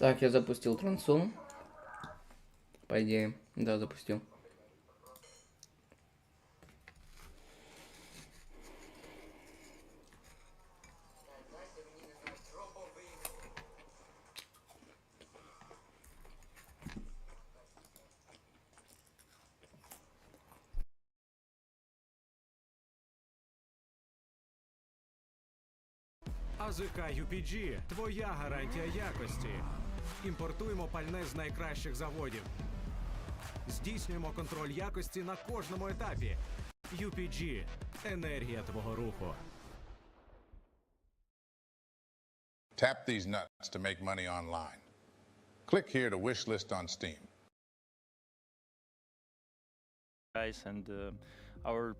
Так, я запустил трансу. По идее, да, запустил. АЗК UPG – твоя гарантія якості. Імпортуємо пальне з найкращих заводів. Здійснюємо контроль якості на кожному етапі. UPG – енергія твого руху. Tap these nuts to make money online. Click here to wish list on Steam. Guys, and our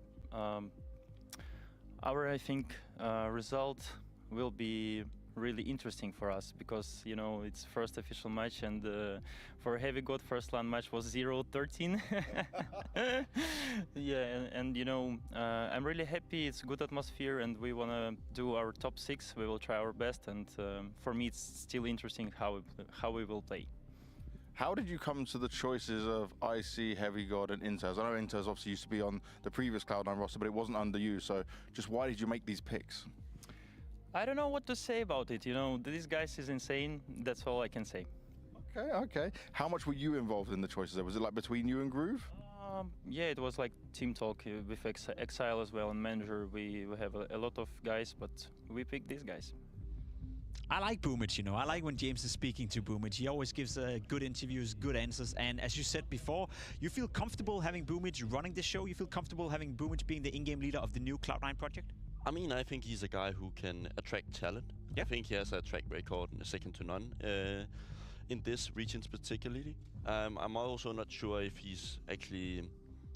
I think result will be really interesting for us because it's first official match, and for Heavy God first land match was 0-13. Yeah, and I'm really happy. It's a good atmosphere, and we want to do our top 6. We will try our best, and for me it's still interesting how we will play. How did you come to the choices of IC, Heavy God, and Inters? I know Inters obviously used to be on the previous Cloud9 roster, but it wasn't under you. So just why did you make these picks? I don't know what to say about it. This guy is insane. That's all I can say. Okay. How much were you involved in the choices? Was it like between you and Groove? Yeah, it was like team talk with Exile as well and manager. We have a lot of guys, but we picked these guys. I like Boomage, I like when James is speaking to Boomage. He always gives good interviews, good answers, and as you said before, you feel comfortable having Boomage running the show? You feel comfortable having Boomage being the in-game leader of the new Cloud9 project? I mean, I think he's a guy who can attract talent. Yeah. I think he has a track record second to none in this region particularly. I'm also not sure if he's actually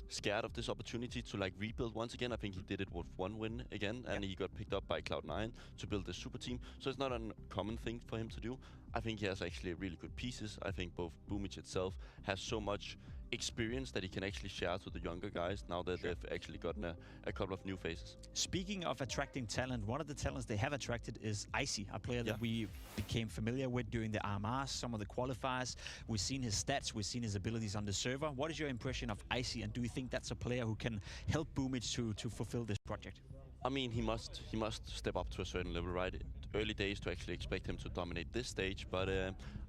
scared of this opportunity to rebuild once again. I think he did it with one win again, and he got picked up by Cloud9 to build a super team. So it's not a common thing for him to do. I think he has actually really good pieces. I think both Boomage itself has so much experience that he can actually share to the younger guys now that they've actually gotten a couple of new faces. Speaking of attracting talent, one of the talents they have attracted is Icy, a player that we became familiar with during the RMRs, some of the qualifiers. We've seen his stats, we've seen his abilities on the server. What is your impression of Icy, and do you think that's a player who can help Boomage to fulfill this project? I mean, he must step up to a certain level, right? Early days to actually expect him to dominate this stage, but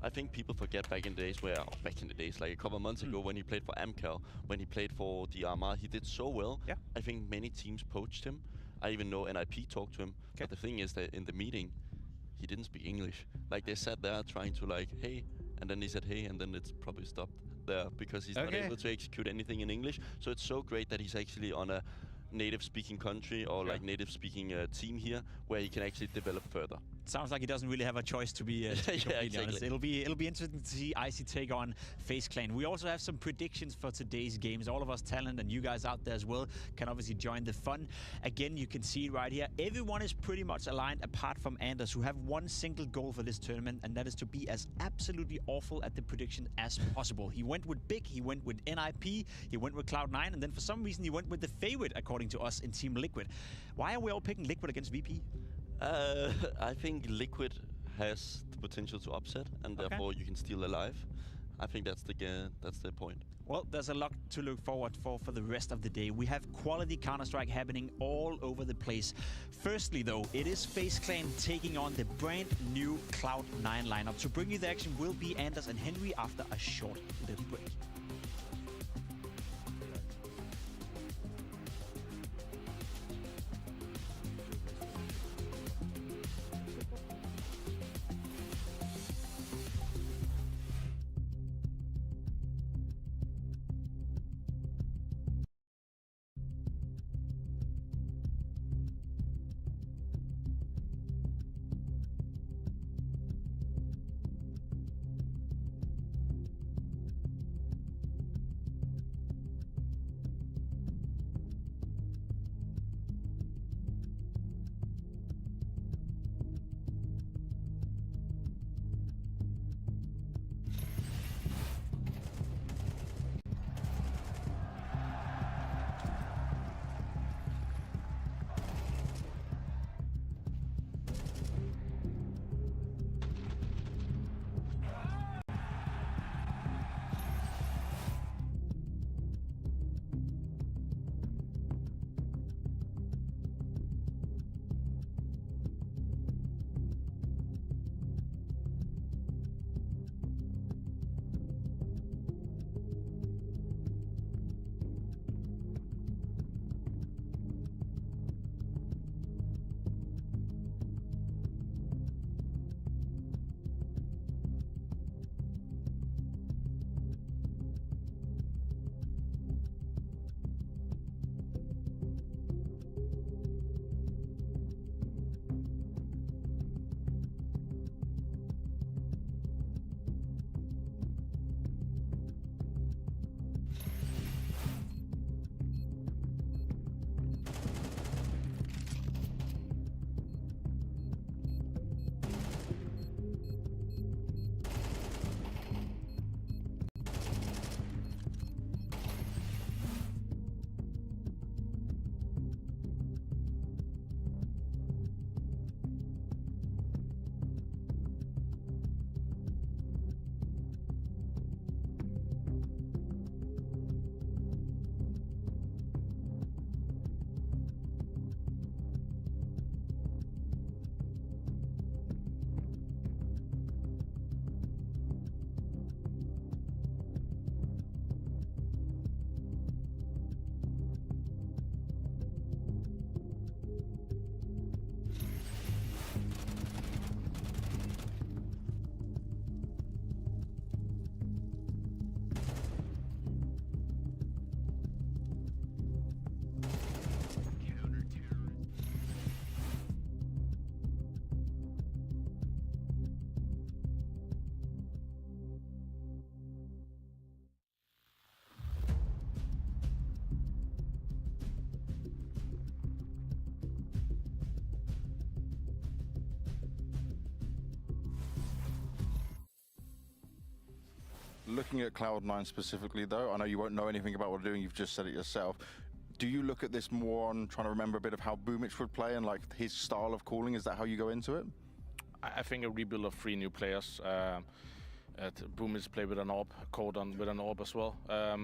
I think people forget back in the days like a couple of months ago when he played for Amcal, when he played for the RMR, he did so well. Yeah. I think many teams poached him. I even know NIP talked to him, but the thing is that in the meeting, he didn't speak English. Like they sat there trying to hey, and then he said hey, and then it's probably stopped there because he's not able to execute anything in English. So it's so great that he's actually on a native speaking country or native speaking team here where he can actually develop further. Sounds like he doesn't really have a choice to be completely honest. It'll be interesting to see Icy take on FaZe Clan. We also have some predictions for today's games. All of us talent and you guys out there as well can obviously join the fun. Again, you can see right here, everyone is pretty much aligned apart from Anders, who have one single goal for this tournament, and that is to be as absolutely awful at the prediction as possible. He went with Big, he went with NIP, he went with Cloud9, and then for some reason he went with the favorite according to us in Team Liquid. Why are we all picking Liquid against VP? I think Liquid has the potential to upset, and therefore you can steal alive. I think that's the point. Well, there's a lot to look forward for the rest of the day. We have quality Counter-Strike happening all over the place. Firstly, though, it is FaZe Clan taking on the brand new Cloud9 lineup. To bring you the action will be Anders and Henry after a short little break. Looking at Cloud9 specifically, though, I know you won't know anything about what they're doing. You've just said it yourself. Do you look at this more on trying to remember a bit of how Boomich would play and like his style of calling? Is that how you go into it? I think a rebuild of 3 new players. Boomich play with an orb, Code with an orb as well.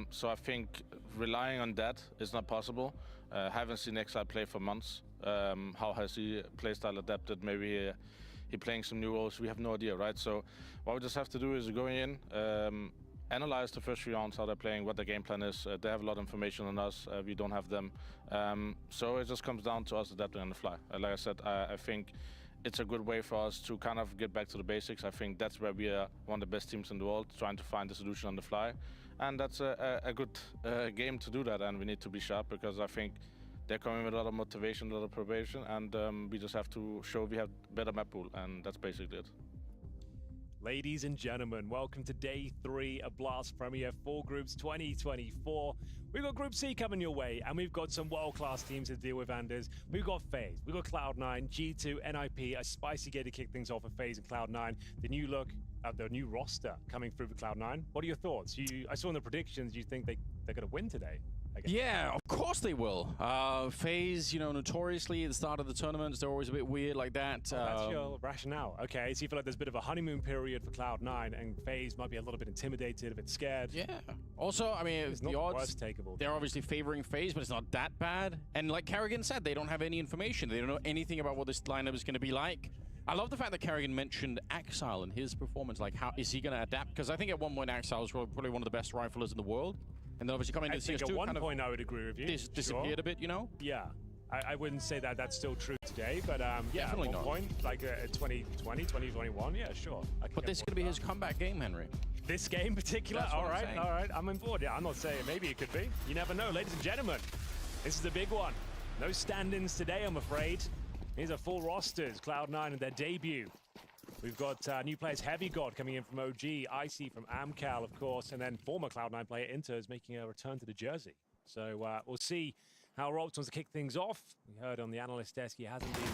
So I think relying on that is not possible. Haven't seen Exile play for months. How has he playstyle adapted? Maybe he playing some new roles. We have no idea, right? So what we just have to do is go in, analyze the first 3 rounds, how they're playing, what their game plan is. They have a lot of information on us. We don't have them. So it just comes down to us adapting on the fly. Like I said, I think it's a good way for us to kind of get back to the basics. I think that's where we are one of the best teams in the world, trying to find the solution on the fly. And that's a good game to do that, and we need to be sharp because I think they're coming with a lot of motivation, a lot of probation, and we just have to show we have better map pool, and that's basically it. Ladies and gentlemen, welcome to day 3 of Blast Premier 4 Groups 2024. We've got Group C coming your way, and we've got some world-class teams to deal with, Anders. We've got FaZe, we've got Cloud9, G2, NIP, a spicy game to kick things off with FaZe and Cloud9. The new look, the new roster coming through for Cloud9. What are your thoughts? I saw in the predictions you think they're going to win today. Yeah, of course they will. FaZe, you know, notoriously at the start of the tournaments, they're always a bit weird like that. That's your rationale. Okay, so you feel like there's a bit of a honeymoon period for Cloud9, and FaZe might be a little bit intimidated, a bit scared. Yeah. Also, I mean, it's the not odds, the worst take of all. They're obviously favoring FaZe, but it's not that bad. And like Kerrigan said, they don't have any information. They don't know anything about what this lineup is going to be like. I love the fact that Kerrigan mentioned Axile and his performance. Like, how is he going to adapt? Because I think at one point Axile was probably one of the best riflers in the world. And then obviously coming into CS2, at one kind point I would agree with you. Disappeared a bit, you know? Yeah. I wouldn't say that that's still true today, but yeah, definitely at one not. point, like 2020, 2021, yeah, sure. But this is going to be his comeback game, Henry. This game in particular? All right, I'm on board. Yeah, I'm not saying maybe it could be. You never know, ladies and gentlemen. This is the big one. No stand-ins today, I'm afraid. These are full rosters, Cloud9 and their debut. We've got new players, Heavy God coming in from OG, Icy from Amcal, of course, and then former Cloud9 player Inter is making a return to the jersey. So we'll see how Rolt wants to kick things off. We heard on the analyst desk he hasn't been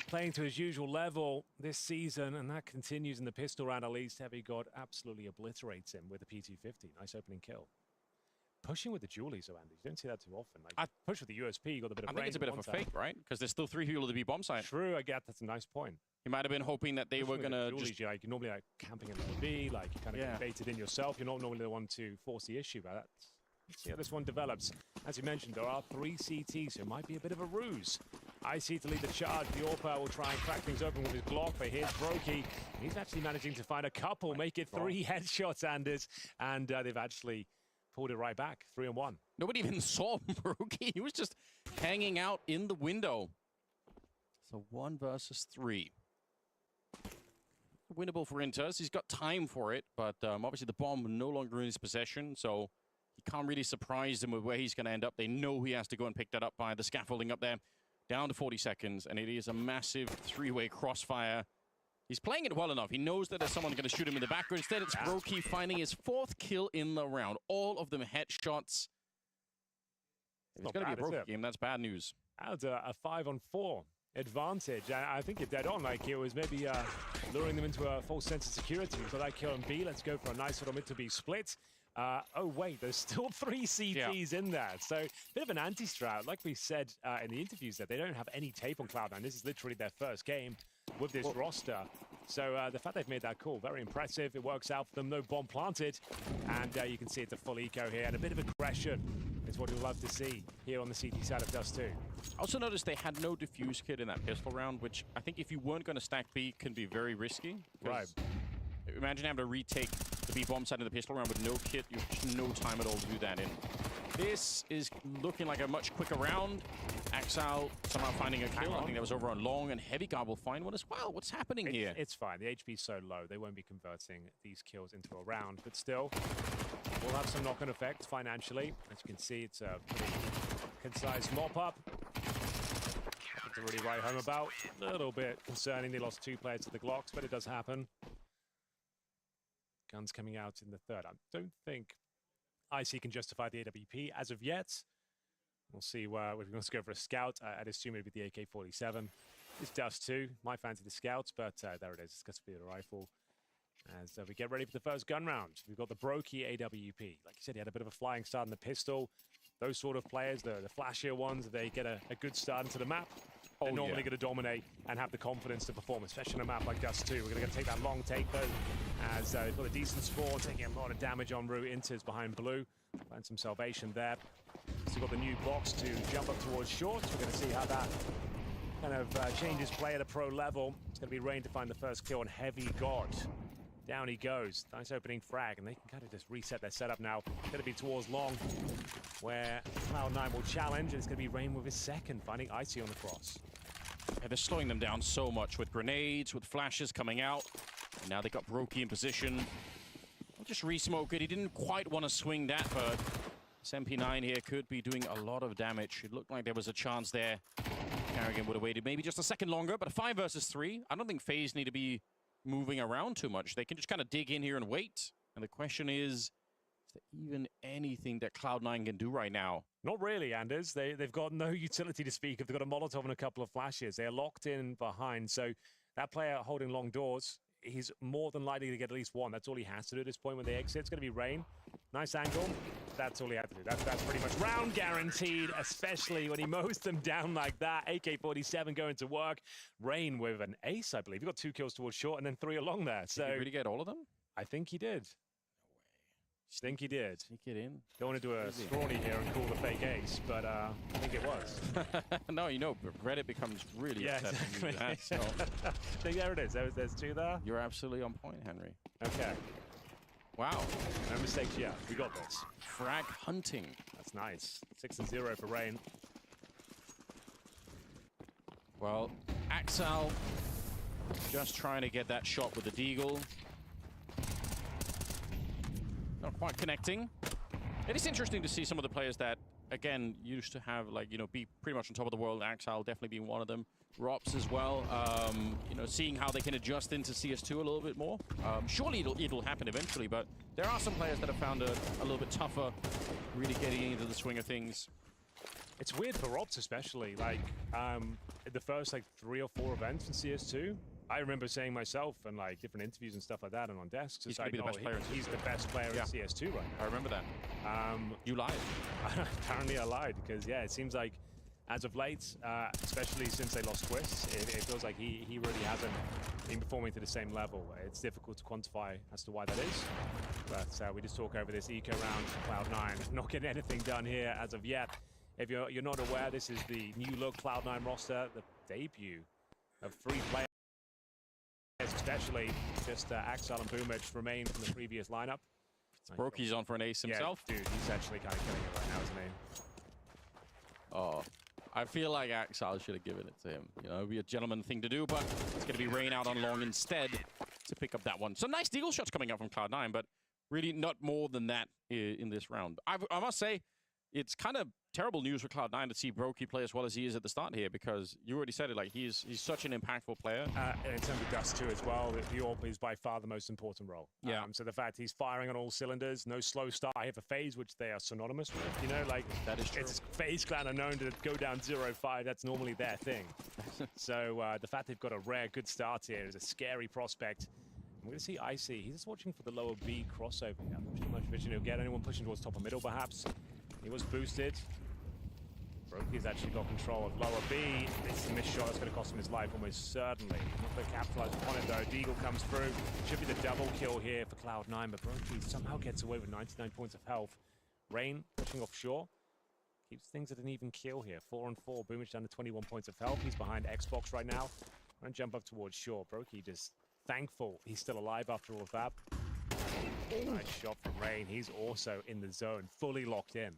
playing to his usual level this season, and that continues in the pistol round at least. Heavy God absolutely obliterates him with a P250. Nice opening kill. Pushing with the dualies, so Andy, you don't see that too often. Like, push with the USP, you got a bit of range. I think it's a bit of a fake, right? Because there's still 3 people at the B bomb site. True, I get that's a nice point. He might have been hoping that they were going to just... You're normally like camping in the B, like you kind of get baited in yourself. You're not normally the one to force the issue, but that's... Let's see how this one develops. As you mentioned, there are 3 CTs, so it might be a bit of a ruse. Icy to lead the charge. The Orpa will try and crack things open with his Glock, but here's Brokey. He's actually managing to find a couple, make it 3 headshots, Anders, and they've actually pulled it right back, 3-1. Nobody even saw Brokey. He was just hanging out in the window. So 1 versus 3. Winnable for Inters. He's got time for it, but obviously the bomb no longer in his possession, so he can't really surprise them with where he's going to end up. They know he has to go and pick that up by the scaffolding up there. Down to 40 seconds, and it is a massive 3-way crossfire. He's playing it well enough. He knows that there's someone going to shoot him in the back, but instead it's Brokey finding his 4th kill in the round. All of them headshots. If it's going to be a Brokey game, that's bad news. That's a 5-on-4 advantage. I think you're dead on. Like, it was maybe luring them into a false sense of security. So that kill on B, let's go for a nice little mid to B split. Oh, wait, there's still 3 CTs in there. So, bit of an anti-strat. Like we said in the interviews, that they don't have any tape on Cloud9. This is literally their first game with this roster. So, the fact they've made that call, very impressive. It works out for them. No bomb planted. And you can see it's a full eco here. And a bit of aggression is what you'll love to see here on the CT side of Dust 2. I also noticed they had no defuse kit in that pistol round, which I think if you weren't going to stack B can be very risky. Right. Imagine having to retake the B bomb side of the pistol round with no kit. You have no time at all to do that in. This is looking like a much quicker round. Axile somehow finding a kill. I think that was over on long, and Heavy God will find one as well. What's happening here? It's fine. The HP's so low, they won't be converting these kills into a round. But still, we'll have some knock-on effects financially. As you can see, it's a pretty concise mop-up. Nothing to really write home about. A little bit concerning. They lost 2 players to the Glocks, but it does happen. Guns coming out in the 3rd. I don't think IC can justify the AWP as of yet. We'll see where we're going to go for a scout. I'd assume it'd be the AK-47. It's Dust 2. My fancy the scouts, but there it is. It's going to be the rifle. As we get ready for the first gun round, we've got the Brokey AWP. Like you said, he had a bit of a flying start in the pistol. Those sort of players, the flashier ones, they get a good start into the map. They're normally going to dominate and have the confidence to perform, especially on a map like Dust 2. We're going to take that long take, though, as they've got a decent spawn, taking a lot of damage en route. Inter's behind blue. Find some salvation there. Still got the new box to jump up towards short. We're going to see how that kind of changes play at a pro level. It's going to be Rain to find the first kill on Heavy God. Down he goes. Nice opening frag, and they can kind of just reset their setup now. It's going to be towards long, where Cloud9 will challenge, and it's going to be Rain with his second, finding Icy on the cross. Yeah, they're slowing them down so much with grenades, with flashes coming out. And now they got Brokey in position. I'll just re-smoke it. He didn't quite want to swing that, but this MP9 here could be doing a lot of damage. It looked like there was a chance there. Carrigan would have waited maybe just a second longer, but a 5 versus 3. I don't think FaZe need to be moving around too much. They can just kind of dig in here and wait. And the question is there even anything that Cloud9 can do right now? Not really, Anders. They've got no utility to speak of. They've got a Molotov and a couple of flashes. They're locked in behind. So that player holding long doors, he's more than likely to get at least one. That's all he has to do at this point when they exit. It's going to be Rain. Nice angle. That's all he had to do. That's pretty much round guaranteed, especially when he mows them down like that. AK-47 going to work. Rain with an ace, I believe. He got 2 kills towards short and then 3 along there. So Did he really get all of them? I think he did. I think he did. Sneak it in. Don't want to do a scrawny here and call the fake ace, but I think it was. No, you know, Reddit becomes really upset when you do that, so. I think there it is. There's 2 there. You're absolutely on point, Henry. Okay. Wow. No mistakes yet. We got this. Frag hunting. That's nice. 6-0 for Rain. Well, Axel just trying to get that shot with the Deagle. Not quite connecting. It is interesting to see some of the players that, again, used to have, like, you know, be pretty much on top of the world. Axel definitely being one of them. Rops as well. You know, seeing how they can adjust into CS2 a little bit more. Surely it'll happen eventually, but there are some players that have found a little bit tougher, really getting into the swing of things. It's weird for Rops especially. Like, the first, like, 3 or 4 events in CS2, I remember saying myself in like different interviews and stuff like that and on desks, He's going to be the best player. He's the best player in CS2 right now. I remember that. You lied. Apparently I lied because, yeah, it seems like as of late, especially since they lost Twist, it feels like he really hasn't been performing to the same level. It's difficult to quantify as to why that is. But we just talk over this eco round. Cloud9 not getting anything done here as of yet. If you're not aware, this is the new look Cloud9 roster, the debut of 3 players. Especially just Axel and Boomich remain from the previous lineup. Brokey's on for an ace himself. Yeah, dude, he's actually kind of killing it right now, isn't he? Oh, I feel like Axel should have given it to him. You know, it'd be a gentleman thing to do, but it's going to be Rain out on long instead to pick up that one. Some nice deagle shots coming out from Cloud9, but really not more than that in this round. I must say, it's kind of terrible news for Cloud9 to see Brokey play as well as he is at the start here, because you already said it, like he's such an impactful player. In terms of Dust 2 as well, the AWP is by far the most important role. Yeah. So the fact he's firing on all cylinders, no slow start here for FaZe, which they are synonymous with, you know, like that is true. It's FaZe clan are known to go down 0-5, that's normally their thing. So the fact they've got a rare good start here is a scary prospect. We're going to see Icy. He's just watching for the lower B crossover. Yeah, not too much vision he'll get. Anyone pushing towards top or middle, perhaps. He was boosted. Brokey's actually got control of lower B. It's a missed shot that's going to cost him his life, almost certainly. Not going to capitalize upon it, though. Deagle comes through. Should be the double kill here for Cloud9, but Brokey somehow gets away with 99 points of health. Rain pushing offshore. Keeps things at an even kill here. 4-on-4. Boomich down to 21 points of health. He's behind Xbox right now. And jump up towards shore. Brokey just thankful he's still alive after all of that. Nice shot from Rain. He's also in the zone, fully locked in.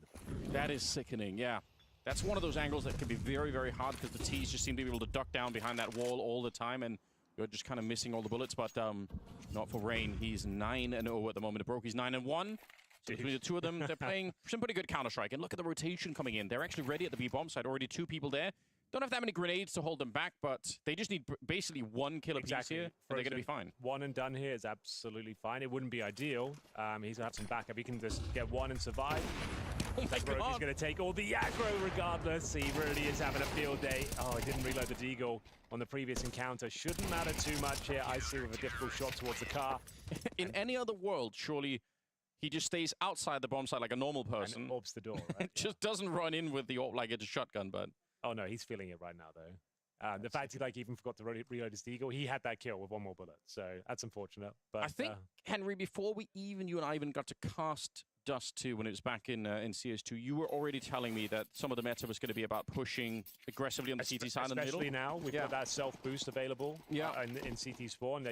That is sickening, yeah. That's one of those angles that can be very, very hard because the T's just seem to be able to duck down behind that wall all the time, and you're just kind of missing all the bullets, but not for Rain. He's 9-0 at the moment. Brokey's 9-1. So between the two of them, they're playing some pretty good Counter-Strike. And look at the rotation coming in. They're actually ready at the B-bomb side. Already 2 people there. Don't have that many grenades to hold them back, but they just need basically 1 kill apiece here, and they're going to be fine. 1 and done here is absolutely fine. It wouldn't be ideal. He's going to have some backup. He can just get 1 and survive. Like Broky's going to take all the aggro regardless. He really is having a field day. Oh, he didn't reload the deagle on the previous encounter. Shouldn't matter too much here. I see with a difficult shot towards the car. In any other world, surely he just stays outside the bomb site like a normal person. And orbs the door, right? Just doesn't run in with the orb like it's a shotgun, but... Oh no, he's feeling it right now though. The fact he like even forgot to reload his deagle, he had that kill with one more bullet, so that's unfortunate. But I think, Henry, before you and I even got to cast Dust 2 when it was back in CS2, you were already telling me that some of the meta was going to be about pushing aggressively on the CT side in the middle. Especially now, we've got that self-boost available in CT spawn.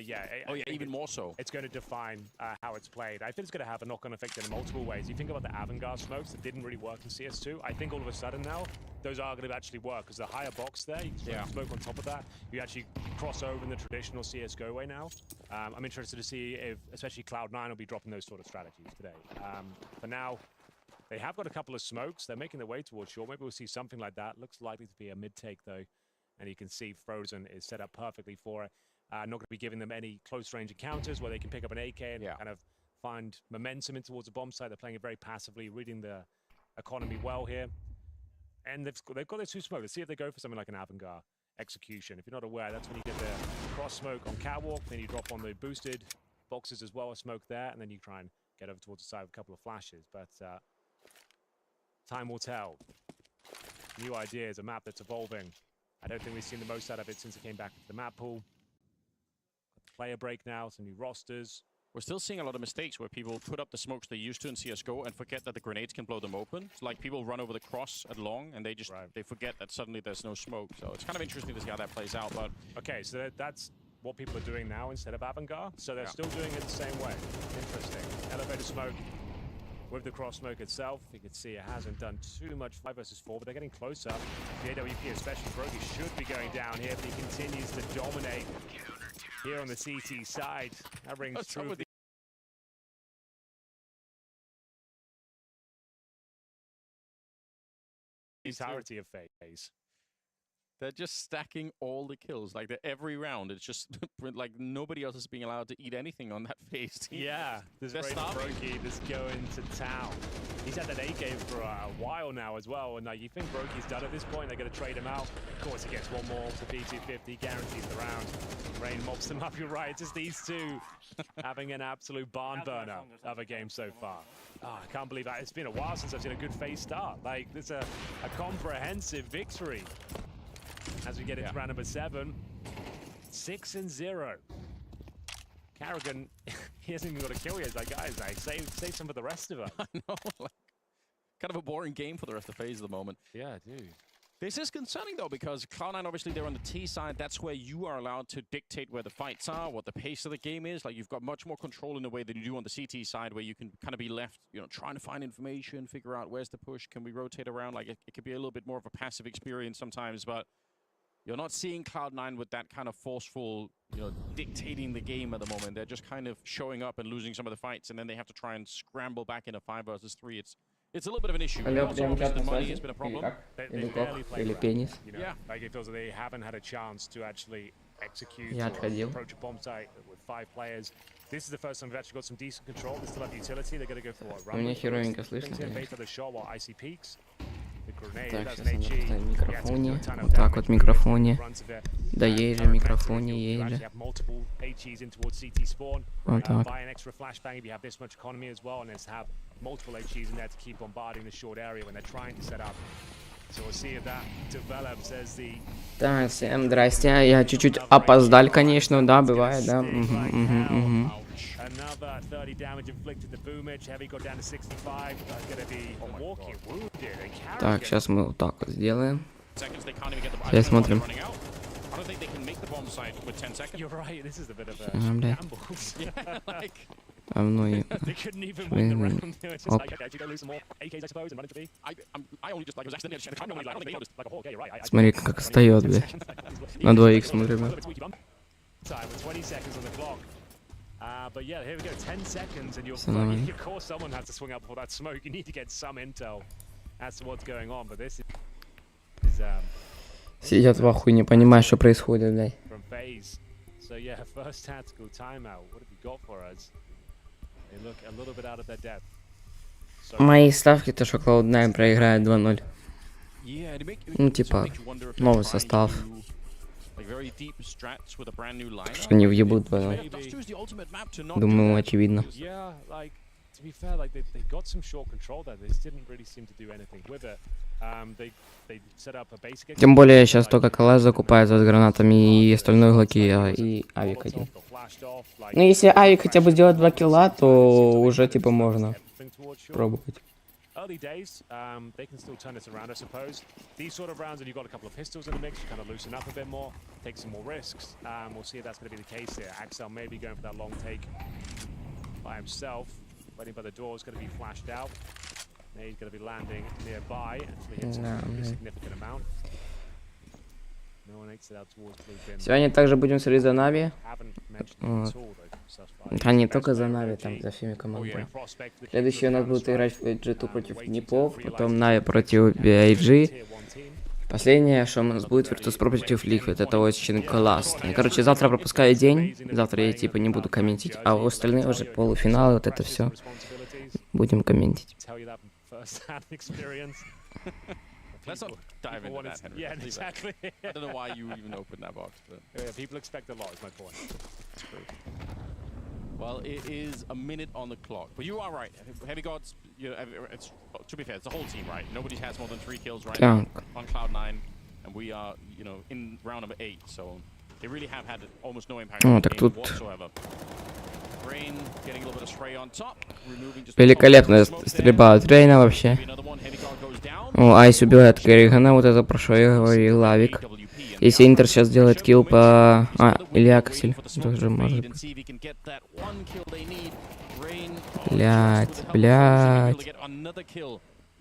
Even more so. It's going to define how it's played. I think it's going to have a knock-on effect in multiple ways. You think about the avant-garde smokes that didn't really work in CS2. I think all of a sudden now, those are going to actually work because the higher box there, you can smoke on top of that. You actually cross over in the traditional CSGO way now. I'm interested to see if, especially Cloud9 will be dropping those sort of strategies today. For now, they have got a couple of smokes. They're making their way towards shore. Maybe we'll see something like that. Looks likely to be a mid-take, though. And you can see Frozen is set up perfectly for it. Not going to be giving them any close-range encounters where they can pick up an AK and kind of find momentum in towards the bomb site. They're playing it very passively, reading the economy well here. And they've got their two smoke. Let's see if they go for something like an avant-garde execution. If you're not aware, that's when you get the cross smoke on catwalk, then you drop on the boosted boxes as well, a smoke there, and then you try and get over towards the side with a couple of flashes. But time will tell. New ideas, a map that's evolving. I don't think we've seen the most out of it since it came back to the map pool. Player break now, some new rosters. We're still seeing a lot of mistakes where people put up the smokes they used to in CSGO and forget that the grenades can blow them open. It's like people run over the cross at long and they just they forget that suddenly there's no smoke. So it's kind of interesting to see how that plays out. But okay, so that's what people are doing now instead of avant-garde. So they're still doing it the same way. Interesting. Elevator smoke with the cross smoke itself. You can see it hasn't done too much 5 versus 4, but they're getting closer. The AWP, especially Broky, should be going down here, but he continues to dominate here on the CT side. That rings true with the entirety of phase. They're just stacking all the kills. Like every round, it's just like nobody else is being allowed to eat anything on that phase team. Yeah, there's Broky just going to town. He's had that AK for a while now as well, and you think Broky's done at this point. They're going to trade him out. Of course, he gets one more for P250, guarantees the round. Rain mobs them up. You're right. It's just these two having an absolute barn burner of a game so far. Oh, I can't believe that. It's been a while since I've seen a good phase start. Like, this is a comprehensive victory. As we get into round number 7, 6-0. Carrigan, he hasn't even got a kill yet. He's like, guys, save some for the rest of us. I know, like, kind of a boring game for the rest of the phase at the moment. Yeah, dude. This is concerning, though, because Cloud9, obviously, they're on the T side. That's where you are allowed to dictate where the fights are, what the pace of the game is. Like, you've got much more control in a way than you do on the CT side, where you can kind of be left, trying to find information, figure out where's the push, can we rotate around? Like, it could be a little bit more of a passive experience sometimes, but you're not seeing Cloud9 with that kind of forceful, dictating the game at the moment. They're just kind of showing up and losing some of the fights, and then they have to try and scramble back in a 5 versus 3. It's a little bit of an issue. Алло, Also, прям чат the на money связи? has been a problem. Или кок? Или пенис? Like it feels like they haven't had a chance to actually execute Я or отходил. approach a bomb site with 5 players. This is the first time we've actually got some decent control. They still have utility. They're going to go for what? Меня херовенько слышно, Based on the shot while Icy peaks. Так, сейчас надо поставить в микрофоне. Вот так вот в микрофоне. Да ей же, микрофоне, ей же. Вот так. Multiple HEs in there to keep bombarding the short area when they're trying to set up. So we'll see if that develops as the... Да, всем здрасте. Я чуть-чуть опоздал, конечно, да, бывает, да. Another 30 damage inflicted to Boomich. Heavy got down to 65. That's going to be walking wounded. Так, сейчас мы вот так вот сделаем. Сейчас смотрим. You're right, this is a bit of a shambles. Ну и... Оп. Смотри, как встает, блядь. На 2х смотрим. But yeah, here we go, 10 seconds and you're fine. Of course someone has to swing up before that smoke. You need to get some intel as to what's going on, but this is Сидят в ахуе, не понимают, что происходит, блядь. From phase. So yeah, first tactical timeout. What have you got for us? They look a little bit out of their depth. Мои ставки, то что Cloud9 проиграет 2-0. Ну, типа, новый состав. Что не въебут 2-0. Думаю, очевидно. To be fair, like they got some short control there. They just didn't really seem to do anything with it. They set up a basic. Тем более сейчас только КЛС закупается с гранатами и остальные глоки, и авик один. Ну, если авик хотя бы сделать 2 килла, то уже типа можно пробовать. Early days, they can still turn this around, I suppose. These sort of rounds, and you've got a couple of pistols in the mix, you kind of loosen up a bit more, take some more risks. We'll see if that's going to be the case here. Axel may be going for that long take by himself. Waiting by the door is going to be flashed out. Now he's going to be landing nearby. Actually hits a significant amount. No one exits out towards blue bin. Сегодня также будем смотреть за Нави. Вот. Да не только за Нави, там за всеми командами. Следующий у нас будет играть в G2 против Днепов, потом Нави против BIG. Последнее, что у нас будет Virtus против Liquid, это очень классно. Короче, завтра пропускаю день, завтра я типа не буду комментить, а у остальных уже полуфиналы, вот это все будем комментить. Let's not dive into that, Henry. Yeah, exactly. I don't know why you even opened that box, but... Yeah, people expect a lot, is my point. It's true. Well, it is a minute on the clock. But you are right. Heavy Gods, you know, it's, to be fair, it's the whole team, right? Nobody has more than 3 kills right now on Cloud9. And we are, you know, in round number 8, so they really have had almost no impact on the game whatsoever. Rain getting a little bit of spray on top, removing just... Великолепная стрельба от Рейна вообще. О, Айс убивает Керригана, вот это про что я говорил, Лавик. Если Интер сейчас делает килл по... или Аксель, тоже может быть. Блять.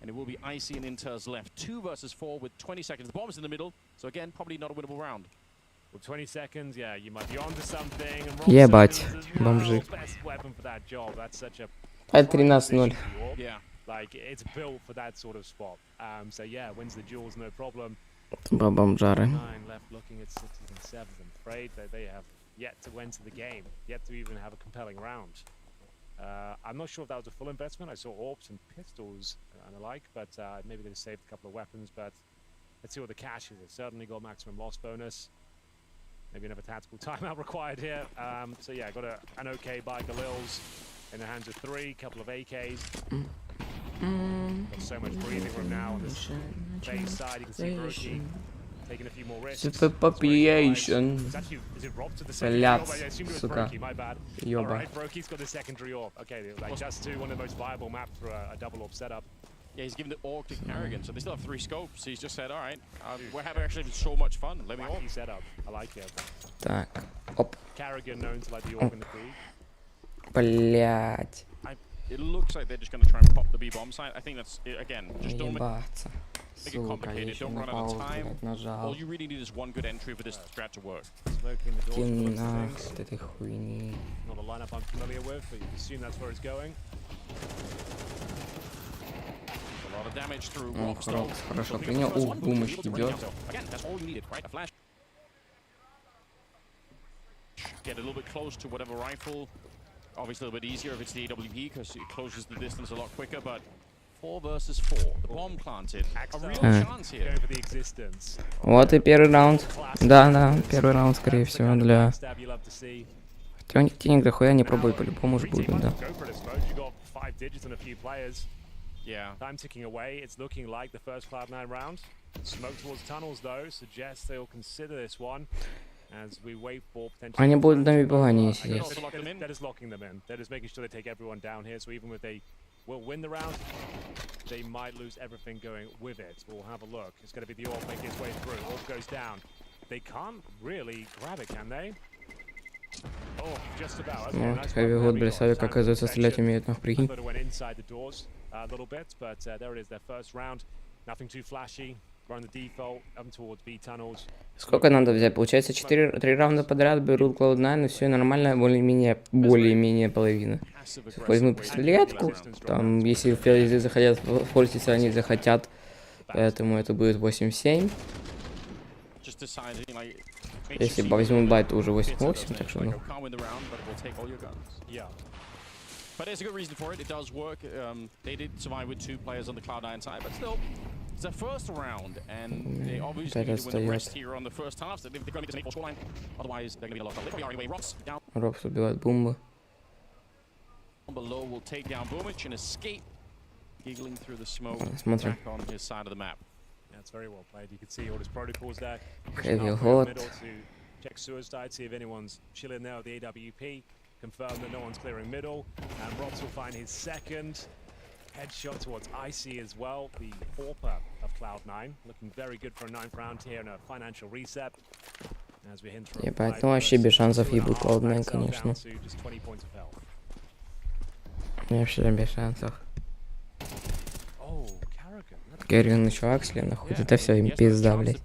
And it will be Icy and Inter's left. 2 versus 4 with 20 seconds. The bomb is in the middle, so again, probably not a winnable round. With 20 seconds, yeah, you might be onto something. Ебать, бомжи. Это 13-0. Yeah, like it's built for that sort of spot. So yeah, wins the duels, no problem. Бомжары. 9 left looking at 6s and 7s. I'm afraid that they have yet to enter the game, yet to even have a compelling round. I'm not sure if that was a full investment. I saw AWPs and pistols and the like, but maybe they saved a couple of weapons. But let's see what the cash is. It certainly got maximum loss bonus. Maybe another tactical timeout required here. So yeah, got an okay by Galil's in the hands of 3, couple of AKs. Got so much breathing room now on this base side. You can see Brookie taking a few more risks. Superpopulation. Is it Rob to the Блядь, second? сука. My bad. Ёба. Alright, Brokey's got the secondary AWP. Okay, like just to one of the most viable maps for a double AWP setup. Yeah, he's given the AWP to Carrigan, so they still have 3 scopes. He's just said, all right, we're having actually so much fun. Let me AWP. Setup. I like it. Так, оп. Carrigan known to like the AWP in the creed. Блять. It looks like they're just going to try and pop the B bomb site. I think that's, again, just don't Ебаться. make it complicated. Don't run out of time. All you really need is one good entry for this strat to work. Smoking the doors. Нах, этой хуйни. Not a lineup I'm familiar with, but you can assume that's where it's going. A lot of damage through Крокс хорошо принял. Бумыч идет. Again, that's all you needed, right? A flash. Get a little bit close to whatever rifle. Obviously a little bit easier if it's the AWP because it closes the distance a lot quicker, but 4 versus 4. The bomb planted. A real chance here. Вот и первый раунд. Да, первый раунд, скорее всего, для... Хотя у них денег дохуя, не пробуй, по-любому же будет, да. Yeah. Time ticking away. It's looking like the first Cloud9 round. Smoke towards tunnels, though, suggests they'll consider this one as we wait for potential. Они будут на вибивании сидеть. That is locking them in. That is making sure they take everyone down here. So even if they will win the round, they might lose everything going with it. We'll have a look. It's going to be the AWP making its way through. AWP goes down. They can't really grab it, can they? Oh, just about. Вот, Heavy God, Блесавик, оказывается, стрелять умеет, но прикинь. A little bit, but there it is, their first round. Nothing too flashy. Run the default up towards B tunnels. Сколько надо взять? Получается, 3 раунда подряд берут Cloud9, и все нормально, более-менее половина. Возьмут пистолетку, там, если фелизы захотят форситься, они захотят, поэтому это будет 8-7. Если возьмут байт, то уже 8-8, так что ну. But there's a good reason for it. It does work. They did survive with 2 players on the Cloud9 side, but still, it's their first round, and they obviously need to win the rest here on the first half. So they're going to get an 8-4 scoreline. Otherwise, they're going to be a lot of liquor. Anyway, Robs down Робс убивает бомбы. below will take down Boomich and escape, giggling through the smoke Смотрим. back on his side of the map. That's very well played. You can see all his protocols there. Heavy Pushing up hot. middle to check suicide, see if anyone's chilling there with the AWP. Confirm that no one's clearing middle. And Robs will find his second headshot towards Icy as well, the Orpa of Cloud9. Looking very good for a 9th round here in a financial reset. As we hint from Ебать, ну вообще без шансов ебут Cloud9, конечно. Вообще без шансов. Керриган еще Аксли находит, это все им пизда, блядь.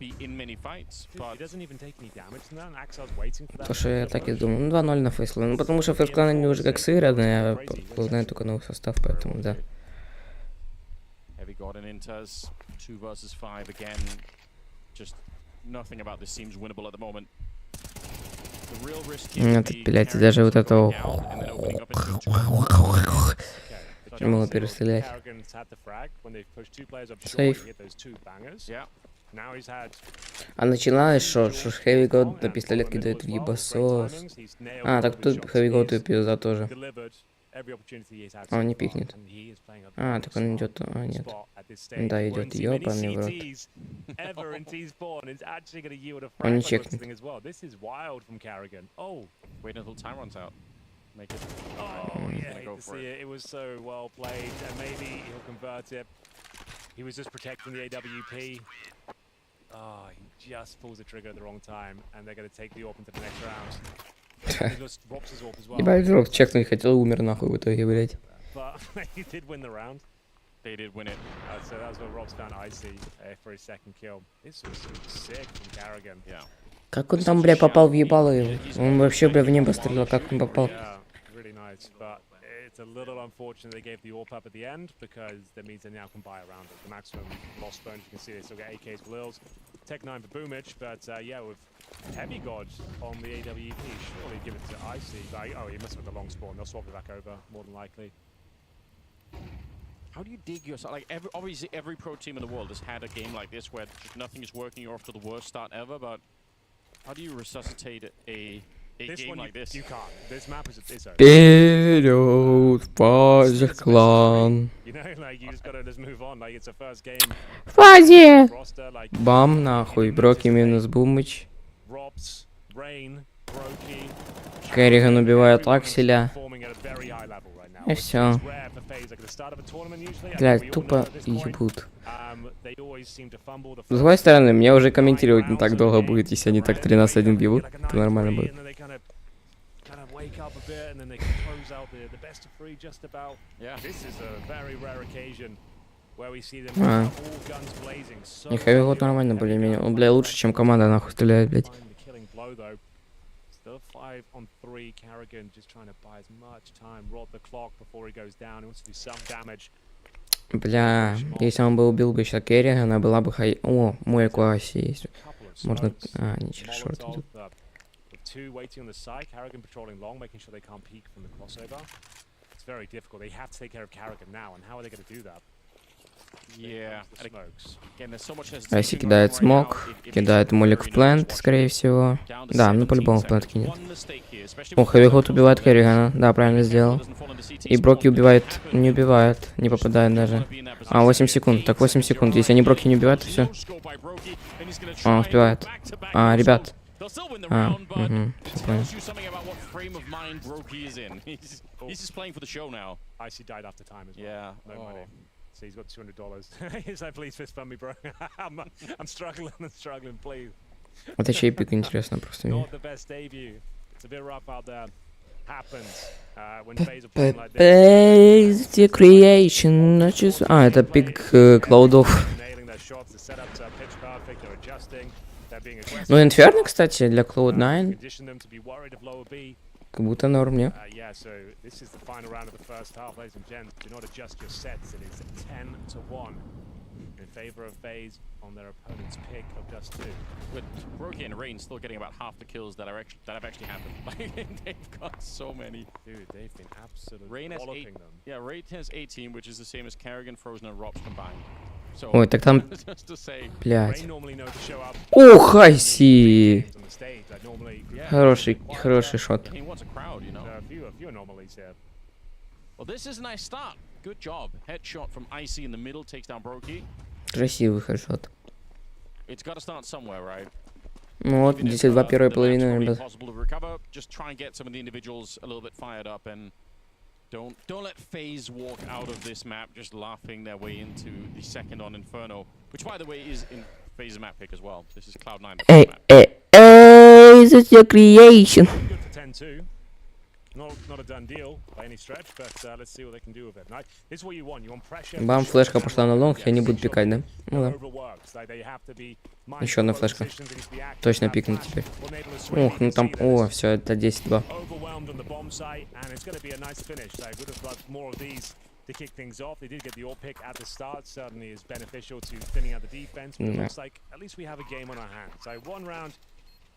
То, что я так и думал. Ну, 2-0 на фейсле. Ну, потому что фейсклан они уже как сыграны, а Cloud9 только новый состав, поэтому, да. Этот, блядь, даже вот этого... Можно перестрелять. Сейф. А начиналось, что Heavy God на пистолет кидает в ебасос. А, так тут Heavy God и пизда тоже. А он не пикнет. А, так он идет. А, нет. Да, идет. Ёбаный в рот. Он не чекнет. Make it. Oh, yeah, hate to see it. It was so well played, and maybe he'll convert it. He was just protecting the AWP. Oh, he just pulls the trigger at the wrong time, and they're going to take the AWP into the next round. He just drops his AWP as well. Ебать, Дроп чекнуть хотел, умер нахуй в итоге, блядь. But he did win the round. They did win it. So that was where Rob's found Icy for his second kill. This was sick from Carrigan. Yeah. Как он там, бля, попал в ебало его? Он вообще, бля, в небо стрелял, как он попал? Really nice, but it's a little unfortunate they gave the AWP up at the end because that means they now can buy around it. The maximum loss bonus, you can see they still get AKs for Lils. Tech 9 for Boomich, but yeah, with Heavy God on the AWP, surely give it to Icy. Like, oh, he must have the long spawn. They'll swap it back over, more than likely. How do you dig yourself? Like, obviously, every pro team in the world has had a game like this where just nothing is working. You're off to the worst start ever, but how do you resuscitate a game like this? You can't. This map is over. Вперед, Фазе клан. You know, like, you just gotta just move on. Like, it's a first game. Фазе! Бам, нахуй. Броки минус Бумыч. Robs, Rain, Brokey. Керриган убивает Акселя. И все. Блядь, тупо ебут. С другой стороны, мне уже комментировать не так долго будет, если они так 13-1 бьют. Это нормально будет. А. Не, Heavy God нормально более-менее. Он, бля, лучше, чем команда нахуй стреляет, блядь. Still 5-on-3. Carrigan just trying to buy as much time, rob the clock before he goes down. He wants to do some damage. Бля, если он бы убил бы еще Керригана, была бы хай... О, мой класс есть. Можно... А, не через шорт идут. Two waiting on the side. Carrigan patrolling long, making sure they can't peek from the crossover. It's very difficult. They have to take care of Carrigan now, and how are they going to do that? Айси кидает смог, кидает молик в плент, скорее всего. Да, ну по-любому в плент кинет. О, Heavy God убивает Керригана, да, правильно сделал. И Броки убивает, не убивает, не попадает даже. А, 8 секунд, так 8 секунд, если они Броки не убивают, то все. А, успевает. А, ребят. А, угу, все понял. So he's got $200. He's like, please fist bump me, bro. I'm struggling and struggling, please. Это чей пик, интересно просто мне. Not the best debut. It's a bit rough out there. Happens when FaZe are playing like this. The creation, not just... А, это пик Клаудов. Ну, Inferno, кстати, для Cloud9. Как будто норм, не? Yeah, so this is the final round of the first half, ladies and gents. Do not adjust your sets. It is 10-1 in favor of FaZe on their opponent's pick of just 2. But Brokey and Rain still getting about half the kills that have actually happened. Like, they've got so many. Dude, they've been absolutely Rain has walloping 8. them. Yeah, Rain has 18, which is the same as Kerrigan, Frozen, and Robs combined. So, Ой, так там, just to say, блядь. Rain normally know to show up Ух, айси! on the stage. Like normally, Хороший шот. he wants a crowd, you know. there are a few anomalies here. Well, this is a nice start. Good job. Headshot from Icy in the middle takes down Brokey. Красивый хэдшот. It's got to start somewhere, right? Ну вот, 10-2 первая половина, ребят. Possible to recover. Just try and get some of the individuals a little bit fired up, and don't let FaZe walk out of this map just laughing their way into the second on Inferno, which by the way is in FaZe's map pick as well. This is Cloud9. Hey, is it your creation? Good for 10-2. Not a done deal by any stretch, but let's see what they can do with it. Now, this is what you want. You want pressure. Бам, флешка пошла на лонг, я не буду пикать, да? Ну да. Еще одна флешка. Точно пикнуть теперь. Ух, ну там, о, все, это 10-2. To kick things off, they did get the all pick at the start. Certainly is beneficial to thinning out the defense. But it looks like at least we have a game on our hands. So 1 round,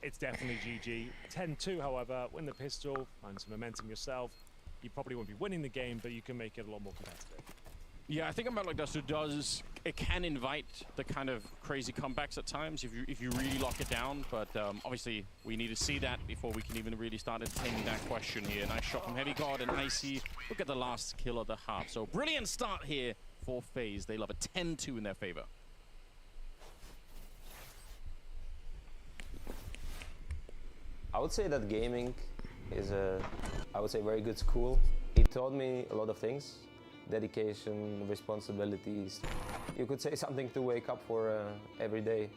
it's definitely GG. 10-2, however, win the pistol, find some momentum yourself. You probably won't be winning the game, but you can make it a lot more competitive. Yeah, I think a map like Duster it can invite the kind of crazy comebacks at times if you really lock it down, but obviously we need to see that before we can even really start entertaining that question here. Nice shot from Heavy God and Icy. Look at the last kill of the half. So brilliant start here for FaZe. They love a 10-2 in their favor. I would say that gaming is I would say, very good school. It taught me a lot of things. Dedication, responsibilities. You could say something to wake up for every day.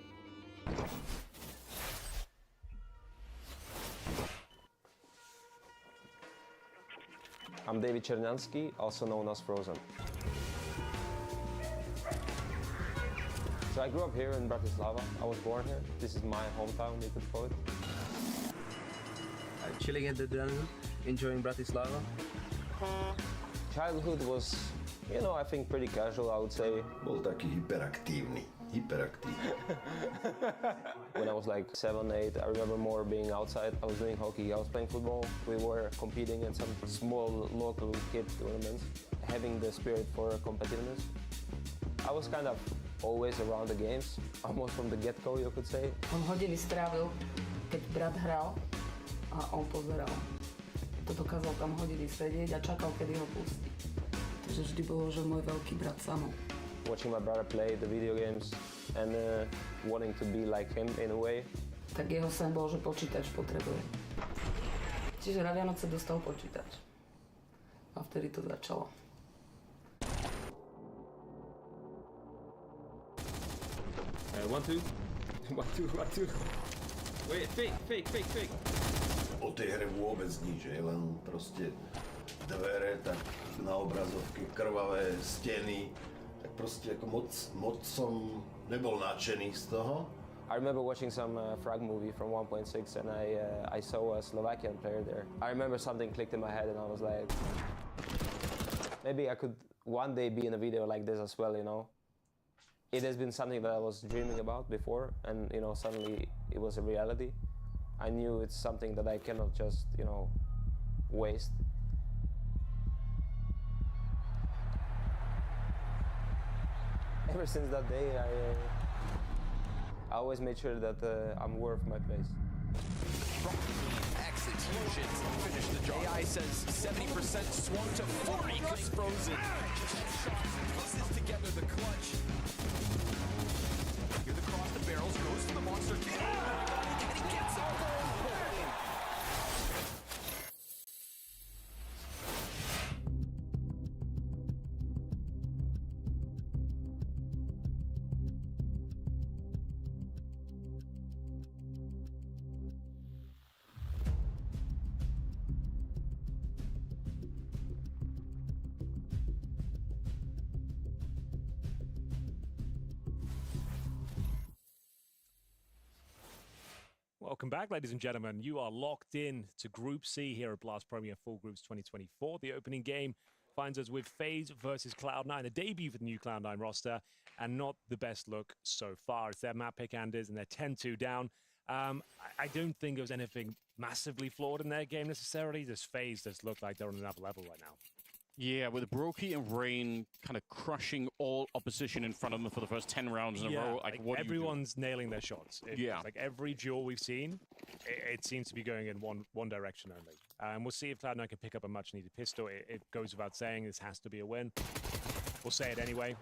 I'm David Czernianski, also known as Frozen. So I grew up here in Bratislava. I was born here. This is my hometown, you could call it. I'm chilling at the dungeon, enjoying Bratislava. Childhood was, you know, I think pretty casual, I would say. Bol taký hyperaktívny. When I was like 7, 8, I remember more being outside. I was doing hockey, I was playing football. We were competing in some small local kid tournaments, having the spirit for competitiveness. I was kind of always around the games, almost from the get-go, you could say. On hodiny strávil, keď brat hral a on pozeral. To dokázal tam hodiny sedieť a čakal, kedy ho pustí. Takže vždy bolo, že môj veľký brat sa mnou. Watching my brother play the video games and wanting to be like him in a way. Tak jeho sen bol, že počítač potrebuje. Čiže na Vianoce dostal počítač. A vtedy to začalo. One, two. Wait, fake. O tej hre vôbec nič, len proste dvere, tak na obrazovke krvavé steny, tak proste ako moc som nebol nadšený z toho. I remember watching some frag movie from 1.6 and I saw a Slovakian player there. I remember something clicked in my head and I was like, maybe I could one day be in a video like this as well, you know. It has been something that I was dreaming about before and, you know, suddenly it was a reality. I knew it's something that I cannot just, you know, waste. Ever since that day, I always made sure that I'm worth my place. Explosions finish the job. AI says 70% swung to 40 because Frozen pieces together the clutch. Here the cross the barrels goes to the monster kid. And he gets all the Welcome back, ladies and gentlemen. You are locked in to Group C here at Blast Premier Full Groups 2024. The opening game finds us with FaZe versus Cloud9, a debut for the new Cloud9 roster, and not the best look so far. It's their map pick, Anders, and they're 10-2 down. I don't think there was anything massively flawed in their game necessarily. This FaZe just look like they're on another level right now. Yeah, with Brokey and Rain kind of crushing all opposition in front of them for the first 10 rounds in a row. Like, what everyone's nailing their shots. Yeah. Like every duel we've seen, it seems to be going in one direction only. And we'll see if Cloud9 can pick up a much-needed pistol. It goes without saying, this has to be a win. We'll say it anyway.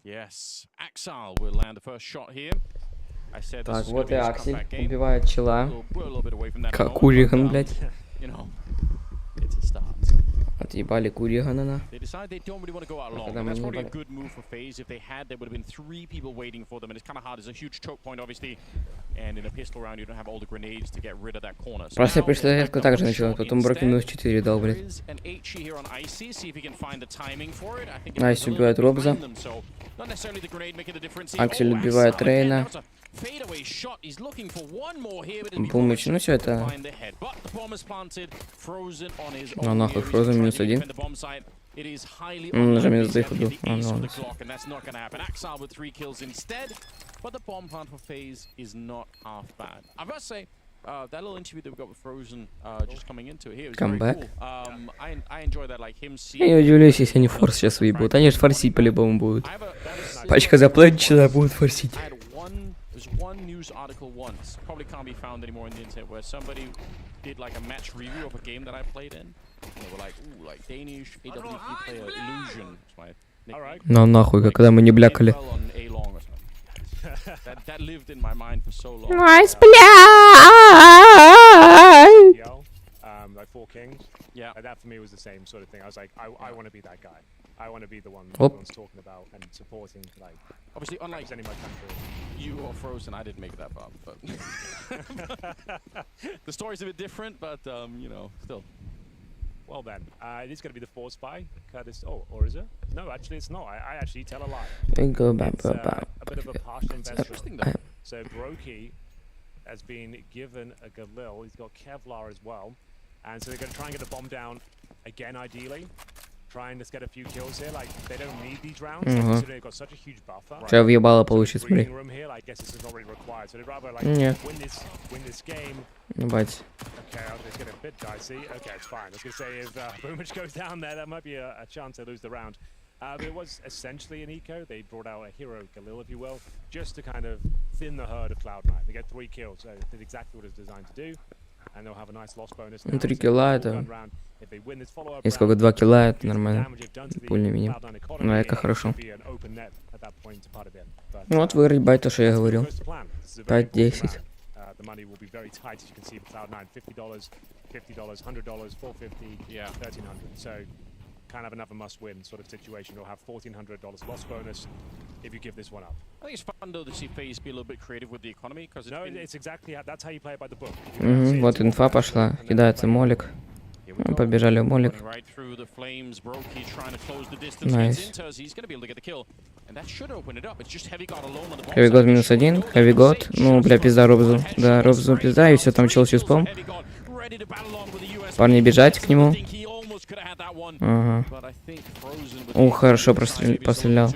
Yes, Axal will land the first shot here. I said Так, вот и Аксель убивает чела. Куриган, блядь. You know, it's a start. Отъебали Куригана. They decide they don't really want to go out long. And that's probably a good move for FaZe. If they had, there would have been 3 people waiting for them. And it's kind of hard. It's a huge choke point, obviously. And in a pistol round, you don't have all the grenades to get rid of that corner. So просто я пришла редко так же начала, потом Броки минус 4 дал, блядь. Айси убивает Робза. Аксель убивает Рейна. Бумыч, ну все это... Ну нахуй, Фрозен минус 1. Уже минус 2 их убил. But the bomb plant for FaZe is not half bad. I must say, that little interview that we got with Frozen just coming into it here was very cool. I enjoy that, like him seeing... Я не удивлюсь, если они форс сейчас выебут. Они же форсить по-любому будут. Пачка заплатчена будут форсить. There's one news article once, probably can't be found anymore in the internet, where somebody did like a match review of a game that I played in. And they were like, ooh, like Danish AWP player Illusion. Ну нахуй, когда мы не блякали. That lived in my mind for so long. Nice, блядь! Like 4 Kings. Yeah. Like that for me was the same sort of thing. I was like, I want to be that guy. I want to be the one everyone's talking about and supporting, like, obviously, unlike my country. You or Frozen, I didn't make it that far, but the story's a bit different, but you know, still. Well then, it is going to be the Force Spy, Curtis. Oh, or is it? No, actually, it's not. I actually tell a lie. It's a bit of a partial investment. So Brokey has been given a Galil. He's got Kevlar as well, and so they're going to try and get the bomb down again, ideally. Trying to get a few kills here. Like they don't need these rounds. So they've got such a huge buffer. Сейчас въебало получит, смотри. Room here, I guess this is not really required. So they'd rather like win this game. Ебать. Okay, it's getting a bit dicey. Okay, it's fine. I was gonna say if Boomich goes down there, that might be a chance to lose the round. But it was essentially an eco. They brought out a hero Galil, if you will, just to kind of thin the herd of Cloud9. They get 3 kills. So they did exactly what it's designed to do. And they'll have a nice loss bonus. 3 килла это... И сколько, 2 килла, это нормально. Более-менее. Ну, это хорошо. Ну вот выиграть бай, то, что я говорил. 5-10. The money will be very tight, as you can see, with Cloud9. $50, $100, $450, $1,300. So, kind of another must-win sort of situation. You'll have $1,400 loss bonus if you give this one up. I think it's fun though to see FaZe be a little bit creative with the economy, because it's exactly that's how you play it by the book. Вот инфа пошла. Кидается молик. Побежали в молик. Найс. Хэвигот минус 1. Хэвигот. Ну, бля, пизда Робзу. Да, Робзу пизда, и все, там чел с юспом. Парни, бежать к нему. Ага. Ух, хорошо пострелял.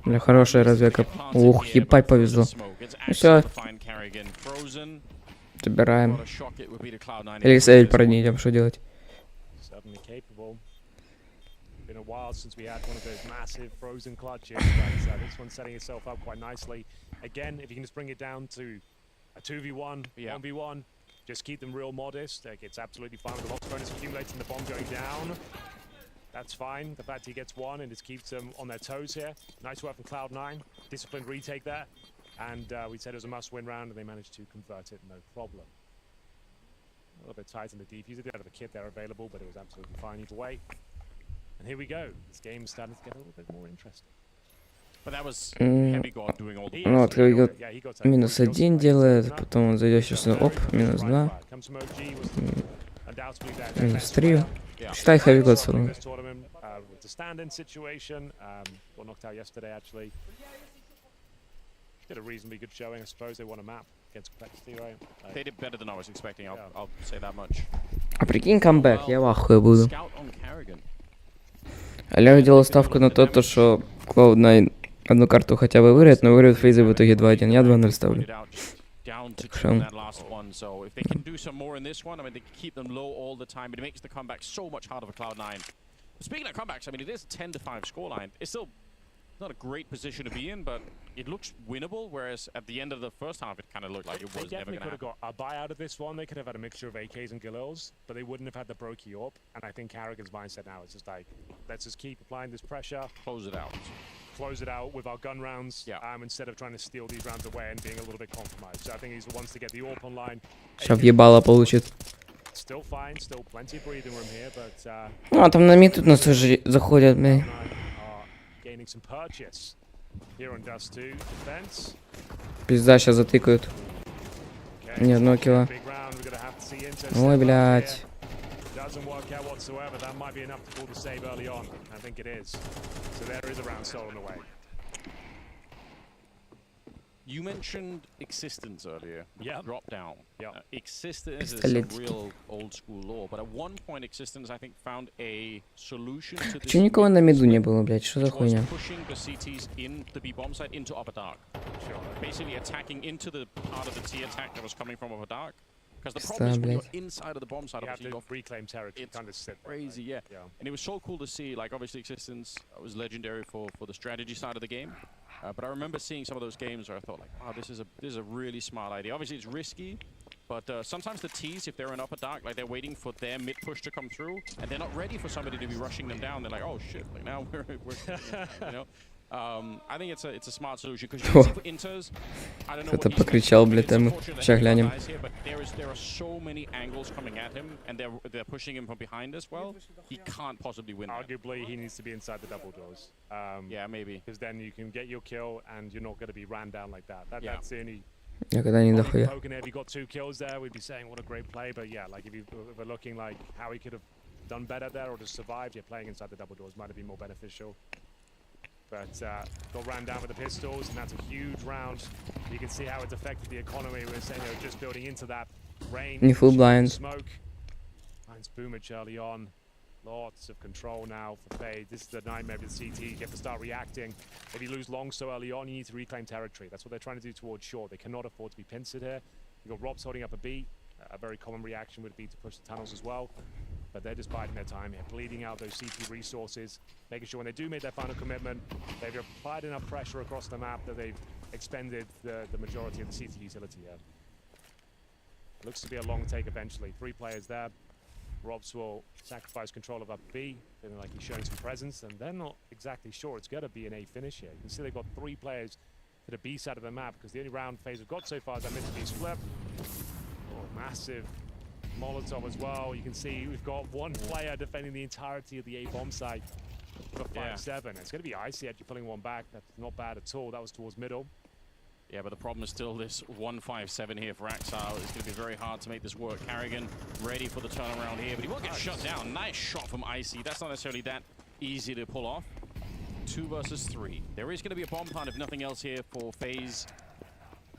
Бля, хорошая разведка. Ух, ебать, повезло. Ну все. Забираем. Или с Эль пройдем, что делать? Been a while since we had one of those massive frozen clutches, but this one's setting itself up quite nicely. Again, if you can just bring it down to a 2v1, 1v1, just keep them real modest. Like, it's absolutely fine with the loss bonus accumulating, the bomb going down. That's fine. The fact he gets one and just keeps them on their toes here. Nice work from Cloud9. Disciplined retake there. And we said it was a must-win round, and they managed to convert it, no problem. A little bit tight in the defuse. They did have a kit there available, but it was absolutely fine either way. And here we go. This game is starting to get a little bit more interesting. But that was Heavy God doing all the... Ну вот, Хэвигот минус 1 делает, потом он зайдет сейчас сюда, оп, минус 2. Минус 3. Считай Хэвигот сразу. Did a reasonably good showing, I suppose. They won a map against complexity, right? They did better than I was expecting. I'll say that much. А прикинь, камбэк, я в ахуе буду. Scout on Carrigan. Олег делал ставку на то, что Cloud9 одну карту хотя бы выиграет, но выиграет фейзы в итоге 2-1. Я 2-0 ставлю. Down to Так two что... on that last one, so if they can do some more in this one, I mean, they can keep them low all the time, but it makes the comeback so much harder for Cloud9. Speaking of comebacks, I mean, it is a 10-5 scoreline. It's still not a great position to be in, but it looks winnable, whereas at the end of the first half, it kind of looked like it was They never definitely going to could have happen. got a buy out of this one. They could have had a mixture of AKs and Galils, but they wouldn't have had the Brokey up. And I think Carrigan's mindset now is just like, let's just keep applying this pressure. Close it out. Close it out with our gun rounds, instead of trying to steal these rounds away and being a little bit compromised. So I think he's the ones to get the AWP online. Сейчас въебало получит. Still fine, still plenty of breathing room here, but Ну, а там на мид тут нас тоже заходят, блядь. gaining some purchase here on Dust 2 defense. Пизда, сейчас затыкают. Ни одного килла. Ой, блядь. Doesn't work out whatsoever. That might be enough to pull the save early on. I think it is. So there is a round stolen away. You mentioned existence earlier. Yeah. Drop down. Yeah. Existence is some Пистолетики. real old school lore, but at one point existence I think found a solution to this. Чё никого на миду не было, блядь? Что за which was хуйня? pushing the CTs in the B bomb site into upper dark. Sure. Basically attacking into the part of the T attack that was coming from upper dark. Because the Пизда, problem is when you're блядь. inside of the bomb site, You have obviously to you're reclaim territory. it's Kind of sit there, crazy, right? yeah. And it was so cool to see, like, obviously Existence was legendary for the strategy side of the game. But I remember seeing some of those games where I thought, like, wow, this is a really smart idea. Obviously, it's risky, but sometimes the Ts, if they're in upper dark, like, they're waiting for their mid push to come through, and they're not ready for somebody to be rushing them down. They're like, oh shit, like now we're you know. I think it's a smart solution because you can see for inters. I don't know Это what he's покричал, thinking, блядь, but it's ему. unfortunate that Сейчас he's got глянем. guys here, but there are so many angles coming at him, and they're pushing him from behind as well. He can't possibly win that. Arguably, he needs to be inside the double doors. Yeah, maybe. Because then you can get your kill and you're not going to be ran down like that. Yeah. That's the only. Я когда не Only дохуя. poking it. If he got 2 kills there, we'd be saying what a great play. But yeah, like if we're looking like how he could have done better there or just survived, yeah, playing inside the double doors might have been more beneficial. But got ran down with the pistols, and that's a huge round. You can see how it's affected the economy. We're saying they were just building into that range. Не full blind. Smoke. Finds Boomage early on. Lots of control now for FaZe. This is the nightmare with CT. You have to start reacting. If you lose long so early on, you need to reclaim territory. That's what they're trying to do towards short. They cannot afford to be pincered here. You've got Robs holding up a B. A very common reaction would be to push the tunnels as well. But they're just biding their time here, bleeding out those CT resources, making sure when they do make their final commitment, they've applied enough pressure across the map that they've expended the majority of the CT utility here. Looks to be a long take eventually. 3 players there. Robs will sacrifice control of up B, feeling like he's showing some presence, and they're not exactly sure it's going to be an A finish here. You can see they've got 3 players to the B side of the map, because the only round FaZe have got so far is that mid-to-B split. Oh, massive Molotov as well. You can see we've got 1 player defending the entirety of the A bomb site for 5-7. It's going to be Icy actually pulling 1 back. That's not bad at all. That was towards middle. Yeah, but the problem is still this 157 here for Axile. It's going to be very hard to make this work. Carrigan ready for the turnaround here, but he will get shut down. Nice shot from Icy. That's not necessarily that easy to pull off. 2 versus 3. There is going to be a bomb plant, if nothing else here for FaZe.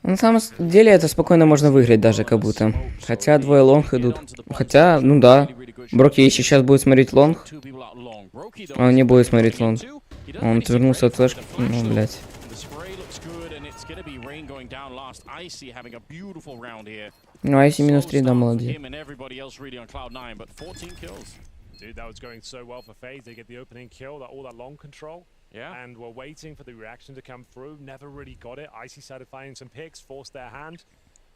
На самом деле это спокойно можно выиграть даже как будто. Хотя 2 лонг идут. Хотя, ну да. Броки если сейчас будет смотреть лонг, он не будет смотреть лонг. Он отвернулся от флешки. Ну, блядь. Ну, Айси минус 3, да, молодец. Dude, that was going so well for FaZe. They get the opening kill, all that long control. Yeah. And we're waiting for the reaction to come through. Never really got it. Icy started finding some picks, forced their hand.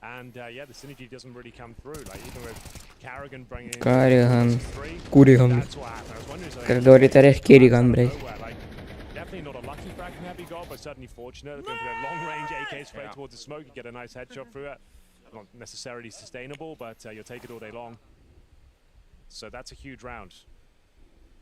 And yeah, the synergy doesn't really come through. Like even with Carrigan bringing in Карриган. Куриган. Как говорит Орех, Керриган, блядь. Definitely not a lucky frag from Happy God, but certainly fortunate. Going for that long range AK straight towards the smoke. You get a nice headshot through it. Not necessarily sustainable, but you'll take it all day long. So that's a huge round.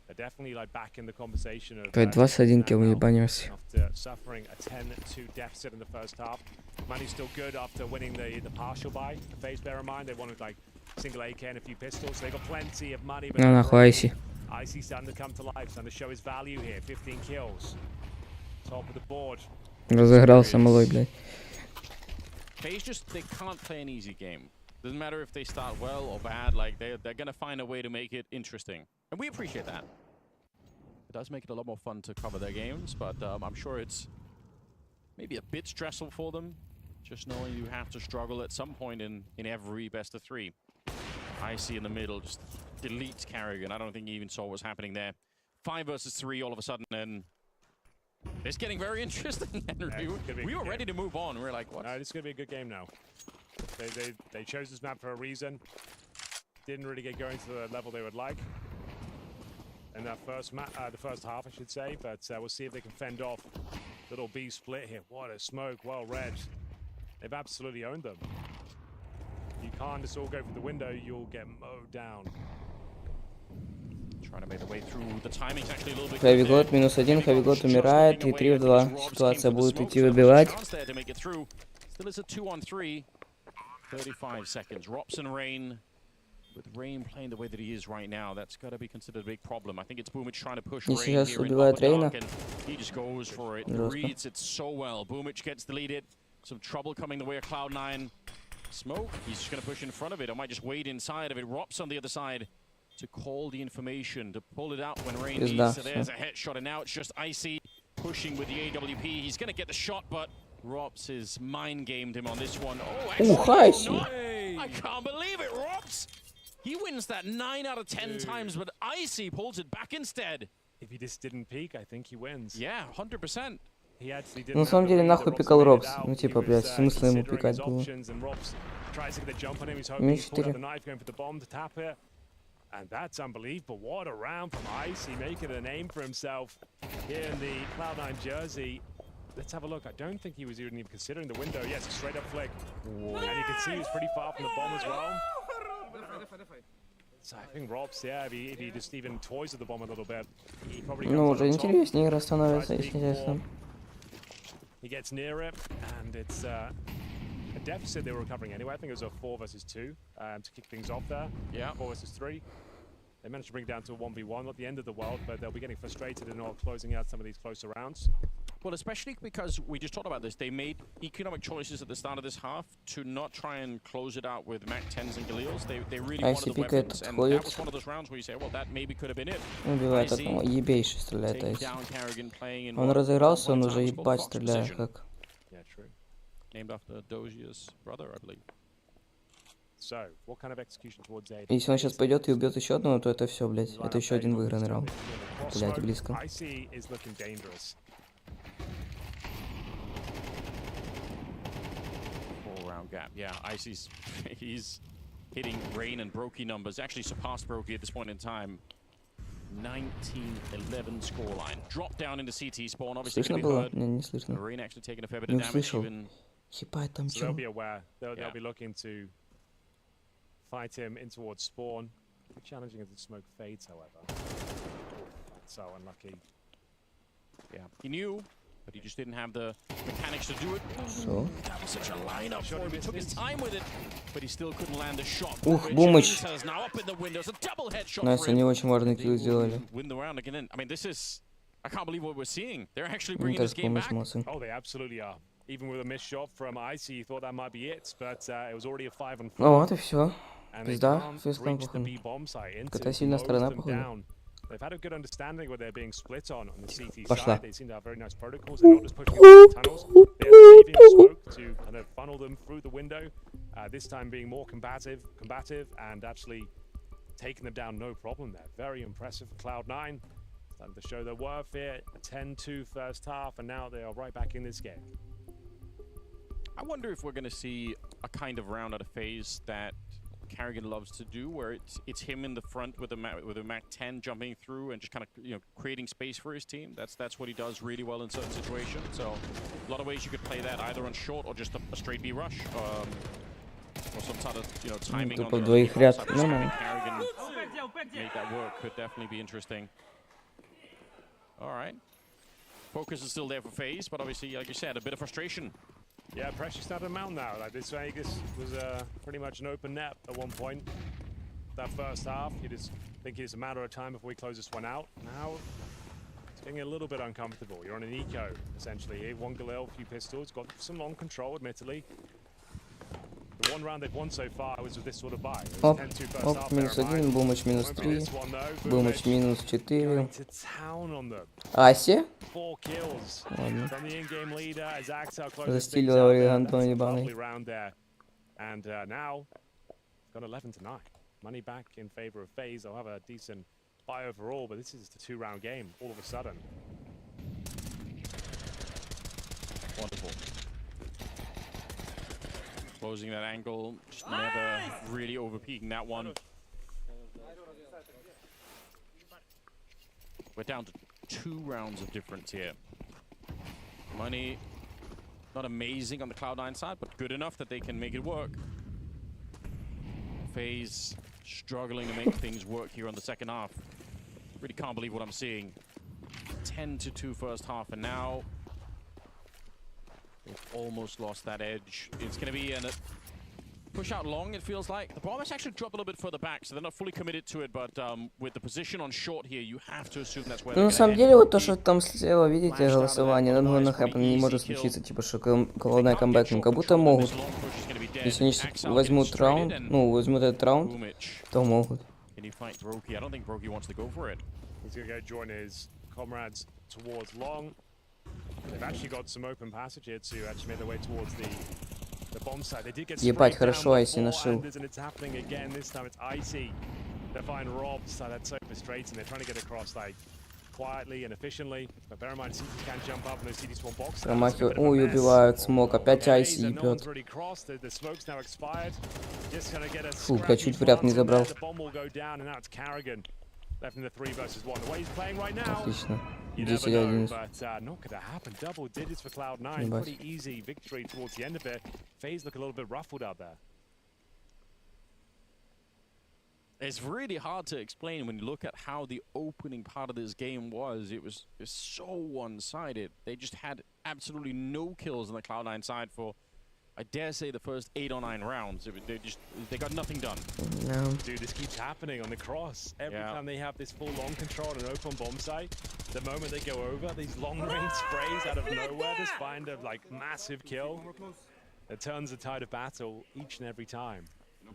They're definitely like back in the conversation of 21 килл, ебанёрся. after suffering a 10-2 deficit in the first half. Money's still good after winning the partial buy. The FaZe, bear in mind, they wanted like single AK and a few pistols. So they got plenty of money. But На нахуй Айси. Icy starting to come to life, starting to show his value here. 15 kills. Top of the board. Разыгрался малой, блядь. FaZe just, they can't play an easy game. Doesn't matter if they start well or bad, like they're gonna find a way to make it interesting. And we appreciate that. It does make it a lot more fun to cover their games, but I'm sure it's maybe a bit stressful for them, just knowing you have to struggle at some point in every best of 3. Icy in the middle just deletes Carrigan. I don't think he even saw what was happening there. 5 versus 3 all of a sudden, and it's getting very interesting, Henry. We were ready to move on. We were like, what? No, this is going to be a good game now. They chose this map for a reason. Didn't really get going to the level they would like in that the first half, I should say. But we'll see if they can fend off little B split here. What a smoke, well read. They've absolutely owned them. You can't just all go for the window, you'll get mowed down. Trying to make the way through. The timing's actually a little bit Heavy God -1, Heavy God умирает, и 3 в 2. Ситуация будет идти выбивать. Still is a 2-on-3. 35 seconds. Robson Rain. With Rain playing the way that he is right now, that's got to be considered a big problem. I think it's Boomich trying to push Rain here in upper dark, and he just goes for it. Reads it so well. Boomich gets deleted. Some trouble coming the way of Cloud9. Smoke, he's just going to push in front of it. I might just wait inside of it. Rops on the other side to call the information, to pull it out when Rain needs. So there's a headshot, and now it's just Icy pushing with the AWP. He's going to get the shot, but Rops has mind-gamed him on this one. Oh, actually, I can't believe it, Rops! He wins that 9 out of 10 times, but Icy pulls it back instead. If he just didn't peek, I think he wins. Yeah, 100%. На самом деле, нахуй пикал Робс. Ну, типа, блядь, смысла ему пикать было. Минус 4. And that's unbelievable. What a round from Icy, making a name for himself here in the Cloud9 jersey. Let's have a look. I don't think he was even considering the window. Yes, a straight up flick. Whoa. And you can see he was pretty far from the bomb as well. So I think Robs, yeah, if he just even toys with the bomb a little bit, he probably comes Ну, уже интереснее игра становится, если честно. He gets near it, and it's a deficit they were recovering anyway. I think it was a 4 versus 2 to kick things off there. Yeah. 4 versus 3. They managed to bring it down to a 1v1, not the end of the world, but they'll be getting frustrated and not closing out some of these closer rounds. Well, especially because we just talked about this. They made economic choices at the start of this half to not try and close it out with Mac 10s and Galils. They really wanted the weapons, and that was one of those rounds where you say, well, that maybe could have been it. Убивает одного, ебейше стреляет Айси. Он разыгрался, он уже ебать стреляет как. Yeah, true. Named after Dozier's brother, I believe. So, what kind of execution towards A? Если он сейчас пойдет и убьет еще одного, то это все, блядь. Это еще один выигранный раунд. Блядь, близко. Icy is looking dangerous. 4-round gap. Yeah, Icy's he's hitting Rain and Brokey numbers. Actually surpassed Brokey at this point in time. 19-11 scoreline. Drop down into CT spawn. Obviously, слышно было? Не слышно. Rain actually taking a fair bit of damage. Ебать, там so they'll be aware. They'll be looking to fight him in towards spawn. Challenging as the smoke fades, however. That's so unlucky. Yeah, he knew, but he just didn't have the mechanics to do it. So? That was such a lineup for him. He took his time with it, but he still couldn't land a shot. Ух, Бумыч! Now up in the windows, a double headshot. Nice, они очень важный килл сделали. Win the round again. I mean, this is... I can't believe what we're seeing. They're actually bringing this game back. Oh, they absolutely are. Even with a missed shot from Icy, you thought that might be it, but it was already a 5-on-4. Ну вот и все. Пизда, фейсклан, походу. Какая сильная сторона, походу. They've had a good understanding where they're being split on the CT Пошла. side. They seem to have very nice protocols. They're not just pushing through the tunnels. They're saving the smoke to kind of funnel them through the window. This time being more combative, and actually taking them down no problem there. Very impressive for Cloud9. Starting to show their worth here. A 10-2 first half, and now they are right back in this game. I wonder if we're going to see a kind of round out of phase that Carrigan loves to do, where it's him in the front with a Mac 10 jumping through and just kind of creating space for his team. That's what he does really well in certain situations. So a lot of ways you could play that either on short or just a straight B rush, or some sort of timing. Тупо двоих ряд. Carrigan make that work could definitely be interesting. All right, focus is still there for FaZe, but obviously, like you said, a bit of frustration. Yeah, pressure started to mount now. Like this Vegas was pretty much an open net at one point. That first half, you just think it's a matter of time before we close this one out. Now, it's getting a little bit uncomfortable. You're on an eco, essentially. Here, one Galil, a few pistols, got some long control, admittedly. one round they've won so far was with this sort of buy. It was Оп, 10-2 first оп, half, минус bear in 1, mind. Бумыч минус Won't be 3, this one, though. Бумыч минус Going 4. to town on them. Аси? 4 kills Ладно. from the in-game leader as Axel closes things Застилил out there. Антон That's a ебаный. lovely round there. And now, got 11-9. Money back in favor of FaZe. They'll have a decent buy overall, but this is a 2-round game all of a sudden. Wonderful. Closing that angle, just never really over-peaking that one. We're down to 2 rounds of difference here. Money, not amazing on the Cloud9 side, but good enough that they can make it work. FaZe struggling to make things work here on the second half. Really can't believe what I'm seeing. 10-2 first half, and now they've almost lost that edge. It's going to be a push out long, it feels like. The bomb has actually dropped a little bit further back, so they're not fully committed to it, but with the position on short here, you have to assume that's where Ну, на самом деле, вот то, что там слева, видите, голосование, not gonna happen, не может случиться, типа, что Cloud9 камбэкнут. Как будто могут. Если они сейчас возьмут раунд, ну, возьмут этот раунд, то могут. Can he fight Brokey? I don't think Brokey wants to go for it. He's going to go join his comrades towards long. They've actually got some open passage here to actually make their way towards the bomb site. They did get Ебать, sprayed хорошо down Icy нашел. and it's happening again. This time it's Icy. They find Rob, so that's so frustrating. They're trying to get across like quietly and efficiently. But bear in mind, CTs can't jump up in those CT spawn boxes. Промахивают. Ой, убивают смог. Опять Icy ебет. Фу, бля, чуть в ряд не забрал. Отлично. 10-11. It's really hard to explain when you look at how the opening part of this game was. It was so one-sided. They just had absolutely no kills on the Cloud9 side for, I dare say, the first 8 or 9 rounds. They got nothing done. No. Dude, this keeps happening on the cross. Every time they have this full long control and open bomb site, the moment they go over, these long-range sprays out of nowhere just find a massive kill. It turns the tide of battle each and every time.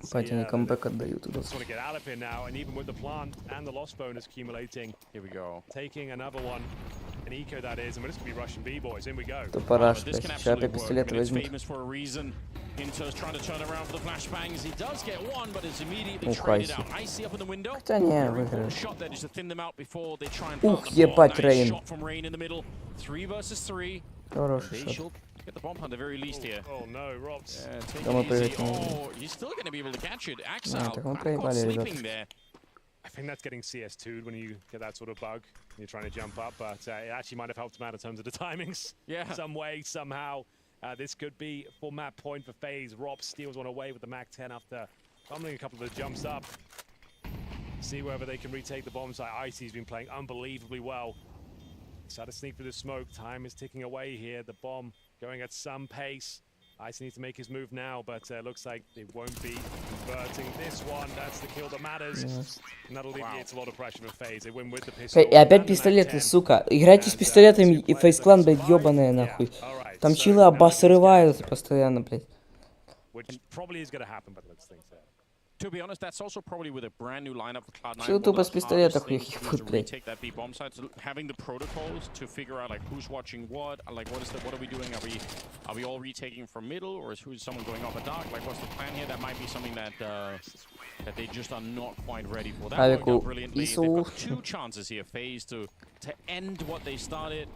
Ебать, они камбэк отдают. Just want to get out of here now, and even with the plant and the loss bonus accumulating, here we go. Taking another one, an eco that is, and we're just gonna be rushing B-boys. In we go. То пора, что сейчас опять пистолеты возьмут. Into's trying to turn around for the flashbangs. He does get one, but it's immediately Ух, traded Icy. out. Icy up in the window. Хотя не, выиграли. Shot there just to thin them out before they try and Ух, plant the bomb. ебать, Nice Рейн. shot from Rain in the middle. 3 versus 3. Хороший They шот. should get the bomb at the very least here. Oh no, Robs. Take Да мы it easy. проиграли. Oh, he's still going to be able to catch it. Axel, так мы caught проебали, sleeping ребят. there. I think that's getting CS2'd when you get that sort of bug. You're trying to jump up, but it actually might have helped him out in terms of the timings. Yeah. Some way, somehow. This could be full map point for FaZe. Rob steals one away with the Mac 10 after fumbling a couple of the jumps up. See whether they can retake the bomb site. Icy's been playing unbelievably well. Try to sneak through the smoke. Time is ticking away here. The bomb going at some pace. Icy needs to make his move now, but looks like they won't be converting this one. That's the kill that matters. And that alleviates a lot of pressure for FaZe. They win with the pistol. И опять пистолеты, сука. Играйте с пистолетами, и фейсклан, блядь, ёбаная нахуй. Там чилы обосрываются постоянно, блядь. Which probably is going to happen, but let's think so. To be honest, that's also probably with a brand new lineup for Cloud9. Чилы тупо с пистолетов их ебут, блядь. Take that B bomb site, so having the protocols to figure out like who's watching what, like what are we doing? Are we all retaking from middle, or is someone going off a dark? Like what's the plan here? That might be something that that they just are not quite ready for. That worked out brilliantly. They've got 2 chances here, FaZe to end what they started.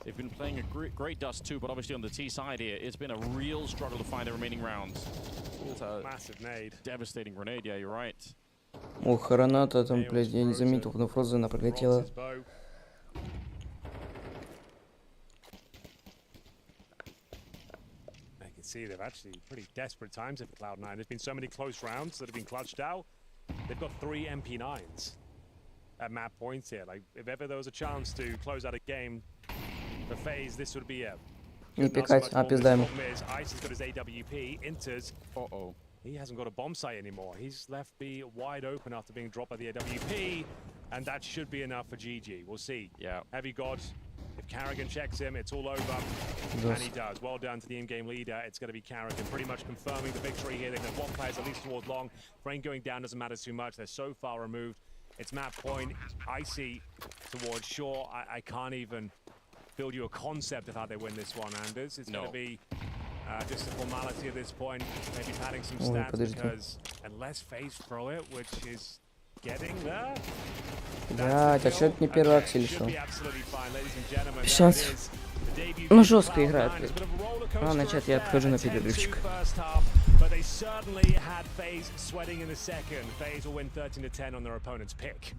They've been playing a great dust too, but obviously on the T side here, it's been a real struggle to find the remaining rounds. It's a massive nade. Devastating grenade, yeah, you're right. Ох, граната там, блядь, я не заметил, но Фрозена пролетела. I can see they've actually pretty desperate times at Cloud9. There's been so many close rounds that have been clutched out. They've got 3 MP9s at map points here. Like, if ever there was a chance to close out a game for FaZe, this would be it. Не пикать, опиздаем. Icy's got his AWP, enters. He hasn't got a bomb site anymore. He's left B wide open after being dropped by the AWP, and that should be enough for GG. We'll see. Yeah. Heavy God, if If Carrigan checks him, it's all over. And he does. Well done to the in-game leader. It's going to be Carrigan pretty much confirming the victory here. They can have one player at least towards long. Frame going down doesn't matter too much. They're so far removed. It's map point. Icy towards shore. I can't even build you a concept of how they win this one, Anders. It's going to be just a formality at this point. Maybe padding some stats because unless FaZe throw it, which is getting there. Блядь, а чё это не первый аксель шел? Сейчас. Ну, жестко играет. Ладно, чат, я отхожу на перерывчик. But they certainly had FaZe sweating in the second. FaZe will win 13-10 on their opponent's pick.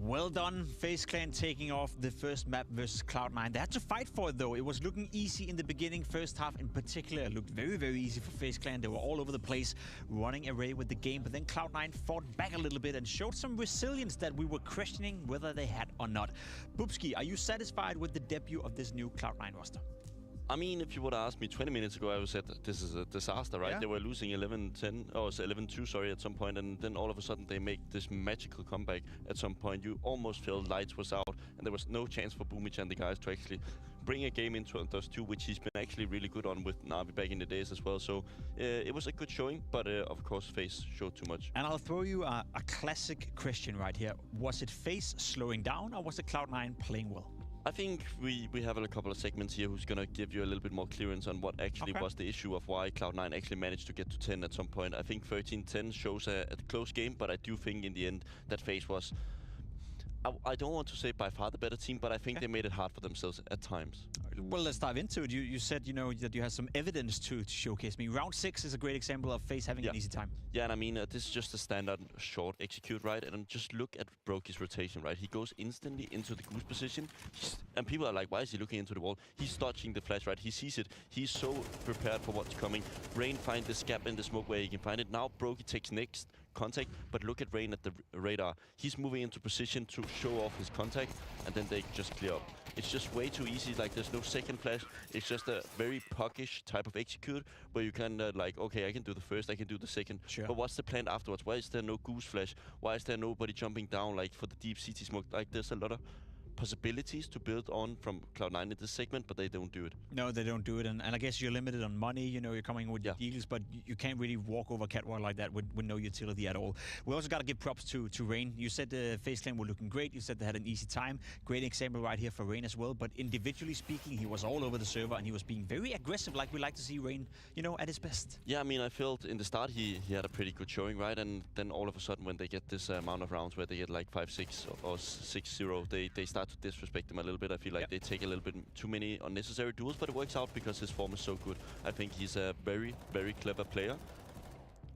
Well done, FaZe Clan taking off the first map versus Cloud9. They had to fight for it though. It was looking easy in the beginning. First half in particular, it looked very, very easy for FaZe Clan. They were all over the place, running array with the game. But then Cloud9 fought back a little bit and showed some resilience that we were questioning whether they had or not. Boopski, are you satisfied with the debut of this new Cloud9 roster? I mean, if you would have asked me 20 minutes ago, I would have said this is a disaster, right? Yeah. They were losing 11-10, or 11-2, sorry, at some point, and then all of a sudden they make this magical comeback at some point. You almost felt lights was out, and there was no chance for Boomich and the guys to actually bring a game into those two, which he's been actually really good on with Na'Vi back in the days as well. So it was a good showing, but of course FaZe showed too much. And I'll throw you a classic question right here. Was it FaZe slowing down, or was it Cloud9 playing well? I think we have a couple of segments here who's going to give you a little bit more clearance on what actually was the issue of why Cloud9 actually managed to get to 10 at some point. I think 13-10 shows a close game, but I do think in the end that FaZe was, I don't want to say by far the better team, but I think they made it hard for themselves at times. Well, let's dive into it. You said, you know, that you have some evidence to showcase me. Round 6 is a great example of FaZe having an easy time. Yeah, and I mean, this is just a standard short execute, right? And just look at Brokey's rotation, right? He goes instantly into the goose position, and people are like, why is he looking into the wall? He's dodging the flash, right? He sees it. He's so prepared for what's coming. Rain finds this gap in the smoke where he can find it. Now Brokey takes next contact, but look at Rain at the radar. He's moving into position to show off his contact, and then they just clear up. It's just way too easy. Like, there's no second flash. It's just a very puckish type of execute where you can like, okay, I can do the first, I can do the second. Sure. But what's the plan afterwards? Why is there no goose flash? Why is there nobody jumping down like for the deep CT smoke? Like, there's a lot of possibilities to build on from Cloud9 in this segment, but they don't do it. No, they don't do it, and I guess you're limited on money. You know, you're coming with deals, but you can't really walk over catwalk like that with no utility at all. We also got to give props to Rain. You said the FaZe Clan were looking great. You said they had an easy time. Great example right here for Rain as well, but individually speaking, he was all over the server, and he was being very aggressive, like we like to see Rain, you know, at his best. Yeah, I mean, I felt in the start he had a pretty good showing, right? And then all of a sudden when they get this amount of rounds where they get like 5-6 or 6-0, they start to disrespect him a little bit. I feel like they take a little bit too many unnecessary duels, but it works out because his form is so good. I think he's a very, very clever player.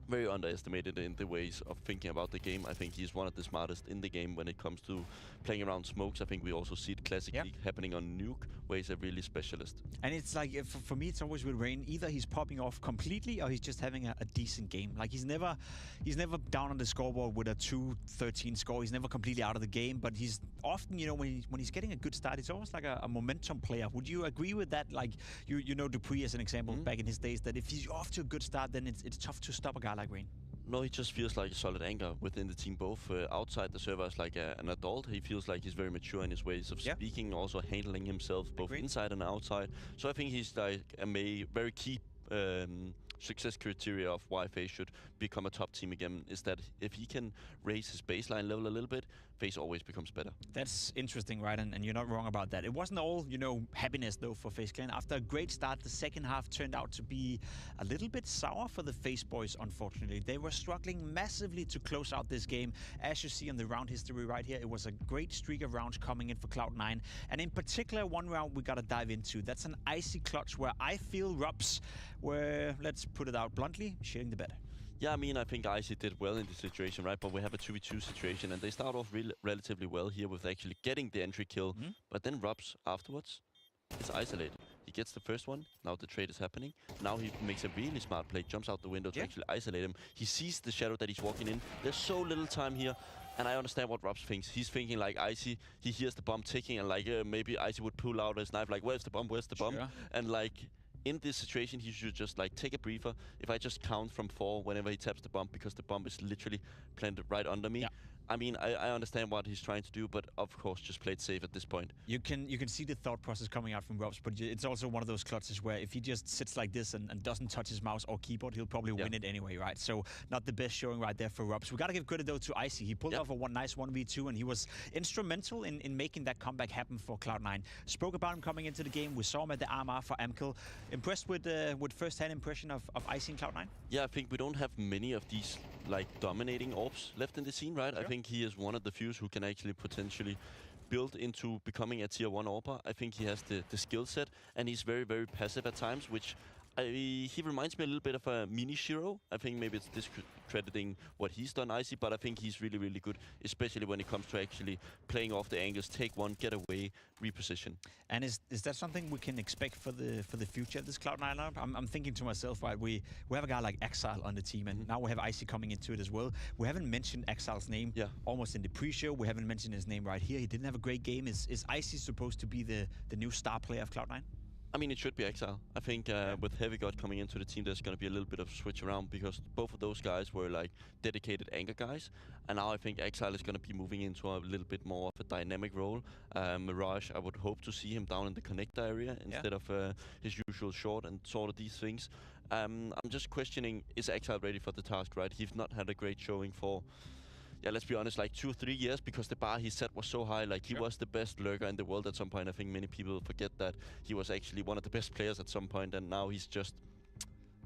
Very underestimated in the ways of thinking about the game. I think he's one of the smartest in the game when it comes to playing around smokes. I think we also see it classically happening on Nuke, where he's a really specialist. And it's like, for me, it's always with Rain. Either he's popping off completely, or he's just having a decent game. Like, he's never down on the scoreboard with a 2-13 score. He's never completely out of the game, but he's often, you know, when he's getting a good start, it's almost like a momentum player. Would you agree with that? Like, you know Dupree as an example back in his days, that if he's off to a good start, then it's tough to stop a guy like Rain. No, he just feels like a solid anchor within the team, both outside the server as like an adult. He feels like he's very mature in his ways of speaking, also handling himself both inside and outside. So I think he's like a very key success criteria of why FaZe should become a top team again, is that if he can raise his baseline level a little bit, FaZe always becomes better. That's interesting, right? And you're not wrong about that. It wasn't all, you know, happiness, though, for FaZe Clan. After a great start, the second half turned out to be a little bit sour for the FaZe boys, unfortunately. They were struggling massively to close out this game. As you see on the round history right here, it was a great streak of rounds coming in for Cloud9. And in particular, one round we got to dive into. That's an icy clutch where I feel Rups were, let's put it out bluntly, shitting the bed. Yeah, I mean, I think Icy did well in this situation, right? But we have a 2v2 situation, and they start off relatively well here with actually getting the entry kill. But then Rups afterwards, it's isolated. He gets the first one. Now the trade is happening. Now he makes a really smart play, jumps out the window to actually isolate him. He sees the shadow that he's walking in. There's so little time here. And I understand what Rups thinks. He's thinking like Icy, he hears the bomb ticking, and like maybe Icy would pull out his knife, like, where's the bomb, where's the bomb? And like, in this situation, he should just like take a breather. If I just count from 4 whenever he taps the bomb, because the bomb is literally planted right under me. Yeah. I mean, I understand what he's trying to do, but of course, just play it safe at this point. You can see the thought process coming out from Robs, but it's also one of those clutches where if he just sits like this and doesn't touch his mouse or keyboard, he'll probably win it anyway, right? So not the best showing right there for Robs. We got to give credit, though, to Icy. He pulled off a nice 1v2, and he was instrumental in making that comeback happen for Cloud9. Spoke about him coming into the game. We saw him at the RMR for Amkel. Impressed with first-hand impression of Icy in Cloud9? Yeah, I think we don't have many of these like dominating orbs left in the scene, right? Sure. I think he is one of the few who can actually potentially build into becoming a tier 1 AWPer. I think he has the skill set, and he's very, very passive at times, which he reminds me a little bit of a mini Shiro. I think maybe it's discrediting what he's done, Icy, but I think he's really, really good, especially when it comes to actually playing off the angles, take one, get away, reposition. And is that something we can expect for the future of this Cloud9 lineup? I'm thinking to myself, right, we have a guy like Exile on the team, and now we have Icy coming into it as well. We haven't mentioned Exile's name almost in the pre-show. We haven't mentioned his name right here. He didn't have a great game. Is Icy supposed to be the new star player of Cloud9? I mean, it should be Exile. I think with Heavy God coming into the team, there's going to be a little bit of switch around, because both of those guys were like dedicated anchor guys. And now I think Exile is going to be moving into a little bit more of a dynamic role. Mirage, I would hope to see him down in the connector area instead of his usual short and sort of these things. I'm just questioning, is Exile ready for the task, right? He's not had a great showing for... Yeah, let's be honest, like 2 or 3 years, because the bar he set was so high. Like, he was the best lurker in the world at some point. I think many people forget that he was actually one of the best players at some point, and now he's just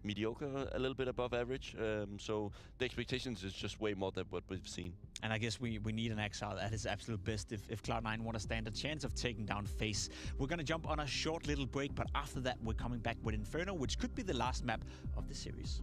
mediocre, a little bit above average. So the expectations is just way more than what we've seen. And I guess we need an Exile at his absolute best if Cloud9 want to stand a chance of taking down FaZe. We're going to jump on a short little break, but after that, we're coming back with Inferno, which could be the last map of the series.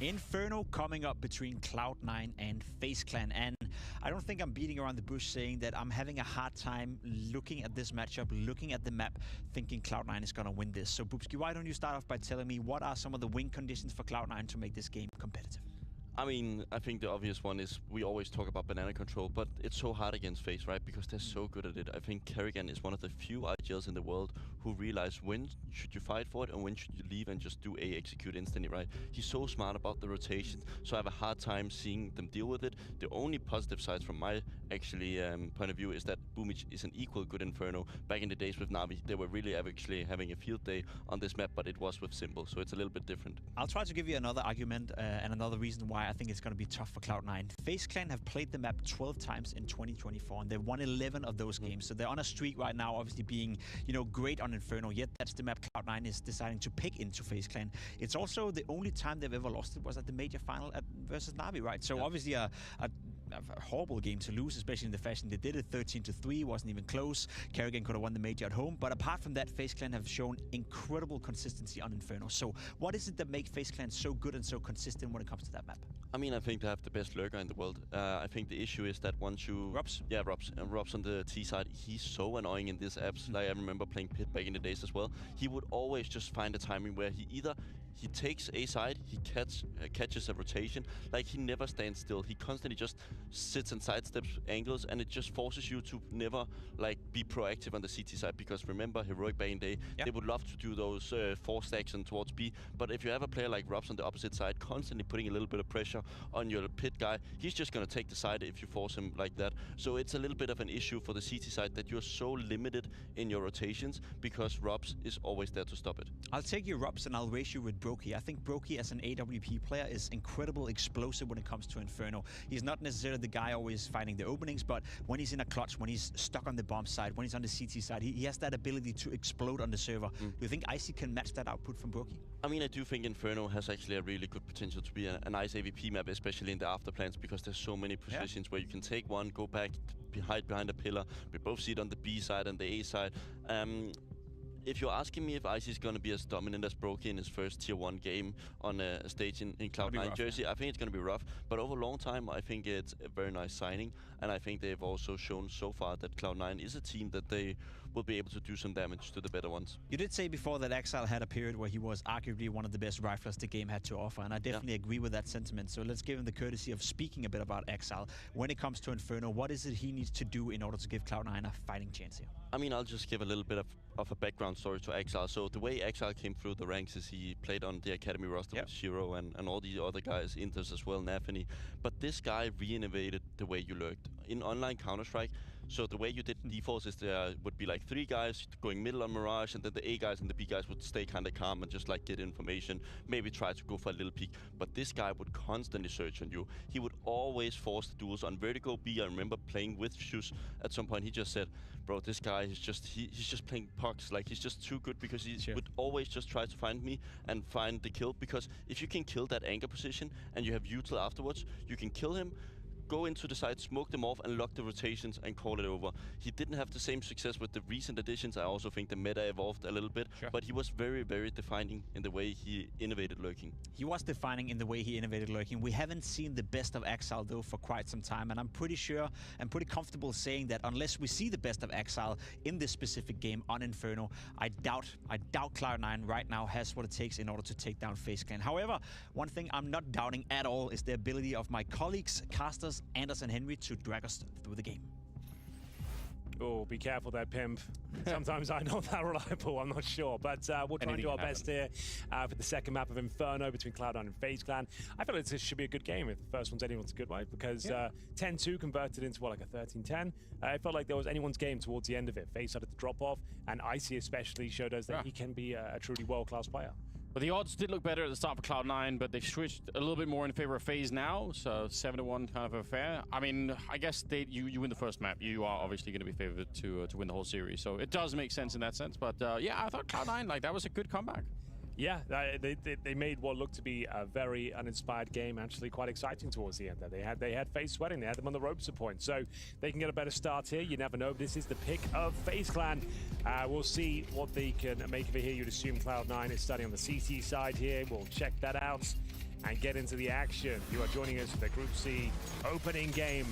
Inferno coming up between Cloud9 and FaZe Clan, and I don't think I'm beating around the bush saying that I'm having a hard time looking at this matchup, looking at the map, thinking Cloud9 is going to win this. So Boopski, why don't you start off by telling me what are some of the win conditions for Cloud9 to make this game competitive? I mean, I think the obvious one is we always talk about banana control, but it's so hard against FaZe, right? Because they're so good at it. I think Kerrigan is one of the few IGLs in the world who realize when should you fight for it and when should you leave and just do A execute instantly, right? He's so smart about the rotation, so I have a hard time seeing them deal with it. The only positive sides from my actually point of view is that Boomich is an equal good Inferno. Back in the days with Navi, they were really actually having a field day on this map, but it was with Symbol, so it's a little bit different. I'll try to give you another argument and another reason why I think it's going to be tough for Cloud9. FaZe Clan have played the map 12 times in 2024, and they've won 11 of those games. So they're on a streak right now, obviously being, great on Inferno. Yet that's the map Cloud9 is deciding to pick into FaZe Clan. It's also the only time they've ever lost it was at the major final versus Navi, right? So obviously a horrible game to lose, especially in the fashion they did it. 13-3, wasn't even close. Kerrigan could have won the major at home. But apart from that, FaZe Clan have shown incredible consistency on Inferno. So what is it that makes FaZe Clan so good and so consistent when it comes to that map? I mean, I think they have the best lurker in the world. I think the issue is that once you... Robs? Yeah, Robs. And Robs on the T side, he's so annoying in these apps. Like, I remember playing Pit back in the days as well. He would always just find a timing where he takes A side, he catches a rotation. Like, he never stands still. He constantly just sits and sidesteps angles, and it just forces you to never, be proactive on the CT side. Because remember, Heroic back in the day, they would love to do those 4 stacks and towards B. But if you have a player like Robs on the opposite side, constantly putting a little bit of pressure on your Pit guy, he's just going to take the side if you force him like that. So it's a little bit of an issue for the CT side that you're so limited in your rotations because Robs is always there to stop it. I'll take your Robs and I'll race you with Brokey. I think Brokey as an AWP player is incredible explosive when it comes to Inferno. He's not necessarily the guy always finding the openings, but when he's in a clutch, when he's stuck on the bomb side, when he's on the CT side, he has that ability to explode on the server. Do you think Icy can match that output from Brokey? I mean, I do think Inferno has actually a really good potential to be a nice AVP map, especially in the after plans, because there's so many positions where you can take one, go back, hide behind a pillar. We both see it on the B side and the A side. If you're asking me if Icy is going to be as dominant as Brokey in his first tier 1 game on a stage in Cloud9 jersey, I think it's going to be rough. But over a long time, I think it's a very nice signing. And I think they've also shown so far that Cloud9 is a team that they will be able to do some damage to the better ones. You did say before that Exile had a period where he was arguably one of the best riflers the game had to offer, and I definitely agree with that sentiment. So let's give him the courtesy of speaking a bit about Exile. When it comes to Inferno, what is it he needs to do in order to give Cloud9 a fighting chance here? I mean, I'll just give a little bit of a background story to Exile. So the way Exile came through the ranks is he played on the Academy roster with Shiro and all the other guys, Inters as well, Nafany. But this guy re-innovated the way you lurked. In online Counter-Strike, so the way you did defaults is there would be 3 guys going middle on Mirage, and then the A guys and the B guys would stay kind of calm and just get information, maybe try to go for a little peek. But this guy would constantly search on you. He would always force the duels on Vertigo B. I remember playing with Shus at some point. He just said, bro, this guy is just, he's just playing pucks. He's just too good because he would always just try to find me and find the kill. Because if you can kill that anchor position and you have util afterwards, you can kill him, go into the side, smoke them off, and lock the rotations and call it over. He didn't have the same success with the recent additions. I also think the meta evolved a little bit, but he was very, very defining in the way he innovated lurking. He was defining in the way he innovated lurking. We haven't seen the best of Exile, though, for quite some time, and I'm pretty sure and pretty comfortable saying that unless we see the best of Exile in this specific game on Inferno, I doubt Cloud9 right now has what it takes in order to take down FaZe Clan. However, one thing I'm not doubting at all is the ability of my colleagues, casters, Anders and Henry to drag us through the game. Oh, be careful there, Pimp. Sometimes I'm not that reliable, I'm not sure. But we'll try and do our best here for the second map of Inferno between Cloud9 and FaZe Clan. I feel like this should be a good game if the first one's anyone's good, right? Because 10-2 converted into, a 13-10. I felt like there was anyone's game towards the end of it. FaZe started to drop off, and Icy especially showed us that he can be a truly world-class player. Well, the odds did look better at the start for Cloud9, but they've switched a little bit more in favor of FaZe now, so 7-1 kind of affair. I mean, I guess you win the first map. You are obviously going to be favored to win the whole series, so it does make sense in that sense. But yeah, I thought Cloud9, that was a good comeback. Yeah, they made what looked to be a very uninspired game actually quite exciting towards the end. They had FaZe sweating, they had them on the ropes at points, so they can get a better start here. You never know. This is the pick of FaZe Clan. We'll see what they can make of it here. You'd assume Cloud9 is starting on the CT side here. We'll check that out. and get into the action. You are joining us for the Group C opening game.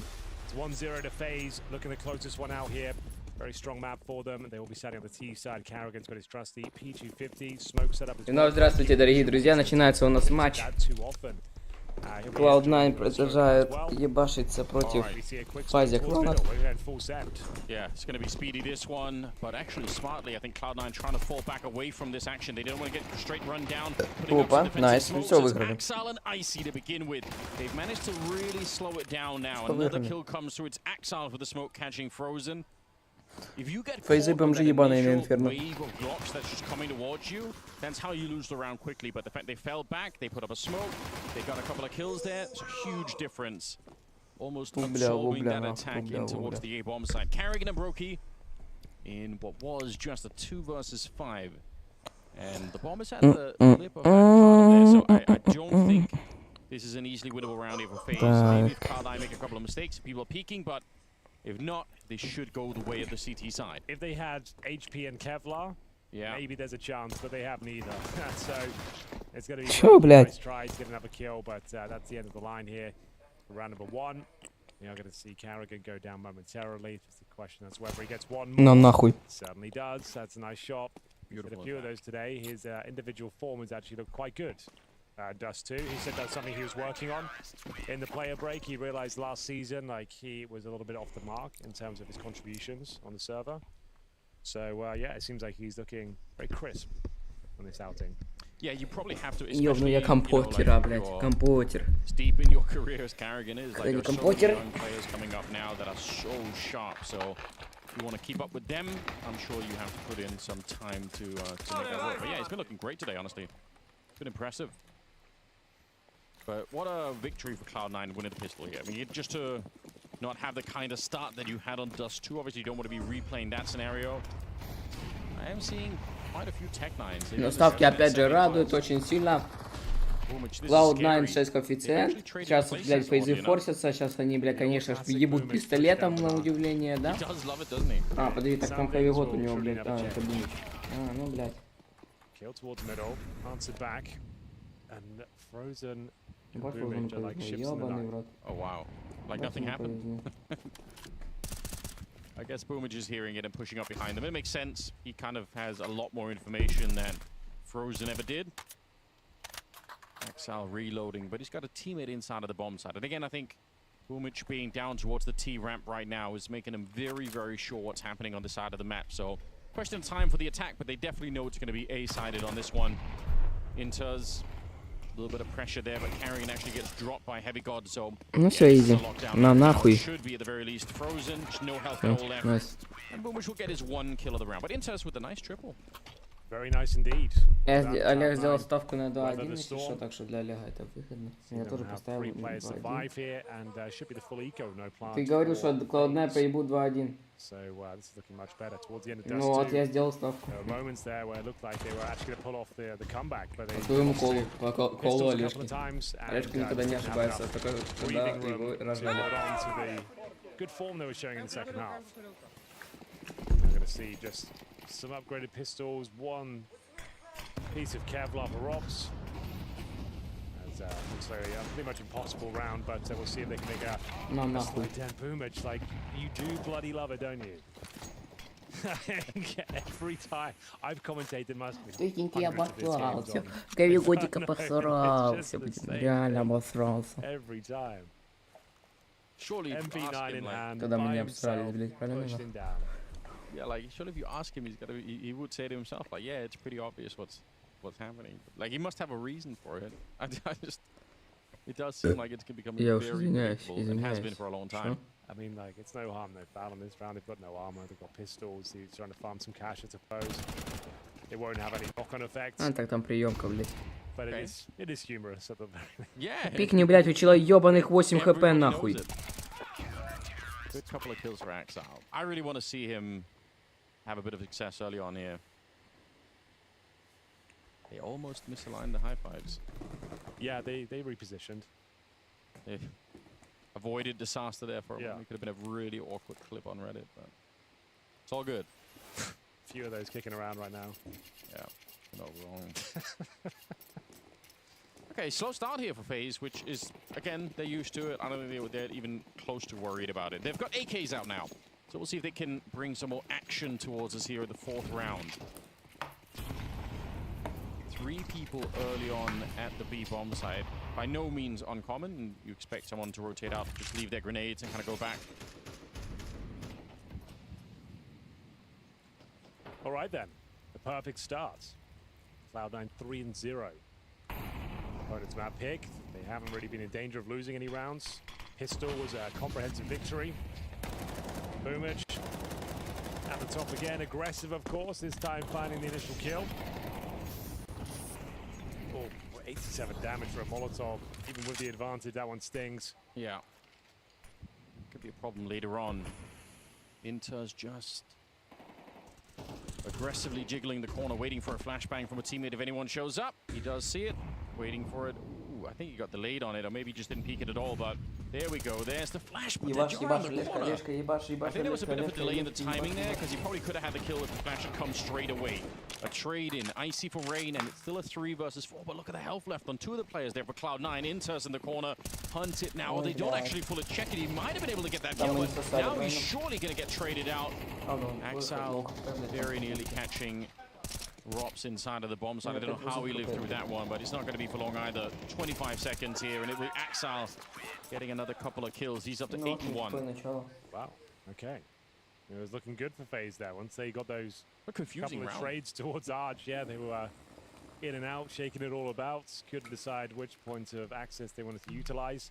It's 1-0 to FaZe, looking the closest one out here. Very strong map for them. They will be starting on the T side. Carrigan's got his trusty P250 smoke setup as well. Здравствуйте, дорогие друзья. Начинается у нас матч. Cloud9 продолжает ебашиться против фазе клонов. Yeah, it's going to be speedy this one, but actually smartly, I think Cloud9 trying to fall back away from this action. They don't want to get straight run down. Опа, найс, все выиграли. Axal and Icy to begin with. They've managed to really slow it down now. Another kill comes through. It's Axal for the smoke catching Frozen. If you get Фейзы бомжи ебаные на Инферно. wave of blocks that's just coming towards you, that's how you lose the round quickly. But the fact they fell back, they put up a smoke, they got a couple of kills there. It's a huge difference. Almost absorbing that attack in towards the A bomb side. Carrigan and Brokey in what was just a 2 versus 5. And the bombers had the lip of that card there, so I don't think this is an easily winnable round here for FaZe. Maybe if Cloud9 make a couple of mistakes, people are peeking, but if not, they should go the way of the CT side. If they had HP and Kevlar, maybe there's a chance, but they have neither. So it's going to be a nice try to get another kill, but that's the end of the line here. Round number 1. You're going to see Carrigan go down momentarily. Just a question as whether he gets one more. нахуй. Certainly does. That's a nice shot. He's got a few of those today. His individual form has actually looked quite good. Dust too. He said that's something he was working on in the player break. He realized last season like he was a little bit off the mark in terms of his contributions on the server. So yeah, it seems like he's looking very crisp on this outing. Yeah, you probably have to. Ёбну я компотера, блядь, компотер. Deep in your career as Carrigan is, like, there's so many компотер. young players coming up now that are so sharp. So if you want to keep up with them, I'm sure you have to put in some time to make that work. But yeah, he's been looking great today, honestly. It's been impressive. But what a victory for Cloud9 winning the pistol here. I mean, just to not have the kind of start that you had on Dust 2. Obviously, you don't want to be replaying that scenario. I am seeing quite a few Tech9s. Но ставки опять же радуют очень сильно. Cloud9 6 коэффициент. Сейчас, блядь, фейзы форсятся. Сейчас они, блядь, конечно же, ебут пистолетом, на удивление, да? А, подожди, так там Хэви год у него, блядь. А, это Бумич. А, ну, блядь. Kill towards middle, answered back, and Frozen. Oh wow, like nothing happened. I guess Boomage is hearing it and pushing up behind them. It makes sense. He kind of has a lot more information than Frozen ever did. Axal reloading, but he's got a teammate inside of the bomb side. And again, I think Boomage being down towards the T ramp right now is making him very, very sure what's happening on the side of the map. So question of time for the attack, but they definitely know it's going to be A-sided on this one. Inters. A little bit of pressure there, but Carrigan actually gets dropped by Heavy God, so ну все, изи. На нахуй. Should be at the very least frozen, just no health at all left. Nice. And Boomish will get his 1 kill of the round, but Inters with a nice triple. Very nice indeed. Олег сделал ставку на 2-1, если что, так что для Олега это выгодно. Я тоже поставил 2-1. Ты говорил, что Cloud9 поебут 2-1. So this is looking much better towards the end of Dust 2. Ну вот, я сделал ставку. There were moments there where it looked like they were actually going to pull off the comeback, but they ему колу Олежки. Олежка никогда не ошибается, только когда его рожали. Good form they were showing in the second half. We're going to see just some upgraded pistols, 1 piece of Kevlar for Robs. Looks like a pretty much impossible round, but we'll see if they can make a slide down Boomage. Like, you do bloody love it, don't you? Every time I've commentated must be. Прикиньте, я обосрался. Хэви годика посрался. Реально обосрался. Every time. Surely MP9 in hand. Когда мы не обосрались, блядь, правильно? Yeah, like, surely if you ask him, he would say to himself, like, yeah, it's pretty obvious what's happening. Like, he must have a reason for it. I just, it does seem like it's becoming very predictable and has been for a long time. I mean, like, it's no harm, no foul on this round. They've got no armor, they've got pistols. He's trying to farm some cash, I suppose. It won't have any knock-on effects. А, так там приемка, блядь. But it is humorous at the very least. Yeah. Пикни, блядь, у чела ёбаных 8 хп, нахуй. Good couple of kills for Axal. I really want to see him have a bit of success early on here. They almost misaligned the high fives. Yeah, they repositioned. They avoided disaster there for a moment. It could have been a really awkward clip on Reddit, but it's all good. Few of those kicking around right now. Yeah, not wrong. Okay, Okay, slow start here for FaZe, which is, again, they're used to it. I don't think they're even close to worried about it. They've got AKs out now, so we'll see if they can bring some more action towards us here in the 4th round. 3 people early on at the B bomb side. By no means uncommon, and you expect someone to rotate out, just leave their grenades and kind of go back. All right then, the perfect start. Cloud9 3-0. Opponent's map pick. They haven't really been in danger of losing any rounds. Pistol was a comprehensive victory. Boomich at the top again, aggressive of course, this time finding the initial kill. Oh, 87 damage for a Molotov. Even with the advantage, that one stings. Yeah. Could be a problem later on. Inter's just aggressively jiggling the corner, waiting for a flashbang from a teammate if anyone shows up. He does see it, waiting for it. Ooh, I think he got delayed on it, or maybe just didn't peek it at all, but there we go. There's the flash, but they're jarring the corner. I think there was a bit of a delay in the timing there, because he probably could have had the kill if the flash had come straight away. A trade-in, Icy for Rain, and it's still a 3 versus 4, but look at the health left on 2 of the players there for Cloud9. Inter's in the corner, hunt it now. They don't actually pull a check it. He might have been able to get that kill, but now he's surely going to get traded out. Axel very nearly catching Rops inside of the bomb side. I don't know how he lived through that one, but it's not going to be for long either. 25 seconds here, and it will Axel getting another couple of kills. He's up to 8-1. Wow, okay. It was looking good for FaZe there. Once they got those couple of trades towards Arch, yeah, they were in and out, shaking it all about. Couldn't decide which point of access they wanted to utilize.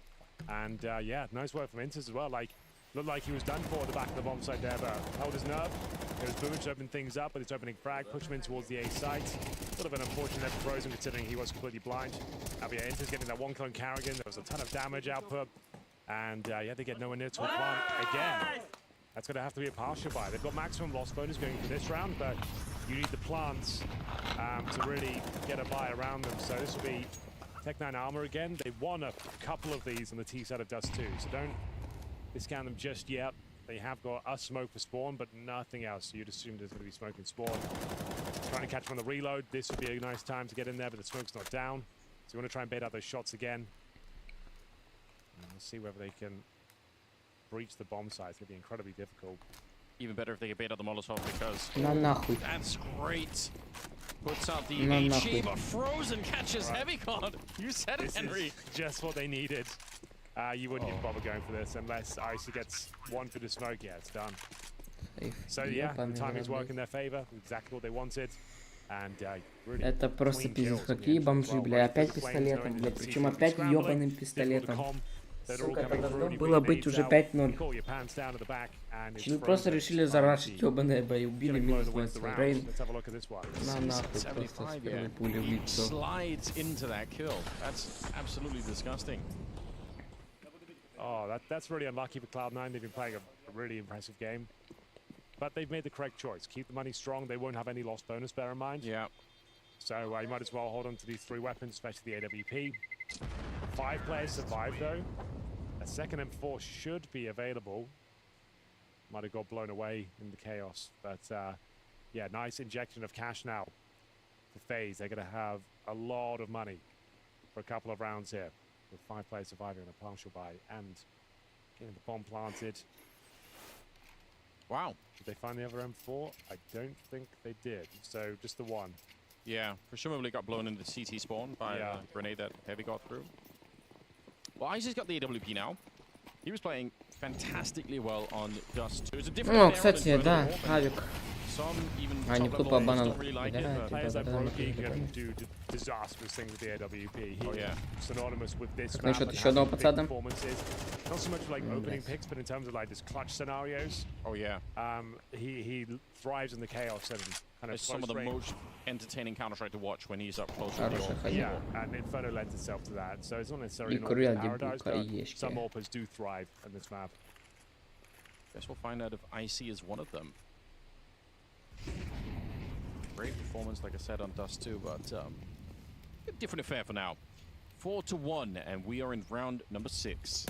And yeah, nice work from Inters as well. Like, looked like he was done for at the back of the bomb site there, but held his nerve. It was Boomich to open things up, but it's opening frag, push him in towards the A site. Sort of an unfortunate for Frozen considering he was completely blind. Yeah, Inters getting that 1 kill on Carrigan. There was a ton of damage output. And yeah, they get nowhere near to a plant again. That's going to have to be a partial buy. They've got maximum loss bonus going for this round, but you need the plants to really get a buy around them. So this will be Tech9 armor again. They won a couple of these on the T side of Dust 2, so don't discount them just yet. They have got a smoke for spawn, but nothing else. So you'd assume there's going to be smoke in spawn. Trying to catch him on the reload. This would be a nice time to get in there, but the smoke's not down. So you want to try and bait out those shots again. And we'll see whether they can breach the bomb site. It's going to be incredibly difficult. Even better if they get bait out the Molotov, because that's great. Puts out the HE, but Frozen catches Heavy Con. You said it, Henry. Is just what they needed. You wouldn't even bother going for this unless Icy gets 1 for the smoke. Yeah, it's done. So yeah, the timing's working in their favor. Exactly what they wanted. And really это просто пиздец. Какие бомжи, бля, опять пистолетом, бля, причем опять ёбаным пистолетом. Сука, это должно было быть уже 5-0. Чили просто решили зарашить ёбаное бой, убили минус 20 Рейн. На нахуй, просто с первой пули в лицо. Slides into that kill. That's absolutely disgusting. Oh, that's really unlucky for Cloud9. They've been playing a really impressive game. But they've made the correct choice. Keep the money strong. They won't have any lost bonus, bear in mind. Yeah. So you might as well hold on to these 3 weapons, especially the AWP. 5 players survived, though. A second M4 should be available. Might have got blown away in the chaos. But yeah, nice injection of cash now for FaZe. They're going to have a lot of money for a couple of rounds here, with 5 players surviving on a partial buy and getting the bomb planted. Wow. Did they find the other M4? I don't think they did. So just the one. Yeah, presumably got blown into the CT spawn by a grenade that Heavy got through. Well, Icy's got the AWP now. He was playing fantastically well on Dust 2. It's a different Ну, кстати, да, Авик. А никто по бананам Players like Brokey can do disastrous things with the AWP. He's synonymous with this map Насчет and еще одного having big подсада. performances. Not so much like opening picks, but in terms of like this clutch scenarios. Oh yeah. He thrives in the chaos and kind of It's some of the most entertaining Counter-Strike to watch when he's up close to Хорошая the AWP. Yeah, and Inferno lends itself to that. So it's not necessarily И an Курил paradise, but Дебука, some AWPers do thrive on this map. Guess we'll find out if Icy is one of them. Great performance, like I said, on Dust 2, but a different affair for now. 4-1, and we are in round number 6.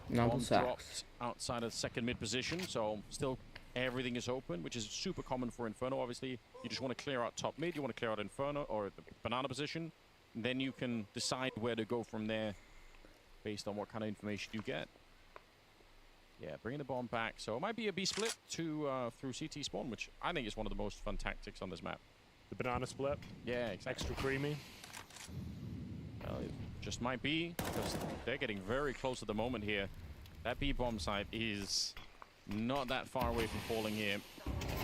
Bomb dropped outside of second mid position, so still everything is open, which is super common for Inferno. Obviously, you just want to clear out top mid, you want to clear out Inferno or the banana position. then you can decide where to go from there based on what kind of information you get. Yeah, bringing the bomb back. So it might be a B split to through CT spawn, which I think is one of the most fun tactics on this map. The banana split. Yeah, exactly. Extra creamy. Well, it just might be, because they're getting very close at the moment here. That B-bomb site is not that far away from falling here.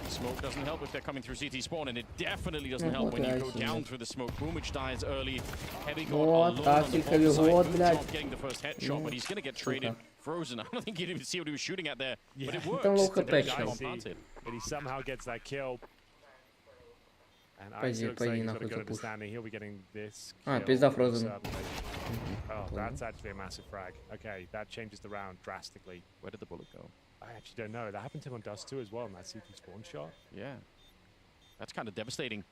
Smoke doesn't help if they're coming through CT spawn, and it definitely doesn't help when you go down through the smoke. Boomich dies early. Heavy got alone on the bomb site. Moves off getting the first headshot, but he's going to get traded. Frozen. I don't think he didn't even see what he was shooting at there, but it works. But he somehow gets that kill. And I see looks like he's got a good understanding. He'll be getting this. Frozen. Oh, that's actually a massive frag. Okay, that changes the round drastically. Where did the bullet go? I actually don't know. That happened to him on Dust 2 as well in that CT spawn shot. Yeah. That's kind of devastating.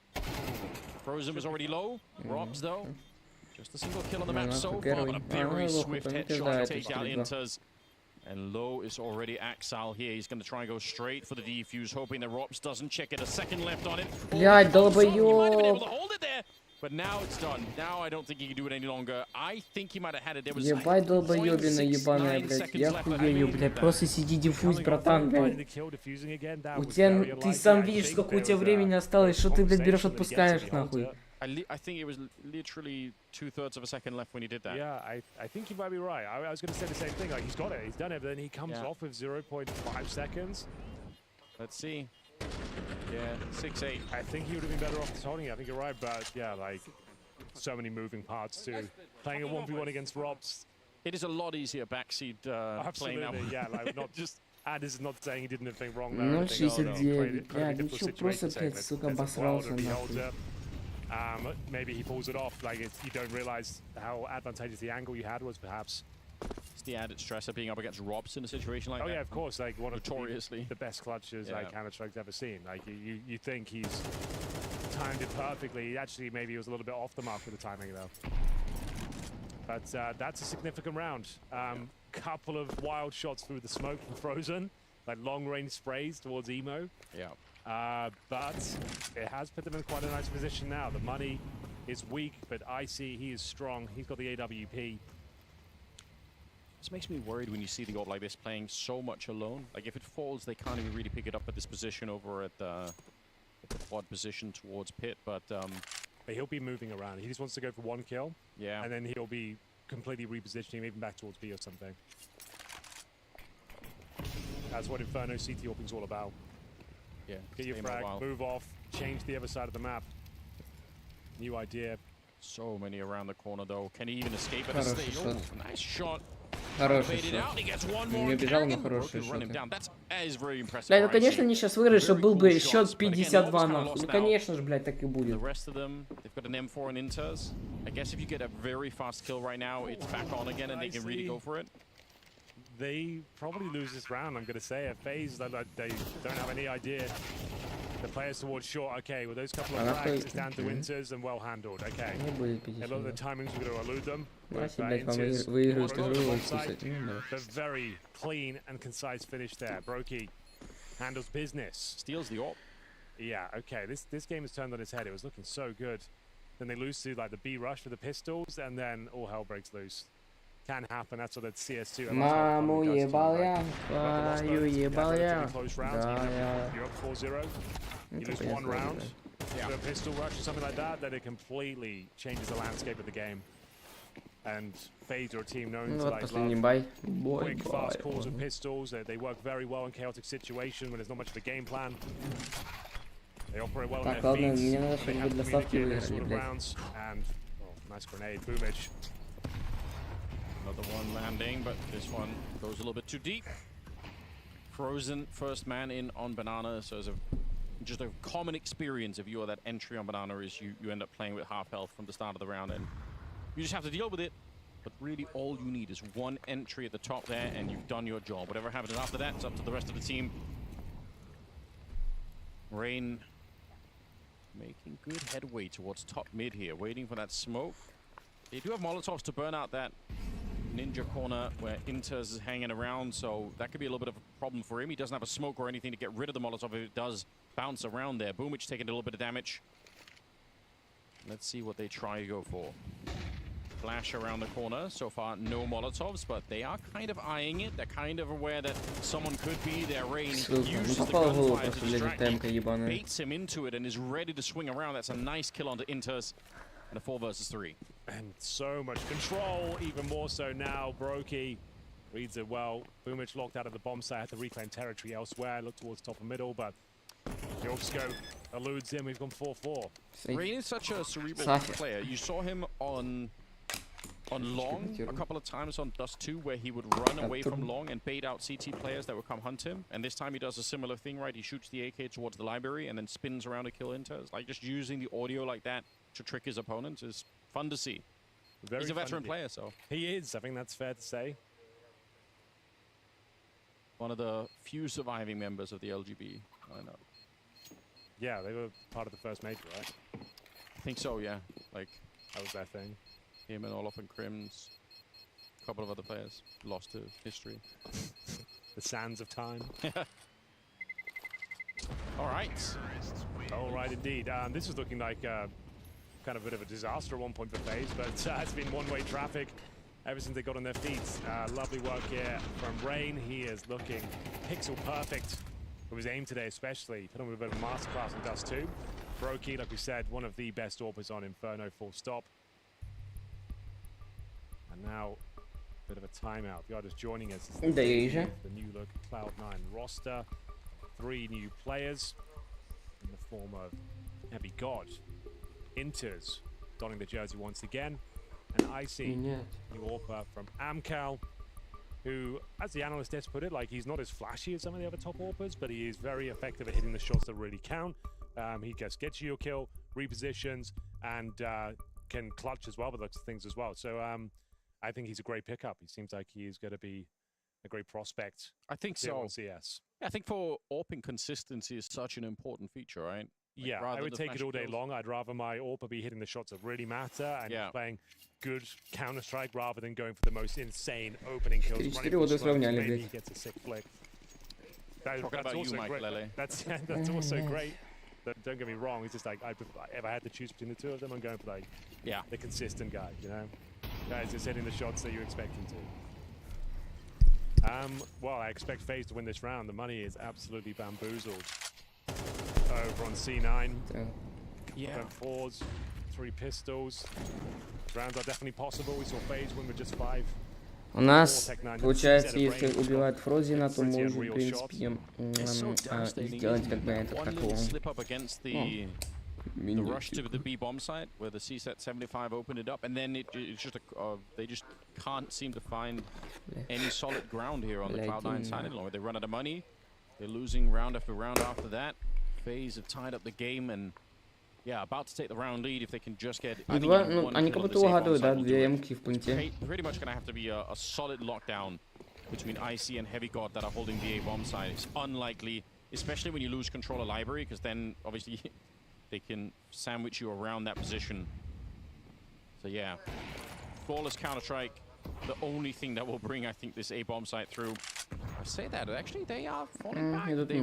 Frozen was already low. Robs, though. Just a single kill on the map so far, but a very swift headshot to take down Inters. And low is already Axal here. He's going to try and go straight for the defuse, hoping that Robs doesn't check it. A second left on it. Блядь, долбоёб. He might have been able to hold it there, but now it's done. Now I don't think he can do it any longer. I think he might have had it. There was Ебать, долбоёбина ебаная, блядь. Я хуею, блядь. Просто сиди диффуз, братан, блядь. У тебя, ты сам видишь, сколько у тебя времени осталось, что ты, блядь, берешь, отпускаешь, нахуй. I think it was literally 2/3 of a second left when he did that. Yeah, I think you might be right. I was going to say the same thing. Like, he's got it. He's done it. But then he comes off with 0.5 seconds. Let's see. Yeah, 6-8. I think he would have been better off just holding it. I think you're right. But, yeah, like, so many moving parts, too. Playing a 1v1 against Robs. It is a lot easier backseat playing now. Yeah, like, not just... And this is not saying he did anything wrong there. Ну, 69. Бля, ну чё, просто, блядь, сука, обосрался, нахуй. Maybe he pulls it off. Like you don't realize how advantageous the angle you had was, perhaps. It's the added stress of being up against Robs in a situation like that. Oh yeah, of course. Like one of notoriously the best clutches like Counter-Strike's ever seen. Like you think he's timed it perfectly. Actually, maybe he was a little bit off the mark with the timing though. But that's a significant round. Couple of wild shots through the smoke from Frozen, like long-range sprays towards Emo. Yeah. But it has put them in quite a nice position now. The money is weak, but Icy, he is strong. He's got the AWP. This makes me worried when you see the orb like this playing so much alone. Like if it falls, they can't even really pick it up at this position over at the quad position towards pit. But he'll be moving around. He just wants to go for one kill. Yeah. And then he'll be completely repositioning, even back towards B or something. That's what Inferno CT Orping's all about. Yeah, get your frag, move off, change the other side of the map. New idea. So many around the corner though. Can he even escape at this stage? Oh, nice shot. Хороший шот. Не убежал, но хороший шот. Блядь, ну конечно они сейчас выиграют, чтобы был бы счет 52 нахуй. Ну конечно же, блядь, так и будет. The rest of them, they've got an M4 and Inters. I guess if you get a very fast kill right now, it's back on again and they can really go for it. They probably lose this round, I'm going to say. At FaZe, they don't have any idea. The players towards short, okay, well, those couple of frags, it's down to Inters and well handled, okay. A lot of the timings are going to elude them. But very clean and concise finish there. Brokey handles business. Steals the AWP. Yeah, okay, this game has turned on its head. It was looking so good. Then they lose to like the B rush for the pistols, and then all hell breaks loose. Can happen. That's what that CS2. Маму ебал я, твою ебал я. You're up 4-0. You lose one round. To a pistol rush or something like that, then it completely changes the landscape of the game. And FaZe are a team known to like love quick, fast calls and pistols. They work very well in chaotic situations when there's not much of a game plan. They operate well in their feet. They have communicated sort of rounds. And nice grenade, Boomich. Another one landing, but this one goes a little bit too deep. Frozen, first man in on Banana, so as just a common experience if you are that entry on Banana is you end up playing with half health from the start of the round, and you just have to deal with it. But really all you need is one entry at the top there and you've done your job. Whatever happens after that, it's up to the rest of the team. Rain making good headway towards top mid here, waiting for that smoke. They do have Molotovs to burn out that ninja corner where Inters is hanging around, so that could be a little bit of a problem for him. He doesn't have a smoke or anything to get rid of the Molotov if it does bounce around there. Boomich taking a little bit of damage. Let's see what they try to go for. Flash around the corner. So far, no Molotovs, but they are kind of eyeing it. They're kind of aware that someone could be their Rain. Uses the gunfire to distract him, baits him into it, and is ready to swing around. That's a nice kill onto Inters. And a 4 versus 3. And so much control, even more so now. Brokey reads it well. Boomich locked out of the bomb site, had to reclaim territory elsewhere. Look towards top and middle, but Yorksko eludes him. We've gone 4-4. Rain is such a cerebral player. You saw him on long a couple of times on Dust 2, where he would run away from long and bait out CT players that would come hunt him. And this time he does a similar thing, right? He shoots the AK towards the library and then spins around to kill Inters. Like, just using the audio like that to trick his opponents is fun to see. He's a veteran player, so. He is, I think that's fair to say. One of the few surviving members of the LGB, I know. Yeah, they were part of the first major, right? I think so, yeah. Like, that was their thing. Him and Olaf and Crims, a couple of other players lost to history. The sands of time. All right. All right, indeed. This is looking like kind of a bit of a disaster at one point for FaZe, but it's been one-way traffic ever since they got on their feet. Lovely work here from Rain. He is looking pixel perfect with his aim today, especially. Put on a bit of a masterclass in Dust 2. Brokey, like we said, one of the best AWPers on Inferno, full stop. And now, a bit of a timeout. The artist joining us is the new look Cloud9 roster. 3 new players in the form of Heavy God, Inters, donning the jersey once again, and Icy, new AWPer from Amcal, who, as the analyst has put it, like, he's not as flashy as some of the other top AWPers, but he is very effective at hitting the shots that really count. He gets you your kill, repositions, and can clutch as well with those things as well. So I think he's a great pickup. He seems like he is going to be a great prospect. I think so. CS. I think for AWPing, consistency is such an important feature, right? Like, yeah, I would take it all day long. I'd rather my AWPer be hitting the shots that really matter and playing good Counter-Strike rather than going for the most insane opening kills. Maybe he gets a sick flick. That's also great. That's also great. But don't get me wrong. It's just like, if I had to choose between the two of them, I'm going for like the consistent guy. You know, guys just hitting the shots that you expect him to. Well, I expect FaZe to win this round. The money is absolutely bamboozled. Over on C9. Yeah. 4s, 3 pistols. Rounds are definitely possible. We saw FaZe win with just 5. У нас, получается, если убивают Фрозина, то мы можем, в принципе, сделать как бы это, как его... The rush to the B bomb site where the CSET 75 opened it up, and then it's just they just can't seem to find any solid ground here on the Cloud9 side any longer. They run out of money. They're losing round after round after that. FaZe have tied up the game and about to take the round lead if they can just get. Они как будто угадывают, да, 2 М-ки в пункте. Pretty much gonna have to be a solid lockdown between IC and Heavy God that are holding the A bomb site. It's unlikely, especially when you lose control of library, because then obviously they can sandwich you around that position. So yeah, flawless Counter-Strike, the only thing that will bring, I think, this A-bomb site through. I say that, actually, they are falling back. They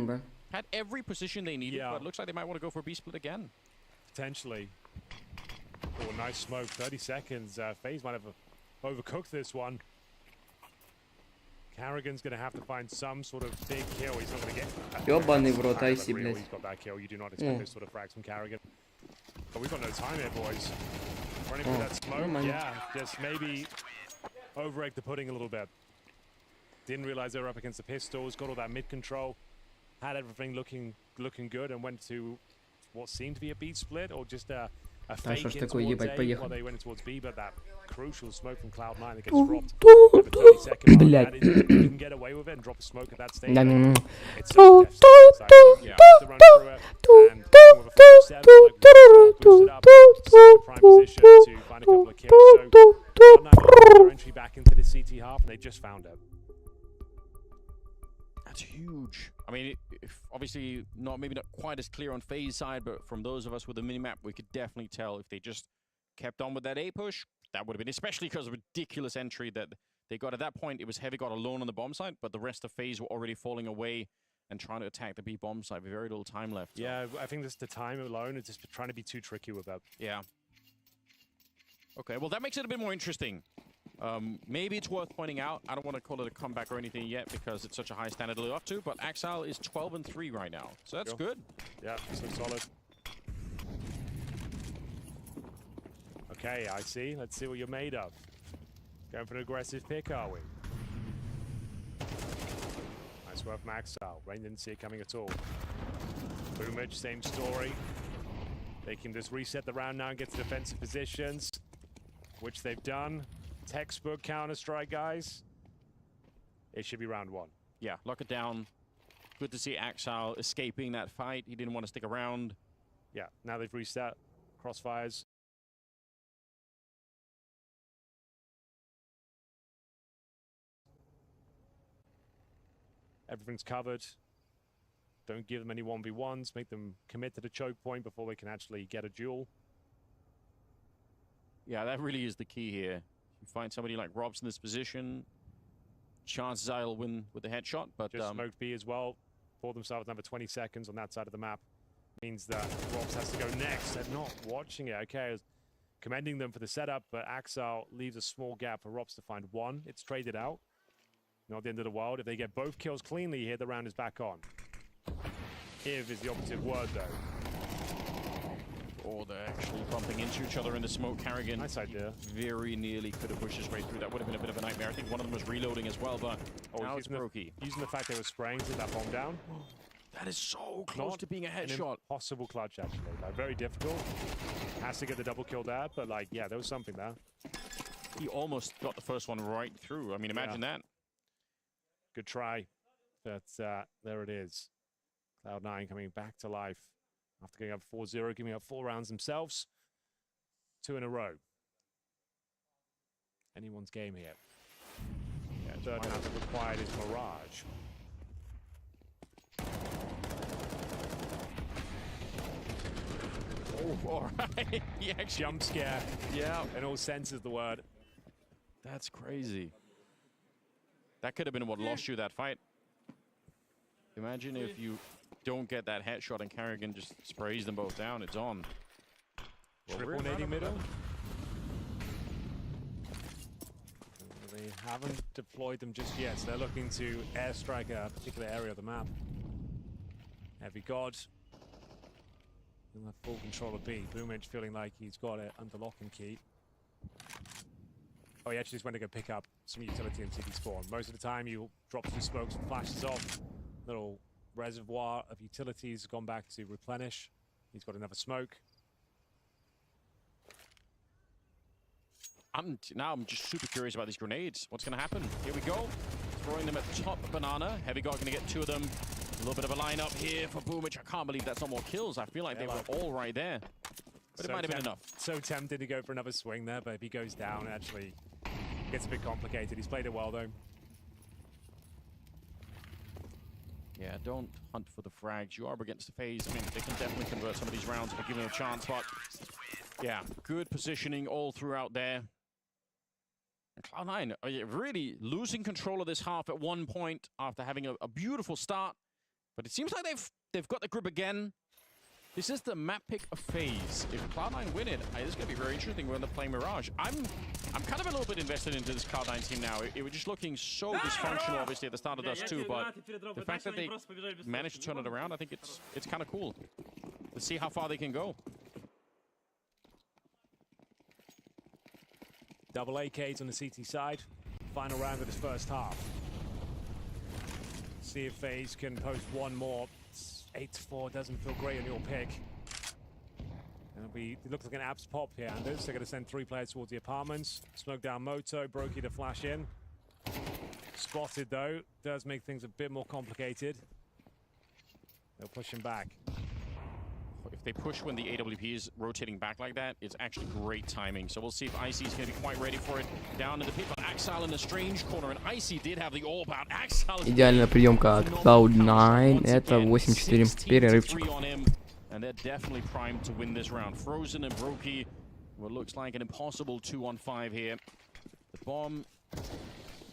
had every position they needed, but it looks like they might want to go for a B-split again. Potentially. Oh, nice smoke, 30 seconds. FaZe might have overcooked this one. Carrigan's going to have to find some sort of big kill. He's not going to get. Ёбаный в рот, Айси, блядь. He's got that kill. You do not expect those sort of frags from Carrigan. But we've got no time here, boys. Running through that smoke. Yeah, just maybe over-egg the pudding a little bit. Didn't realize they were up against the pistols. Got all that mid control. Had everything looking good and went to what seemed to be a B split or just a fake in towards A while they went towards B, but that crucial smoke from Cloud9 that gets dropped over 30 seconds. You can get away with it and drop a smoke at that stage. It's so devastating. To run through it and with a 5-7, boost it up, prime position to find a couple of kills. So Cloud9 their entry back into the CT half, and they just found it. That's huge. I mean, obviously maybe not quite as clear on FaZe side, but from those of us with the minimap, we could definitely tell if they just kept on with that A push, that would have been, especially because of the ridiculous entry that they got at that point. It was Heavy God alone on the bomb site, but the rest of FaZe were already falling away and trying to attack the B bomb site with very little time left. Yeah, I think just the time alone is just trying to be too tricky with that. Yeah. Okay, well, that makes it a bit more interesting. Maybe it's worth pointing out, I don't want to call it a comeback or anything yet because it's such a high standard to live up to, but Axel is 12-3 right now. So that's good. Yeah, this looks solid. Okay, I see. Let's see what you're made of. Going for an aggressive pick, are we? Nice work from Axel. Rain didn't see it coming at all. Boomage, same story. They can just reset the round now and get to defensive positions, which they've done. Textbook Counter-Strike, guys. It should be round 1. Yeah, lock it down. Good to see Axel escaping that fight. He didn't want to stick around. Yeah, now they've reset. Crossfires. Everything's covered. Don't give them any 1v1s. Make them commit to the choke point before they can actually get a duel. Yeah, that really is the key here. If you find somebody like Robs in this position, chances are he'll win with the headshot, but... Just smoked B as well. For themselves another 20 seconds on that side of the map. Means that Robs has to go next. They're not watching it. Okay, I was commending them for the setup, but Axel leaves a small gap for Robs to find one. It's traded out. Not the end of the world. If they get both kills cleanly here, the round is back on. If is the operative word, though. Or they're actually bumping into each other in the smoke. Carrigan nice idea. Very nearly could have pushed his way through. That would have been a bit of a nightmare. I think one of them was reloading as well, but now it's Brokey. Using the fact they were spraying to get that bomb down. That is so close to being a headshot. An impossible clutch, actually. Like, very difficult. Has to get the double kill there, but like, yeah, there was something there. He almost got the first one right through. I mean, imagine that. Good try. But there it is. Cloud9 coming back to life after going up 4-0, giving up 4 rounds themselves. 2 in a row. Anyone's game here. Yeah, third half required is Mirage. Oh, all right. He actually... Jump scare. Yeah. In all senses of the word. That's crazy. That could have been what lost you that fight. Imagine if you don't get that headshot and Carrigan just sprays them both down. It's on. Triple nading middle. They haven't deployed them just yet, so they're looking to airstrike a particular area of the map. Heavy God. He'll have full control of B. Boomage feeling like he's got it under lock and key. Oh, he actually just went to go pick up some utility in city spawn. Most of the time, you drop some smokes and flashes off. Little reservoir of utilities gone back to replenish. He's got another smoke. I'm just super curious about these grenades. What's going to happen? Here we go. Throwing them at top banana. Heavy God going to get 2 of them. A little bit of a lineup here for Boomage. I can't believe that's not more kills. I feel like they were all right there. But it might have been enough. So tempted to go for another swing there, but if he goes down, it actually gets a bit complicated. He's played it well, though. Yeah, don't hunt for the frags. You are up against the phase. I mean, they can definitely convert some of these rounds if they give them a chance, but yeah, good positioning all throughout there. And Cloud9 are really losing control of this half at one point after having a beautiful start, but it seems like they've got the grip again. This is the map pick of phase. If Cloud9 win it, it's going to be very interesting when they're playing Mirage. I'm kind of a little bit invested into this Cloud9 team now. It was just looking so dysfunctional, obviously, at the start of Dust 2, but the fact that they managed to turn it around, I think it's kind of cool. Let's see how far they can go. Double AKs on the CT side. Final round of this first half. See if FaZe can post one more. 8-4 doesn't feel great on your pick. It looks like an abs pop here, Anders. They're going to send 3 players towards the apartments. Smoke down Moto, Brokey to flash in. Spotted though, does make things a bit more complicated. They'll push him back. If they push when the AWP is rotating back like that, it's actually great timing. So we'll see if Icy is going to be quite ready for it. Down in the pit, but Axel in the strange corner, and Icy did have the all about. Axel. Идеальная приемка от Cloud9. Это 8-4. Перерывчик. And they're definitely primed to win this round. Frozen and Brokey, what looks like an impossible 2-on-5 here. The bomb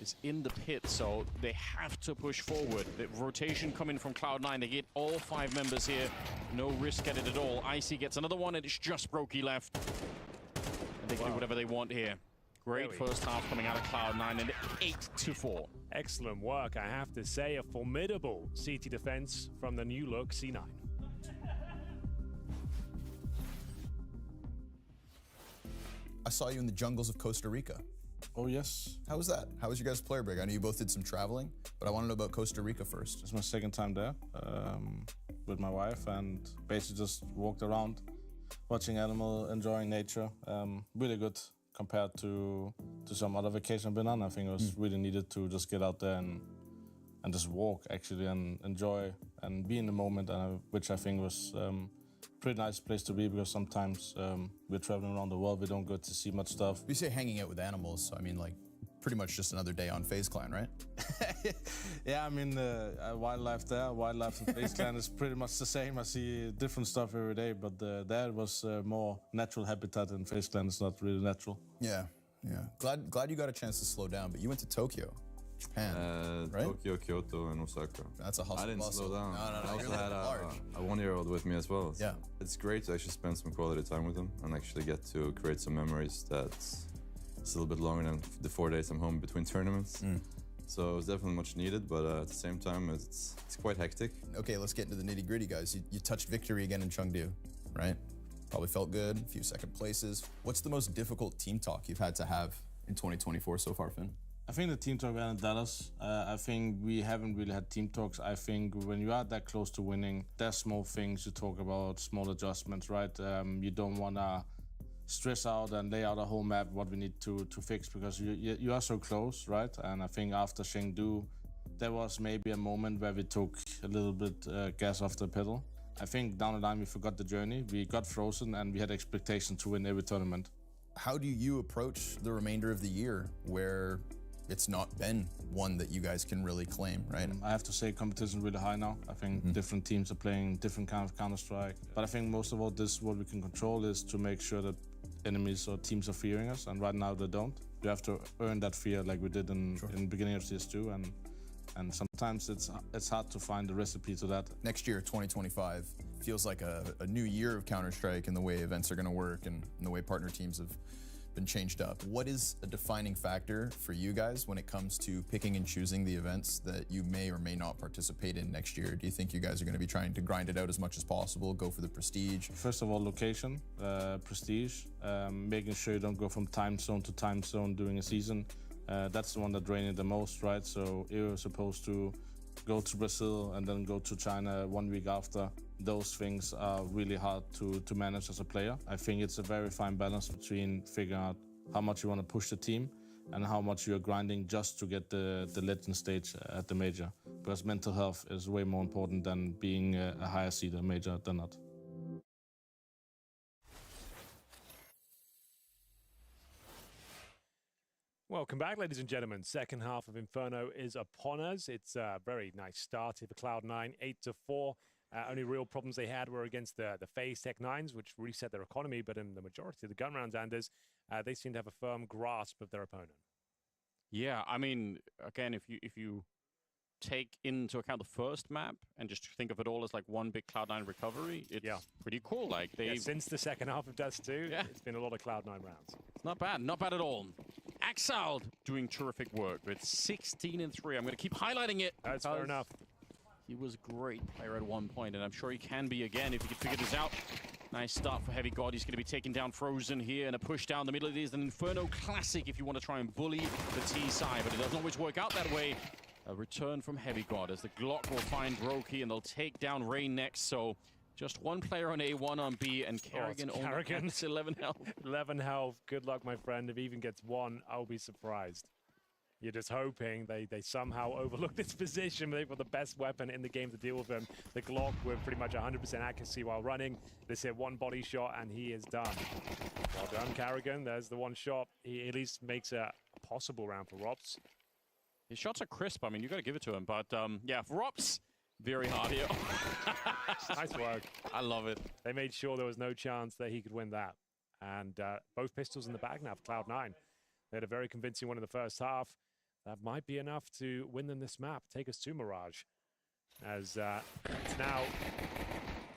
is in the pit, so they have to push forward. The rotation coming from Cloud9. They get all 5 members here. No risk at it at all. Icy gets another one, and it's just Brokey left. And They can do whatever they want here. Great first half coming out of Cloud9 and 8-4. Excellent work, I have to say. A formidable CT defense from the new look C9. I saw you in the jungles of Costa Rica. Oh, yes. How was that? How was your guys' player break? I know you both did some traveling, but I want to know about Costa Rica first. It's my second time there with my wife, and basically just walked around, watching animals, enjoying nature. Really good compared to some other vacation I've been on. I think it was really needed to just get out there and just walk, actually, and enjoy and be in the moment, which I think was pretty nice place to be, because sometimes we're traveling around the world, we don't get to see much stuff. You say hanging out with animals, so I mean, like, pretty much just another day on FaZe Clan, right? Yeah, I mean, wildlife there, wildlife in FaZe Clan is pretty much the same. I see different stuff every day, but there was more natural habitat, and FaZe Clan is not really natural. Yeah, yeah. Glad you got a chance to slow down, but you went to Tokyo, Japan, right? Tokyo, Kyoto, and Osaka. That's a hustle. I didn't slow down. No, I also you're had large. a one-year-old with me as well. Yeah. It's great to actually spend some quality time with him and actually get to create some memories that's a little bit longer than the 4 days I'm home between tournaments. So it was definitely much needed, but at the same time, it's quite hectic. Okay, let's get into the nitty-gritty, guys. You touched victory again in Chengdu, right? Probably felt good, a few second places. What's the most difficult team talk you've had to have in 2024 so far, Finn? I think the team talk we had in Dallas, I think we haven't really had team talks. I think when you are that close to winning, there's small things you talk about, small adjustments, right? You don't want to stress out and lay out a whole map what we need to fix, because you are so close, right? And I think after Chengdu, there was maybe a moment where we took a little bit gas off the pedal. I think down the line we forgot the journey, we got frozen, and we had expectations to win every tournament. How do you approach the remainder of the year where it's not been one that you guys can really claim, right? I have to say competition is really high now. I think different teams are playing different kind of Counter-Strike. But I think most of all, what we can control is to make sure that enemies or teams are fearing us, and right now they don't. You have to earn that fear like we did in the beginning of CS2, and sometimes it's hard to find the recipe to that. Next year, 2025, feels like a new year of Counter-Strike in the way events are going to work and in the way partner teams have been changed up. What is a defining factor for you guys when it comes to picking and choosing the events that you may or may not participate in next year? Do you think you guys are going to be trying to grind it out as much as possible, go for the prestige? First of all, location, prestige, making sure you don't go from time zone to time zone during a season. That's the one that drains it the most, right? So you're supposed to go to Brazil and then go to China 1 week after. Those things are really hard to manage as a player. I think it's a very fine balance between figuring out how much you want to push the team and how much you're grinding just to get the legend stage at the major. Because mental health is way more important than being a higher seed at major than not. Welcome back, ladies and gentlemen. Second half of Inferno is upon us. It's a very nice start here for Cloud9, 8-4. Only real problems they had were against the FaZe Tech9s, which reset their economy, but in the majority of the gun rounds, Anders, they seem to have a firm grasp of their opponent. Yeah, I mean, again, if you take into account the first map and just think of it all as like one big Cloud9 recovery, it's pretty cool. Like since the second half of Dust 2, it's been a lot of Cloud9 rounds. It's not bad at all. Axald doing terrific work with 16-3. I'm going to keep highlighting it. That's fair enough. He was a great player at one point, and I'm sure he can be again if he can figure this out. Nice start for Heavy God. He's going to be taking down Frozen here, and a push down the middle. It is an Inferno classic if you want to try and bully the T side, but it doesn't always work out that way. A return from Heavy God as the Glock will find Roki, and they'll take down Rain next. So just one player on A, one on B, and Kerrigan only gets 11 health. 11 health. Good luck, my friend. If he even gets one, I'll be surprised. You're just hoping they somehow overlook this position. They've got the best weapon in the game to deal with him. The Glock with pretty much 100% accuracy while running. This hit one body shot, and he is done. Well done, Kerrigan. There's the one shot. He at least makes a possible round for Rops. His shots are crisp. I mean, you got to give it to him. But yeah, for Rops, very hard here. Nice work. I love it. They made sure there was no chance that he could win that. And both pistols in the bag now for Cloud9. They had a very convincing one in the first half. That might be enough to win them this map. Take us to Mirage. As it's now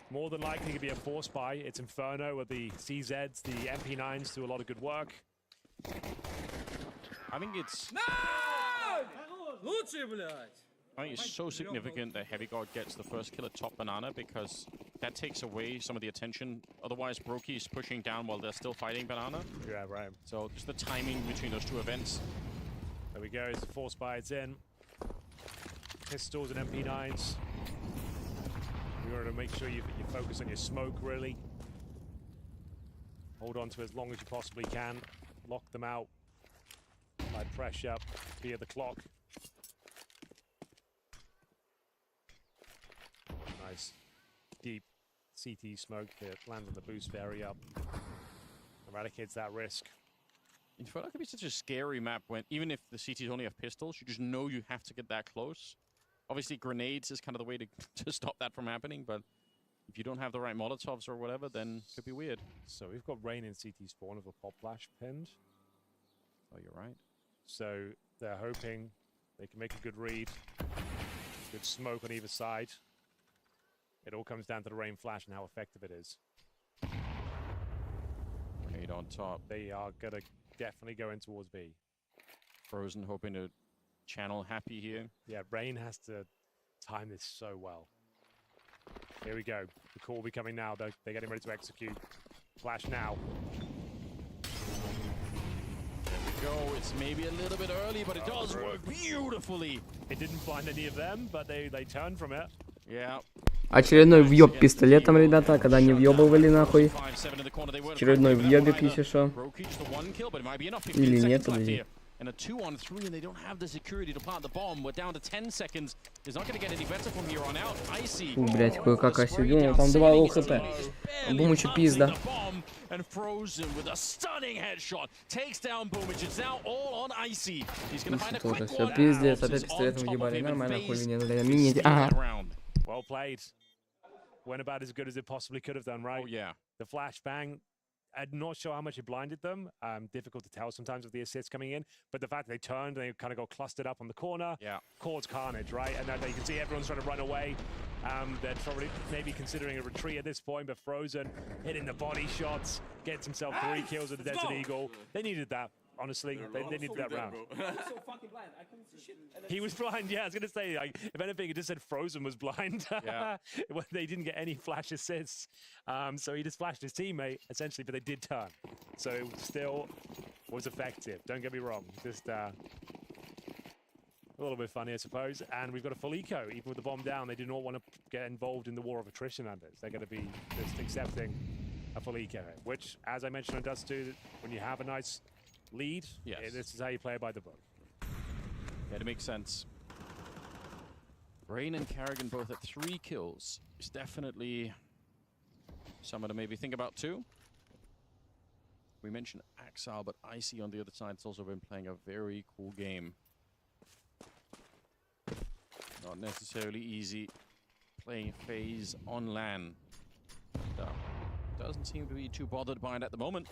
More than likely to be a force buy. It's Inferno with the CZs, the MP9s do a lot of good work. I think it's... I think it's so significant that Heavy God gets the first kill at top banana because that takes away some of the attention. Otherwise, Brokey is pushing down while they're still fighting banana. Yeah, right. So just the timing between those two events. There we go, as the force buy it's in. Pistols and MP9s. You want to make sure you focus on your smoke, really. Hold on to as long as you possibly can. Lock them out. By pressure via the clock. Nice deep CT smoke that lands on the boost area. Eradicates that risk. Inferno can be such a scary map when, even if the CTs only have pistols, you just know you have to get that close. Obviously, grenades is kind of the way to stop that from happening, but if you don't have the right Molotovs or whatever, then it could be weird. So we've got Rain in CT spawn with a pop flash pinned. Oh, you're right. So they're hoping they can make a good read. Good smoke on either side. It all comes down to the Rain flash and how effective it is. Grenade on top. They are going to definitely go in towards B. Frozen hoping to channel Happy here. Yeah, Rain has to time this so well. Here we go. The call will be coming now. They're getting ready to execute. Flash now. There we go. It's maybe a little bit early, but it does work beautifully. It didn't find any of them, but they turned from it. Yeah. Очередной въеб пистолетом, ребята, когда не въебывали нахуй. Очередной въебик, если что. Или нет, подожди. And a 2-on-3, and they don't have the security to plant the bomb. We're down to 10 seconds. It's not going to get any better from here on out. Icy. Блять, кое-как осидел, там 2 лоу хп. Бумычу пизда. And Frozen with a stunning headshot takes down Boomich. It's now all on Icy. He's going to find a quick one. Все, пиздец, опять пистолетом въебали. Нормально, хули не надо. Мини. Ага. Well played. Went about as good as it possibly could have done, right? Oh, yeah. The flashbang. I'm not sure how much it blinded them. Difficult to tell sometimes with the assists coming in. But the fact that they turned and they kind of got clustered up on the corner caused carnage, right? And now you can see everyone's trying to run away. They're probably maybe considering a retreat at this point, but Frozen hitting the body shots, gets himself 3 kills with the Desert Eagle. They needed that. Honestly, they needed that round. He was blind, yeah. I was going to say, like, if anything, it just said Frozen was blind. Yeah. They didn't get any flash assists. So he just flashed his teammate, essentially, but they did turn. So it still was effective. Don't get me wrong. Just a little bit funny, I suppose. And we've got a full eco. Even with the bomb down, they do not want to get involved in the war of attrition on this. They're going to be just accepting a full eco, which, as I mentioned on Dust 2, when you have a nice lead, this is how you play it by the book. Yeah, it makes sense. Rain and Carrigan both at 3 kills. It's definitely someone to maybe think about too. We mentioned Axal, but Icy on the other side has also been playing a very cool game. Not necessarily easy playing FaZe on LAN. Doesn't seem to be too bothered by it at the moment.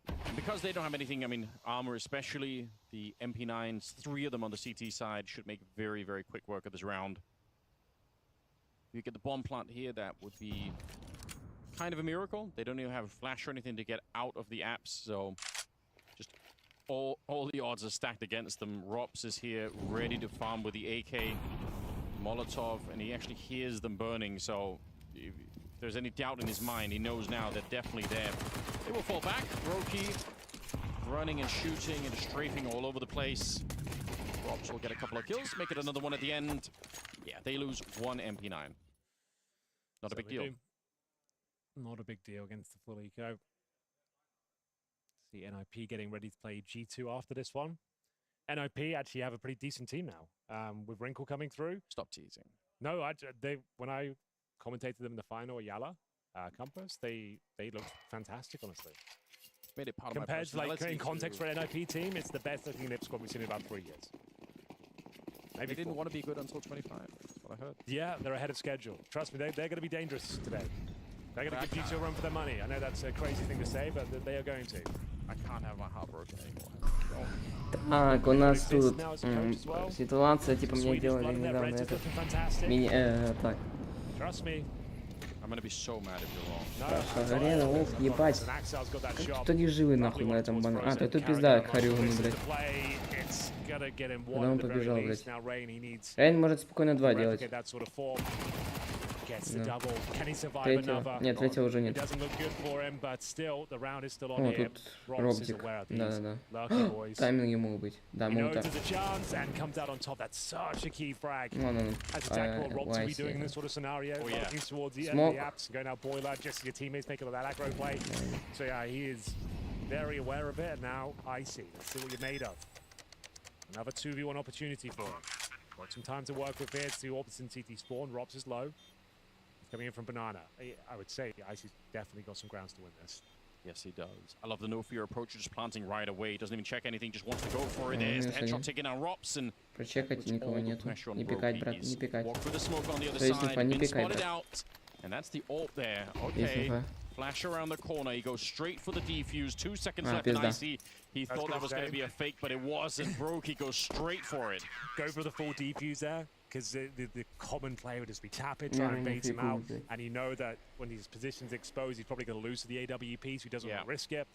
And because they don't have anything, I mean, armor especially, the MP9s, 3 of them on the CT side should make very, very quick work of this round. If you get the bomb plant here, that would be kind of a miracle. They don't even have a flash or anything to get out of the apps, so just all the odds are stacked against them. Rops is here, ready to farm with the AK, Molotov, and he actually hears them burning, so if there's any doubt in his mind, he knows now they're definitely there. They will fall back. Roki running and shooting and strafing all over the place. Rops will get a couple of kills, make it another one at the end. Yeah, they lose 1 MP9. Not a big deal. Not a big deal against the full eco. See NIP getting ready to play G2 after this one. NIP actually have a pretty decent team now. With Wrinkle coming through. Stop teasing. No, when I commentated them in the final at Yala Compass, they looked fantastic, honestly. Made it part compared of my to, like, in context for an NIP team, it's the best looking NIP squad we've seen in about 3 years. Maybe they didn't want to be good until 25. That's what I heard. Yeah, they're ahead of schedule. Trust me, they're going to be dangerous today. They're going to give G2 a run for their money. I know that's a crazy thing to say, but they are going to. I can't have my heart broken anymore. Так, у нас тут ситуация, типа мне делали недавно этот так. I'm gonna be so mad if you're wrong. Хорошо, арена, ох, ебать. Как тут они живы нахуй на этом банане? А, то тут пизда Харюгану, блядь. Куда он побежал, блядь? Рейн может спокойно 2 делать. Да. Третьего. Нет, третьего уже нет. О, тут Робзик. Да-да-да. Тайминги могут быть. Да, могут так. Вон он. Another 2v1 opportunity for him. Got some time to work with here to Orbison CT spawn. Robs is low. He's coming in from Banana. I would say Icy's definitely got some grounds to win this. Yes, he does. I love the no fear approach, just planting right away. Doesn't even check anything, just wants to go for it. There's the headshot taking out Robson. Прочекать никого нету. Не пикать, брат, не пикать. Walk through the smoke on the other side. Been spotted out. And that's the ult there. Okay. Flash around the corner. He goes straight for the defuse. 2 seconds left in Icy. He thought that was going to be a fake, but it wasn't. Broke. He goes straight for it. Go for the full defuse there, because the common play would just be tap it, try and bait him out. And you know that when his position's exposed, he's probably going to lose to the AWP, so he doesn't want to risk it.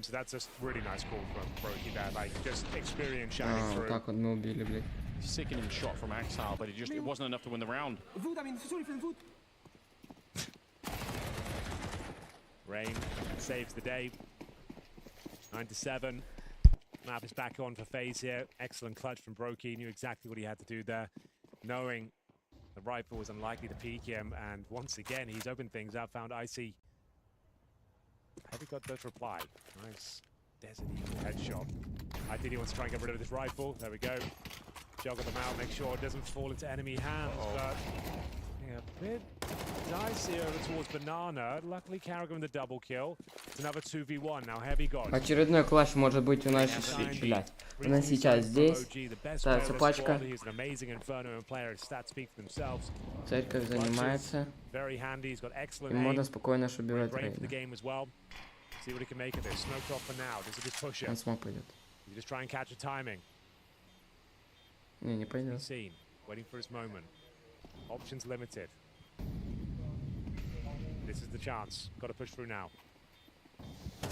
So that's a really nice call from Brokey there, like just experience shining through. Так вот мы убили, блядь. Sickening shot from Axal, but it wasn't enough to win the round. Rain saves the day. 9-7. Map is back on for FaZe here. Excellent clutch from Brokey. Knew exactly what he had to do there, knowing the rifle was unlikely to peek him. And once again, he's opened things up. Found Icy. Heavy got the reply. Nice Desert Eagle headshot. Ideally wants to try and get rid of this rifle. There we go. Juggle them out. Make sure it doesn't fall into enemy hands. But yeah, a bit dicey over towards Banana. Luckily, Carragher with the double kill. It's another 2v1. Now Heavy got. Очередной класс может быть у нас, блядь. У нас сейчас здесь. Ставится пачка. Церковь занимается. И можно спокойно убивать Рейна. Он смог пойдет. Не пойдет. Options limited. This is the chance. Got to push through now.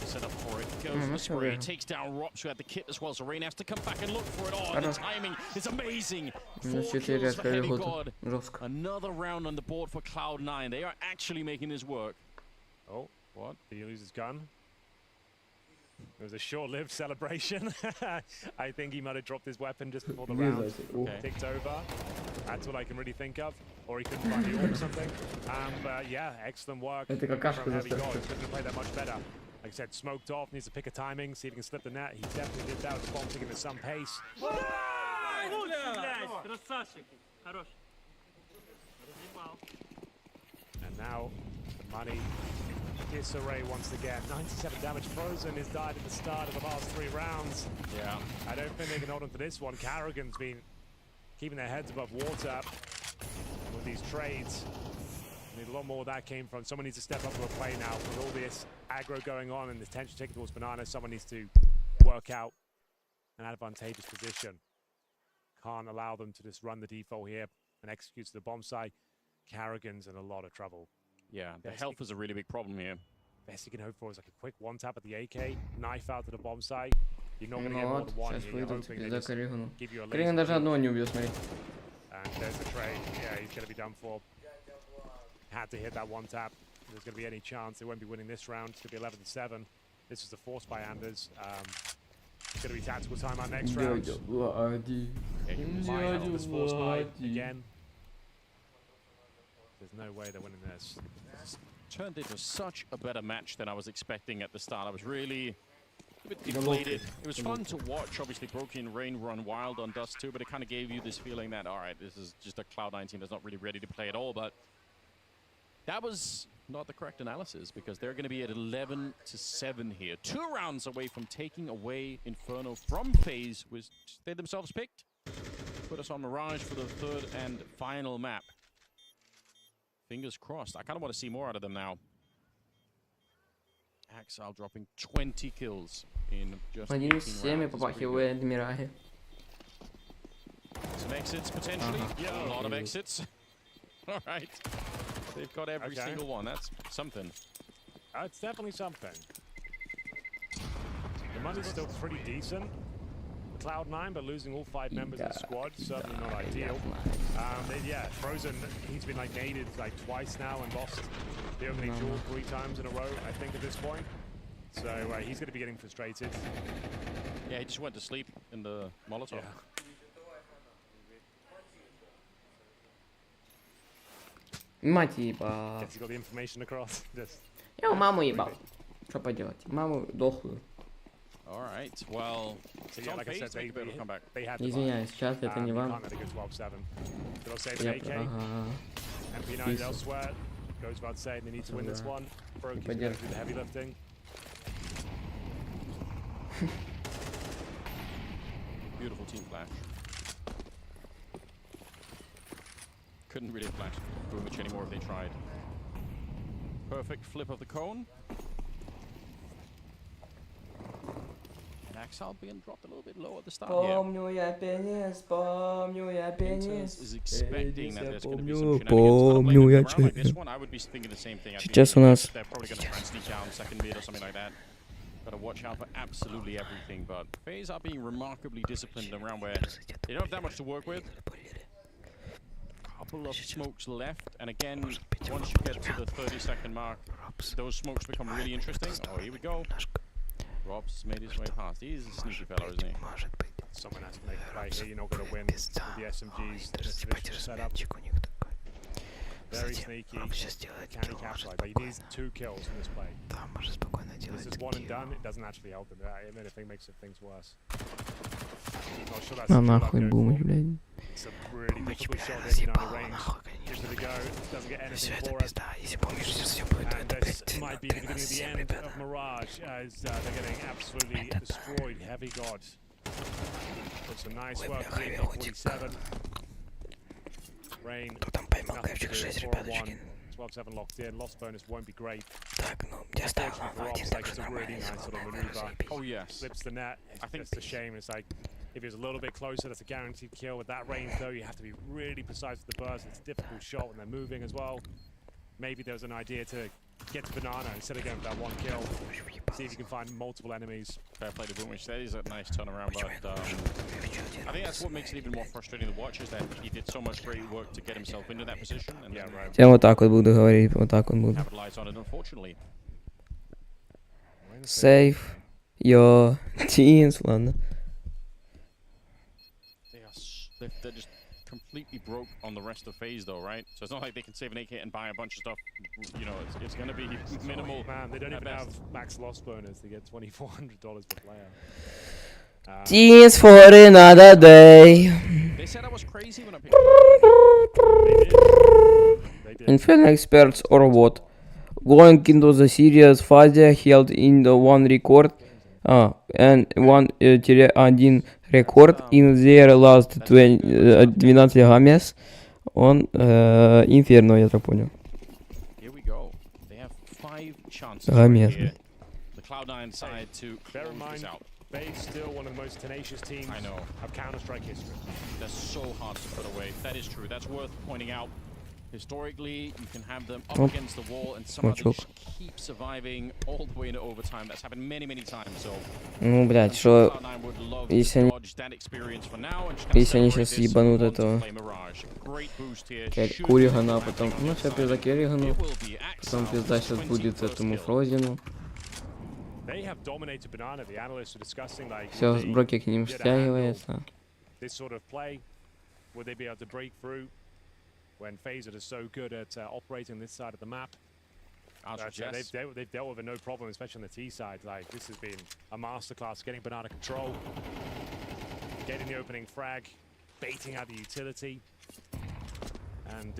Set up for it. Goes for the spray. Takes down Rops, who had the kit as well. So Rain has to come back and look for it. Oh, the timing is amazing. 4 kills for Heavy God. Another round on the board for Cloud9. They are actually making this work. Oh, what? Did he lose his gun? It was a short-lived celebration. I think he might have dropped his weapon just before the round ticked over. That's what I can really think of. Or he couldn't find the orb or something. But yeah, excellent work from Heavy God. Couldn't have played that much better. Like I said, smoked off, needs to pick a timing, see if he can slip the net. He definitely did that with bomb taking at some pace. And now the money. Disarray once again. 97 damage. Frozen has died at the start of the last 3 rounds. Yeah. I don't think they can hold on to this one. Carragher's been keeping their heads above water with these trades. I mean, a lot more of that came from. Someone needs to step up to a play now with all this aggro going on and the tension taken towards Banana. Someone needs to work out an advantageous position. Can't allow them to just run the default here and execute to the bomb site. Carragher's in a lot of trouble. Yeah, the health is a really big problem here. Best you can hope for is like a quick one tap at the AK, knife out to the bomb site. You're not going to get more than one. You're hoping they just give you a Каригану даже одного не убил, смотри. And there's the trade. Yeah, he's going to be done for. Had to hit that one tap. If there's going to be any chance they won't be winning this round. It's going to be 11-7. This is the force by Anders. It's going to be tactical time our next round. Yeah, you might have this force by again. There's no way they're winning this. Turned into such a better match than I was expecting at the start. I was really a bit deflated. It was fun to watch. Obviously, Brokey and Rain run wild on Dust too, but it kind of gave you this feeling that, all right, this is just a Cloud9 team that's not really ready to play at all. But that was not the correct analysis, because they're going to be at 11-7 here. 2 rounds away from taking away Inferno from FaZe, which they themselves picked. Put us on Mirage for the 3rd and final map. Fingers crossed. I kind of want to see more out of them now. Axal dropping 20 kills in just 18 rounds. Some exits potentially. A lot of exits. All right. They've got every single one. That's something. It's definitely something. The money's still pretty decent. Cloud9, but losing all 5 members of the squad, certainly not ideal. Yeah, Frozen, he's been like naded like twice now and lost the opening duel 3 times in a row, I think, at this point. So he's going to be getting frustrated. Yeah, he just went to sleep in the Molotov. Yeah. Мать ебал. Guess he got the information across. Just... Я маму ебал. Что поделать? Маму дохлую. All right. Well, so yeah, like I said, they had Извиняюсь, сейчас это не вам. Я MP9 elsewhere. Goes without saying they need to win this one. Broke is going to do the heavy lifting. Beautiful team flash. Couldn't really flash Boomich anymore if they tried. Perfect flip of the cone. And Axel being dropped a little bit low at the start here. Inters is expecting that there's going to be some shenanigans. Like this one, I would be thinking the same thing. Сейчас у нас... They're probably going to try and sneak down second mid or something like that. Got to watch out for absolutely everything, but FaZe are being remarkably disciplined around where they don't have that much to work with. Couple of smokes left, and again, once you get to the 30-second mark, those smokes become really interesting. Oh, here we go. Rob's made his way past. He's a sneaky fella, isn't he? Someone has to make a play here. You're not going to win with the SMGs in this traditional setup. Very sneaky. Can he capitalize? But he needs 2 kills in this play. This is one and done. It doesn't actually help him. If anything, makes things worse. На нахуй Бумыч, блядь. It's a really difficult shot getting down the range. Gives it a go. Doesn't get anything for it. And this might be the beginning of the end of Mirage as they're getting absolutely destroyed. Heavy God. Put some nice work here. 47. Rain. Nothing to do. 4-1. 12-7 locked in. Lost bonus won't be great. Unfortunately for Rob's, like, it's a really nice sort of maneuver. Oh yes. Slips the net. I think it's a shame. It's like, if he was a little bit closer, that's a guaranteed kill. With that range, though, you have to be really precise with the burst. It's a difficult shot when they're moving as well. Maybe there was an idea to get to Banana instead of going for that 1 kill. See if you can find multiple enemies. Fair play to Boomich. That is a nice turnaround, but I think that's what makes it even more frustrating to watch, is that he did so much great work to get himself into that position. And yeah, right. Я вот так вот буду говорить, вот так вот буду. Capitalize on it, unfortunately. Save your teams, ладно. They're just completely broke on the rest of FaZe, though, right? So it's not like they can save an AK and buy a bunch of stuff. You know, it's going to be minimal. Man, they don't even have max loss bonus. They get $2,400 per player. Teams for another day. They said I was crazy when I picked. Inferno experts or what? Going into the series, Fazia held in the one record. And 1-1 record in their last 12 games on Inferno, я так понял. Here we go. They have 5 chances here. The Cloud9 side to bear in mind, FaZe still one of the most tenacious teams of Counter-Strike history. They're so hard to put away. That is true. That's worth pointing out. Historically, you can have them up against the wall and somehow they just keep surviving all the way into overtime. That's happened many, many times. So, ну, блядь, что если они сейчас ебанут этого Куригана, а потом, ну, сейчас пизда Керригану, потом пизда сейчас будет этому Фрозину. Все, Броки к ним стягивается. When FaZe are so good at operating this side of the map. They've dealt with it no problem, especially on the T side. Like, this has been a masterclass, getting Banana control, getting the opening frag, baiting out the utility. And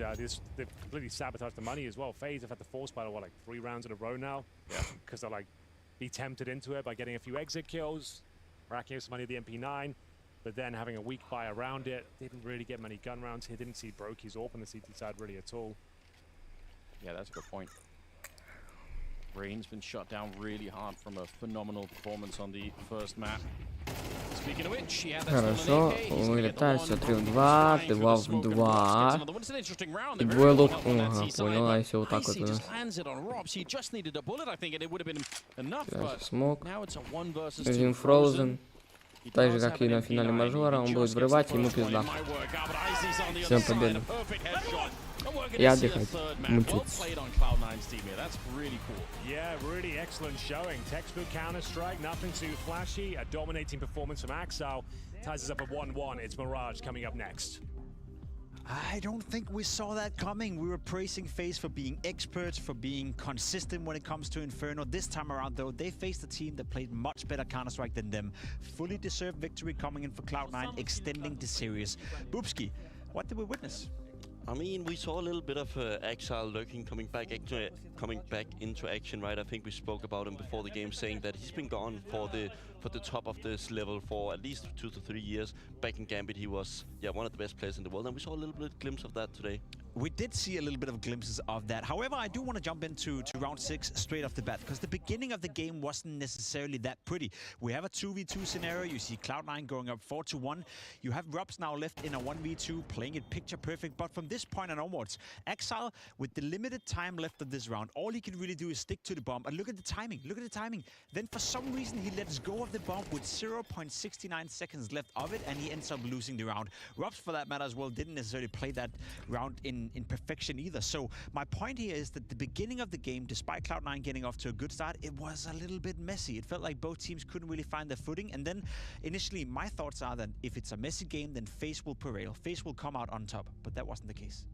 they've completely sabotaged the money as well. FaZe have had the force battle, what, like 3 rounds in a row now? Yeah. Because they're like, be tempted into it by getting a few exit kills, racking up some money at the MP9. But then having a weak buy around it, didn't really get many gun rounds here. Didn't see Brokey's AWP on the CT side really at all. Yeah, that's a good point. Rain's been shut down really hard from a phenomenal performance on the first map. Хорошо, вылетает, все 3 в 2, 2 в 2. И двое лук. Ага, понял, а если вот так вот у нас. Смог. Один Frozen. Так же, как и на финале мажора, он будет взрывать, ему пизда. Всем победы. И отдыхать. Мучиться. Yeah, really excellent showing. Textbook Counter-Strike, nothing too flashy. A dominating performance from Axel. Ties us up at 1-1. It's Mirage coming up next. I don't think we saw that coming. We were praising FaZe for being experts, for being consistent when it comes to Inferno. This time around, though, they faced a team that played much better Counter-Strike than them. Fully deserved victory coming in for Cloud9, extending the series. Boopski, what did we witness? I mean, we saw a little bit of Exile lurking, coming back into action, right? I think we spoke about him before the game, saying that he's been gone for the top of this level for at least 2 to 3 years. Back in Gambit, he was one of the best players in the world, and we saw a little bit glimpse of that today. We did see a little bit of glimpses of that. However, I do want to jump into round 6 straight off the bat, because the beginning of the game wasn't necessarily that pretty. We have a 2v2 scenario. You see Cloud9 going up 4-1. You have Rubs now left in a 1v2, playing it picture perfect. But from this point on onwards, Exile, with the limited time left of this round, all he can really do is stick to the bomb. And look at the timing. Look at the timing. Then for some reason, he lets go of the bomb with 0.69 seconds left of it, and he ends up losing the round. Rubs, for that matter as well, didn't necessarily play that round in perfection either. So my point here is that the beginning of the game, despite Cloud9 getting off to a good start, it was a little bit messy. It felt like both teams couldn't really find their footing. And then initially my thoughts are that if it's a messy game, then FaZe will prevail. FaZe will come out on top, but that wasn't the case.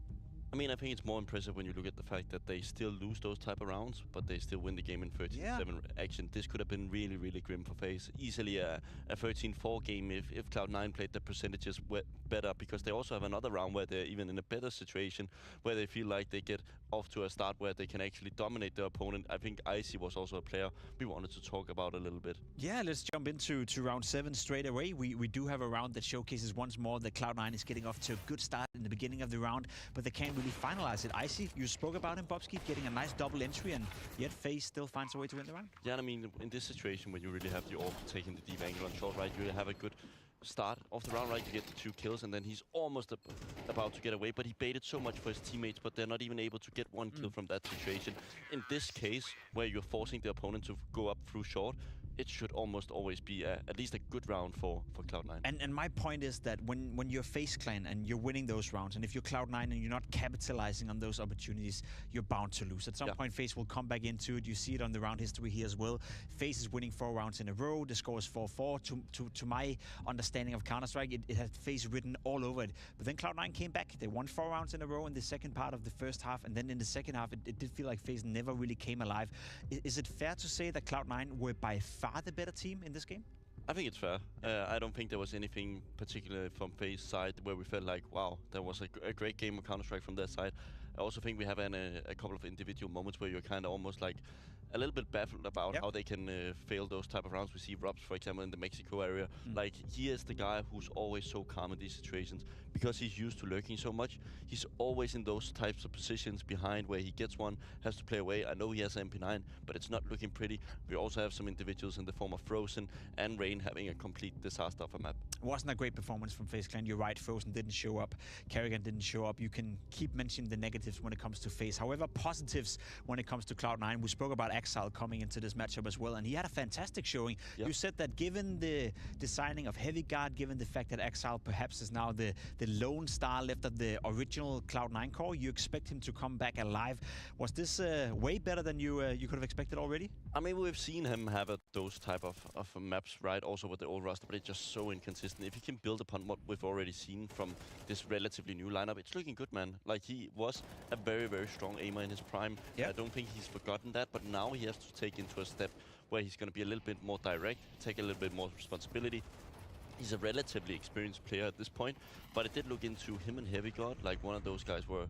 I mean, I think it's more impressive when you look at the fact that they still lose those type of rounds, but they still win the game in 13-7 action. This could have been really, really grim for FaZe. Easily a 13-4 game if Cloud9 played the percentages better, because they also have another round where they're even in a better situation, where they feel like they get off to a start where they can actually dominate their opponent. I think Icy was also a player we wanted to talk about a little bit. Yeah, let's jump into round 7 straight away. We do have a round that showcases once more that Cloud9 is getting off to a good start in the beginning of the round, but they can't really finalize it. Icy, you spoke about him, Bobski, getting a nice double entry, and yet FaZe still finds a way to win the round. Yeah, I mean, in this situation, when you really have the AWP taking the deep angle on short, right, you have a good start of the round, right? You get the 2 kills, and then he's almost about to get away, but he baited so much for his teammates, but they're not even able to get 1 kill from that situation. In this case, where you're forcing the opponent to go up through short, it should almost always be at least a good round for Cloud9. And my point is that when you're FaZe Clan and you're winning those rounds, and if you're Cloud9 and you're not capitalizing on those opportunities, you're bound to lose. At some point, FaZe will come back into it. You see it on the round history here as well. FaZe is winning 4 rounds in a row. The score is 4-4. To my understanding of Counter-Strike, it had FaZe written all over it. But then Cloud9 came back. They won 4 rounds in a row in the second part of the first half, and then in the second half, it did feel like FaZe never really came alive. Is it fair to say that Cloud9 were by far the better team in this game? I think it's fair. I don't think there was anything particular from FaZe's side where we felt like, wow, that was a great game of Counter-Strike from their side. I also think we have a couple of individual moments where you're kind of almost like a little bit baffled about how they can fail those type of rounds. We see Rubs, for example, in the Mexico area. Like, he is the guy who's always so calm in these situations because he's used to lurking so much. He's always in those types of positions behind where he gets one, has to play away. I know he has MP9, but it's not looking pretty. We also have some individuals in the form of Frozen and Rain having a complete disaster of a map. It wasn't a great performance from FaZe Clan. You're right, Frozen didn't show up. Kerrigan didn't show up. You can keep mentioning the negatives when it comes to FaZe. However, positives when it comes to Cloud9. We spoke about Exile coming into this matchup as well, and he had a fantastic showing. You said that given the signing of Heavy Guard, given the fact that Exile perhaps is now the lone star left of the original Cloud9 core, you expect him to come back alive. Was this way better than you could have expected already? I mean, we've seen him have those type of maps, right? Also with the old roster, but it's just so inconsistent. If he can build upon what we've already seen from this relatively new lineup, it's looking good, man. Like, he was a very, very strong aimer in his prime. I don't think he's forgotten that, but now he has to take into a step where he's going to be a little bit more direct, take a little bit more responsibility. He's a relatively experienced player at this point, but it did look into him and Heavy God, like one of those guys were,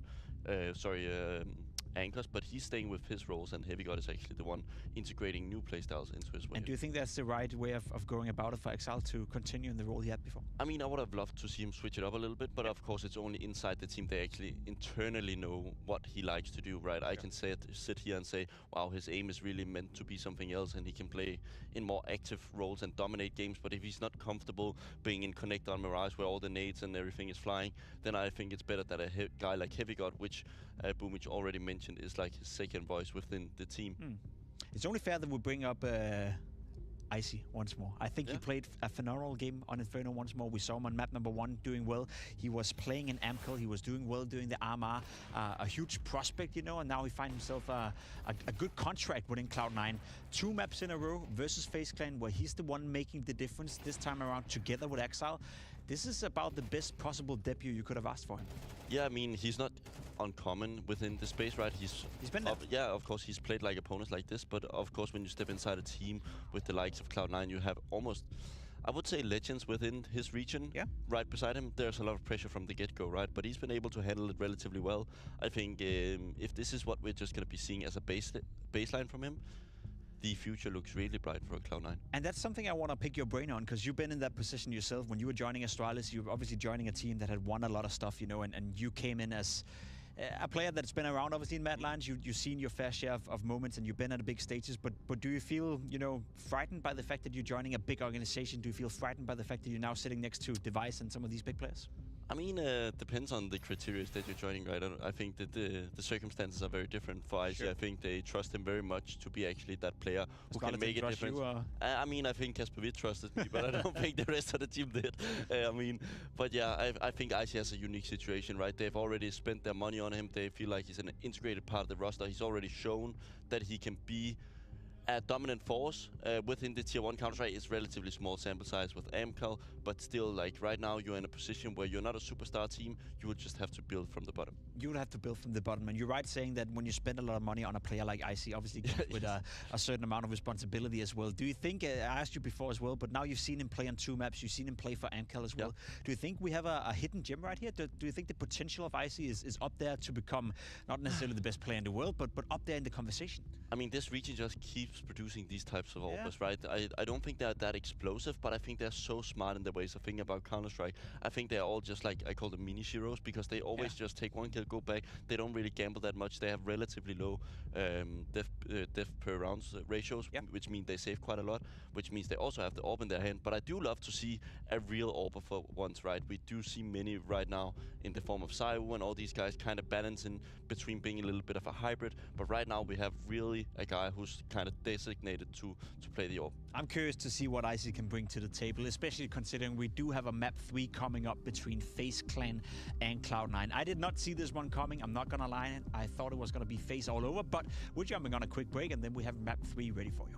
anchors, but he's staying with his roles, and Heavy God is actually the one integrating new playstyles into his way. And do you think that's the right way of going about it for Exile to continue in the role he had before? I mean, I would have loved to see him switch it up a little bit, but of course it's only inside the team they actually internally know what he likes to do, right? I can sit here and say, wow, his aim is really meant to be something else, and he can play in more active roles and dominate games, but if he's not comfortable being in Connect on Mirage where all the nades and everything is flying, then I think it's better that a guy like Heavy God, which Boomich already mentioned is like his second voice within the team. It's only fair that we bring up Icy once more. I think he played a phenomenal game on Inferno once more. We saw him on map number 1 doing well. He was playing in Amcal. He was doing well doing the RMR. A huge prospect, you know, and now he finds himself a good contract within Cloud9. 2 maps in a row versus FaZe Clan, where he's the one making the difference this time around together with Exile. This is about the best possible debut you could have asked for him. Yeah, I mean, he's not uncommon within the space, right? He's been there. Yeah, of course, he's played like opponents like this, but of course, when you step inside a team with the likes of Cloud9, you have almost, I would say, legends within his region. Yeah. Right beside him, there's a lot of pressure from the get-go, right? But he's been able to handle it relatively well. I think if this is what we're just going to be seeing as a baseline from him, the future looks really bright for Cloud9. And that's something I want to pick your brain on, because you've been in that position yourself. When you were joining Astralis, you were obviously joining a team that had won a lot of stuff, you know, and you came in as a player that's been around, obviously, in Madlands. You've seen your fair share of moments, and you've been at the big stages. But do you feel, you know, frightened by the fact that you're joining a big organization? Do you feel frightened by the fact that you're now sitting next to Device and some of these big players? I mean, depends on the criteria that you're joining, right? I think that the circumstances are very different for Icy. Sure. I think they trust him very much to be actually that player who can Scarlett make a trust difference. you, I mean, I think Kasper Witt trusted me, but I don't think the rest of the team did. I mean, but yeah, I think Icy has a unique situation, right? They've already spent their money on him. They feel like he's an integrated part of the roster. He's already shown that he can be a dominant force within the tier 1 Counter-Strike. Is relatively small sample size with Amcal, but still, like, right now you're in a position where you're not a superstar team. You would just have to build from the bottom. You would have to build from the bottom, and you're right saying that when you spend a lot of money on a player like Icy, obviously comes with a certain amount of responsibility as well. Do you think, I asked you before as well, but now you've seen him play on 2 maps, you've seen him play for Amcal as well. Do you think we have a hidden gem right here? Do you think the potential of Icy is up there to become not necessarily the best player in the world, but up there in the conversation? I mean, this region just keeps producing these types of offers, right? I don't think they're that explosive, but I think they're so smart in their ways of thinking about Counter-Strike. I think they're all just like, I call them mini Shiros, because they always just take one kill, go back. They don't really gamble that much. They have relatively low death per rounds ratios, which means they save quite a lot, which means they also have the AWP in their hand. But I do love to see a real AWPer for once, right? We do see many right now in the form of Saiwu and all these guys kind of balancing between being a little bit of a hybrid. But right now we have really a guy who's kind of designated to play the AWP. I'm curious to see what Icy can bring to the table, especially considering we do have a map 3 coming up between FaZe Clan and Cloud9. I did not see this one coming, I'm not gonna lie. I thought it was gonna be FaZe all over, but we're jumping on a quick break and then we have map 3 ready for you.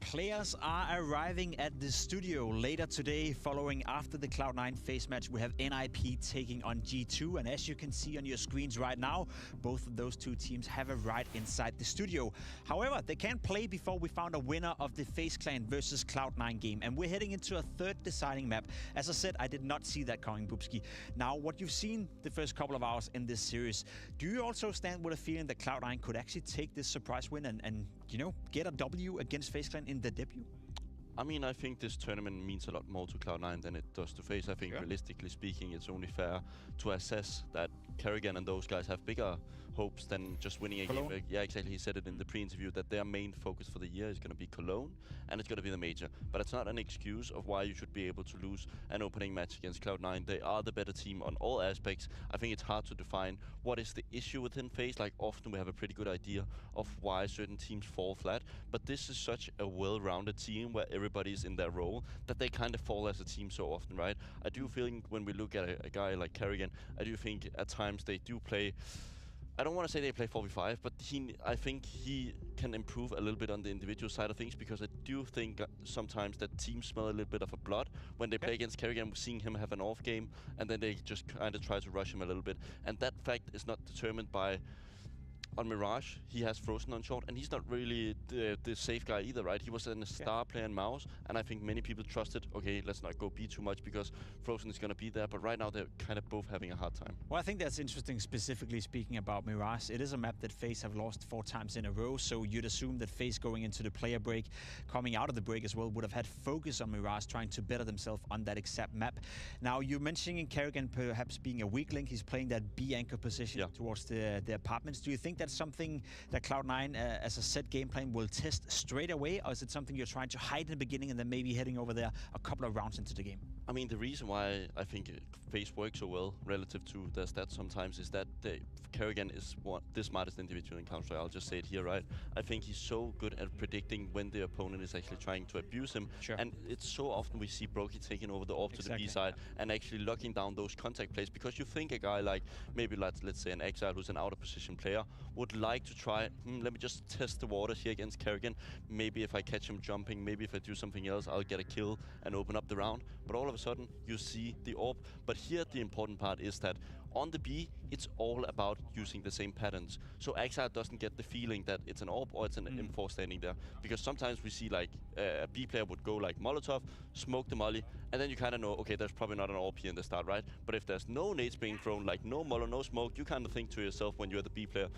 Players are arriving at the studio later today. Following after the Cloud9 FaZe match, we have NIP taking on G2. And as you can see on your screens right now, both of those two teams have arrived inside the studio. However, they can't play before we found a winner of the FaZe Clan versus Cloud9 game. And we're heading into a third deciding map. As I said, I did not see that coming, Bubski. Now, what you've seen the first couple of hours in this series, do you also stand with a feeling that Cloud9 could actually take this surprise win and you know, get a W against FaZe Clan in the debut? I mean, I think this tournament means a lot more to Cloud9 than it does to FaZe. I think realistically speaking, it's only fair to assess that Kerrigan and those guys have bigger hopes than just winning a game. Yeah, exactly. He said it in the pre-interview that their main focus for the year is going to be Cologne and it's going to be the major. But it's not an excuse of why you should be able to lose an opening match against Cloud9. They are the better team on all aspects. I think it's hard to define what is the issue within FaZe. Like, often we have a pretty good idea of why certain teams fall flat. But this is such a well-rounded team where everybody's in their role that they kind of fall as a team so often, right? I do think when we look at a guy like Kerrigan, I do think at times they do play, I don't want to say they play 4v5, but I think he can improve a little bit on the individual side of things, because I do think sometimes that teams smell a little bit of a blood when they play against Kerrigan, seeing him have an off game, and then they just kind of try to rush him a little bit. And that fact is not determined by... On Mirage, he has Frozen on short, and he's not really the safe guy either, right? He was a star player in Mouse, and I think many people trusted, okay, let's not go B too much because Frozen is going to be there, but right now they're kind of both having a hard time. Well, I think that's interesting, specifically speaking about Mirage. It is a map that FaZe have lost 4 times in a row, so you'd assume that FaZe going into the player break, coming out of the break as well, would have had focus on Mirage, trying to better themselves on that exact map. Now, you're mentioning Kerrigan perhaps being a weak link. He's playing that B anchor position towards the apartments. Do you think that's something that Cloud9 as a set game plan will test straight away, or is it something you're trying to hide in the beginning and then maybe heading over there a couple of rounds into the game? I mean, the reason why I think FaZe works so well relative to their stats sometimes is that Kerrigan is the smartest individual in Counter-Strike. I'll just say it here, right? I think he's so good at predicting when the opponent is actually trying to abuse him. And it's so often we see Brokey taking over the AWP to the B side and actually locking down those contact plays, because you think a guy like maybe let's say an Exile who's an out of position player would like to try, let me just test the waters here against Kerrigan. Maybe if I catch him jumping, maybe if I do something else, I'll get a kill and open up the round. But all of a sudden, you see the AWP. But here, the important part is that on the B, it's all about using the same patterns. So Exile doesn't get the feeling that it's an AWP or it's an M4 standing there. Because sometimes we see like a B player would go like Molotov, smoke the molly, and then you kind of know, okay, there's probably not an AWP here in the start, right? But if there's no nades being thrown, like no mollo, no smoke, you kind of think to yourself when you're the B player,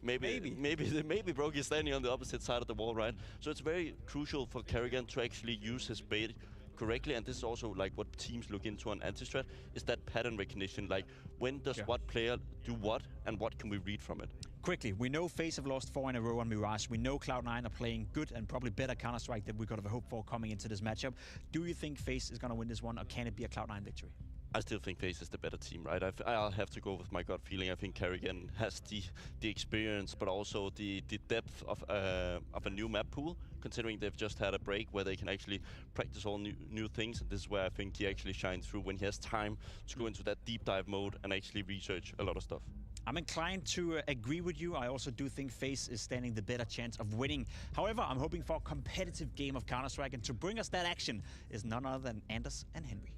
maybe Brokey is standing on the opposite side of the wall, right? So it's very crucial for Kerrigan to actually use his bait correctly, and this is also like what teams look into on anti-strat, is that pattern recognition, like when does what player do what and what can we read from it. Quickly, we know FaZe have lost 4 in a row on Mirage. We know Cloud9 are playing good and probably better Counter-Strike than we could have hoped for coming into this matchup. Do you think FaZe is going to win this one, or can it be a Cloud9 victory? I still think FaZe is the better team, right? I'll have to go with my gut feeling. I think Kerrigan has the experience, but also the depth of a new map pool, considering they've just had a break where they can actually practice all new things. And this is where I think he actually shines through, when he has time to go into that deep dive mode and actually research a lot of stuff. I'm inclined to agree with you. I also do think FaZe is standing the better chance of winning. However, I'm hoping for a competitive game of Counter-Strike, and to bring us that action is none other than Anders and Henry.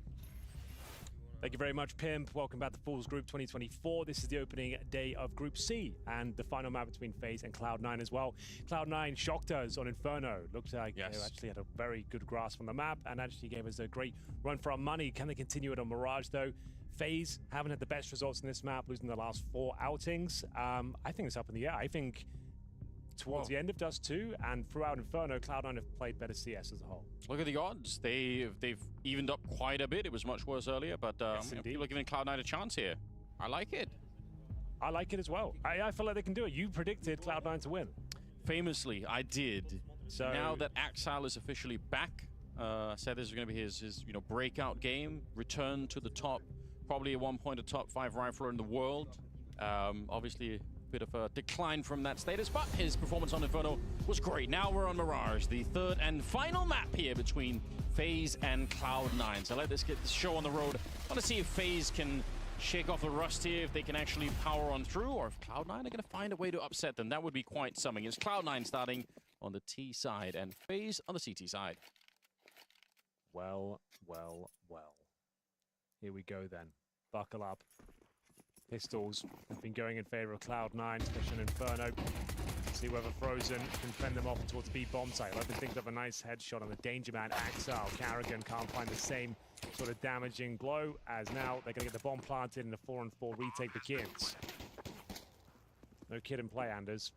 Thank you very much, Pimp. Welcome back to Fools Group 2024. This is the opening day of Group C and the final map between FaZe and Cloud9 as well. Cloud9 shocked us on Inferno. Looked like they actually had a very good grasp on the map and actually gave us a great run for our money. Can they continue it on Mirage, though? FaZe haven't had the best results in this map, losing the last 4 outings. I think it's up in the air. I think towards the end of Dust 2 and throughout Inferno, Cloud9 have played better CS as a whole. Look at the odds. They've evened up quite a bit. It was much worse earlier, but people are giving Cloud9 a chance here. I like it. I like it as well. I feel like they can do it. You predicted Cloud9 to win. Famously, I did. So now that Axel is officially back, said this is going to be his breakout game, return to the top, probably at one point a top 5 rifler in the world. Obviously, bit of a decline from that status, but his performance on Inferno was great. Now we're on Mirage, the third and final map here between FaZe and Cloud9. So let's get the show on the road. I want to see if FaZe can shake off the rust here, if they can actually power on through, or if Cloud9 are going to find a way to upset them. That would be quite something. It's Cloud9 starting on the T side and FaZe on the CT side. Well. Here we go then. Buckle up. Pistols have been going in favor of Cloud9, especially in Inferno. See whether Frozen can fend them off towards the B bomb site. Logan thinks of a nice headshot on the danger man, Axel. Carrigan can't find the same sort of damaging blow, as now they're going to get the bomb planted and the 4-on-4 retake begins. No kid in play, Anders.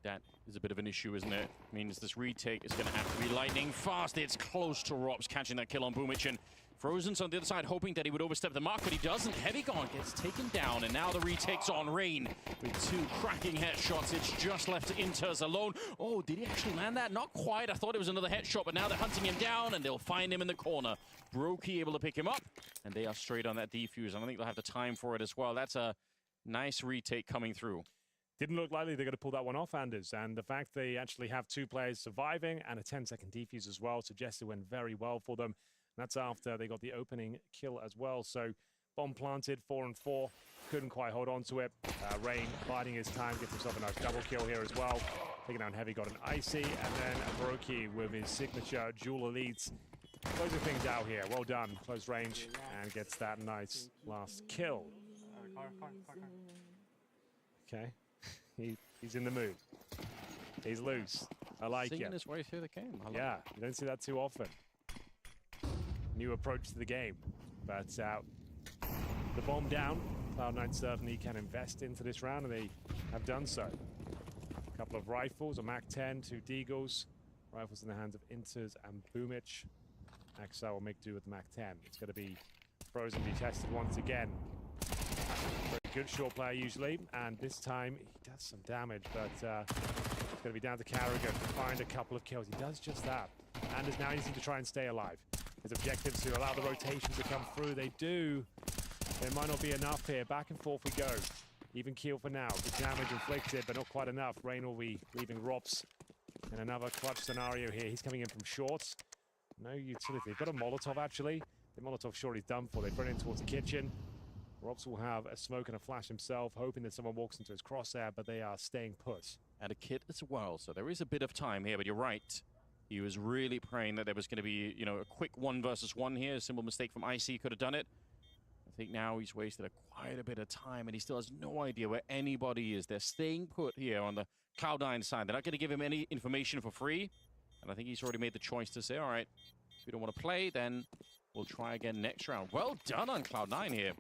That is a bit of an issue, isn't it? Means this retake is going to have to be lightning fast. It's close to Robs catching that kill on Boomich, and Frozen's on the other side hoping that he would overstep the mark, but he doesn't. Heavygon gets taken down, and now the retake's on Rain with 2 cracking headshots. It's just left Inters alone. Oh, did he actually land that? Not quite. I thought it was another headshot, but now they're hunting him down, and they'll find him in the corner. Brokey able to pick him up, and they are straight on that defuse. I don't think they'll have the time for it as well. That's a nice retake coming through. Didn't look likely they're going to pull that one off, Anders. And the fact they actually have 2 players surviving and a 10-second defuse as well suggests it went very well for them. That's after they got the opening kill as well. So bomb planted, 4-on-4. Couldn't quite hold on to it. Rain biding his time, gets himself a nice double kill here as well. Taking down Heavy, got an Icy, and then Brokey with his signature dual elites. Closing things out here. Well done. Close range, and gets that nice last kill. Okay. He's in the mood. He's loose. I like it. Singing his way through the game. Yeah, you don't see that too often. New approach to the game. But the bomb down. Cloud9 certainly can invest into this round, and they have done so. A couple of rifles, a MAC-10, 2 Deagles. Rifles in the hands of Inters and Boomich. Axel will make do with the MAC-10. It's going to be Frozen be tested once again. Very good short player usually, and this time he does some damage, but it's going to be down to Carrigan to find a couple of kills. He does just that. Anders now needs to try and stay alive. His objective is to allow the rotation to come through. They do. There might not be enough here. Back and forth we go. Even keel for now. Good damage inflicted, but not quite enough. Rain will be leaving Rops in another clutch scenario here. He's coming in from shorts. No utility. They've got a Molotov actually. The Molotov short is done for. They've run in towards the kitchen. Rops will have a smoke and a flash himself, hoping that someone walks into his crosshair, but they are staying put. And a kit as well, so there is a bit of time here, but you're right. He was really praying that there was going to be, you know, a quick 1 versus 1 here. A simple mistake from Icy could have done it. I think now he's wasted quite a bit of time, and he still has no idea where anybody is. They're staying put here on the Cloud9 side. They're not going to give him any information for free, and I think he's already made the choice to say, all right, if you don't want to play, then we'll try again next round. Well done on Cloud9 here.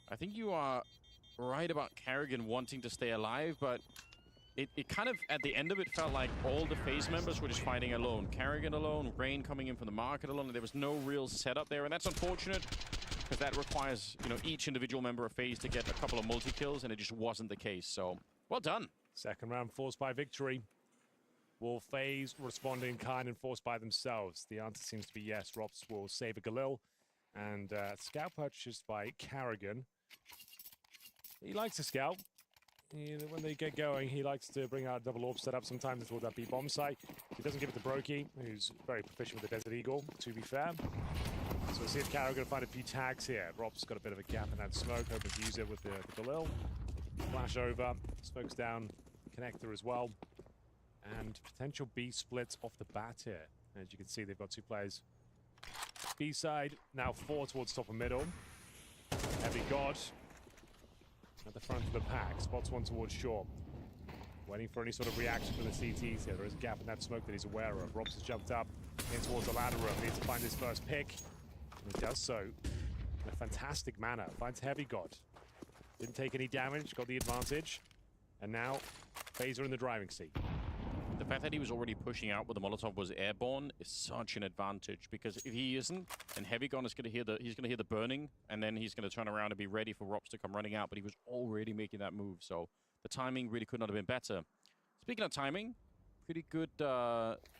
I think you are right about Carrigan wanting to stay alive, but it kind of, at the end of it, felt like all the FaZe members were just fighting alone. Carrigan alone, Rain coming in from the market alone, and there was no real setup there, and that's unfortunate, because that requires, you know, each individual member of FaZe to get a couple of multi-kills, and it just wasn't the case, so well done. Second round forced by victory. Will FaZe respond in kind and force by themselves? The answer seems to be yes. Rops will save a Galil, and scout purchased by Carrigan. He likes to scout. When they get going, he likes to bring out a double orb setup sometimes toward that B-bomb site. He doesn't give it to Brokey, who's very proficient with the Desert Eagle, to be fair. So we'll see if Carrigan can find a few tags here. Rob's got a bit of a gap in that smoke, hoping to use it with the Galil. Flash over, smokes down, connector as well. And potential B splits off the bat here. As you can see, they've got 2 players. B side, now 4 towards top and middle. Heavy God at the front of the pack. Spots one towards short. Waiting for any sort of reaction from the CTs here. There is a gap in that smoke that he's aware of. Robs has jumped up in towards the ladder room. Needs to find his first pick. And he does so in a fantastic manner. Finds Heavy God. Didn't take any damage, got the advantage. And now, FaZe are in the driving seat. The fact that he was already pushing out with the Molotov was airborne is such an advantage, because if he isn't, and Heavygon is going to hear the burning, and then he's going to turn around and be ready for Rops to come running out, but he was already making that move, so the timing really could not have been better. Speaking of timing, pretty good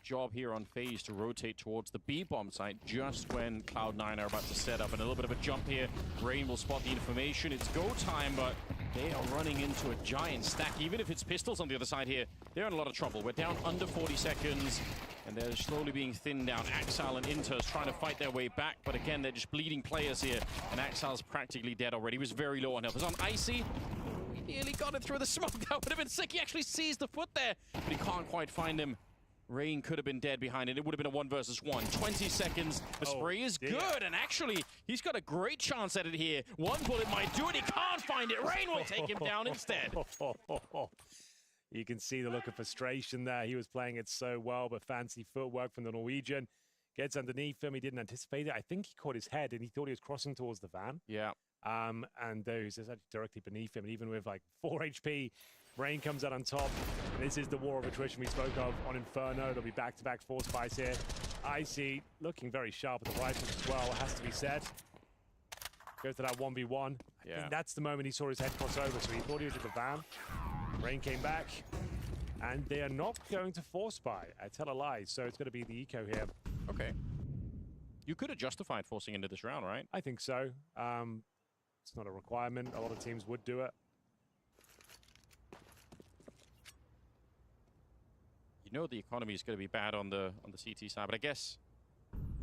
job here on FaZe to rotate towards the B-bomb site just when Cloud9 are about to set up, and a little bit of a jump here. Rain will spot the information. It's go time, but they are running into a giant stack. Even if it's pistols on the other side here, they're in a lot of trouble. We're down under 40 seconds, and they're slowly being thinned down. Axel and Inters trying to fight their way back, but again, they're just bleeding players here, and Axel's practically dead already. He was very low on health. It was on Icy. Nearly got it through the smoke. That would have been sick. He actually sees the foot there, but he can't quite find him. Rain could have been dead behind it. It would have been a 1 versus 1. 20 seconds. The spray is good, and actually, he's got a great chance at it here. One bullet might do it. He can't find it. Rain will take him down instead. You can see the look of frustration there. He was playing it so well, but fancy footwork from the Norwegian. Gets underneath him. He didn't anticipate it. I think he caught his head, and he thought he was crossing towards the van. Yeah. And he's actually directly beneath him. And even with like 4 HP, Rain comes out on top. And this is the war of attrition we spoke of on Inferno. There'll be back-to-back force buys here. Icy looking very sharp with the rifles as well, it has to be said. Goes to that 1v1. I think that's the moment he saw his head cross over, so he thought he was at the van. Rain came back. And they are not going to force buy. I tell a lie, so it's going to be the eco here. Okay. You could have justified forcing into this round, right? I think so. It's not a requirement. A lot of teams would do it. You know the economy is going to be bad on the CT side, but I guess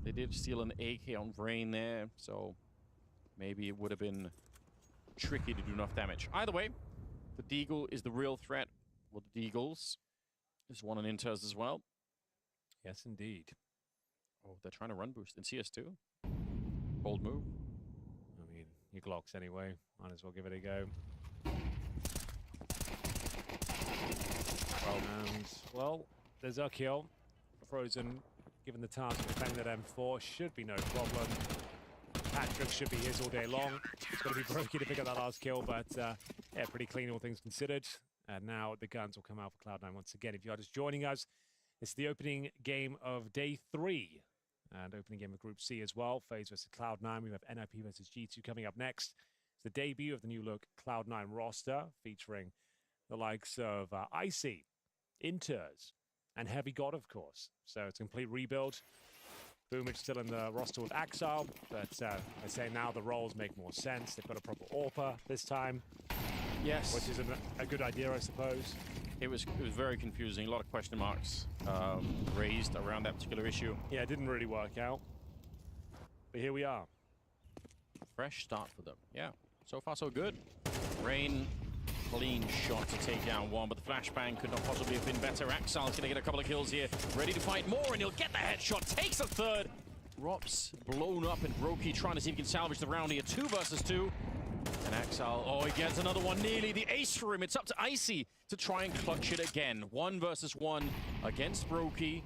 they did steal an AK on Rain there, so maybe it would have been tricky to do enough damage. Either way, the Deagle is the real threat. Well, the Deagles. There's one on Inters as well. Yes, indeed. Oh, they're trying to run boost in CS2. Bold move. I mean, your Glocks anyway. Might as well give it a go. Well, there's a kill. Frozen, given the task of defending that M4, should be no problem. Patrick should be his all day long. It's going to be Brokey to pick up that last kill, but yeah, pretty clean all things considered. And now the guns will come out for Cloud9 once again. If you are just joining us, it's the opening game of day 3. And opening game of Group C as well. FaZe versus Cloud9. We have NIP versus G2 coming up next. It's the debut of the new look Cloud9 roster, featuring the likes of Icy, Inters, and Heavy God, of course. So it's a complete rebuild. Boomage still in the roster with Axile, but I say now the roles make more sense. They've got a proper AWPer this time. Yes. Which is a good idea, I suppose. It was very confusing. A lot of question marks raised around that particular issue. Yeah, it didn't really work out. But here we are. Fresh start for them. Yeah, so far so good. Rain, clean shot to take down one, but the flashbang could not possibly have been better. Axile's going to get a couple of kills here. Ready to fight more, and he'll get the headshot. Takes a third. Rops blown up, and Brokey trying to see if he can salvage the round here. 2 versus 2. And Axile, oh, he gets another one, nearly the ace for him. It's up to Icy to try and clutch it again. 1 versus 1 against Brokey.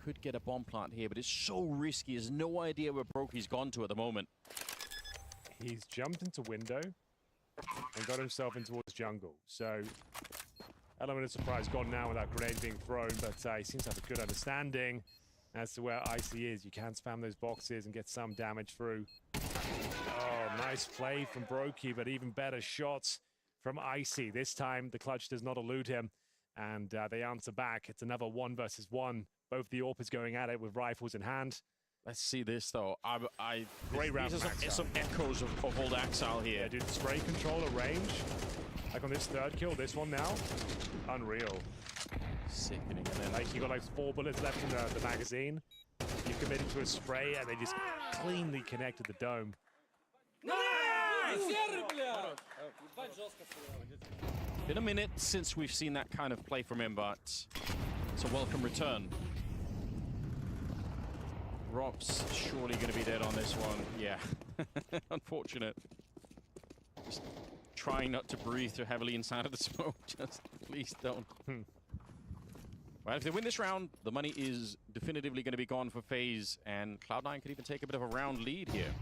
Could get a bomb plant here, but it's so risky. He has no idea where Brokey's gone to at the moment. He's jumped into window and got himself in towards jungle. So, element of surprise gone now without grenades being thrown, but he seems to have a good understanding as to where Icy is. You can spam those boxes and get some damage through. Oh, nice play from Brokey, but even better shots from Icy. This time, the clutch does not elude him, and they answer back. It's another 1 versus 1. Both the AWPers going at it with rifles in hand. Let's see this, though. Great round these from are some echoes of old Axile here. Yeah, dude, spray controller range. Like on this third kill, this one now. Unreal. Sickening. And then like, you got like 4 bullets left in the magazine. You committed to a spray, and they just cleanly connected the dome. Been a minute since we've seen that kind of play from him, but it's a welcome return. Rob's surely going to be dead on this one. Yeah, unfortunate. Just trying not to breathe too heavily inside of the smoke. Just please don't. Well, if they win this round, the money is definitively going to be gone for FaZe, and Cloud9 could even take a bit of a round lead here.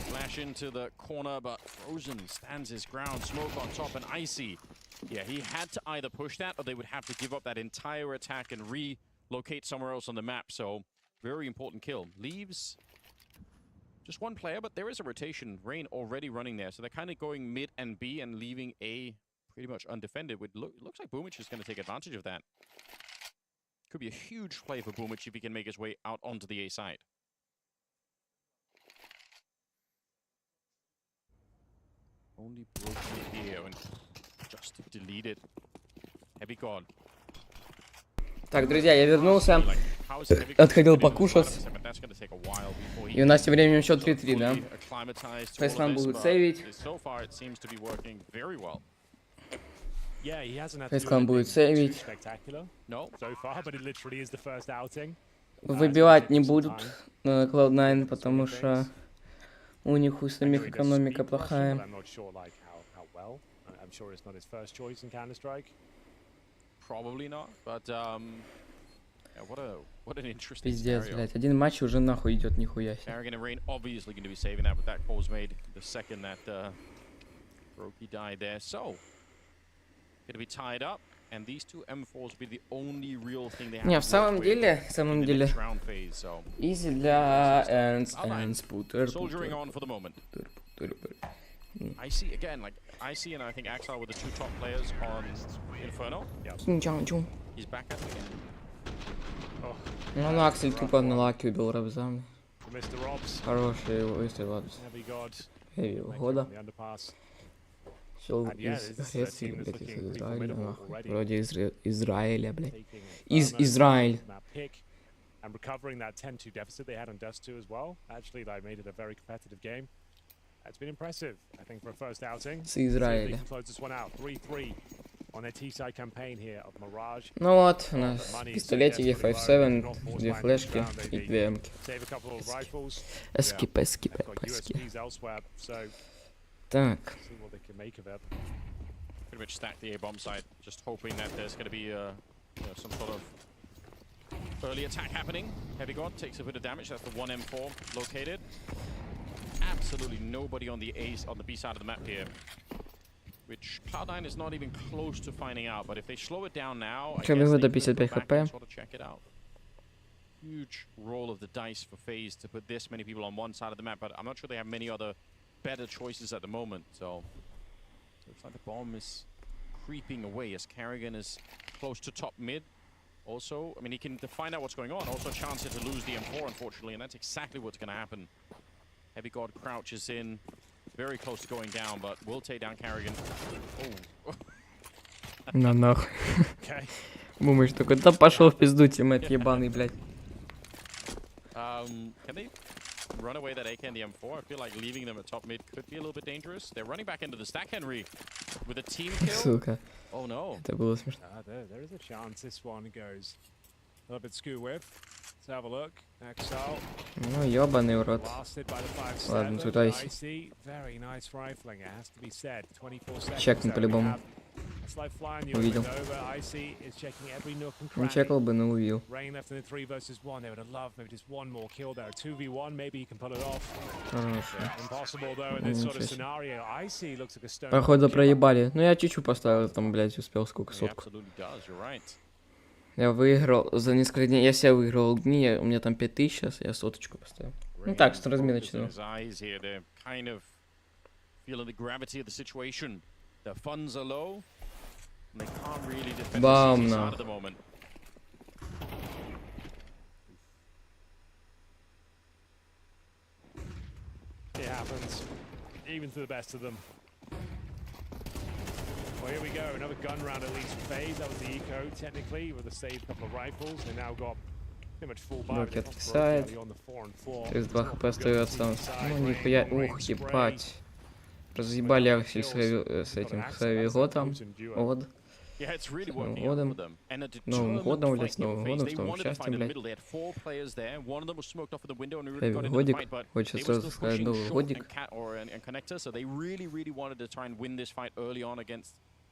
Flash into the corner, but Frozen stands his ground. Smoke on top, and Icy. Yeah, he had to either push that, or they would have to give up that entire attack and relocate somewhere else on the map. So, very important kill. Leaves just 1 player, but there is a rotation. Rain already running there, so they're kind of going mid and B and leaving A pretty much undefended. It looks like Boomich is going to take advantage of that. Could be a huge play for Boomich if he can make his way out onto the A side. Only Brokey here and just deleted. Heavy God. Так, друзья, я вернулся. Отходил покушать. И у нас тем временем счет 3-3, да? Фейслан будет сейвить. Yeah, he hasn't had to Face do Clan anything будет too сейвить. spectacular so far, but it literally is the first outing. Выбивать не будут на Cloud9, потому что у них у самих экономика плохая. I'm not sure like how well. I'm sure it's not his first choice in Counter-Strike. Probably not, but yeah, what an interesting Пиздец, scenario. блядь. Один матч уже нахуй идет, нихуя себе. Karrigan and Rain obviously going to be saving that, but that call was made the second that Roki died there. So, going to be tied up, and these two M4s will be the only real thing they have. Не, в самом деле, easy для Ants, Путер. Soldiering on for the moment. I see again, like I see, and I think Axel were the two top players on Inferno. He's back at it again. Ну, Аксель тупо на лаке убил Рабзам. Хороший выстрел от Heavy года. Все из Греции, блядь, из Израиля, нахуй. Вроде из Израиля, блядь. Из Израиля. And recovering that 10-2 deficit they had on Dust 2 as well. Actually, they made it a very competitive game. It's been impressive, I think, for a first outing. С Израиля. They can close this one out. 3-3 on their T-side campaign here of Mirage. Ну вот, у нас пистолетики 5.7, две флешки и две эмки. Скип. Так. Pretty much stack the A-bomb side, just hoping that there's going to be some sort of early attack happening. Heavy God takes a bit of damage. That's the 1 M4 located. Absolutely nobody on the B side of the map here, which Cloud9 is not even close to finding out. But if they slow it down now, I guess they can go back and sort of check it out. Huge roll of the dice for FaZe to put this many people on one side of the map, but I'm not sure they have many other better choices at the moment. So looks like the bomb is creeping away as Karrigan is close to top mid. Also, I mean, he can find out what's going on. Also, a chance here to lose the M4, unfortunately, and that's exactly what's going to happen. Heavy God crouches in, very close to going down, but will take down Karrigan. Oh. На нахуй. Думаешь, только да пошел в пизду, тиммейт ебаный, блядь. Can they run away that AK and the M4? I feel like leaving them at top mid could be a little bit dangerous. They're running back into the stack, Henry, with a team kill. Сука. Oh no. Это было смешно. There is a chance this one goes a little bit skew with. Let's have a look. Exile. Ну, ёбаный урод. Ладно, сутайся. Very nice rifling, it has to be said. 24 seconds. Чекну по-любому. Увидел. Не чекал бы, но увидел. Походу проебали. Ну я чуть-чуть поставил, там, блядь, успел сколько, сотку. Я выиграл за несколько дней, я себя выиграл дни, у меня там 5000 сейчас, я соточку поставил. Ну так, с разминочного. Бам, на. It happens, even to the best of them. Well, here we go, another gun round at least for FaZe. That was the eco, technically, with a saved couple of rifles. They now got pretty much full buy. Блокет кисает. 32 хп остается. Ну, нихуя, ух, ебать. Разъебали Аксель с этим, с Авиготом. Вот. С Новым годом. Новым годом, блядь, с Новым годом, с новым счастьем, блядь. Хэви годик. Хочется сразу сказать Новый годик.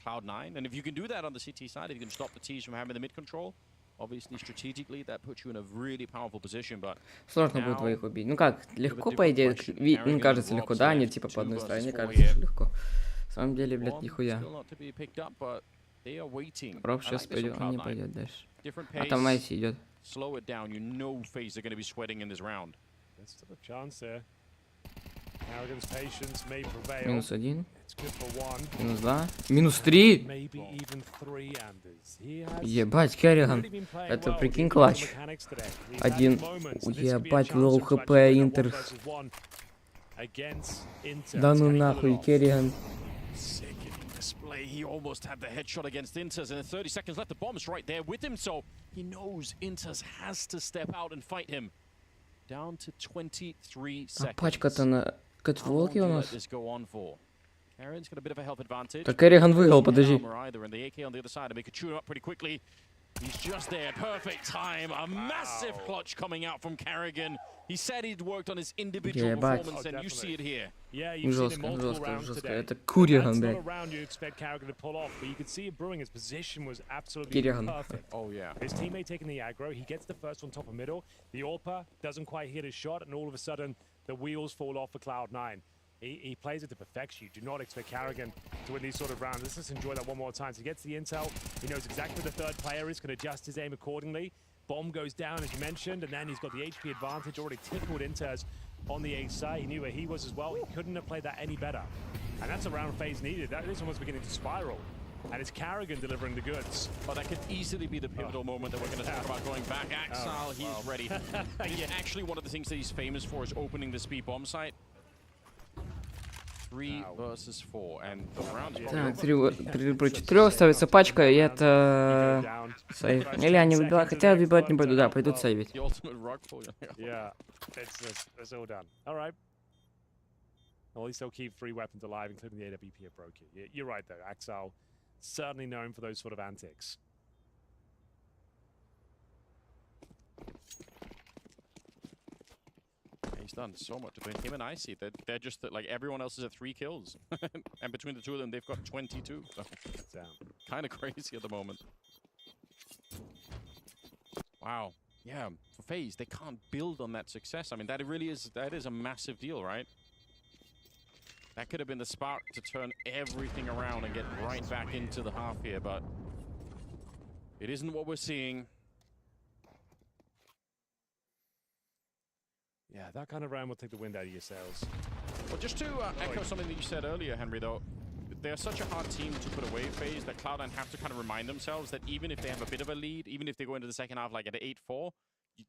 Cloud9, and if you can do that on the CT side, if you can stop the T's from having the mid control, obviously strategically that puts you in a really powerful position, but сложно будет двоих убить. Ну как, легко по идее, ну кажется легко, да, они типа по одной стороне, кажется, что легко. На самом деле, блядь, нихуя. Роб сейчас пойдет, он не пойдет дальше. А там Майси идет. Минус 1. Минус 2. Минус 3. Ебать, Керриган. Это прикинь клатч. Один. Ебать, лоу хп, Интер. Да ну нахуй, Керриган. He almost had the headshot against Inters, and in 30 seconds left, the bomb's right there with him, so he knows Inters has to step out and fight him. Down to 23 seconds. А пачка-то на катволке у нас. Karen's got a bit of a health advantage. Так Керриган выиграл, подожди. Either, and the AK on the other side, and they could shoot him up pretty quickly. He's just there, perfect time. A massive clutch coming out from Carrigan. He said he'd worked on his individual performance, and you see it here. Yeah, you've seen it multiple Жестко, rounds жестко. today. Это Куриган, That's блядь. not a round you expect Carrigan to pull off, but you could see it brewing. His position was absolutely Кириган. perfect. Oh yeah. His teammate taking the aggro, he gets the first one top of middle. The AWPer doesn't quite hit his shot, and all of a sudden the wheels fall off for Cloud9. He plays it to perfection. You do not expect Carrigan to win these sort of rounds. Let's just enjoy that one more time. So he gets the intel. He knows exactly where the third player is, can adjust his aim accordingly. Bomb goes down, as you mentioned, and then he's got the HP advantage already tickled Inters on the A side. He knew where he was as well. He couldn't have played that any better. And that's a round phase needed. This one was beginning to spiral. And it's Carrigan delivering the goods. But that could easily be the pivotal moment that we're going to talk about going back. Axel, he's ready. He's actually one of the things that he's famous for is opening the speed bomb site. 3 versus 4, and the round is Так, 3 против 4, ставится пачка, и это... Сейв. Или они выбивают, хотя выбивать не буду, да, пойдут сейвить. Yeah, it's all done. All right. Well, at least they'll keep 3 weapons alive, including the AWP of Brokey. You're right, though. Axel, certainly known for those sort of antics. He's done so much between him and Icy. They're just like everyone else is at 3 kills, and between the two of them, they've got 22. So kind of crazy at the moment. Wow. Yeah, for FaZe, they can't build on that success. I mean, that is a massive deal, right? That could have been the spark to turn everything around and get right back into the half here, but it isn't what we're seeing. Yeah, that kind of round will take the wind out of your sails. Well, just to echo something that you said earlier, Henry, though, they're such a hard team to put away FaZe that Cloud9 have to kind of remind themselves that even if they have a bit of a lead, even if they go into the second half like at 8-4,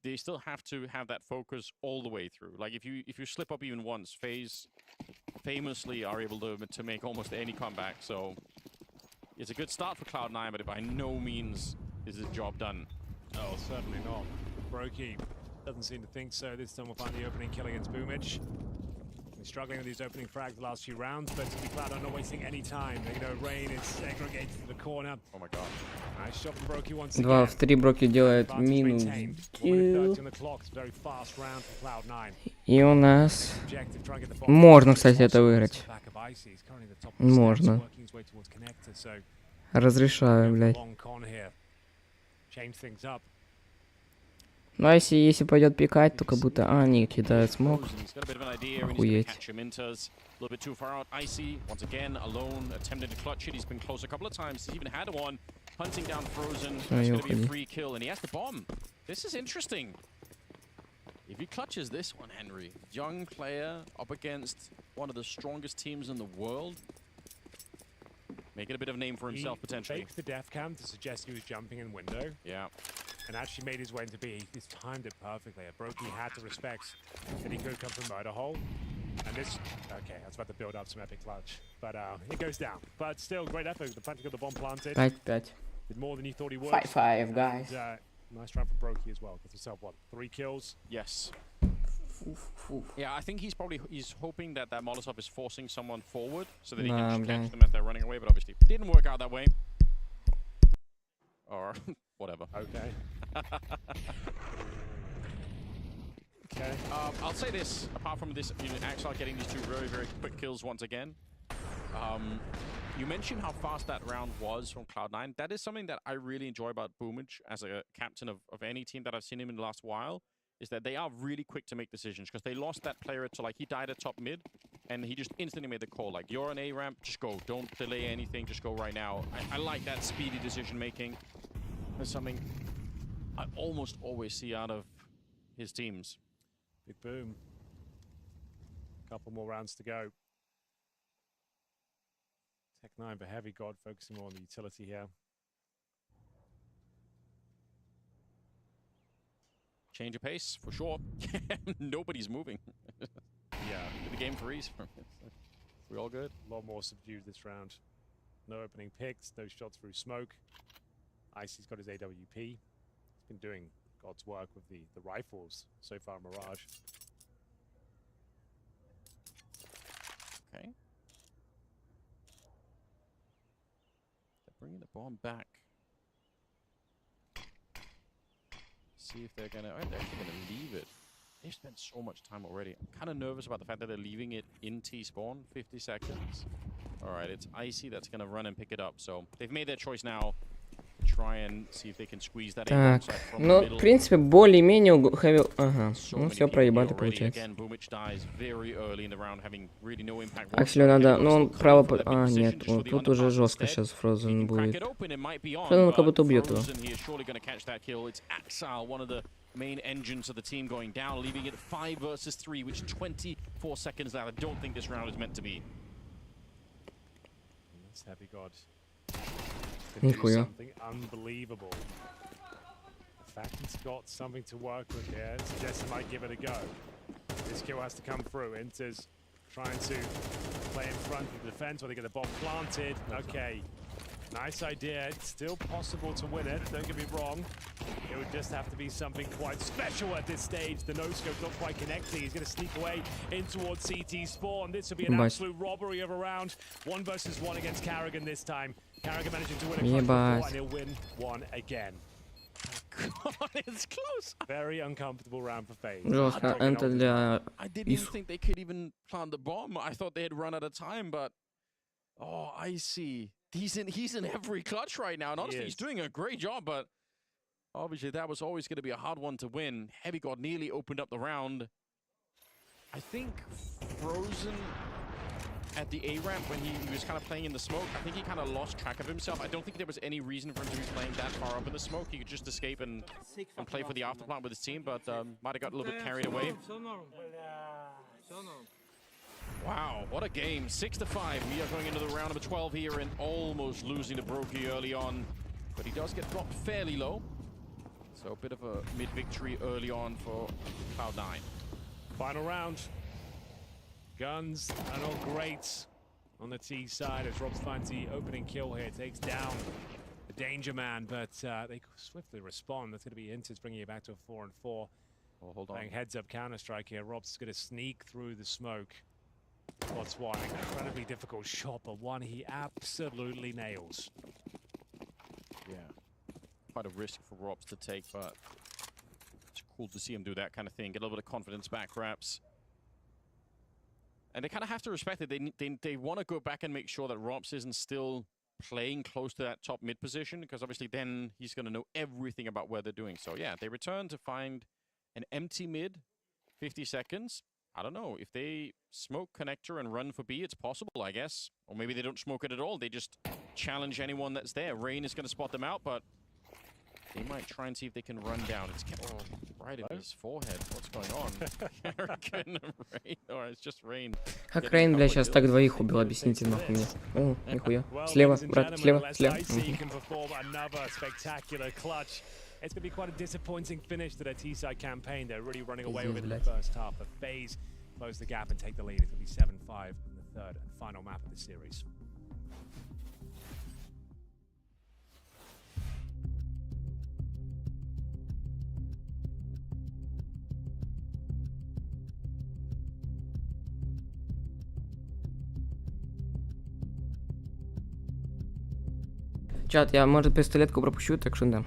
they still have to have that focus all the way through. Like if you slip up even once, FaZe famously are able to make almost any comeback. So it's a good start for Cloud9, but by no means is the job done. Oh, certainly not. Brokey doesn't seem to think so. This time we'll find the opening kill against Boomich. He's struggling with these opening frags the last few rounds, but to be Cloud are not wasting any time. You know, Rain is segregated to the corner. Oh my god. Nice shot from Brokey once 2 в 3 Броки делает минус килл. И у нас... Можно, кстати, это выиграть. Можно. Разрешаю, блядь. Ну а если пойдет пикать, то как будто... А, они кидают смог. Охуеть. A little bit too far out. Icy, once again, alone, attempting to clutch it. He's been close a couple of times. He's even had one. Hunting down Frozen. It's going to be a free kill, and he has the bomb. This is interesting. If he clutches this one, Henry, young player up against one of the strongest teams in the world, making a bit of a name for himself, potentially. He faked the death cam to suggest he was jumping in window. Yeah. And actually made his way into B. He's timed it perfectly. Brokey had to respect that he could come from murder hole. And this, okay, I was about to build up some epic clutch, but it goes down. But still, great effort. The fact he got the bomb planted. 5-5. Did more than you thought he would. 5-5, guys. And, nice round for Brokey as well. Got himself, what, 3 kills? Yes. Yeah, I think he's hoping that Molotov is forcing someone forward so that he can just catch them as they're running away, but obviously didn't work out that way. Or whatever. Okay. Okay. I'll say this, apart from this, you know, Axel getting these 2 very, very quick kills once again. You mentioned how fast that round was from Cloud9. That is something that I really enjoy about Boomich as a captain of any team that I've seen him in the last while, is that they are really quick to make decisions, because they lost that player to, like, he died at top mid, and he just instantly made the call, like, you're on A ramp, just go, don't delay anything, just go right now. I like that speedy decision making. That's something I almost always see out of his teams. Big boom. Couple more rounds to go. Tech9 for Heavy God, focusing more on the utility here. Change of pace, for sure. Nobody's moving. Yeah. The game freeze. We all good? A lot more subdued this round. No opening picks, no shots through smoke. Icy's got his AWP. He's been doing God's work with the rifles so far, Mirage. Okay. bringing the bomb back. See if they're gonna. They're actually gonna leave it. They've spent so much time already. I'm kind of nervous about the fact that they're leaving it in T-spawn. 50 seconds. All right, it's Icy that's gonna run and pick it up. So they've made their choice now. Try and see if they can squeeze that in. Так, ну, в принципе, более-менее Heavy... Ага, ну все, проебали, получается. Акселю надо... Ну, он право... А, нет, тут уже жестко сейчас Frozen будет. Frozen как будто убьет его. Main engines of the team going down, leaving it 5 versus 3, which 24 seconds out. I don't think this round is meant to be. That's Heavy God. Нихуя. Something unbelievable. The Falcon's got something to work with here. Suggests he might give it a go. This kill has to come through. Inter's trying to play in front of the defense where they get the bomb planted. Okay. Nice idea. It's still possible to win it. Don't get me wrong. It would just have to be something quite special at this stage. The no-scope not quite connecting. He's going to sneak away in towards CT spawn. This will be an absolute robbery of a round. 1 versus 1 against Carrigan this time. Carrigan managing to win a clutch before, and he'll win one again. God, it's close. Very uncomfortable round for FaZe. I didn't even think they could even plant the bomb. I thought they had run out of time, but oh, Icy. He's in every clutch right now, and honestly, he's doing a great job, but obviously that was always going to be a hard one to win. Heavy God nearly opened up the round. I think Frozen at the A-ramp when he was kind of playing in the smoke, I think he kind of lost track of himself. I don't think there was any reason for him to be playing that far up in the smoke. He could just escape and play for the afterplant with his team, but might have got a little bit carried away. Wow, what a game. 6-5. We are going into the round number 12 here and almost losing to Brokey early on. But he does get dropped fairly low. So a bit of a mid-victory early on for Cloud9. Final round. Guns are not great on the T side as Rob's finds the opening kill here. Takes down the Danger Man, but they swiftly respond. That's going to be Inters bringing it back to a 4-4. Oh, hold on. Playing heads-up Counter-Strike here. Rob's going to sneak through the smoke. What's one? Incredibly difficult shot, but one he absolutely nails. Yeah. Quite a risk for Robs to take, but it's cool to see him do that kind of thing. Get a little bit of confidence back, perhaps. And they kind of have to respect it. They want to go back and make sure that Robs isn't still playing close to that top mid position, because obviously then he's going to know everything about where they're doing. So yeah, they return to find an empty mid, 50 seconds. I don't know. If they smoke connector and run for B, it's possible, I guess. Or maybe they don't smoke it at all. They just challenge anyone that's there. Rain is going to spot them out, but they might try and see if they can run down. It's right in his forehead. What's going on? Carrigan, Rain. Or it's just Rain. Как Рейн, бля, сейчас так двоих убил, объясните нахуй мне. О, нихуя. Слева, брат, слева, слева. It's going to be quite a disappointing finish to their T-side campaign. They're really running away with it in the first half, but FaZe close the gap and take the lead. It's going to be 7-5 in the third and final map of the series. Чат, я, может, пистолетку пропущу, так что да.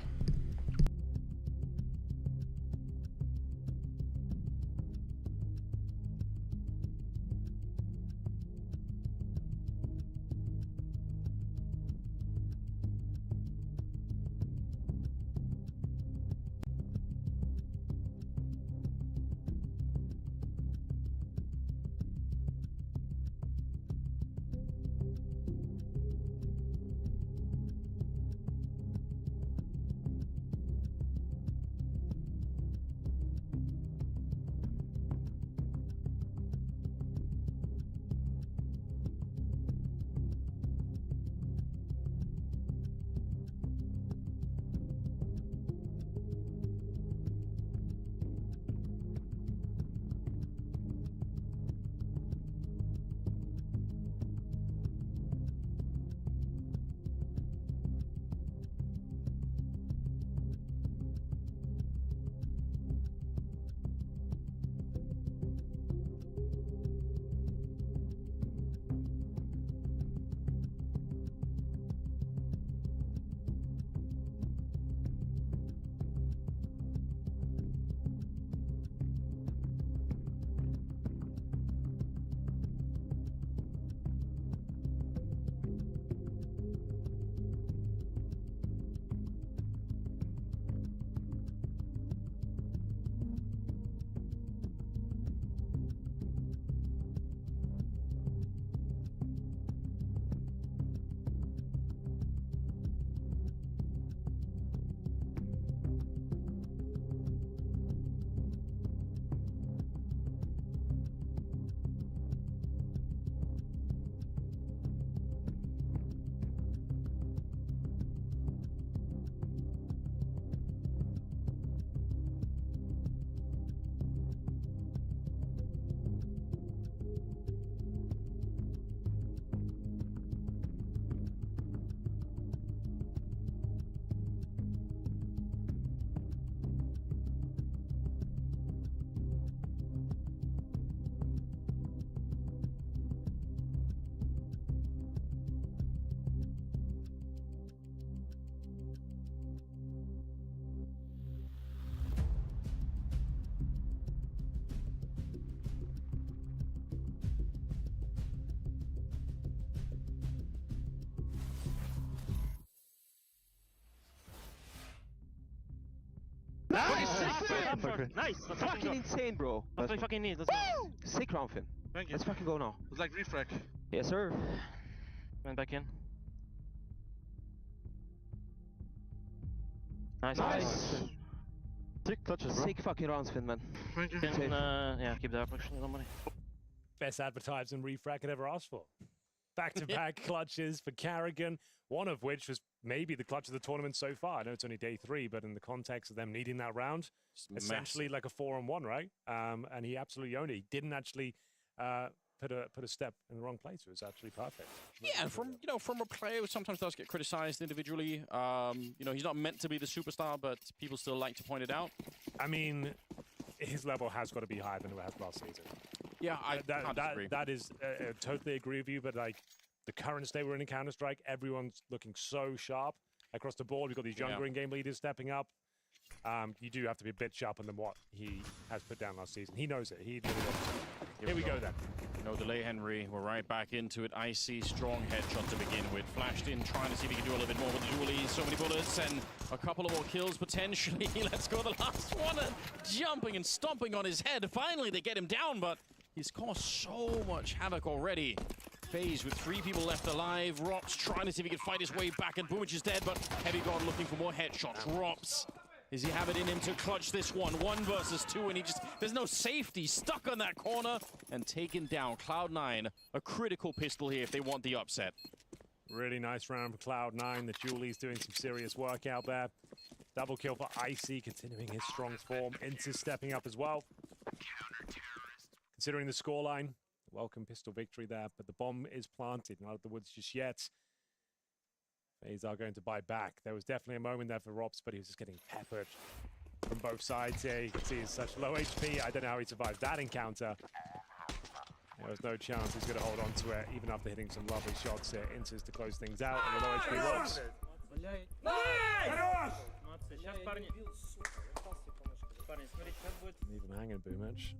Nice. Fucking insane, bro. That's what fucking need. Let's go. Sick round, Finn. Thank you. Let's fucking go now. It's like refrag. Yes, sir. Went back in. Nice. Sick clutches, bro. Sick fucking rounds, Finn, man. Thank you. Yeah, keep that pushing a little money. Best advertising refrag could ever ask for. Back-to-back clutches for Carrigan, one of which was maybe the clutch of the tournament so far. I know it's only day 3, but in the context of them needing that round, essentially like a 4-on-1, right? And he absolutely owned it. He didn't actually put a step in the wrong place. It was actually perfect. Yeah, from a player who sometimes does get criticized individually. He's not meant to be the superstar, but people still like to point it out. I mean, his level has got to be higher than it was last season. Yeah, that is totally agree with you. But like the current state we're in Counter-Strike, everyone's looking so sharp across the board. We've got these younger in-game leaders stepping up. You do have to be a bit sharper than what he has put down last season. He knows it. He really does. Here we go then. No delay, Henry. We're right back into it. Icy, strong headshot to begin with. Flashed in, trying to see if he can do a little bit more with the dualies. So many bullets and a couple of more kills potentially. Let's go the last one. And jumping and stomping on his head. Finally, they get him down, but he's caused so much havoc already. FaZe with 3 people left alive. Rops trying to see if he can fight his way back, and Boomich is dead, but Heavy God looking for more headshots. Rops. Does he have it in him to clutch this one? 1 versus 2, and there's no safety. Stuck on that corner and taken down. Cloud9, a critical pistol here if they want the upset. Really nice round for Cloud9. The Julie's doing some serious work out there. Double kill for Icy, continuing his strong form. Inter stepping up as well. Considering the scoreline, welcome pistol victory there, but the bomb is planted. Not at the woods just yet. FaZe are going to buy back. There was definitely a moment there for Robs, but he was just getting peppered from both sides here. You can see he's such low HP. I don't know how he survived that encounter. There was no chance he's going to hold on to it, even after hitting some lovely shots here. Enters to close things out, and the low HP Robs. Leave him hanging, Boomich.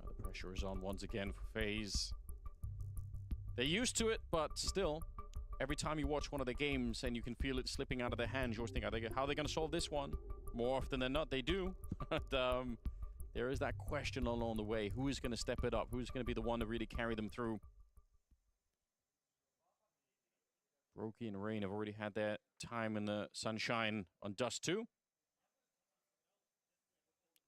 The pressure is on once again for FaZe. They're used to it, but still, every time you watch one of the games and you can feel it slipping out of their hands, you always think, how are they going to solve this one? More often than not, they do. But there is that question along the way. Who is going to step it up? Who's going to be the one to really carry them through? Brokey and Rain have already had their time in the sunshine on Dust 2.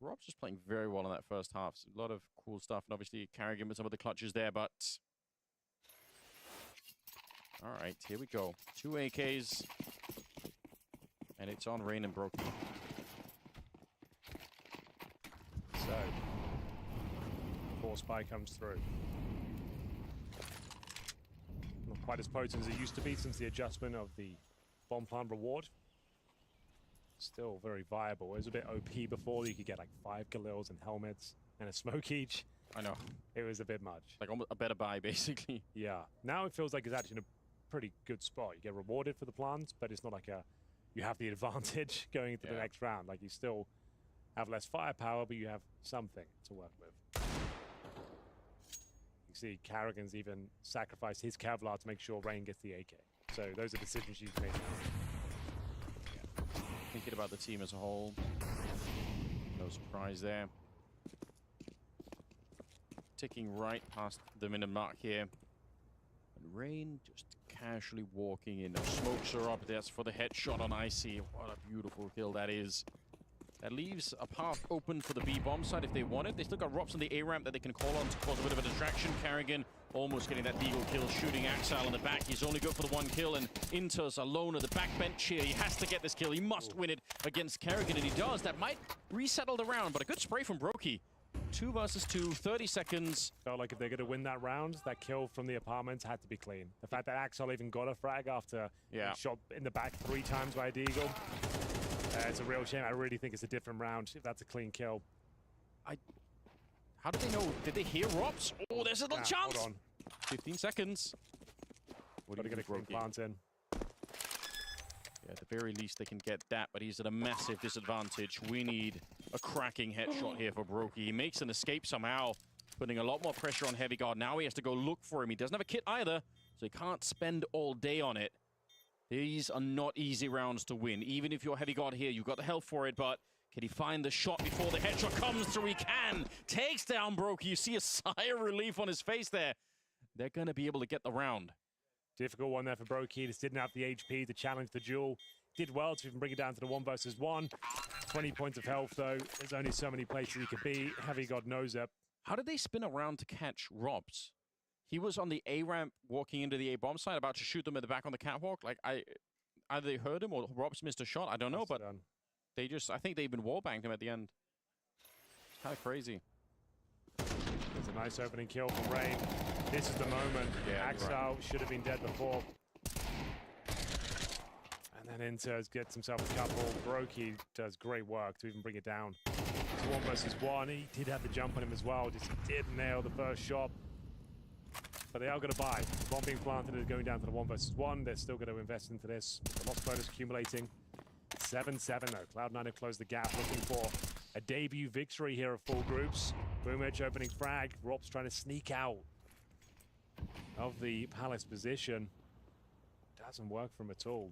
Rob's just playing very well in that first half. So a lot of cool stuff, and obviously Carrigan with some of the clutches there, but... All right, here we go. 2 AKs. And it's on Rain and Brokey. So, force spy comes through. Not quite as potent as it used to be since the adjustment of the bomb plant reward. Still very viable. It was a bit OP before. You could get like 5 Galils and helmets and a smoke each. I know. It was a bit much. Like almost a better buy, basically. Yeah. Now it feels like it's actually in a pretty good spot. You get rewarded for the plants, but it's not like you have the advantage going into the next round. Like you still have less firepower, but you have something to work with. You see Carrigan's even sacrificed his Kevlar to make sure Rain gets the AK. So those are decisions she's made. Thinking about the team as a whole. No surprise there. Ticking right past the minute mark here. And Rain just casually walking in. No smokes are up. That's for the headshot on Icy. What a beautiful kill that is. That leaves a path open for the B-bomb side if they want it. They still got Rops on the A-ramp that they can call on to cause a bit of a distraction. Carrigan almost getting that deagle kill, shooting Axel in the back. He's only good for the 1 kill, and Inter's alone at the back bench here. He has to get this kill. He must win it against Carrigan, and he does. That might resettle the round, but a good spray from Brokey. 2 versus 2, 30 seconds. Felt like if they're going to win that round, that kill from the apartments had to be clean. The fact that Axel even got a frag after being shot in the back 3 times by Deagle. It's a real shame. I really think it's a different round if that's a clean kill. How did they know? Did they hear Rops? Oh, there's a little chance. Hold on. 15 seconds. What do you get a clean plant in? Yeah, at the very least they can get that, but he's at a massive disadvantage. We need a cracking headshot here for Brokey. He makes an escape somehow, putting a lot more pressure on Heavy Guard. Now he has to go look for him. He doesn't have a kit either, so he can't spend all day on it. These are not easy rounds to win. Even if you're Heavy God here, you've got the health for it, but can he find the shot before the headshot comes through? He can. Takes down Brokey. You see a sigh of relief on his face there. They're going to be able to get the round. Difficult one there for Brokey. Just didn't have the HP to challenge the duel. Did well to even bring it down to the 1 versus 1. 20 points of health, though. There's only so many places he could be. Heavy God knows it. How did they spin around to catch Robs? He was on the A ramp walking into the A bomb site, about to shoot them in the back on the catwalk. Like, either they heard him or Robs missed a shot. I don't know, but they just, I think they even wallbanged him at the end. It's kind of crazy. There's a nice opening kill from Rain. This is the moment. Yeah, Axel should have been dead before. And then Inters gets himself a couple. Brokey does great work to even bring it down. It's 1 versus 1. He did have the jump on him as well. Just didn't nail the first shot. But they are going to buy. Bomb being planted is going down to the 1 versus 1. They're still going to invest into this. The loss bonus accumulating. 7-7 though. Cloud9 have closed the gap, looking for a debut victory here of full groups. Boomich opening frag. Rob's trying to sneak out of the Palace position. Doesn't work for him at all.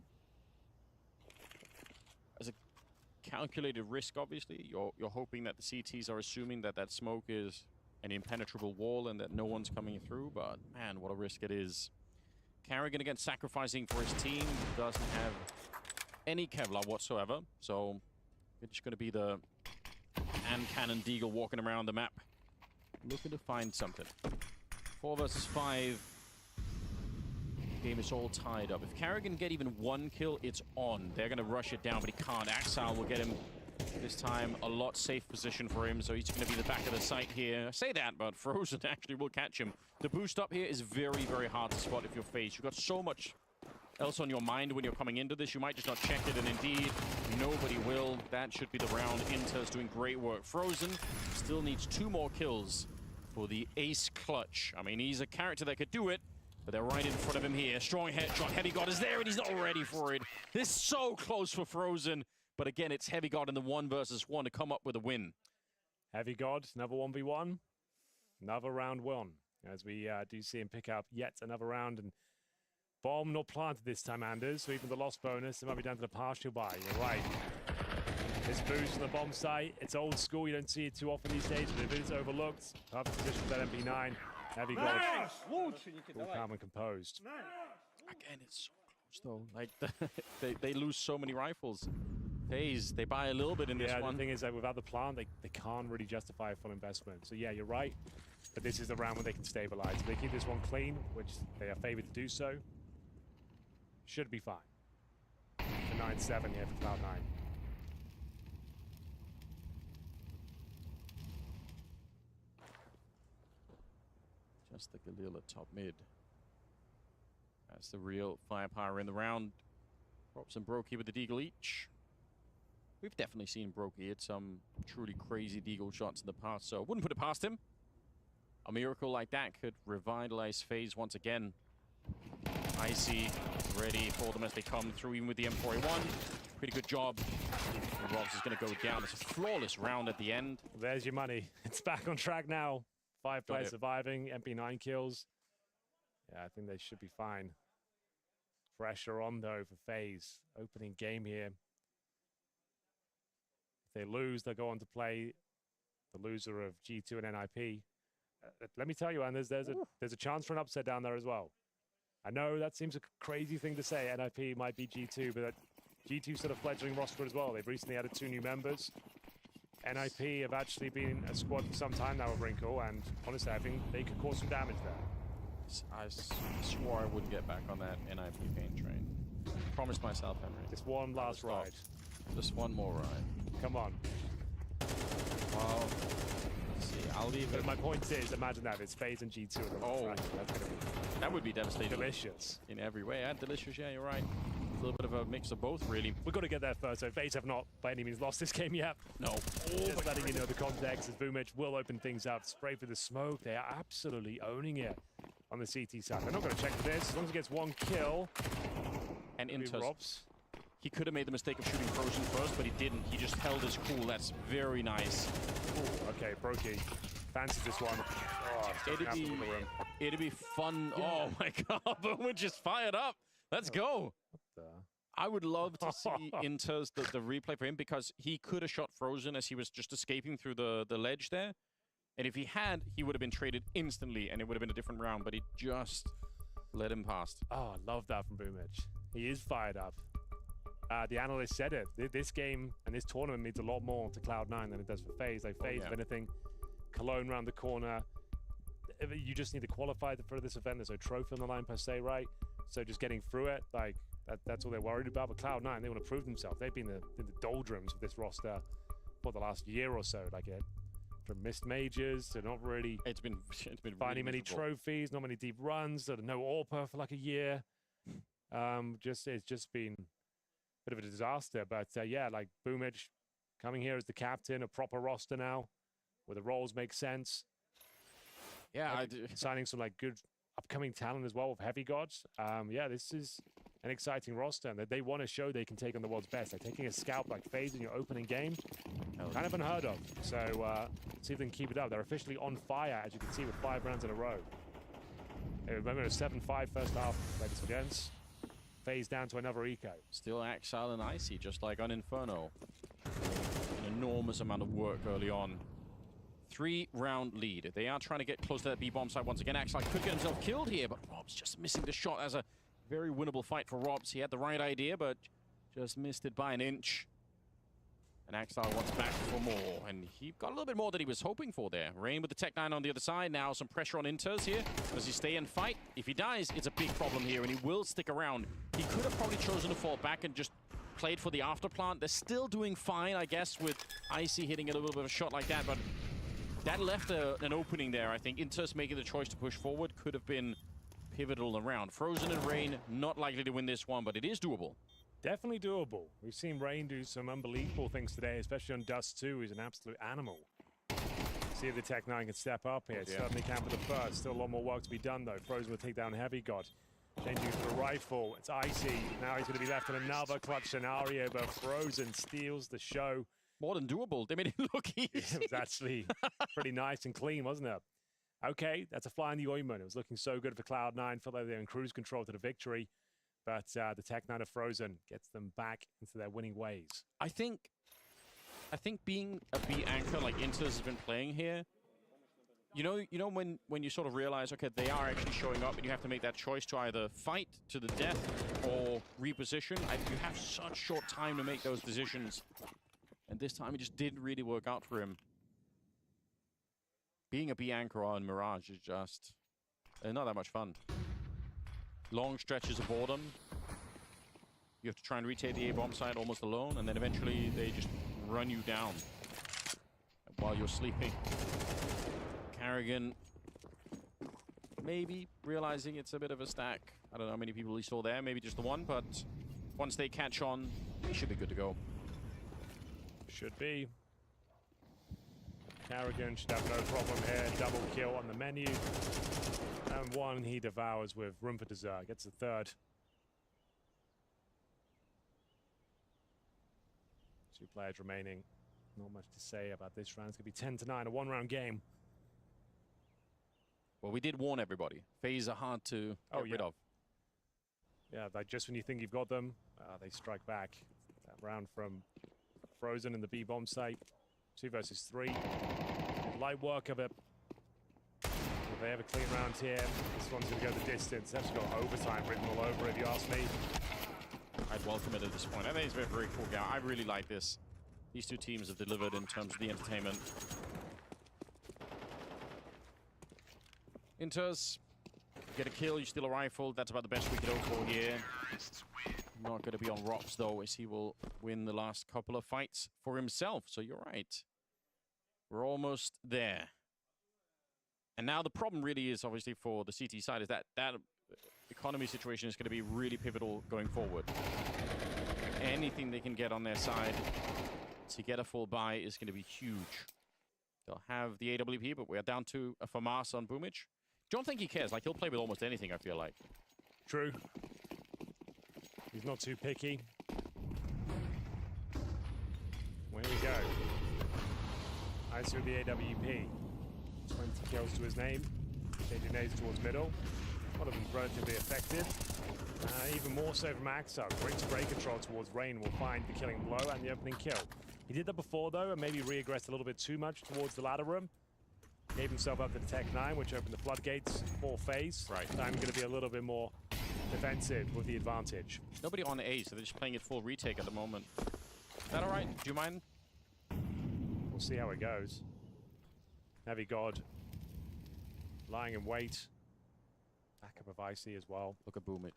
As a calculated risk, obviously, you're hoping that the CTs are assuming that that smoke is an impenetrable wall and that no one's coming through, but man, what a risk it is. Carrigan again sacrificing for his team, doesn't have any Kevlar whatsoever, so it's just going to be the hand cannon Deagle walking around the map, looking to find something. 4 versus 5. Game is all tied up. If Carrigan get even 1 kill, it's on. They're going to rush it down, but he can't. Axel will get him this time. A lot safe position for him, so he's going to be the back of the site here. I say that, but Frozen actually will catch him. The boost up here is very, very hard to spot if you're Phase. You've got so much else on your mind when you're coming into this. You might just not check it, and indeed, nobody will. That should be the round. Inter's doing great work. Frozen still needs 2 more kills for the ace clutch. I mean, he's a character that could do it, but they're right in front of him here. Strong headshot. Heavy God is there, and he's not ready for it. This is so close for Frozen. But again, it's Heavy God in the 1 versus 1 to come up with a win. Heavy God, another 1v1. Another round 1. As we do see him pick up yet another round. And bomb not planted this time, Anders. So even the loss bonus, it might be down to the partial buy. You're right. This boost from the bomb site, it's old school. You don't see it too often these days, but if it is overlooked, perfect position for that MP9. Heavy God, all calm and composed. Again, it's so close, though. Like, they lose so many rifles. Phase, they buy a little bit in this one. The thing is that without the plant, they can't really justify a full investment. So yeah, you're right. But this is the round where they can stabilize. If they keep this one clean, which they are favored to do so, should be fine. For 9-7 here for Cloud9. Just the Galil at top mid. That's the real firepower in the round. Props and Brokey with the Deagle each. We've definitely seen Brokey hit some truly crazy Deagle shots in the past, so wouldn't put it past him. A miracle like that could revitalize Phase once again. Icy ready for them as they come through, even with the M4A1. Pretty good job. And Robs is going to go down. It's a flawless round at the end. There's your money. It's back on track now. 5 players surviving, MP9 kills. Yeah, I think they should be fine. Pressure on, though, for Phase. Opening game here. If they lose, they'll go on to play the loser of G2 and NIP. Let me tell you, Anders, there's a chance for an upset down there as well. I know that seems a crazy thing to say. NIP might be G2, but G2's sort of fledgling roster as well. They've recently added 2 new members. NIP have actually been a squad for some time now with Wrinkle, and honestly, I think they could cause some damage there. I swore I wouldn't get back on that NIP pain train. Promised myself, Henry. Just one last ride. Just one more ride. Come on. Well, let's see. I'll leave it. But my point is, imagine that it's Phase and G2. That would be devastating. Delicious. In every way. And delicious, yeah, you're right. A little bit of a mix of both, really. We've got to get there first. So Phase have not, by any means, lost this game yet. No. Just letting you know the context as Boomich will open things up. Spray for the smoke. They are absolutely owning it on the CT side. They're not going to check for this. As long as he gets 1 kill. And Inters. He could have made the mistake of shooting Frozen first, but he didn't. He just held his cool. That's very nice. Ooh, okay, Brokey fancies this one. Oh, it'd be fun. Oh my god, Boomich just fired up. Let's go. there. I would love to see Inter's the replay for him, because he could have shot Frozen as he was just escaping through the ledge there. And if he had, he would have been traded instantly, and it would have been a different round, but he just let him past. Oh, I love that from Boomich. He is fired up. The analyst said it. This game and this tournament means a lot more to Cloud9 than it does for FaZe. Like FaZe, if anything, Cologne round the corner. You just need to qualify for this event. There's no trophy on the line per se, right? So just getting through it, like that's all they're worried about. But Cloud9, they want to prove themselves. They've been in the doldrums of this roster for the last year or so. Like from missed majors to not really. It's been finding really many difficult. trophies, not many deep runs. So no AWPA for like a year. It's just been a bit of a disaster. But yeah, like Boomich coming here as the captain, a proper roster now, where the roles make sense. Yeah, I do. Signing some like good upcoming talent as well with Heavy Gods. Yeah, this is an exciting roster, and they want to show they can take on the world's best. Like taking a scalp like FaZe in your opening game, kind of unheard of. So see if they can keep it up. They're officially on fire, as you can see, with 5 rounds in a row. Hey, remember, it was 7-5 first half, ladies and gents. FaZe down to another eco. Still Axile and Icy, just like on Inferno. An enormous amount of work early on. 3-round lead. They are trying to get close to that B-bomb site once again. Axile could get himself killed here, but Rob's just missing the shot. As a very winnable fight for Robs. He had the right idea, but just missed it by an inch. And Axile wants back for more, and he got a little bit more than he was hoping for there. Rain with the Tech-9 on the other side. Now some pressure on Inters here. Does he stay and fight? If he dies, it's a big problem here, and he will stick around. He could have probably chosen to fall back and just played for the afterplant. They're still doing fine, I guess, with Icy hitting a little bit of a shot like that, but that left an opening there, I think. Inters making the choice to push forward could have been pivotal in the round. Frozen and Rain, not likely to win this one, but it is doable. Definitely doable. We've seen Rain do some unbelievable things today, especially on Dust 2. He's an absolute animal. See if the Tech-9 can step up here. Yeah. Certainly can for the first. Still a lot more work to be done, though. Frozen will take down Heavy God. Changing to the rifle. It's Icy. Now he's going to be left in another clutch scenario, but Frozen steals the show. More than doable. They made it look easy. It was actually pretty nice and clean, wasn't it? Okay, that's a fly in the ointment. It was looking so good for Cloud9. Felt like they were in cruise control to the victory. But the Tech-9 of Frozen gets them back into their winning ways. I think being a B anchor like Inters has been playing here, you know when you sort of realize, okay, they are actually showing up, and you have to make that choice to either fight to the death or reposition. You have such short time to make those decisions, and this time it just didn't really work out for him. Being a B anchor on Mirage is just not that much fun. Long stretches of boredom. You have to try and retake the A-bomb site almost alone, and then eventually they just run you down while you're sleeping. Karrigan maybe realizing it's a bit of a stack. I don't know how many people he saw there, maybe just the one, but once they catch on, he should be good to go. Should be. Karrigan should have no problem here. Double kill on the menu. And one he devours with room for dessert. Gets the third. 2 players remaining. Not much to say about this round. It's going to be 10-9, a 1-round game. Well, we did warn everybody. FaZe are hard to get rid of. Yeah, like just when you think you've got them, they strike back. That round from Frozen in the B-bomb site. 2 versus 3. Light work of it. If they have a clean round here, this one's going to go the distance. That's got overtime written all over it, if you ask me. I'd welcome it at this point. I think it's a very cool game. I really like this. These 2 teams have delivered in terms of the entertainment. Inters, get a kill, you steal a rifle. That's about the best we could hope for here. Not going to be on Rops, though, as he will win the last couple of fights for himself. So you're right. We're almost there. And now the problem really is, obviously, for the CT side, is that economy situation is going to be really pivotal going forward. Anything they can get on their side to get a full buy is going to be huge. They'll have the AWP, but we're down to a FAMAS on Boomich. Don't think he cares. Like, he'll play with almost anything, I feel like. True. He's not too picky. Where we go. Ice with the AWP. 20 kills to his name. Changing nades towards middle. One of them relatively effective. Even more so from Axel. Great spray control towards Rain will find the killing blow and the opening kill. He did that before, though, and maybe re-aggressed a little bit too much towards the ladder room. Gave himself up to the Tech 9, which opened the floodgates for FaZe. Right. I'm going to be a little bit more defensive with the advantage. Nobody on A, so they're just playing it full retake at the moment. Is that all right? Do you mind? We'll see how it goes. Heavy God lying in wait. Backup of Icy as well. Look at Boomich.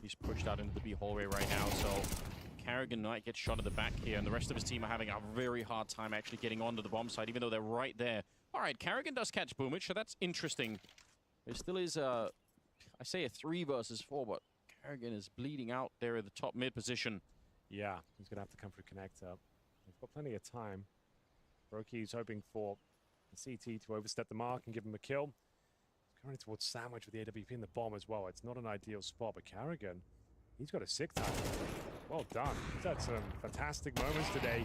He's pushed out into the B hallway right now, so Carrigan might get shot at the back here, and the rest of his team are having a very hard time actually getting onto the bomb site, even though they're right there. All right, Carrigan does catch Boomich, so that's interesting. There still is I say a 3 versus 4, but Carrigan is bleeding out there at the top mid position. Yeah, he's going to have to come for a connector. They've got plenty of time. Broki's hoping for the CT to overstep the mark and give him a kill. He's going towards Sandwich with the AWP and the bomb as well. It's not an ideal spot, but Carrigan, he's got a 6 time. Well done. He's had some fantastic moments today.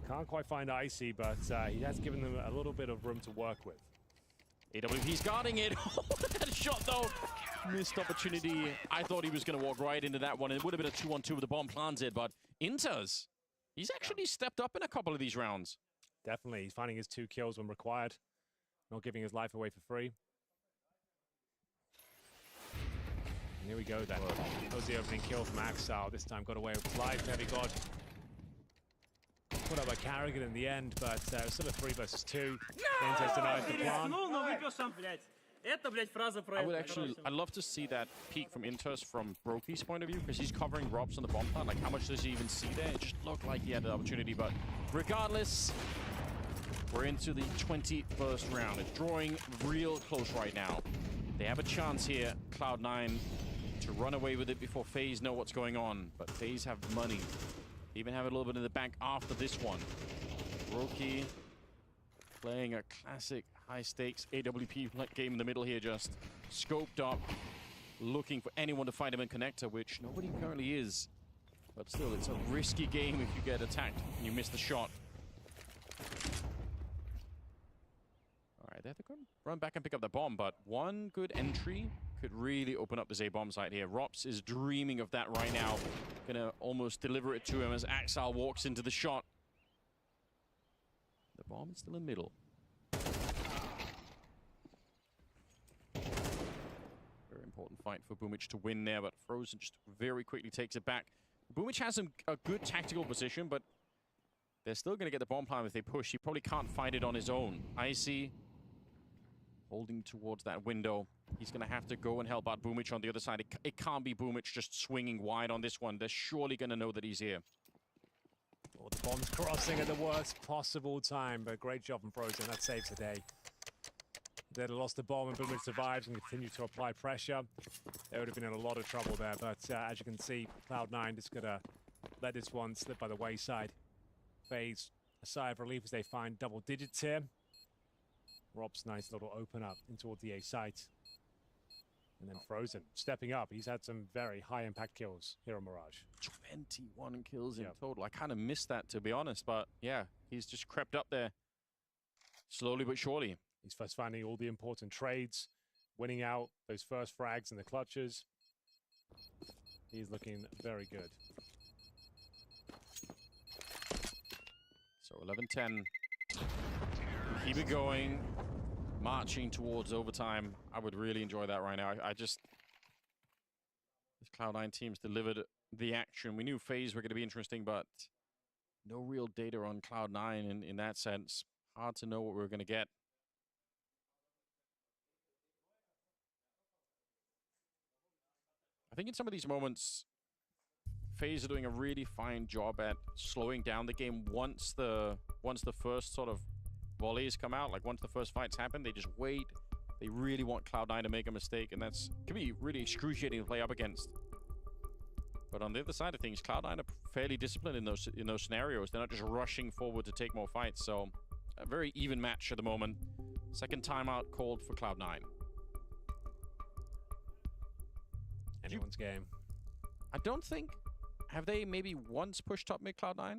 Can't quite find Icy, but he has given them a little bit of room to work with. AWP's guarding it. That shot, though. Missed opportunity. I thought he was going to walk right into that one. It would have been a 2-on-2 with the bomb planted, but Inters, he's actually stepped up in a couple of these rounds. Definitely. He's finding his 2 kills when required. Not giving his life away for free. And here we go then. That was the opening kill from Axel. This time got away with his life. Heavy God. Put up by Carrigan in the end, but it was still a 3 versus 2. Inters denied the plan. I'd love to see that peek from Inters from Broki's point of view, because he's covering Robs on the bomb plant. Like, how much does he even see there? It just looked like he had the opportunity, but regardless, we're into the 21st round. It's drawing real close right now. They have a chance here, Cloud9, to run away with it before FaZe know what's going on, but FaZe have money. They even have a little bit in the bank after this one. Broki playing a classic high-stakes AWP game in the middle here, just scoped up, looking for anyone to find him in connector, which nobody currently is. But still, it's a risky game if you get attacked and you miss the shot. All right, they're going to run back and pick up the bomb, but one good entry could really open up this A bomb site here. Rops is dreaming of that right now. Gonna almost deliver it to him as Axel walks into the shot. The bomb is still in middle. Very important fight for Boomich to win there, but Frozen just very quickly takes it back. Boomich has a good tactical position, but they're still going to get the bomb plant if they push. He probably can't find it on his own. Icy holding towards that window. He's going to have to go and help out Boomich on the other side. It can't be Boomich just swinging wide on this one. They're surely going to know that he's here. Oh, the bomb's crossing at the worst possible time, but great job from Frozen. That saves the day. They'd have lost the bomb and Boomich survives and continued to apply pressure. They would have been in a lot of trouble there, but as you can see, Cloud9 just going to let this one slip by the wayside. FaZe, a sigh of relief as they find double digits here. Rob's nice little open up in towards the A site. And then Frozen stepping up. He's had some very high impact kills here on Mirage. 21 kills in total. I kind of missed that, to be honest, but yeah, he's just crept up there slowly but surely. He's first finding all the important trades, winning out those first frags in the clutches. He's looking very good. So 11-10. Keep it going. Marching towards overtime. I would really enjoy that right now. This Cloud9 team's delivered the action. We knew FaZe were going to be interesting, but no real data on Cloud9 in that sense. Hard to know what we're going to get. I think in some of these moments, FaZe are doing a really fine job at slowing down the game once the first sort of volleys come out. Like once the first fights happen, they just wait. They really want Cloud9 to make a mistake, and can be really excruciating to play up against. But on the other side of things, Cloud9 are fairly disciplined in those scenarios. They're not just rushing forward to take more fights. So a very even match at the moment. Second timeout called for Cloud9. Anyone's game. I don't think. Have they maybe once pushed up mid Cloud9?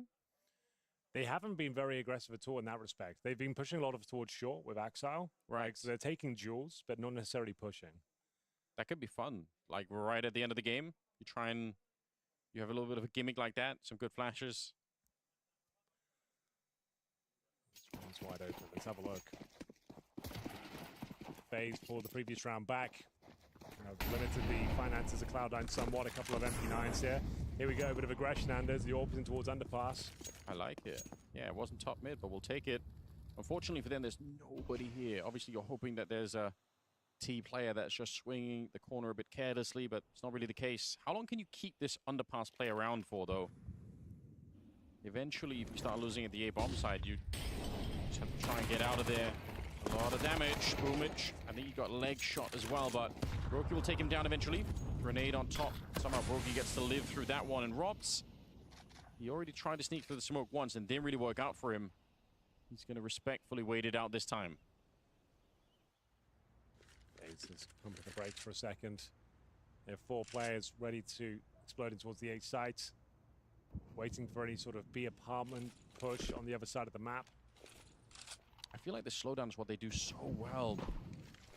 They haven't been very aggressive at all in that respect. They've been pushing a lot of towards short with Axel. Right. So they're taking duels, but not necessarily pushing. That could be fun. Like right at the end of the game, You have a little bit of a gimmick like that, some good flashes. One's wide open. Let's have a look. FaZe pulled the previous round back. Limited the finances of Cloud9 somewhat. A couple of MP9s here. Here we go, a bit of aggression, Anders. The AWP in towards underpass. I like it. Yeah, it wasn't top mid, but we'll take it. Unfortunately for them, there's nobody here. Obviously, you're hoping that there's a T player that's just swinging the corner a bit carelessly, but it's not really the case. How long can you keep this underpass play around for, though? Eventually, if you start losing at the A-bomb side, you just have to try and get out of there. A lot of damage. Boomich, I think he got leg shot as well, but Roki will take him down eventually. Grenade on top. Somehow Roki gets to live through that one, and Robs, he already tried to sneak through the smoke once and didn't really work out for him. He's going to respectfully wait it out this time. Let's come to the break for a second. There are 4 players ready to explode in towards the H site. Waiting for any sort of B apartment push on the other side of the map. I feel like the slowdown is what they do so well.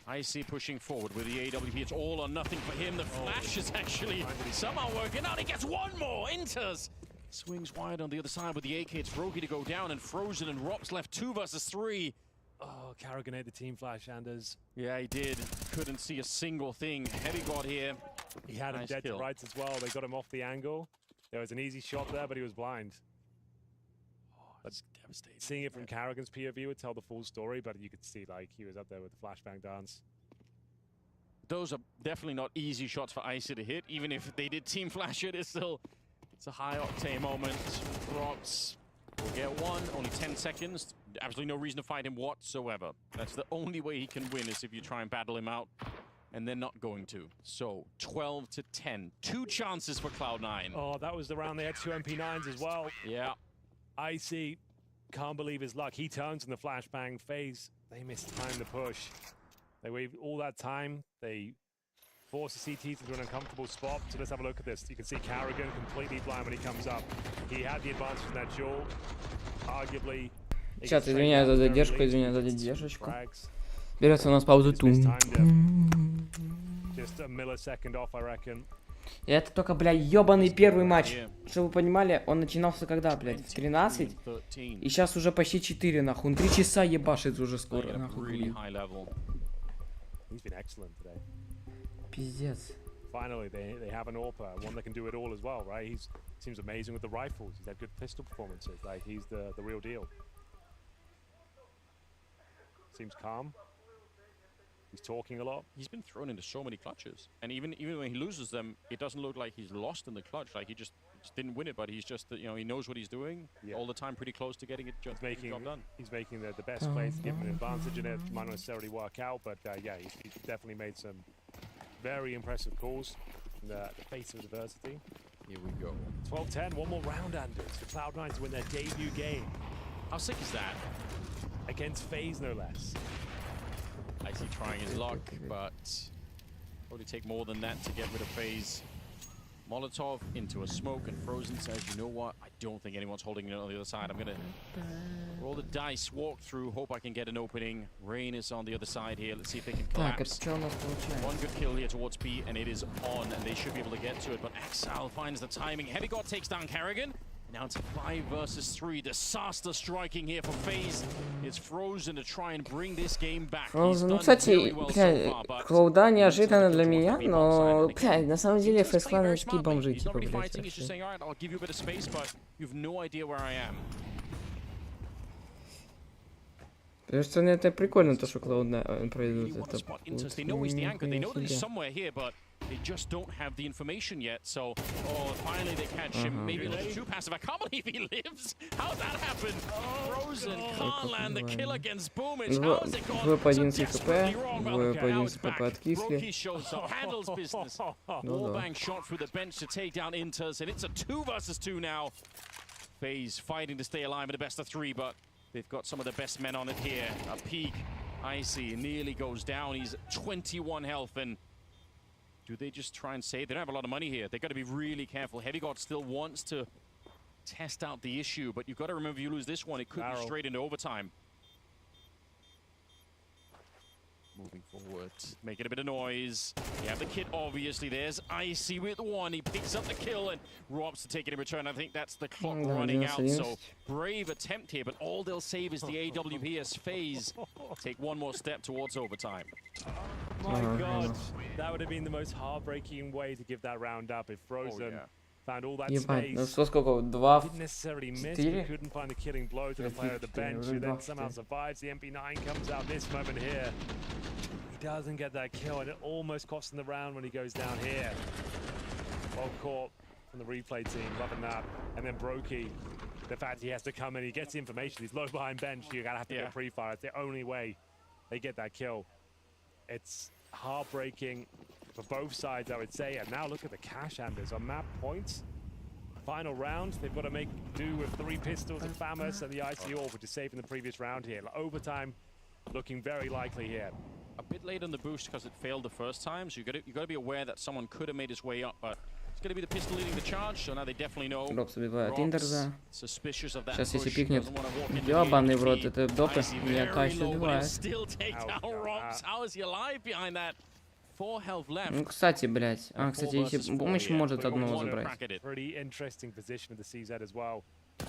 I see pushing forward with the AWP. It's all or nothing for him. The flash is actually somehow working out. He gets one more. Enters. Swings wide on the other side with the AK. It's Roki to go down, and Frozen and Rops left 2 versus 3. Oh, Karrigan ate the team flash, Anders. Yeah, he did. Couldn't see a single thing. Heavy God here. He had him dead to rights as well. They got him off the angle. There was an easy shot there, but he was blind. That's devastating. Seeing it from Karrigan's POV would tell the full story, but you could see like he was up there with the flashbang dance. Those are definitely not easy shots for Icy to hit. Even if they did team flash it, it's a high octane moment. Rops will get one, only 10 seconds. Absolutely no reason to fight him whatsoever. That's the only way he can win, is if you try and battle him out, and they're not going to. So 12-10, 2 chances for Cloud9. Oh, that was the round they had 2 MP9s as well. Yeah. Icy can't believe his luck. He turns in the flashbang. FaZe, they missed time to push. They waited all that time. They forced the CTs into an uncomfortable spot. So let's have a look at this. You can see Karrigan completely blind when he comes up. He had the advantage in that duel. Arguably. Чат, извиняюсь за задержку, извиняюсь за задержку. Берется у нас паузу. И это только, бля, ёбаный первый матч. Чтобы вы понимали, он начинался когда, блядь, в 13? И сейчас уже почти 4, нахуй. Он 3 часа ебашит уже скоро, нахуй. Пиздец. Finally, they have an AWP, one that can do it all as well, right? He seems amazing with the rifles. He's had good pistol performances. Like, he's the real deal. Seems calm. He's talking a lot. He's been thrown into so many clutches, and even when he loses them, it doesn't look like he's lost in the clutch. Like he just didn't win it, but he's just, you know, he knows what he's doing all the time, pretty close to getting it just done. He's making the best plays to give him an advantage, and it might not necessarily work out, but yeah, he's definitely made some very impressive calls in the face of adversity. Here we go. 12-10, one more round, Anders, for Cloud9 to win their debut game. How sick is that? Against FaZe, no less. Icy trying his luck, but probably take more than that to get rid of FaZe. Molotov into a smoke, and Frozen says, you know what? I don't think anyone's holding it on the other side. I'm going to roll the dice, walk through, hope I can get an opening. Rain is on the other side here. Let's see if they can collapse. One good kill here towards B, and it is on, and they should be able to get to it. But Exile finds the timing. Heavy God takes down Karrigan. Now it's 5 versus 3. Disaster striking here for FaZe. It's Frozen to try and bring this game back. Frozen, ну, кстати, бля, Клауда неожиданно для меня, но, бля, на самом деле FaZe Clan такие бомжи, типа, блядь. Кажется, это прикольно, то, что Cloud9 пройдут это. They just don't have the information yet, so finally they catch him. Maybe a little too passive. I can't believe he lives. How's that happened? Frozen can't land the kill against Boomich. How has it gone so desperately wrong? Roki shows up, handles business. Wallbang shot through the bench to take down Inters, and it's a 2 versus 2 now. FaZe fighting to stay alive in a best of 3, but they've got some of the best men on it here. A peek. Icy nearly goes down. He's 21 health, and do they just try and save? They don't have a lot of money here. They've got to be really careful. Heavy God still wants to test out the issue, but you've got to remember, if you lose this one, it could be straight into overtime. moving forward, making a bit of noise. You have the kit, obviously. There's Icy with one. He picks up the kill, and Robs to take it in return. I think that's the clock running out. So brave attempt here, but all they'll save is the AWP as FaZe take one more step towards overtime. My God, that would have been the most heartbreaking way to give that round up if Frozen found all that Ебать, ну space. что, сколько? 2 Didn't necessarily miss, четыре? but couldn't find the killing blow to the player at the bench, who then somehow survives. The MP9 comes out this moment here. He doesn't get that kill, and it almost costs him the round when he goes down here. Well caught from the replay team, loving that. And then Brokey, the fact he has to come in, he gets the information, he's low behind bench, you gotta have to get pre-fire. It's the only way they get that kill. It's heartbreaking for both sides, I would say. And now look at the cash handers on map points. Final round, they've got to make do with 3 pistols of FAMAS and the IC Orb, which is safe in the previous round here. Overtime looking very likely here. A bit late on the boost because it failed the first time, so you got to be aware that someone could have made his way up, but it's going to be the pistol leading the charge, so now they definitely know. Робс убивает Индерза. Suspicious of that. Сейчас если push, пикнет, doesn't wanna walk into the ёбаный в рот, AWP. это допы. Icy Меня very Кайс low, but he'll убивает. still take down Robs. How is he alive behind that? 4 health left. Ну, кстати, блядь. А, кстати, если помощь может одного забрать. Pretty interesting position of the CZ as well. Да.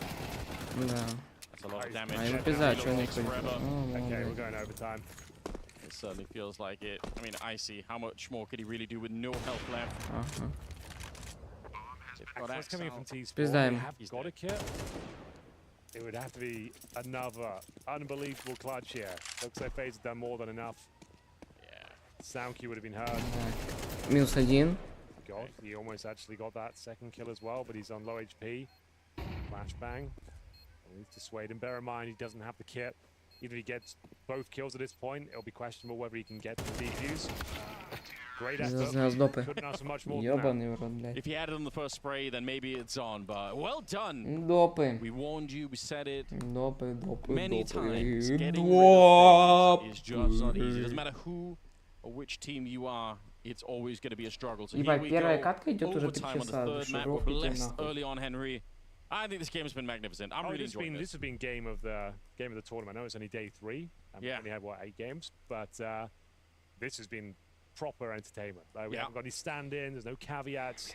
That's a lot of damage. А ему пизда, что он не ходит. Okay, we're going overtime. It certainly feels like it. I mean, Icy, how much more could he really do with no health left? What's coming in from T-Sport? Пизда ему. Have got a kit. It would have to be another unbelievable clutch here. Looks like FaZe have done more than enough. Sound key would have been heard. -1. God, he almost actually got that second kill as well, but he's on low HP. Flashbang. Needs to sway him. Bear in mind, he doesn't have the kit. Even if he gets both kills at this point, it'll be questionable whether he can get the defuse. Great effort. Couldn't ask for much more than that. If he had it on the first spray, then maybe it's on, but well done. Допы. We warned you, we said it Допы, many times. допы. Getting rid of FaZe is just not easy. Doesn't matter who or which team you are, it's always going to be a struggle. So here we go. Overtime on the third map. We're blessed early on, Henry. I think this game has been magnificent. I'm really enjoying this. This has been game of the tournament. I know it's only day 3. We only had, what, 8 games? But this has been proper entertainment. We haven't got any stand-in. There's no caveats.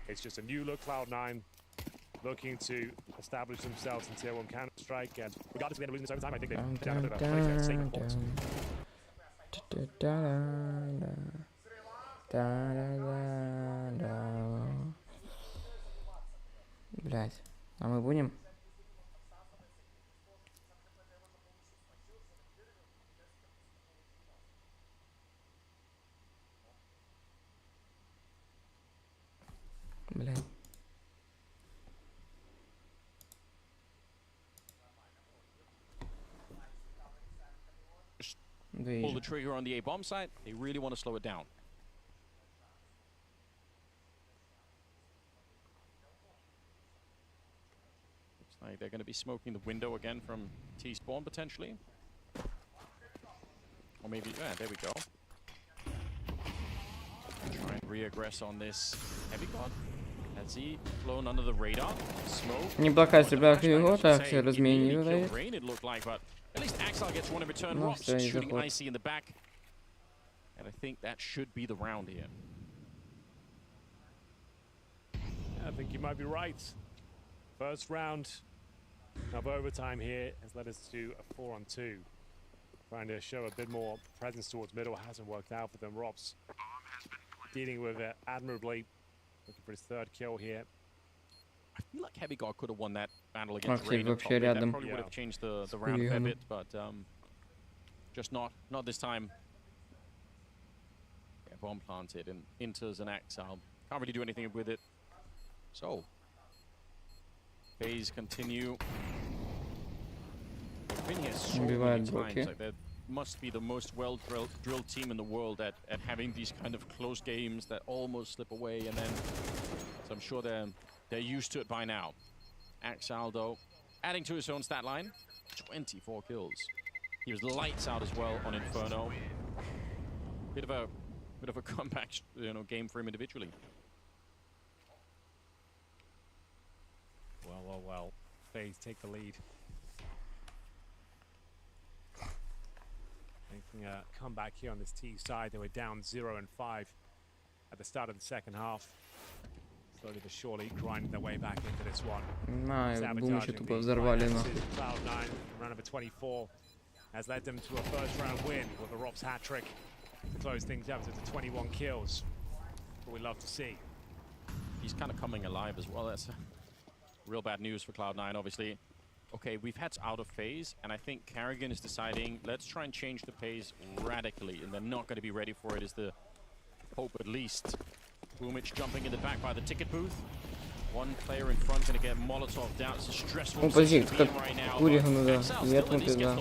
It's just a new look Cloud9 looking to establish themselves in Tier 1 Counter-Strike. And regardless of the end of losing this overtime, I think they've done a bit of a statement performance. Блять, а мы будем? Блять. Pull the trigger on the A-bomb side. They really want to slow it down. Looks like they're going to be smoking the window again from T-spawn potentially. Or maybe, yeah, there we go. Try and re-aggress on this heavy god. Has he flown under the radar? Smoke. Неплохая стрельба его, так все разменивает. Rain, it looked like, but at least Axel gets one in return. Robs shooting Icy in the back. And I think that should be the round here. Yeah, I think you might be right. First round of overtime here has led us to a 4-on-2. Trying to show a bit more presence towards middle. Hasn't worked out for them. Robs dealing with it admirably. Looking for his 3rd kill here. I feel like Heavy God could have won that battle against Actually, Rain. That рядом. probably would have changed the round a fair bit, but just not this time. Yeah, bomb planted and enters an Exile. Can't really do anything with it. So, FaZe continue. They've been here so many times. Like, there must be the most well-drilled team in the world at having these kind of close games that almost slip away, and then so I'm sure they're used to it by now. Axal, though, adding to his own stat line, 24 kills. He was lights out as well on Inferno. Bit of a comeback, game for him individually. Well. FaZe take the lead. Making a comeback here on this T side. They were down 0-5 at the start of the second half. Slowly but surely grinding their way back into this one. Думаю, что тупо взорвали нахуй. Cloud9, round number 24, has led them to a first round win with a Rob's hat trick to close things out to 21 kills. What we love to see. He's kind of coming alive as well. That's real bad news for Cloud9, obviously. Okay, we've had out of phase, and I think Carrigan is deciding, let's try and change the pace radically, and they're not going to be ready for it, is the hope at least. Boomich jumping in the back by the ticket booth. One player in front going to get Molotov down. It's a stressful Подожди, как right now. Куриган, да. Ветнутый, да.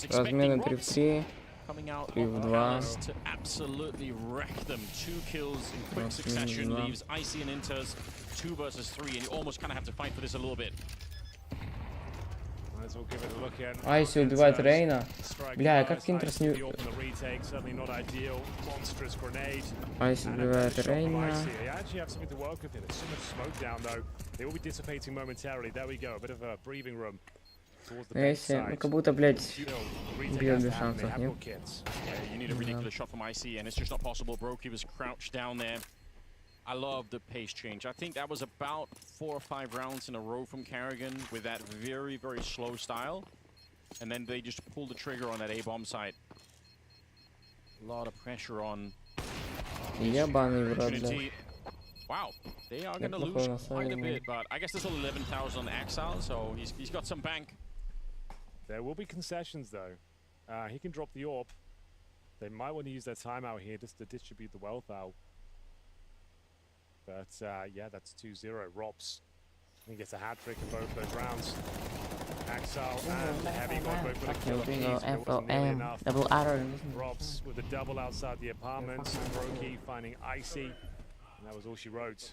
Размены 3 в 3. Coming out 3 в 2. to absolutely wreck them. 2 kills in quick succession leaves Icy and Inters 2 versus 3, and you almost kind of have to fight for this a little bit. Айси убивает Рейна. Бля, я как Интерс не... Айси убивает Рейна. Айси, ну как будто, блядь, бьет без шансов, нет? I love the pace change. I think that was about 4 or 5 rounds in a row from Carrigan with that very, very slow style. And then they just pulled the trigger on that A-bomb site. A lot of pressure on. Ебаный в рот, блядь. Wow, they are going to lose quite a bit, but I guess there's only 11,000 on Exile, so he's got some bank. There will be concessions, though. He can drop the orb. They might want to use their timeout here just to distribute the wealth out. But yeah, that's 2-0. Robs, he gets a hat trick in both those rounds. Exile and Heavy got both with a kill apiece, but it wasn't nearly enough. Double arrow. Robs with a double outside the apartment. Brokey finding Icy, and that was all she wrote.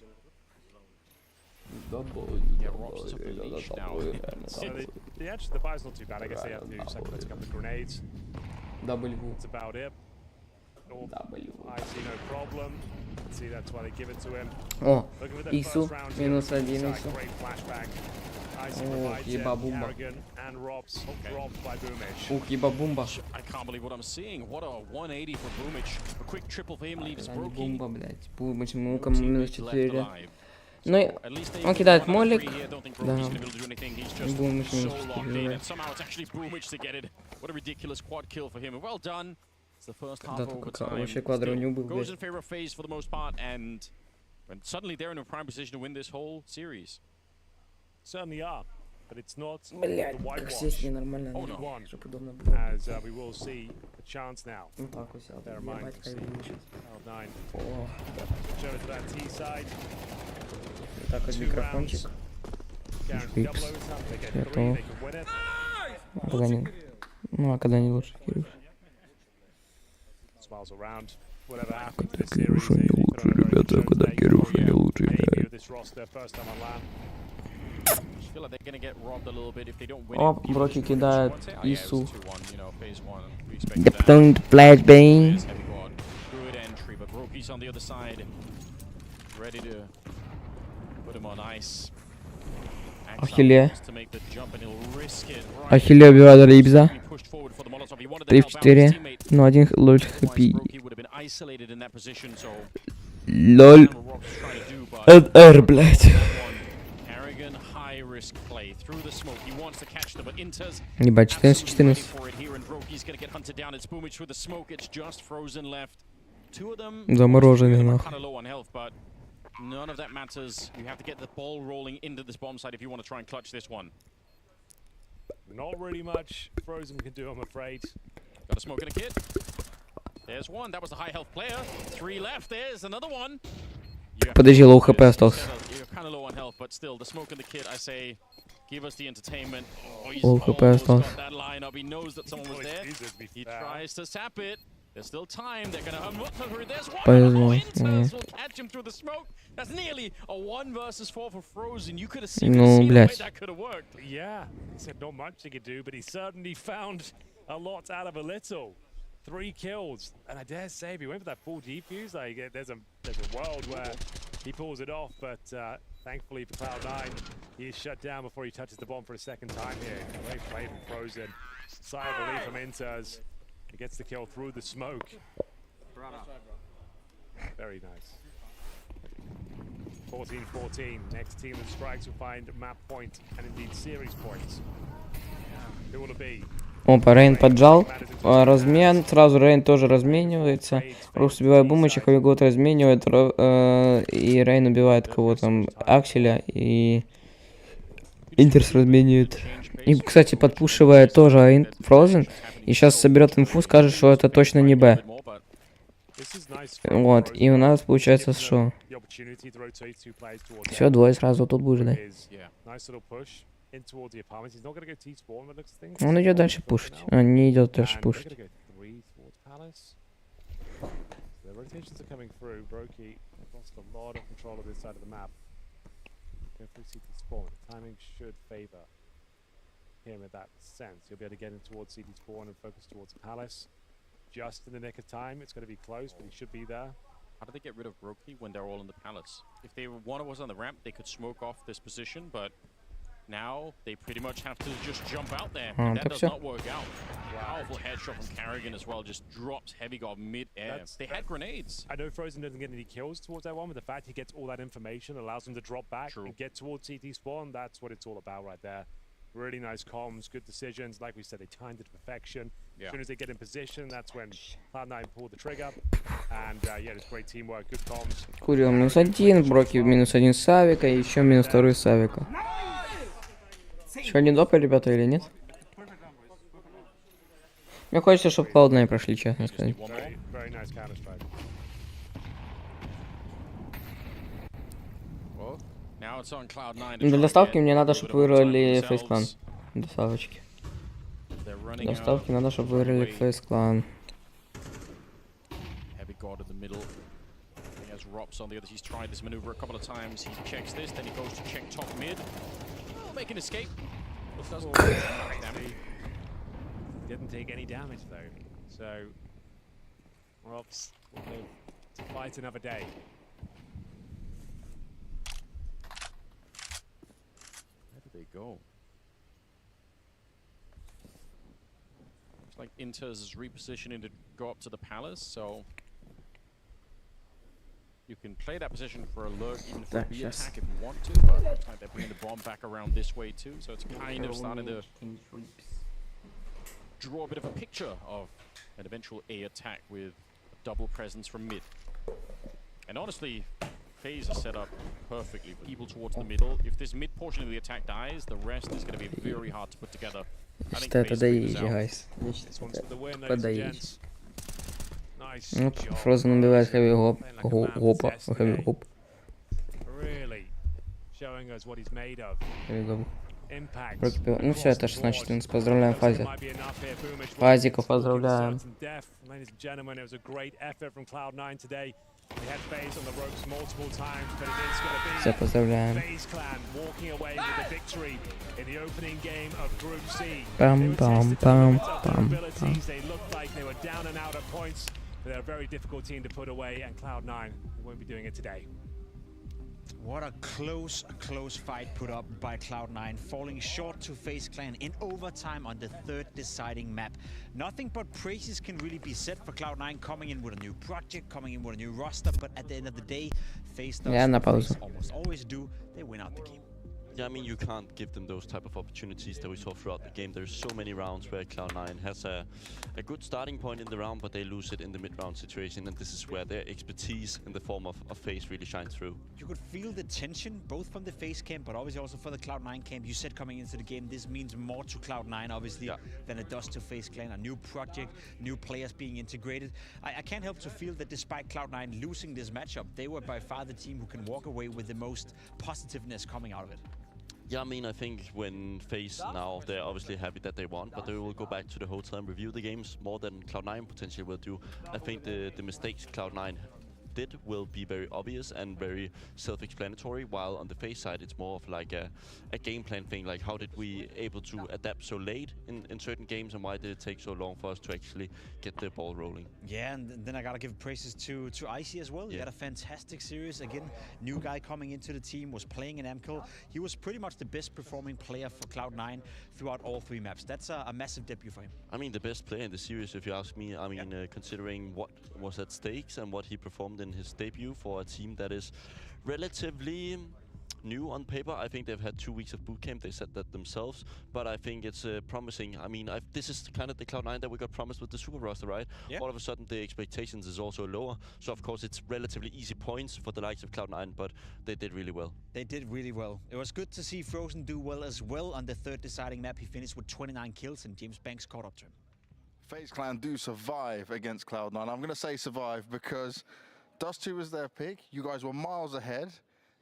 Yeah, Robs is up the leash now. So the buy's not too bad. I guess they have to sacrifice a couple of grenades. That's about it. Icy, no problem. See, that's why they give it to him. О, Ису, минус 1 Ису. Ох, еба-бумба. Ух, еба-бумба. I can't believe what I'm seeing. What a 180 for Boomich. A quick triple for him leaves Brokey. Бумба, блядь. Бумич, ну-ка, минус 4. Ну, он кидает молик. Да. Бумич минус 4. Somehow it's actually Boomich to get it. What a ridiculous quad kill for him. Well done. It's the first half overtime. Goes in favor of FaZe for the most part, and suddenly they're in a prime position to win this whole series. Certainly are, but it's not the Блядь, как сесть ненормально. Чтобы удобно было. As we will see a chance now. Ну так вот сел. Bear in mind, Ебать, как выучить. Cloud9. О. Show it to that T side. Так вот микрофончик. Икс. Готов. Когда не... Ну а когда не лучше, Кирюш. Smiles around. Whatever happens Когда this series, Кирюша не лучше, ребята, когда Кирюша не лучше играет. this roster first time on land. Feel like they're gonna get robbed a little bit if they don't win. О, Броки кидает Ису. The don't flashbang. Good entry, but Broky's on the other side, ready to put him on ice. Ахилле. Ахилле убивает Рибза. 3 в 4. Ну, один лоль хэппи. Лоль. РР, блядь. Ебать, 14-14. Замороженный, нахуй. None of that matters. You have to get the ball rolling into this bomb site if you want to try and clutch this one. Not really much Frozen can do, I'm afraid. Got a smoke and a kid. There's one. That was the high health player. 3 left. There's another one. Подожди, лоу хп остался. You're kind of low on health, but still, the smoke and the kid, I say, give us the entertainment. Oh, he's Лоу хп almost остался. got that line up. He knows that someone was there. He tries to sap it. There's still time. They're gonna there's one. Повезло. Inters will catch him through the smoke. That's nearly a 1 versus 4 for Frozen. You could have seen Ну, the way блядь. that could have worked. Yeah, he said not much he could do, but he certainly found a lot out of a little. 3 kills, and I dare say if he went for that full defuse, like there's a world where he pulls it off, but thankfully for Cloud9, he is shut down before he touches the bomb for a second time here. Great play from Frozen. Sigh of relief from Inters. He gets the kill through the smoke. Very nice. 14-14. Next team that strikes will find map point and indeed series points. Who will it be? Опа, Рейн поджал. Размен. Сразу Рейн тоже разменивается. Рус убивает Бумыча, Хавигот разменивает. И Рейн убивает кого там? Акселя. И Интерс разменивает. И, кстати, подпушивает тоже Фрозен. И сейчас соберет инфу, скажет, что это точно не Б. Вот. И у нас получается что? Все, двое сразу тут будет ждать. Он идет дальше пушить. А, не идет дальше пушить. Him in that sense. You'll be able to get in towards CD spawn and focus towards Palace. Just in the nick of time. It's going to be close, but he should be there. How do they get rid of Brokey when they're all in the palace? If they one was on the ramp, they could smoke off this position, but now they pretty much have to just jump out there. And that does not work out. Powerful headshot from Carrigan as well, just drops Heavy God mid-air. They had grenades. I know Frozen doesn't get any kills towards that one, but the fact he gets all that information allows him to drop back and get towards CT spawn, that's what it's all about right there. Really nice comms, good decisions. Like we said, they timed it to perfection. As soon as they get in position, that's when Cloud9 pulled the trigger. And yeah, it's great teamwork, good comms. Курил -1, Броки -1 с Авика, и еще -2 с Авика. Еще один допер, ребята, или нет? Мне хочется, чтобы Cloud9 прошли, честно сказать. Very nice counter-strike. Для доставки мне надо, чтобы выиграли фейс-клан. Доставочки. Доставки надо, чтобы выиграли фейс-клан. Heavy God in the middle. He has Rops on the others. He's tried this maneuver a couple of times. He checks this, then he goes to check top mid. Oh, make an escape. Didn't take any damage though. So Rops will live to fight another day. They go. Looks like Inters is repositioning to go up to the palace, so you can play that position for a lurk even for a B attack if you want to, but looks like they're bringing the bomb back around this way too, so it's kind of starting to draw a bit of a picture of an eventual A attack with a double presence from mid. And honestly, FaZe are set up perfectly. People towards the middle. If this mid portion of the attack dies, the rest is going to be very hard to put together. I think Это FaZe да figures easy, out. guys. Да easy. Ну, Фрозен убивает Heavy Гопа. Heavy Гоп. Ну все, это 16-14. Поздравляем Фази. Фазиков поздравляем. Все поздравляем. Пам-пам-пам-пам-пам. They're a very difficult team to put away, and Cloud9 won't be doing it today. What a close fight put up by Cloud9, falling short to FaZe Clan in overtime on the third deciding map. Nothing but praises can really be said for Cloud9 coming in with a new project, coming in with a new roster, but at the end of the day, FaZe does almost always do, they win out the game. Yeah, I mean, you can't give them those type of opportunities that we saw throughout the game. There's so many rounds where Cloud9 has a good starting point in the round, but they lose it in the mid-round situation, and this is where their expertise in the form of FaZe really shines through. You could feel the tension, both from the FaZe camp, but obviously also for the Cloud9 camp. You said coming into the game, this means more to Cloud9, obviously, than it does to FaZe Clan. A new project, new players being integrated. I can't help to feel that despite Cloud9 losing this matchup, they were by far the team who can walk away with the most positiveness coming out of it. Yeah, I mean, I think when FaZe now, they're obviously happy that they won, but they will go back to the hotel and review the games more than Cloud9 potentially will do. I think the mistakes Cloud9 did will be very obvious and very self-explanatory, while on the FaZe side it's more of like a game plan thing, like how did we able to adapt so late in certain games, and why did it take so long for us to actually get the ball rolling. Yeah, and then I gotta give praises to Icy as well. He had a fantastic series. Again, new guy coming into the team, was playing in MKL. He was pretty much the best performing player for Cloud9 throughout all 3 maps. That's a massive debut for him. I mean, the best player in the series, if you ask me. I mean, considering what was at stakes and what he performed in his debut for a team that is relatively new on paper. I think they've had 2 weeks of boot camp. They said that themselves, but I think it's promising. I mean, this is kind of the Cloud9 that we got promised with the super roster, right? Yeah. All of a sudden, the expectations is also lower. So of course, it's relatively easy points for the likes of Cloud9, but they did really well. They did really well. It was good to see Frozen do well as well on the 3rd deciding map. He finished with 29 kills, and James Banks caught up to him. FaZe Clan do survive against Cloud9. I'm going to say survive because Dust2 was their pick. You guys were miles ahead.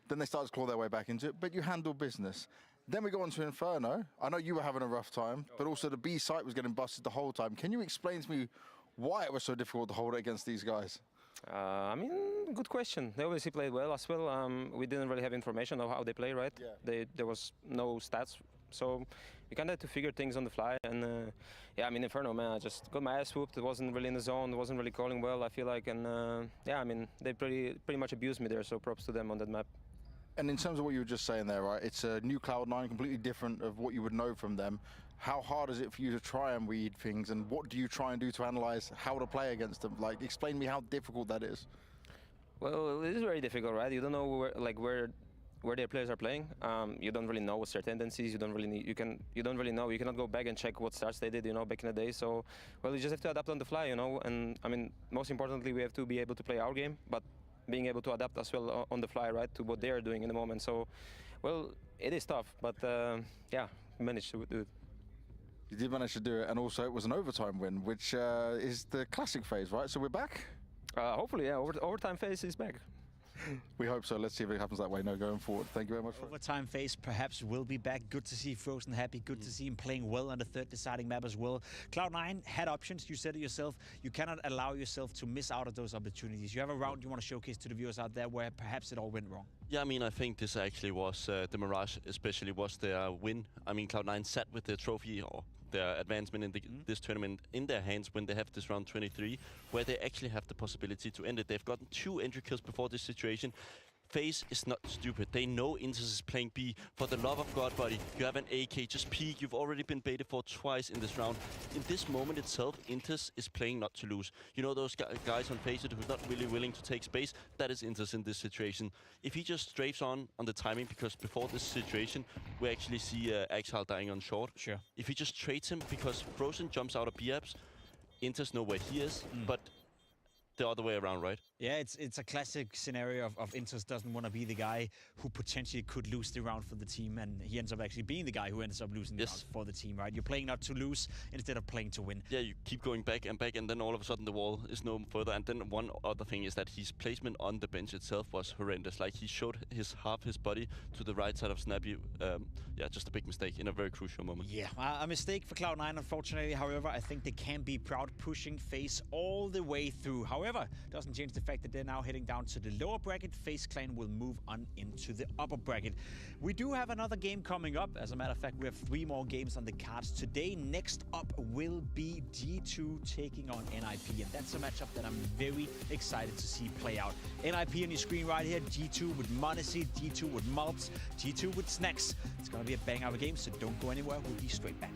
Then they started to claw their way back into it, but you handled business. Then we go on to Inferno. I know you were having a rough time, but also the B site was getting busted the whole time. Can you explain to me why it was so difficult to hold it against these guys? I mean, good question. They obviously played well as well. We didn't really have information of how they play, right? Yeah. There was no stats, so we kind of had to figure things on the fly. And yeah, I mean, Inferno, man, I just got my ass whooped. It wasn't really in the zone. It wasn't really calling well, I feel like. And yeah, I mean, they pretty much abused me there, so props to them on that map. And in terms of what you were just saying there, right, it's a new Cloud9, completely different of what you would know from them. How hard is it for you to try and read things, and what do you try and do to analyze how to play against them? Like, explain to me how difficult that is. Well, it is very difficult, right? You don't know where their players are playing. You don't really know what's their tendencies. You don't really know. You cannot go back and check what starts they did, you know, back in the day. So, well, you just have to adapt on the fly, you know. And I mean, most importantly, we have to be able to play our game, but being able to adapt as well on the fly, right, to what they're doing in the moment. So, well, it is tough, but yeah, we managed to do it. You did manage to do it, and also it was an overtime win, which is the classic phase, right? So we're back? Hopefully, yeah, overtime phase is back. We hope so. Let's see if it happens that way. No, going forward. Thank you very much. Overtime phase perhaps will be back. Good to see Frozen happy. Good to see him playing well on the 3rd deciding map as well. Cloud9 had options. You said it yourself. You cannot allow yourself to miss out on those opportunities. You have a round you want to showcase to the viewers out there where perhaps it all went wrong. Yeah, I mean, I think this actually was, the Mirage especially was their win. I mean, Cloud9 sat with their trophy or their advancement in this tournament in their hands when they have this round 23, where they actually have the possibility to end it. They've gotten 2 entry kills before this situation. FaZe is not stupid. They know Intes is playing B. For the love of God, buddy, you have an AK. Just peek. You've already been baited for twice in this round. In this moment itself, Intes is playing not to lose. You know those guys on FaZe who's not really willing to take space? That is Intes in this situation. If he just strafes on the timing, because before this situation, we actually see Axel dying on short. Sure. If he just trades him, because Frozen jumps out of B-apps, Intes know where he is, but the other way around, right? Yeah, it's a classic scenario of Intes doesn't want to be the guy who potentially could lose the round for the team, and he ends up actually being the guy who ends up losing the round for the team, right? You're playing not to lose instead of playing to win. Yeah, you keep going back, and then all of a sudden the wall is no further. And then one other thing is that his placement on the bench itself was horrendous. Like, he showed half his body to the right side of Snappy. Yeah, just a big mistake in a very crucial moment. Yeah, a mistake for Cloud9, unfortunately. However, I think they can be proud pushing FaZe all the way through. However, doesn't change the fact that they're now heading down to the lower bracket. FaZe Clan will move on into the upper bracket. We do have another game coming up. As a matter of fact, we have 3 more games on the cards today. Next up will be G2 taking on NIP, and that's a matchup that I'm very excited to see play out. NIP on your screen right here. G2 with Monacy, G2 with Malps, G2 with Snacks. It's going to be a bang of a game, so don't go anywhere. We'll be straight back.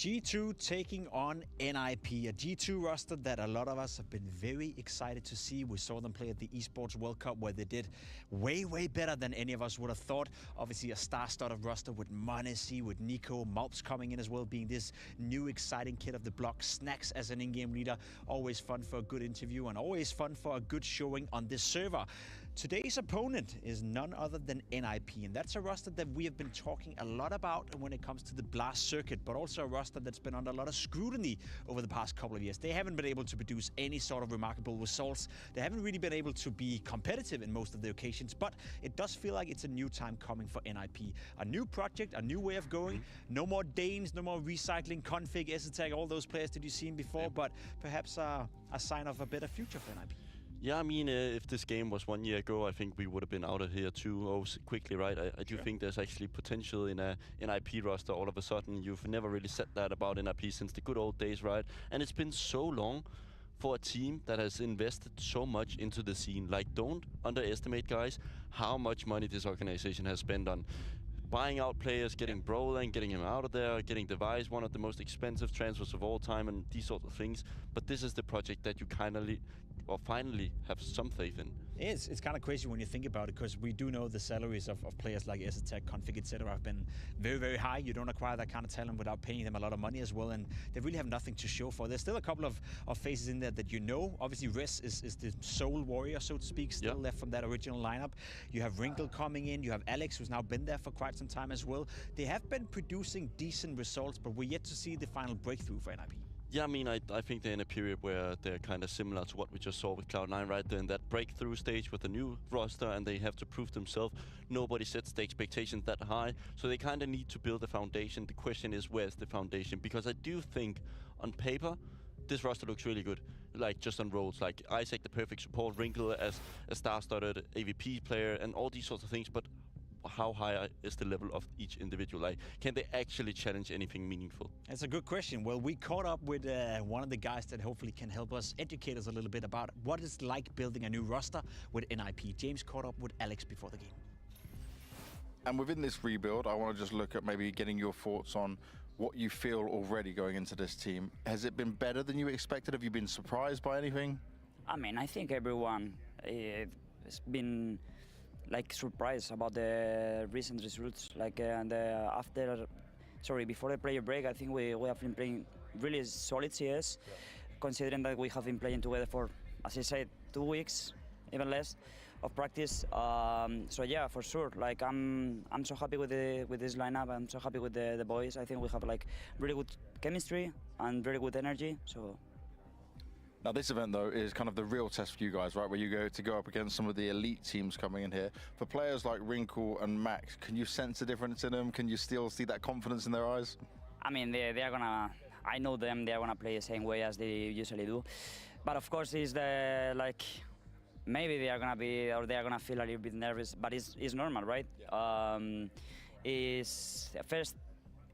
G2 taking on NIP, a G2 roster that a lot of us have been very excited to see. We saw them play at the Esports World Cup where they did way, way better than any of us would have thought. Obviously a star-studded roster with Monesi, with Nico, Malps coming in as well, being this new exciting kid of the block. Snacks as an in-game leader, always fun for a good interview and always fun for a good showing on this server. Today's opponent is none other than NIP, and that's a roster that we have been talking a lot about when it comes to the Blast circuit, but also a roster that's been under a lot of scrutiny over the past couple of years. They haven't been able to produce any sort of remarkable results. They haven't really been able to be competitive in most of the occasions, but it does feel like it's a new time coming for NIP. A new project, a new way of going. No more Danes, no more recycling, config, Esatec, all those players that you've seen before, but perhaps a sign of a better future for NIP. Yeah, I mean, if this game was 1 year ago, I think we would have been out of here 2-0 quickly, right? I do think there's actually potential in a NIP roster all of a sudden. You've never really said that about NIP since the good old days, right? And it's been so long for a team that has invested so much into the scene. Like, don't underestimate, guys, how much money this organization has spent on buying out players, getting Brolan, getting him out of there, getting Device, one of the most expensive transfers of all time, and these sorts of things. But this is the project that you finally have some faith in. It's kind of crazy when you think about it, because we do know the salaries of players like Esatec, Config, etc. have been very, very high. You don't acquire that kind of talent without paying them a lot of money as well, and they really have nothing to show for. There's still a couple of faces in there that you know. Obviously, Res is the sole warrior, so to speak, still left from that original lineup. You have Wrinkle coming in. You have Alex, who's now been there for quite some time as well. They have been producing decent results, but we're yet to see the final breakthrough for NIP. Yeah, I mean, I think they're in a period where they're kind of similar to what we just saw with Cloud9, right? They're in that breakthrough stage with a new roster, and they have to prove themselves. Nobody sets the expectations that high, so they kind of need to build a foundation. The question is, where's the foundation? Because I do think, on paper, this roster looks really good. Like, just on roles, like Isaac, the perfect support, Wrinkle as a star-studded AVP player, and all these sorts of things, but how high is the level of each individual? Like, can they actually challenge anything meaningful? That's a good question. Well, we caught up with one of the guys that hopefully can help us educate us a little bit about what it's like building a new roster with NIP. James caught up with Alex before the game. And within this rebuild, I want to just look at maybe getting your thoughts on what you feel already going into this team. Has it been better than you expected? Have you been surprised by anything? I mean, I think everyone has been surprised about the recent results. Before the player break, I think we have been playing really solid CS, considering that we have been playing together for, as I said, 2 weeks, even less, of practice. So yeah, for sure. Like, I'm so happy with this lineup. I'm so happy with the boys. I think we have really good chemistry and very good energy. So. Now, this event, though, is kind of the real test for you guys, right? Where you go up against some of the elite teams coming in here. For players like Wrinkle and Max, can you sense a difference in them? Can you still see that confidence in their eyes? I mean, they are gonna. I know them. They are gonna play the same way as they usually do. But of course, it's maybe they are gonna be, or they are gonna feel a little bit nervous. But it's normal, right? Yeah. It's the first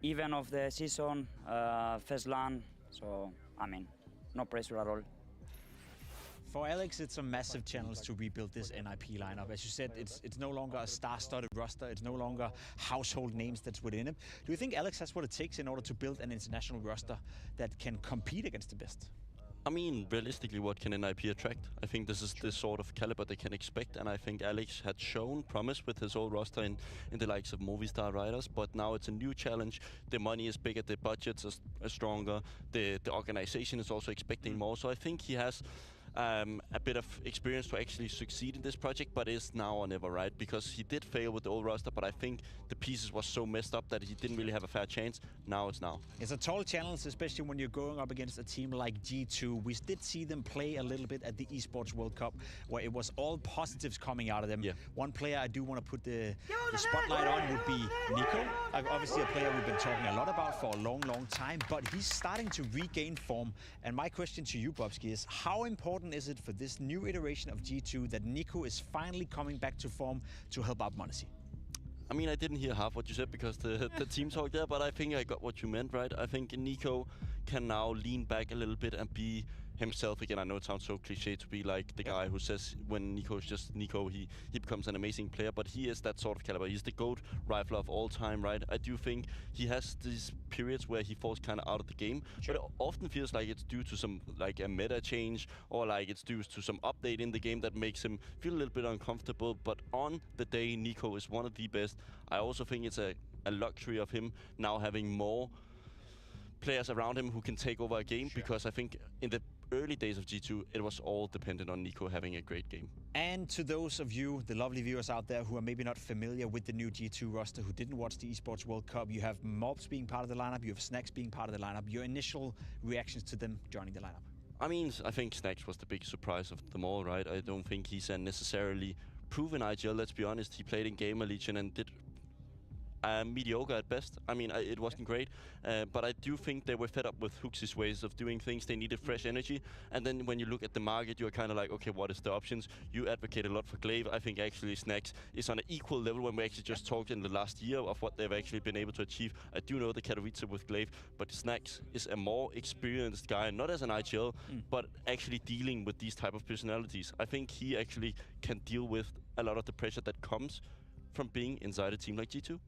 event of the season, first LAN. So I mean, no pressure at all. For Alex, it's a massive challenge to rebuild this NIP lineup. As you said, it's no longer a star-studded roster. It's no longer household names that's within it. Do you think Alex has what it takes in order to build an international roster that can compete against the best? I mean, realistically, what can NIP attract? I think this is the sort of caliber they can expect, and I think Alex had shown promise with his old roster in the likes of Movistar Riders, but now it's a new challenge. The money is bigger, the budgets are stronger, the organization is also expecting more, so I think he has a bit of experience to actually succeed in this project, but it's now or never, right? Because he did fail with the old roster, but I think the pieces were so messed up that he didn't really have a fair chance. Now it's now. It's a tall challenge, especially when you're going up against a team like G2. We did see them play a little bit at the Esports World Cup, where it was all positives coming out of them. Yeah. One player I do want to put the spotlight on would be Nico. Obviously a player we've been talking a lot about for a long, long time, but he's starting to regain form. And my question to you, Bobski, is how important is it for this new iteration of G2 that Nico is finally coming back to form to help out Monesi? I mean, I didn't hear half what you said because the team talk there, but I think I got what you meant, right? I think Nico can now lean back a little bit and be himself again. I know it sounds so cliche to be like the guy who says when Nico is just Nico, he becomes an amazing player, but he is that sort of caliber. He's the GOAT rifler of all time, right? I do think he has these periods where he falls kind of out of the game, but it often feels like it's due to some like a meta change or like it's due to some update in the game that makes him feel a little bit uncomfortable. But on the day, Nico is one of the best. I also think it's a luxury of him now having more players around him who can take over a game, because I think in the early days of G2, it was all dependent on Nico having a great game. And to those of you, the lovely viewers out there who are maybe not familiar with the new G2 roster, who didn't watch the Esports World Cup, you have Mobs being part of the lineup, you have Snacks being part of the lineup. Your initial reactions to them joining the lineup? I mean, I think Snacks was the big surprise of them all, right? I don't think he's a necessarily proven IGL, let's be honest. He played in Gamer Legion and did mediocre at best. I mean, it wasn't great, but I do think they were fed up with Hux's ways of doing things. They needed fresh energy, and then when you look at the market, you're kind of like, okay, what is the options? You advocate a lot for Glaive. I think actually Snacks is on an equal level when we actually just talked in the last year of what they've actually been able to achieve. I do know the Katowice with Glaive, but Snacks is a more experienced guy, not as an IGL, but actually dealing with these type of personalities. I think he actually can deal with a lot of the pressure that comes from being inside a team like G2.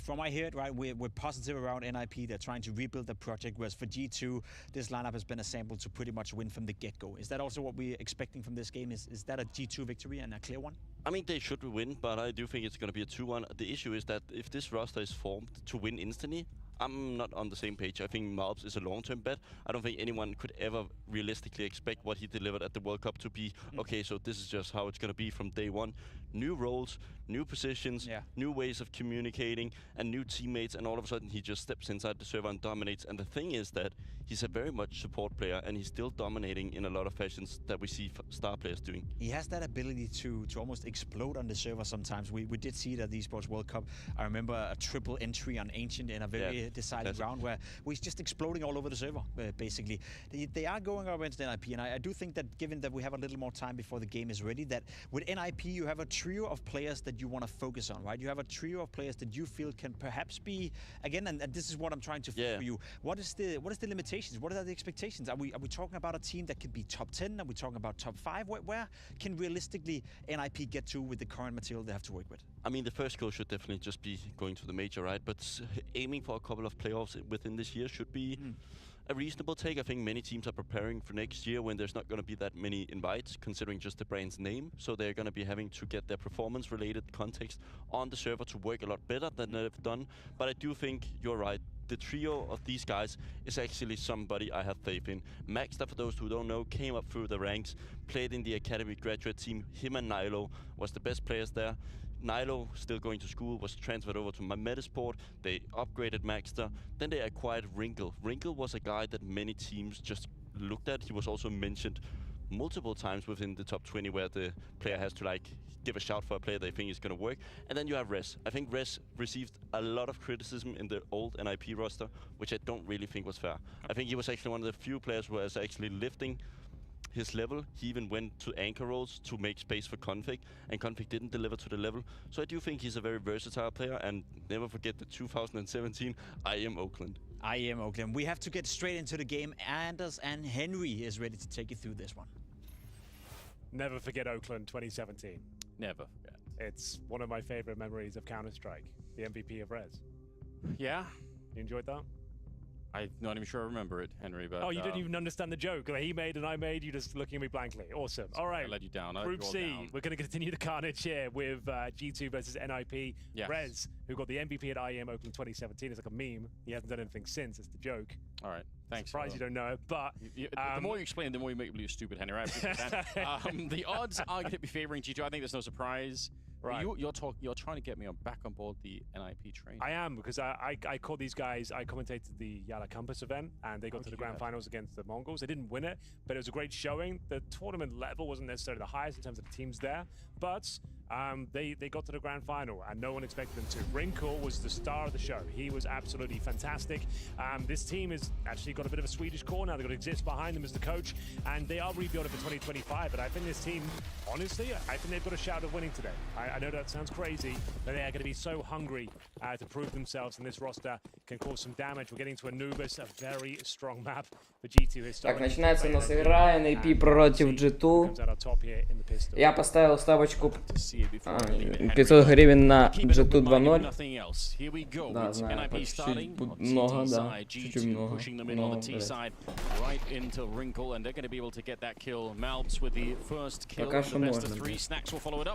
From what I heard, right, we're positive around NIP. They're trying to rebuild the project, whereas for G2, this lineup has been assembled to pretty much win from the get-go. Is that also what we're expecting from this game? Is that a G2 victory and a clear one? I mean, they should win, but I do think it's going to be a 2-1. The issue is that if this roster is formed to win instantly, I'm not on the same page. I think Mobs is a long-term bet. I don't think anyone could ever realistically expect what he delivered at the World Cup to be, okay, so this is just how it's going to be from day one. New roles, new positions, new ways of communicating, and new teammates, and all of a sudden he just steps inside the server and dominates. And the thing is that he's a very much support player, and he's still dominating in a lot of fashions that we see star players doing. He has that ability to almost explode on the server sometimes. We did see it at the Esports World Cup. I remember a triple entry on Ancient in a very decided round where he's just exploding all over the server, basically. They are going up against NIP, and I do think that given that we have a little more time before the game is ready, that with NIP you have a trio of players that you want to focus on, right? You have a trio of players that you feel can perhaps be, again, and this is what I'm trying to feel for you. What is the limitations? What are the expectations? Are we talking about a team that could be top 10? Are we talking about top 5? Where can realistically NIP get to with the current material they have to work with? I mean, the first goal should definitely just be going to the major, right? But aiming for a couple of playoffs within this year should be a reasonable take. I think many teams are preparing for next year when there's not going to be that many invites, considering just the brand's name. So they're going to be having to get their performance-related context on the server to work a lot better than they've done. But I do think you're right. The trio of these guys is actually somebody I have faith in. Maxter, for those who don't know, came up through the ranks, played in the Academy graduate team. Him and Nilo was the best players there. Nilo, still going to school, was transferred over to Metasport. They upgraded Maxter. Then they acquired Wrinkle. Wrinkle was a guy that many teams just looked at. He was also mentioned multiple times within the top 20 where the player has to like give a shout for a player they think is going to work. And then you have Res. I think Res received a lot of criticism in the old NIP roster, which I don't really think was fair. I think he was actually one of the few players who was actually lifting his level. He even went to anchor roles to make space for Config, and Config didn't deliver to the level. So I do think he's a very versatile player, and never forget the 2017 IM Oakland. IM Oakland. We have to get straight into the game. Anders and Henry is ready to take you through this one. Never forget Oakland 2017. Never forget. It's one of my favorite memories of Counter-Strike, the MVP of Res. Yeah. You enjoyed that? I'm not even sure I remember it, Henry. But oh, you didn't even understand the joke that he made and I made? You just looking at me blankly. Awesome. All right. I let you down. Group C, we're going to continue the carnage here with G2 versus NIP. Yes. Rez, who got the MVP at IEM Oakland 2017. It's like a meme. He hasn't done anything since. It's the joke. All right. Thanks. Surprised you don't know it, but... the more you explain, the more you make me believe stupid, Henry. Right? The odds are going to be favoring G2. I think there's no surprise. Right. You're trying to get me back on board the NIP train. I am, because I called these guys. I commentated the Yala Campus event, and they got to the grand finals against the Mongols. They didn't win it, but it was a great showing. The tournament level wasn't necessarily the highest in terms of the teams there, but They got to the grand final, and no one expected them to. Wrinkle was the star of the show. He was absolutely fantastic. This team has actually got a bit of a Swedish core now. They've got Exist behind them as the coach, and they are rebuilding for 2025. But I think this team, honestly, I think they've got a shout of winning today. I know that sounds crazy, but they are going to be so hungry to prove themselves, and this roster can cause some damage. We're getting to Anubis, a very strong map for G2 historically. Так, начинается у нас игра NAP против G2. Я поставил ставочку 500 гривен на G2 2.0. Да, знаю, чуть много, да. Чуть-чуть много. Пока что можно.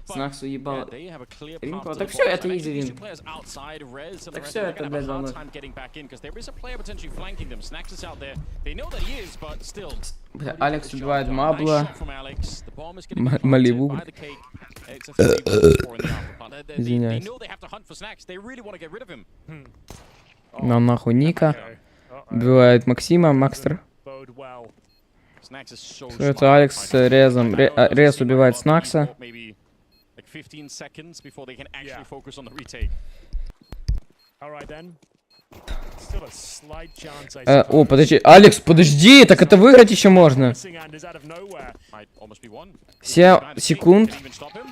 Снакс уебал. Ринко, так все, это изи вин. Так все, это, блядь, 2.0. Бля, Алекс убивает Мабла. Малибу. Извиняюсь. Нам нахуй Ника. Убивает Максима, Макстер. Это Алекс с Резом. Рез убивает Снакса. О, подожди, Алекс, подожди, так это выиграть еще можно. 7 секунд.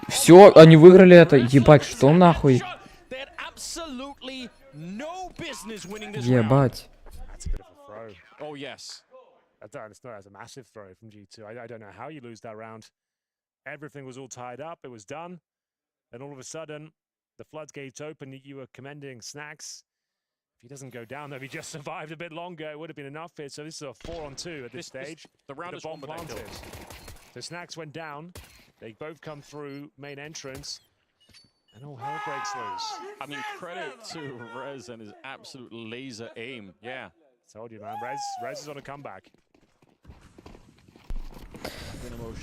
Все, они выиграли это. Ебать, что нахуй? Ебать. Oh yes, that's a massive throw from G2. I don't know how you lose that round. Everything was all tied up. It was done, and all of a sudden, the floodgates open. You were commending Snacks. If he doesn't go down, though, if he just survived a bit longer, it would have been enough here. So this is a 4-on-2 at this stage. The round is bomb won, but planted. The Snacks went down. They both come through main entrance. And all hell breaks loose. I mean, credit to Rez and his absolute laser aim. Yeah. Told you, man. Rez is on a comeback.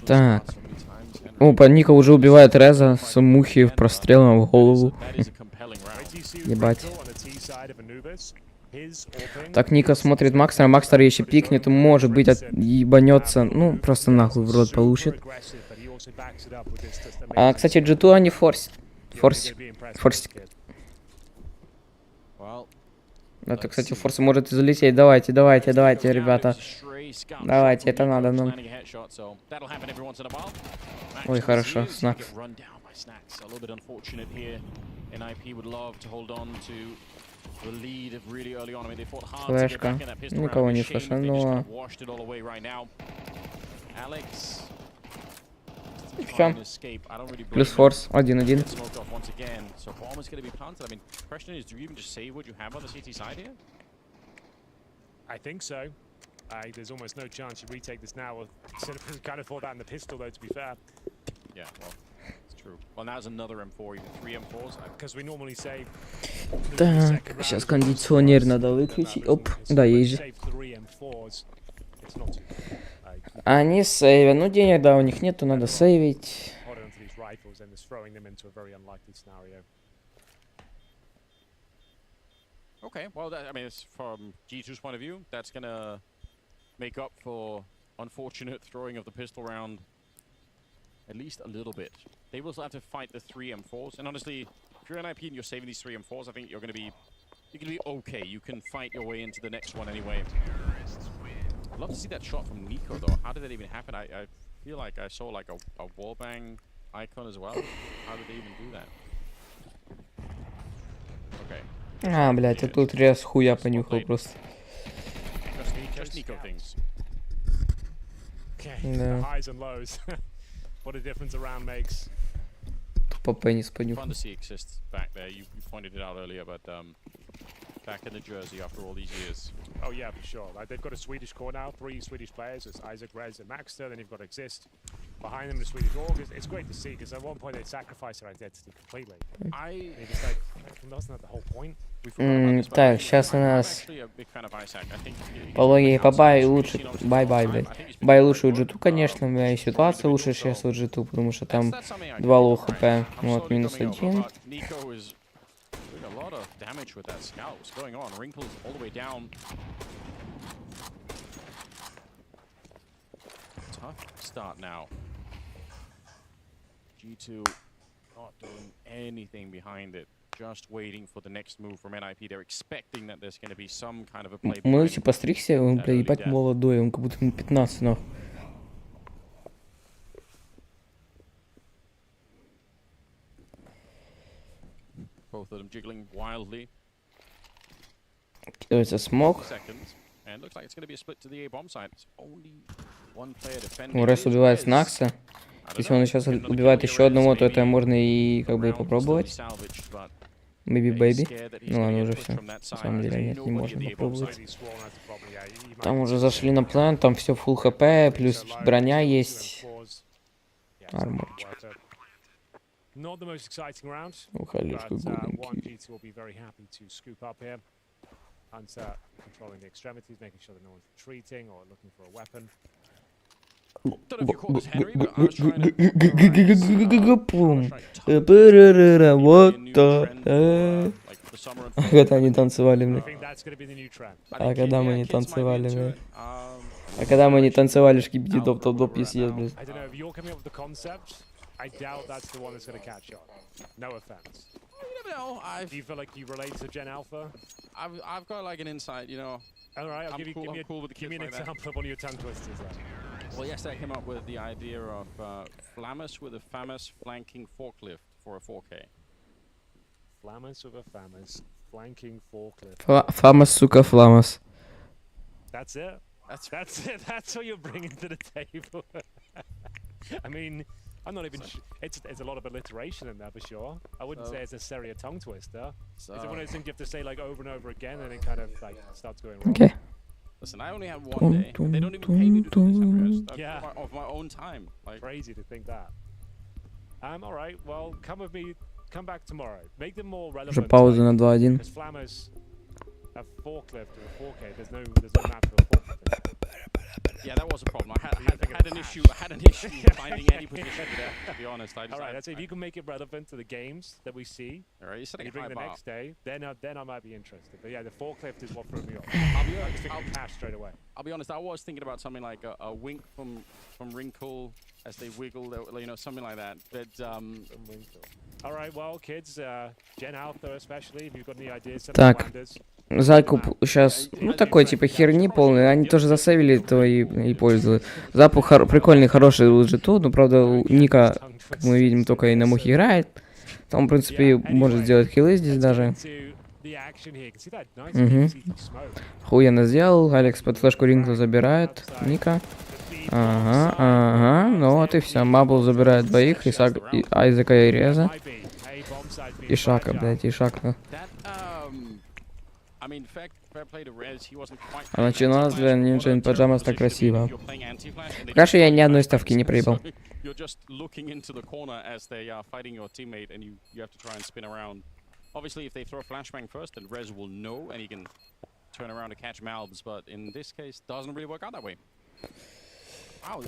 Так. Опа, Ника уже убивает Реза с мухи прострелом в голову. Ебать. Так, Ника смотрит Макстера. Макстер еще пикнет. Может быть, ебанется. Ну, просто нахуй в рот получит. Кстати, G2 они форсит. Это, кстати, форс может залететь. Давайте, ребята. Давайте, это надо нам. Ой, хорошо, Снак. Флешка. Никого не флешануло. Все. Плюс форс. 1-1. I think so. There's almost no chance you retake this now. Kind of thought that in the pistol, though, to be fair. Yeah, well, it's true. Well, now's another M4, even 3 M4s. Because we normally say... Так, сейчас кондиционер надо выключить. Оп, да, есть же. Они сейвят. Ну, денег, да, у них нету, надо сейвить. Okay, well, I mean, it's from G2's point of view, that's gonna make up for unfortunate throwing of the pistol round at least a little bit. They will still have to fight the 3 M4s, and honestly, if you're an IP and you're saving these 3 M4s, I think you're gonna be okay. You can fight your way into the next one anyway. I'd love to see that shot from Nico, though. How did that even happen? I feel like I saw like a wallbang icon as well. How did they even do that? Okay. А, блядь, а тут Рез хуя понюхал просто. Just Nico things. Okay, the highs and lows. What a difference a round makes. Тупо пенис понюхал. Fun to see exists back there. You pointed it out earlier, but back in the jersey after all these years. Oh yeah, for sure. Like, they've got a Swedish core now, 3 Swedish players. It's Isaac, Rez, and Maxter. Then you've got Exist. Behind them, the Swedish org. It's great to see because at one point they sacrificed their identity completely. They just like, wasn't that the whole point? Так, сейчас у нас по логике по бай лучше. Бай-бай, блядь. Бай лучше у G2, конечно, и ситуация лучше сейчас у G2, потому что там 2 лоу хп. Вот, минус 1. Tough start now. G2 Not doing anything behind it. Just waiting for the next move from NIP. They're expecting that there's going to be some kind of a play. Мы типа постригся, он, бля, ебать молодой, он как будто ему 15, нахуй. Both of them jiggling wildly. Кидается смог. And looks like it's going to be a split to the A bomb side. It's only one player defending. Урес убивает Снакса. Если он сейчас убивает еще одного, то это можно и как бы попробовать. Maybe baby. Ну ладно, уже все. На самом деле нет, не можно попробовать. Там уже зашли на план, там все full хп, плюс броня есть. Арморчик. Ухалишка голенький. Hunter controlling the extremities, making sure that no one's retreating or looking for a weapon. Когда они танцевали, бля. А когда мы не танцевали, бля. А когда мы не танцевали, шкипти топ-топ-топ, yes, бля. I doubt that's the one that's going to catch on. No offense. You never know. Do you feel like you relate to Gen Alpha? I've got like an insight, you know. All right, I'm cool with the give me an kids like example of one of your tongue twisters then. Well, yesterday I came up with the idea of Flamus with a famous flanking forklift for a 4K. Flamus with a famous flanking forklift. Фламас, сука, фламас. That's it? That's it? That's what you're bringing to the table? I mean... I'm not even sure. It's a lot of alliteration in there for sure. I wouldn't say it's necessarily a tongue twister. Is it one of those things you have to say like over and over again and it kind of like starts going wrong? Okay. Listen, I only have one day. They don't even pay me to do this. Yeah. Of my own time. Like crazy to think that. All right. Well, come with me. Come back tomorrow. Make them more relevant. Уже пауза на 2-1. Because Flammers have forklift or a 4K. There's no map for a forklift. Yeah, that was a problem. I had an issue finding any position there, to be honest. All right, that's it. If you can make it relevant to the games that we see, all right, and you bring the next day, then I might be interested. But yeah, the forklift is what threw me off. I'll cash straight away. I'll be honest, I was thinking about something like a wink from Wrinkle as they wiggle, you know, something like that. But all right, well, kids, Gen Alpha especially, if you've got any ideas, Так, закуп сейчас, ну такой типа херни полный, они тоже засейвили то и пользуют. Запух прикольный, хороший у G2, но правда у Ника, как мы видим, только и на мухе играет. Там, в принципе, может сделать хилы здесь даже. Хуяно сделал, Алекс под флешку Рингла забирает Ника. Ага, ну вот и все, Мабл забирает двоих, и Айзека и Реза. И Шака, блядь, и Шака. А начиналось для Ninja in Pajamas так красиво. Пока что я ни одной ставки не проебал. Obviously, if they throw a flashbang first, then Rez will know and he can turn around to catch Malbs, but in this case, doesn't really work out that way. Wow,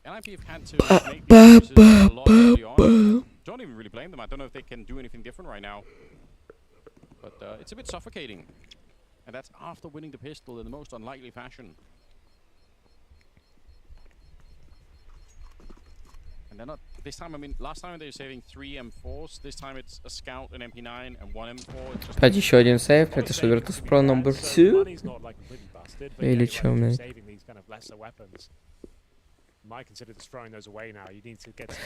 NIP have had to make these choices a lot early on. Don't even really blame them. I don't know if they can do anything different right now. But it's a bit suffocating. And that's after winning the pistol in the most unlikely fashion. And they're not... This time, I mean, last time they were saving 3 M4s. This time it's a Scout, an MP9, and 1 M4. Опять еще один сейв. Это что, Virtus Pro number 2? Или что, блядь?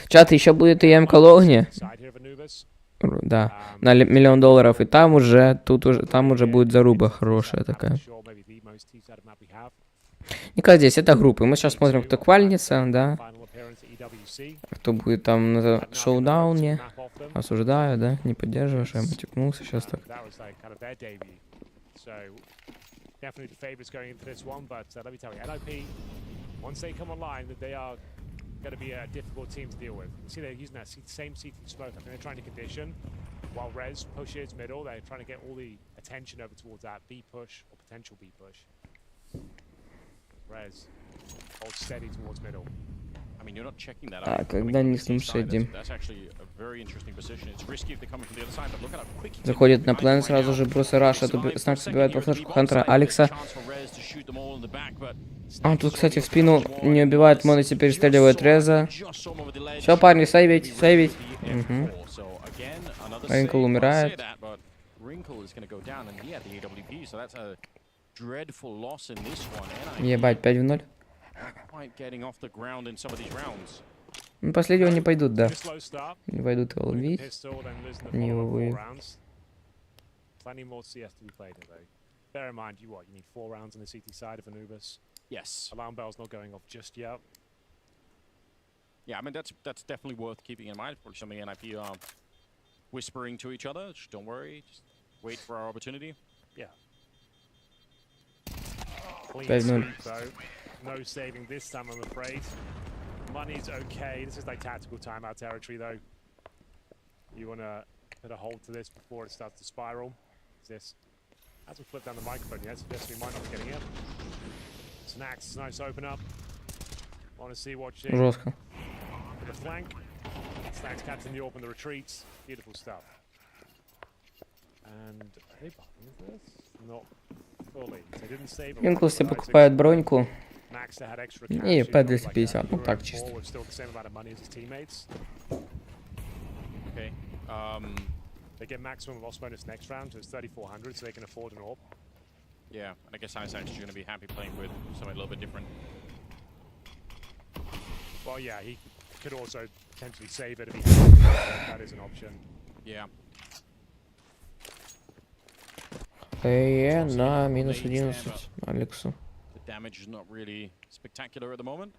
Чат, еще будет и МК Логни. Да, на $1 миллион, и там уже, там уже будет заруба хорошая такая. Никак здесь, это группы. Мы сейчас смотрим, кто квальница, да. Кто будет там на шоудауне. Осуждаю, да, не поддерживаешь, я матюкнулся сейчас так. Going to be a difficult team to deal with. You see they're using that same CT smoke. I think they're trying to condition while Rez pushes middle. They're trying to get all the attention over towards that B push or potential B push. Rez holds steady towards middle. I mean, you're not checking that out. Когда не слушаете. Заходит на план, сразу же бросит раша, Снак собирает по флешку Хантера, Алекса. А, тут, кстати, в спину не убивает, Моноси перестреливает Реза. Все, парни, сейвить. Угу. Wrinkle умирает. Ебать, 5 в 0. Ну, последнего не пойдут, да. Не пойдут его ловить. Они его выйдут. Plenty more CS to be played in though. Bear in mind, you need 4 rounds on the CT side of Anubis. Yes. Alarm bell's not going off just yet. Yeah, I mean that's definitely worth keeping in mind. Probably something NIP are whispering to each other. Just don't worry. Just wait for our opportunity. Yeah. Clean 5-0. sweep though. No saving this time, I'm afraid. Money's okay. This is like tactical timeout territory though. You wanna put a hold to this before it starts to spiral. This hasn't flipped down the microphone yet, so we might not be getting it. Snacks, nice open up. Want to see watching. Жестко. The flank. Snacks catching the open the retreats. Beautiful stuff. And are they buying this? Not fully. They didn't save. Wrinkle себе покупает броньку. И P250, ну так чисто. Okay. They get maximum loss bonus next round, so it's 3,400, so they can afford an AWP. Yeah, and I guess Isaac's going to be happy playing with something a little bit different. Well, yeah, he could also potentially save it if he has. That is an option. Yeah. На минус 11 Алексу. The damage is not really spectacular at the moment.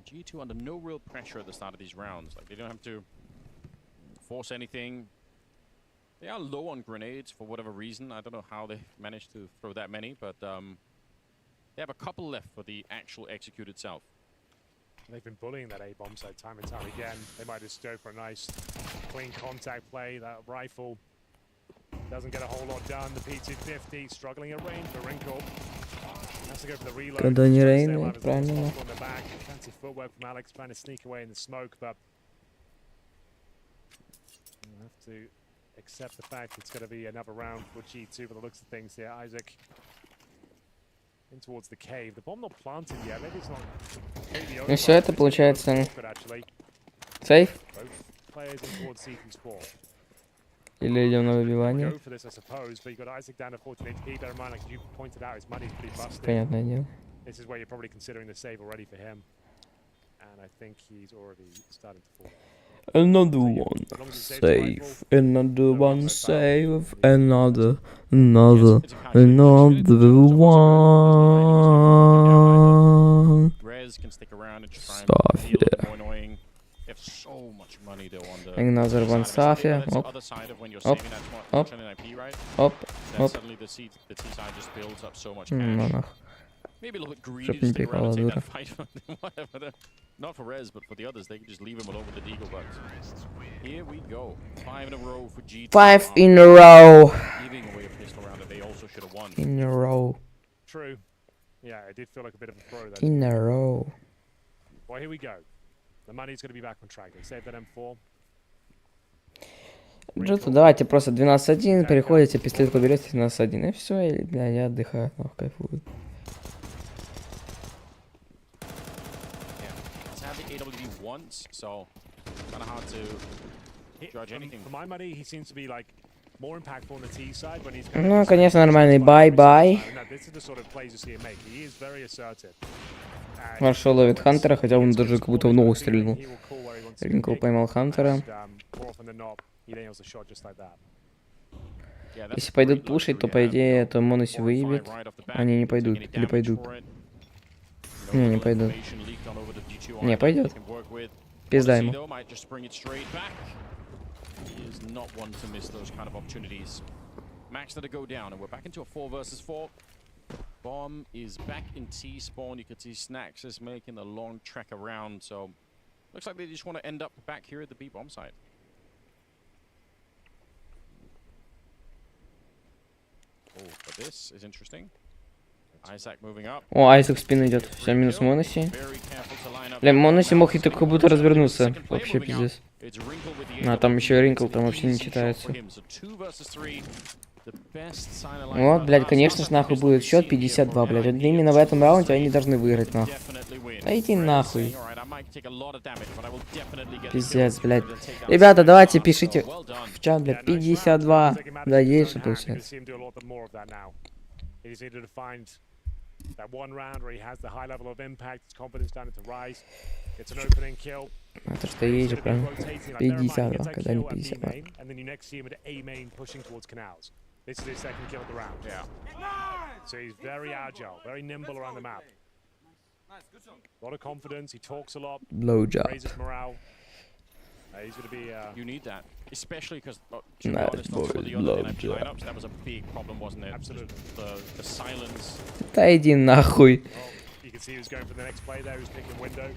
G2 under no real pressure at the start of these rounds. Like, they don't have to force anything. They are low on grenades for whatever reason. I don't know how they managed to throw that many, but they have a couple left for the actual execute itself. They've been bullying that A-bomb side time and time again. They might just go for a nice clean contact play. That rifle doesn't get a whole lot done. The P250 struggling at range for Wrinkle. Has to go for the reload. Когда не рейн, правильно. Fancy footwork from Alex trying to sneak away in the smoke, but you have to accept the fact it's going to be another round for G2 by the looks of things here. Isaac in towards the cave. The bomb not planted yet. Maybe it's not completely over. Ну все, это получается сейф? Players in towards CT spawn. Или идем на выбивание? Понятное дело. Another one save, another one save, another one. Stuff, yeah. So much money though on the Another one Safia. other side of when you're Up. saving that Up. much on an IP, right? Up. Then Up. suddenly the T side just builds up so much Ну cash. нах. Maybe a little bit greedy Чтоб to не stick around пикала and take дура. that fight. Whatever. Not for Rez, but for the others, they can just leave him alone with the Deagle. But here we go. 5 in a row for G2. 5 in a row. Giving away a pistol round that they also should have won. In a row. True. Yeah, it did feel like a bit of a throw there. In a row. Well, here we go. The money's going to be back on track. They saved that M4. Джиту, давайте просто 12-1, переходите, пистолетку берете 12-1, и все, и, бля, я отдыхаю, нахуй, кайфую. He's had the AWD once, so kind of hard to judge anything. For my money, he seems to be like more impactful on the T side when he's. Ну, конечно, нормальный бай-бай. This is the sort of plays you see him make. He is very assertive. Маршал ловит Хантера, хотя он даже как будто в ногу стрельнул. Ринкл поймал Хантера. Если пойдут пушить, то по идее это Моноси выебет. Они не пойдут. Или пойдут. Не пойдут. Не, пойдет. Пизда ему. Max to go down, and we're back into a 4 versus 4. Bomb is back in T spawn. You can see Snacks is making a long trek around, so looks like they just want to end up back here at the B bomb site. Oh, but this is interesting. Isaac moving up. О, Айзек в спину идет. Все, минус Моноси. Бля, Моноси мог и так как будто развернуться. Вообще пиздец. А, там еще и Ринкл, там вообще не читается. Вот, блядь, конечно ж нахуй будет счет 52, блядь. Вот именно в этом раунде они должны выиграть, нахуй. Да иди нахуй. take a lot of damage, but I will definitely get Пиздец, блядь. Ребята, давайте пишите в чат, блядь, 52. Да, есть что сейчас. That one round where he has the high level of impact, his confidence starting to rise. It's an opening kill. Это что есть же, правильно? 52, когда не 52. And then you next see him at A main pushing towards canals. This is his second kill of the round. Yeah. So he's very agile, very nimble around the map. A lot of confidence. He talks a lot. Blowjob. Raises morale. He's going to be. You need that, especially because Nice boy, blowjob. lineups. That was a big problem, wasn't it? Absolutely. The silence. Да иди нахуй. You can see who's going for the next play there. Who's picking window.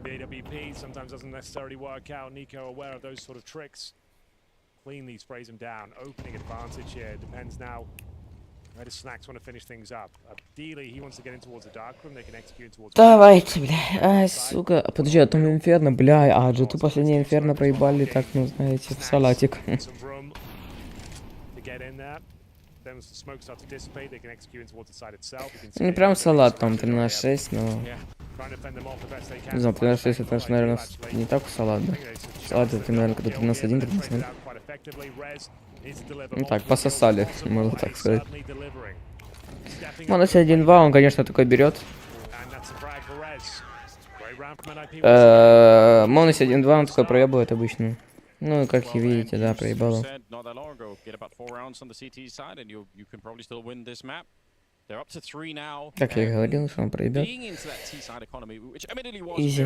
The AWP sometimes doesn't necessarily work out. Nico aware of those sort of tricks. Cleanly sprays him down. Opening advantage here. Depends now. Where does Snacks want to finish things up? Ideally, he wants to get in towards the dark room. They can execute towards. Давайте, бля. Ай, сука. Подожди, а там Инферно, бля. А, G2 последний Инферно проебали, так, ну, знаете, в салатик. Не прям салат, там 13-6, но... Не знаю, 13-6 это, наверное, не так салат, да? Салат это, наверное, когда 13-1, 13-0. Ну так, пососали, можно так сказать. Монос 1-2, он, конечно, такой берет. Монос 1-2, он такой проебывает обычно. Ну, как и видите, да, проебало. Как я и говорил, что он проебет. Изи.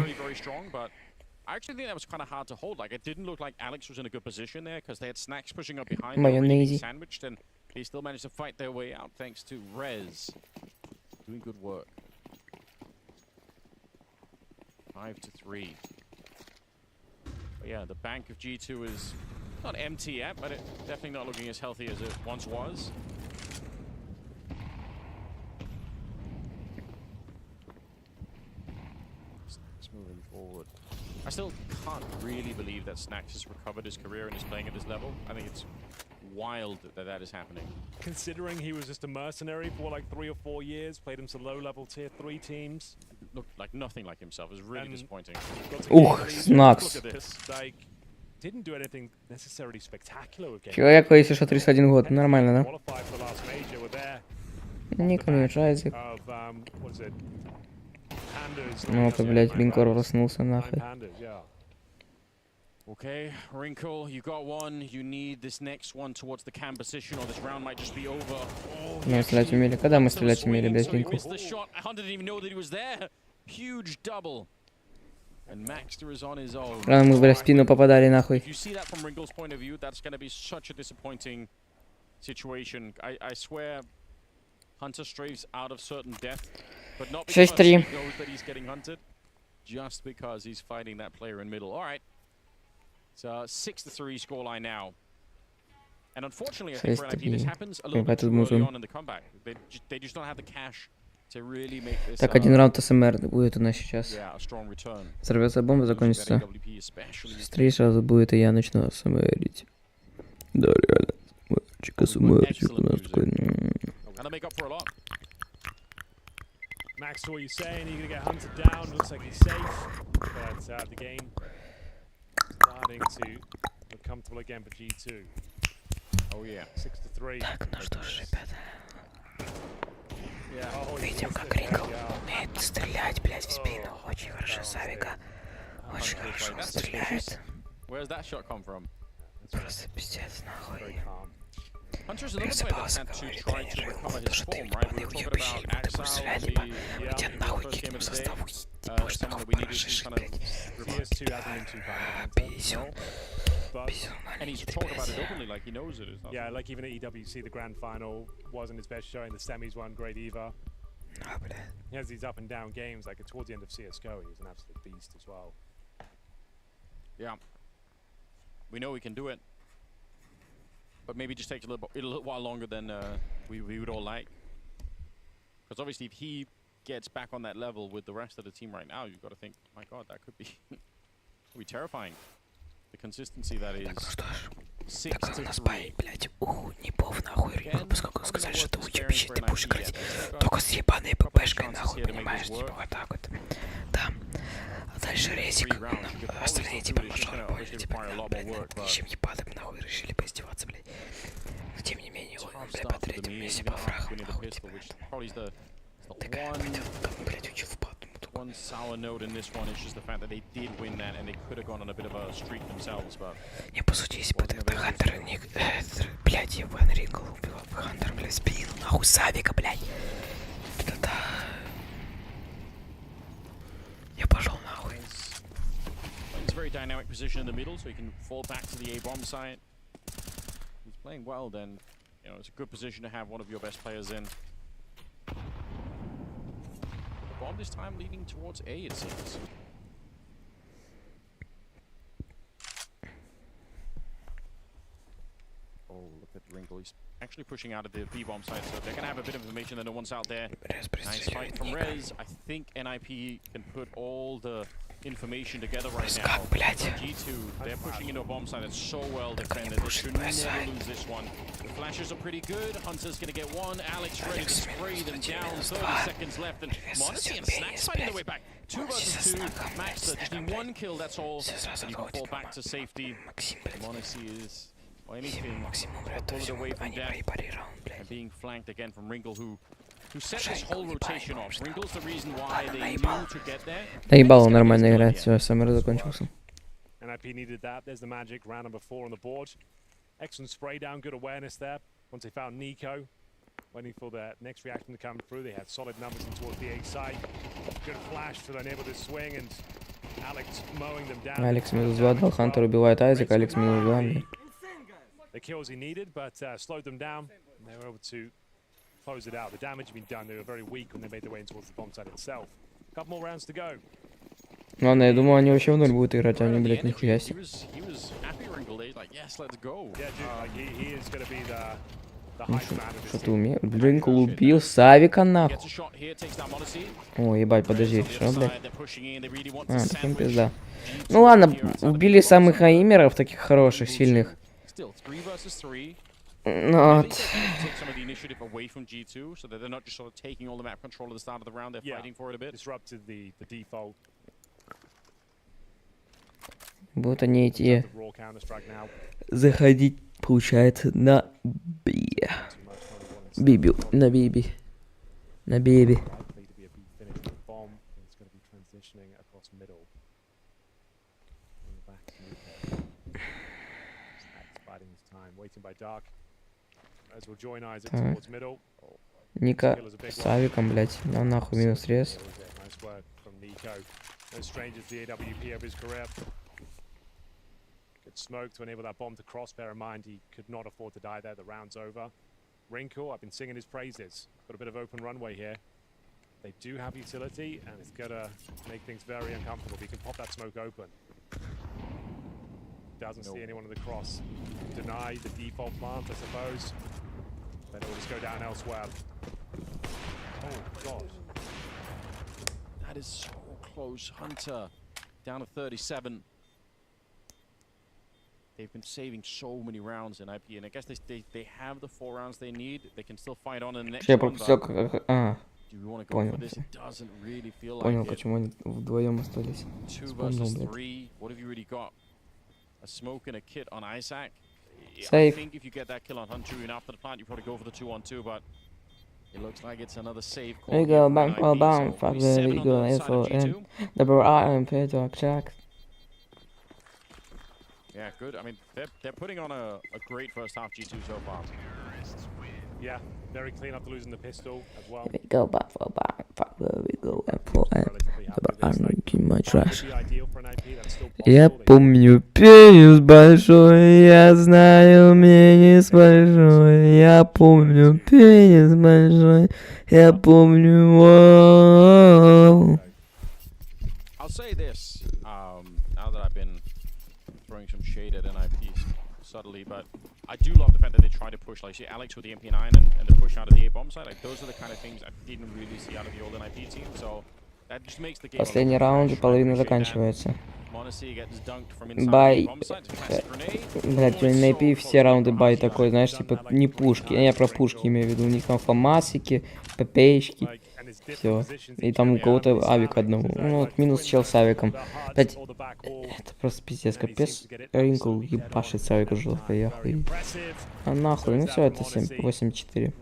I actually think that was kind of hard to hold. Like, it didn't look like Alex was in a good position there because they had Snacks pushing up behind them, really being sandwiched, and they still managed to fight their way out thanks to Rez doing good work. 5-3. But yeah, the bank of G2 is not empty yet, but it's definitely not looking as healthy as it once was. Snacks moving forward. I still can't really believe that Snacks has recovered his career and is playing at this level. I think it's wild that that is happening. Considering he was just a mercenary for like 3 or 4 years, played in some low-level tier 3 teams. Looked like nothing like himself. It was really disappointing. Snacks. Like, didn't do anything necessarily spectacular with game. Человеку, если что, 31 год, нормально, да? Нико не мешает. Ну-ка, блядь, Линкор проснулся, нахуй. Okay, Wrinkle, you got one. You need this next one towards the cam position, or this round might just be over. Мы стрелять умели. Когда мы стрелять умели, блядь, Линку? Hunter didn't even know that he was there. Huge double. And Maxter is on his own. Рано мы, блядь, в спину попадали, нахуй. If you see that from Wrinkle's point of view, that's going to be such a disappointing situation. I swear, Hunter strays out of certain death, but not because he knows that he's getting hunted, just because he's fighting that player in middle. All right. It's a 6-3 scoreline now. And unfortunately, I think for NIP this happens a little bit too early on in the comeback. They just don't have the cash to really make this. Так, один раунд СМР будет у нас сейчас. Yeah, a strong return. Взорвется бомба, закончится. Стрей сразу будет, и я начну СМРить. Да, реально. СМРчик у нас такой. Max, what are you saying? You're gonna get hunted down. Looks like he's safe, but the game starting to look comfortable again for G2. Oh yeah, 6-3. Так, ну что ж, ребята. Видим, как Ринкл умеет стрелять, блядь, в спину. Очень хорошо с авика. Очень хорошо стреляет. Where's that shot come from? Просто пиздец, нахуй. Просыпался, говорит тренер, то, что ты ебаный уебище, ему ты будешь стрелять, либо мы тебя нахуй кикнем со ставу, будешь нахуй поражишь, блядь. Писюн. Писюн маленький, ты, блядь. Yeah, like even at EWC, the grand final wasn't his best showing. The semis won great Eva. He has these up and down games. Like towards the end of CS:GO, he was an absolute beast as well. Yeah, we know we can do it, but maybe just takes a little while longer than we would all like. Because obviously, if he gets back on that level with the rest of the team right now, you've got to think, my God, that could be terrifying. The consistency that is. 6-3. Блядь, Непов нахуй Ринкл, поскольку сказали, что ты уебище, ты будешь играть только с ебаной ППшкой, нахуй, понимаешь, типа вот так вот. Да. А дальше резик. Остальные типа мажоры поняли, типа, блядь, ничем ебаным нахуй решили поиздеваться, блядь. Но тем не менее, он, блядь, по третьему месте по фрагам, нахуй, типа, это. Такая пойдет, там, блядь, учил в пату. One sour note in this one is just the fact that they did win that and they could have gone on a bit of a streak themselves, but... Не, по сути, если бы тогда Хантер, блядь, Иван Рингл убил бы Хантер, блядь, спину, нахуй, Савика, блядь. Тогда... Я пошел нахуй. It's a very dynamic position in the middle, so he can fall back to the A-bomb site. He's playing well, then, you know, it's a good position to have one of your best players in. The bomb this time leading towards A, it seems. Oh, look at Ringle. He's actually pushing out of the B-bomb site, so they're going to have a bit of information that no one's out there. Nice fight from Rez. I think NIP can put all the information together right now. G2, they're pushing into a bomb site that's so well defended. They should never lose this one. The flashes are pretty good. Hunter's going to get one. Alex ready to spray them down. 30 seconds left. And Modesty and Snacks finding their way back. 2 versus 2. Max, just need 1 kill, that's all. And you can fall back to safety. Modesty is... Or anything, pull it away from death. And being flanked again from Ringle, who set this whole rotation off. Ringle's the reason why they knew to get there. Наебал, он нормально играет, все, СМР закончился. NIP needed that. There's the magic, round number 4 on the board. Excellent spray down, good awareness there. Once they found Nico, waiting for the next reaction to come through, they had solid numbers in towards the A side. Good flash to enable the swing, and Alex mowing them down. Алекс минус 2 дал, Хантер убивает Айзек, Алекс минус 2, блядь. The kills he needed, but slowed them down. And they were able to close it out. The damage had been done. They were very weak when they made their way in towards the bomb site itself. A couple more rounds to go. Ладно, я думал, они вообще в ноль будут играть, а они, блядь, нихуя себе. Ну что ты умеешь? Рингл убил Савика, нахуй. О, ебать, подожди, что, блядь? А, таким пизда. Ну ладно, убили самых аимеров, таких хороших, сильных. Ну вот. Будут они идти заходить, получается, на Би. Бибю, на Биби. На Биби. Ника с Савиком, блять, на нахуй минус рез. Smoke to enable that bomb to cross. Bear in mind, he could not afford to die there. The round's over. Wrinkle, I've been singing his praises. Got a bit of open runway here. They do have utility, and it's gonna make things very uncomfortable. He can pop that smoke open. Doesn't see anyone in the cross. Deny the default plant, I suppose. Then it will just go down elsewhere. Oh, God. That is so close. Hunter down to 37. They've been saving so many rounds in IP, and I guess they have the 4 rounds they need. They can still fight on in the next one, but do we want to go for this? It doesn't really feel like it. Почему они вдвоем остались. 2 versus 3. What have you really got? A smoke and a kit on Isaac. Safe. I think if you get that kill on Hunter and after the plant, you probably go for the 2-on-2, but it looks like it's another save call. We go back for bound, fuck the we go FON. Double R and pay to check. Yeah, good. I mean, they're putting on a great first half G2 so far. Yeah, very clean after losing the pistol as well. We go back for back, fuck where we go FON. Double R in my trash. Я помню пенис большой, я знаю пенис большой, я помню пенис большой, я помню. I'll say this, now that I've been throwing some shade at NIP subtly, but I do love the fact that they try to push, like see Alex with the MP9 and the push out of the A-bomb side. Like those are the kind of things I didn't really see out of the old NIP team. So that just makes the game. Последний раунд и половина заканчивается. Бай. Блять, у NIP все раунды бай такой, знаешь, типа не пушки. Я про пушки имею в виду. У них там фамасики, ППшки. Все. И там у кого-то авик одного. Ну вот минус чел с авиком. Опять... Это просто пиздец, капец. Ринкл ебашит с авика жестко, я хуй. А нахуй, ну все, это 8-4.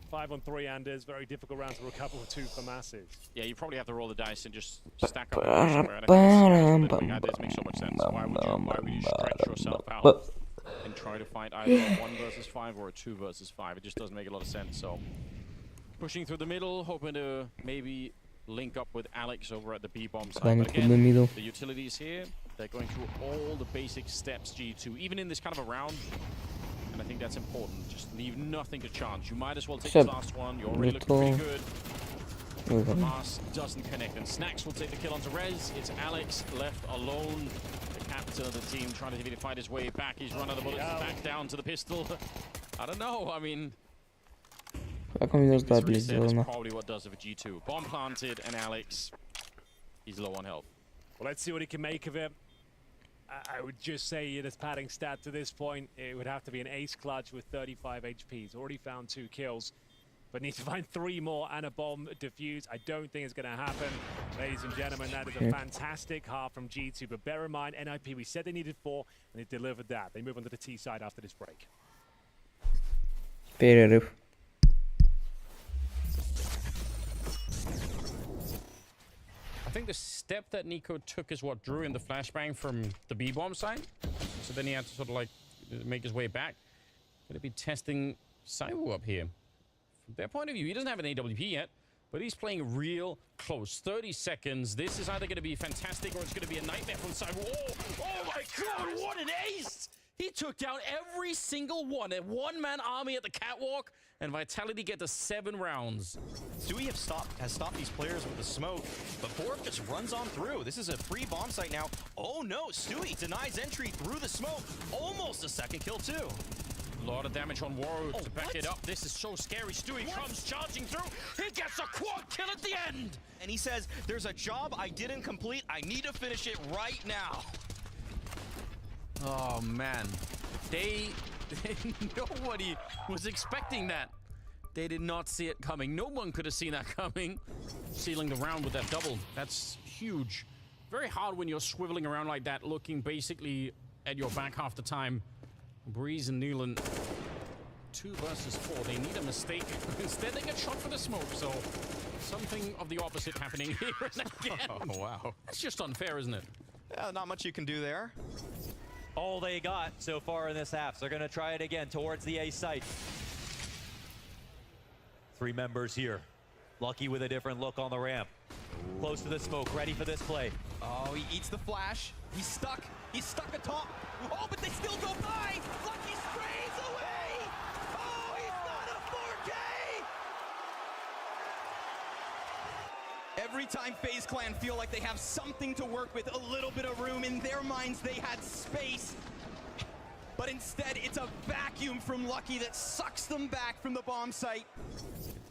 5 on 3 Anders, very difficult round to recover with 2 for masses. Yeah, you probably have to roll the dice and just stack up. That does make so much sense. Why would you stretch yourself out and try to fight either a 1 versus 5 or a 2 versus 5? It just doesn't make a lot of sense. So pushing through the middle, hoping to maybe link up with Alex over at the B-bomb side. But again, the utilities here, they're going through all the basic steps, G2, even in this kind of a round. And I think that's important. Just leave nothing to chance. You might as well take this last one. You're already looking pretty good. The mask doesn't connect, and Snacks will take the kill onto Rez. It's Alex left alone. The captain of the team trying to fight his way back. He's run out of bullets, back down to the pistol. I don't know. I mean, Как он минус 2 that's сделано? probably what does it for G2. Bomb planted, and Alex, he's low on health. Well, let's see what he can make of it. I would just say this padding stat to this point, it would have to be an ace clutch with 35 HP. He's already found 2 kills, but needs to find 3 more and a bomb defuse. I don't think it's going to happen. Ladies and gentlemen, that is a fantastic half from G2, but bear in mind, NIP, we said they needed 4, and they delivered that. They move on to the T side after this break. Перерыв. I think the step that Nico took is what drew in the flashbang from the B-bomb side. So then he had to sort of like make his way back. Gonna be testing Saiwu up here. From their point of view, he doesn't have an AWP yet, but he's playing real close. 30 seconds. This is either gonna be fantastic or it's gonna be a nightmare from Saiwu. Oh my god, what an ace! He took down every single one. A one-man army at the catwalk, and Vitality get to 7 rounds. Stewie has stopped these players with the smoke, but Borg just runs on through. This is a free bomb site now. Oh no, Stewie denies entry through the smoke. Almost a second kill too. A lot of damage on Waru to back it up. This is so scary. Stewie comes charging through. He gets a quad kill at the end. And he says, there's a job I didn't complete. I need to finish it right now. Oh man, nobody was expecting that. They did not see it coming. No one could have seen that coming. Sealing the round with that double. That's huge. Very hard when you're swiveling around like that, looking basically at your back half the time. Breeze and Newland, 2 versus 4. They need a mistake. Instead, they get shot for the smoke. So something of the opposite happening here and again. Oh wow. That's just unfair, isn't it? Yeah, not much you can do there. All they got so far in this half. So they're going to try it again towards the A site. 3 members here. Lucky with a different look on the ramp. Close to the smoke, ready for this play. Oh, he eats the flash. He's stuck. He's stuck atop. Oh, but they still go by. Lucky sprays away. Oh, he's not a 4K. Every time FaZe Clan feel like they have something to work with, a little bit of room, in their minds they had space. But instead, it's a vacuum from Lucky that sucks them back from the bomb site.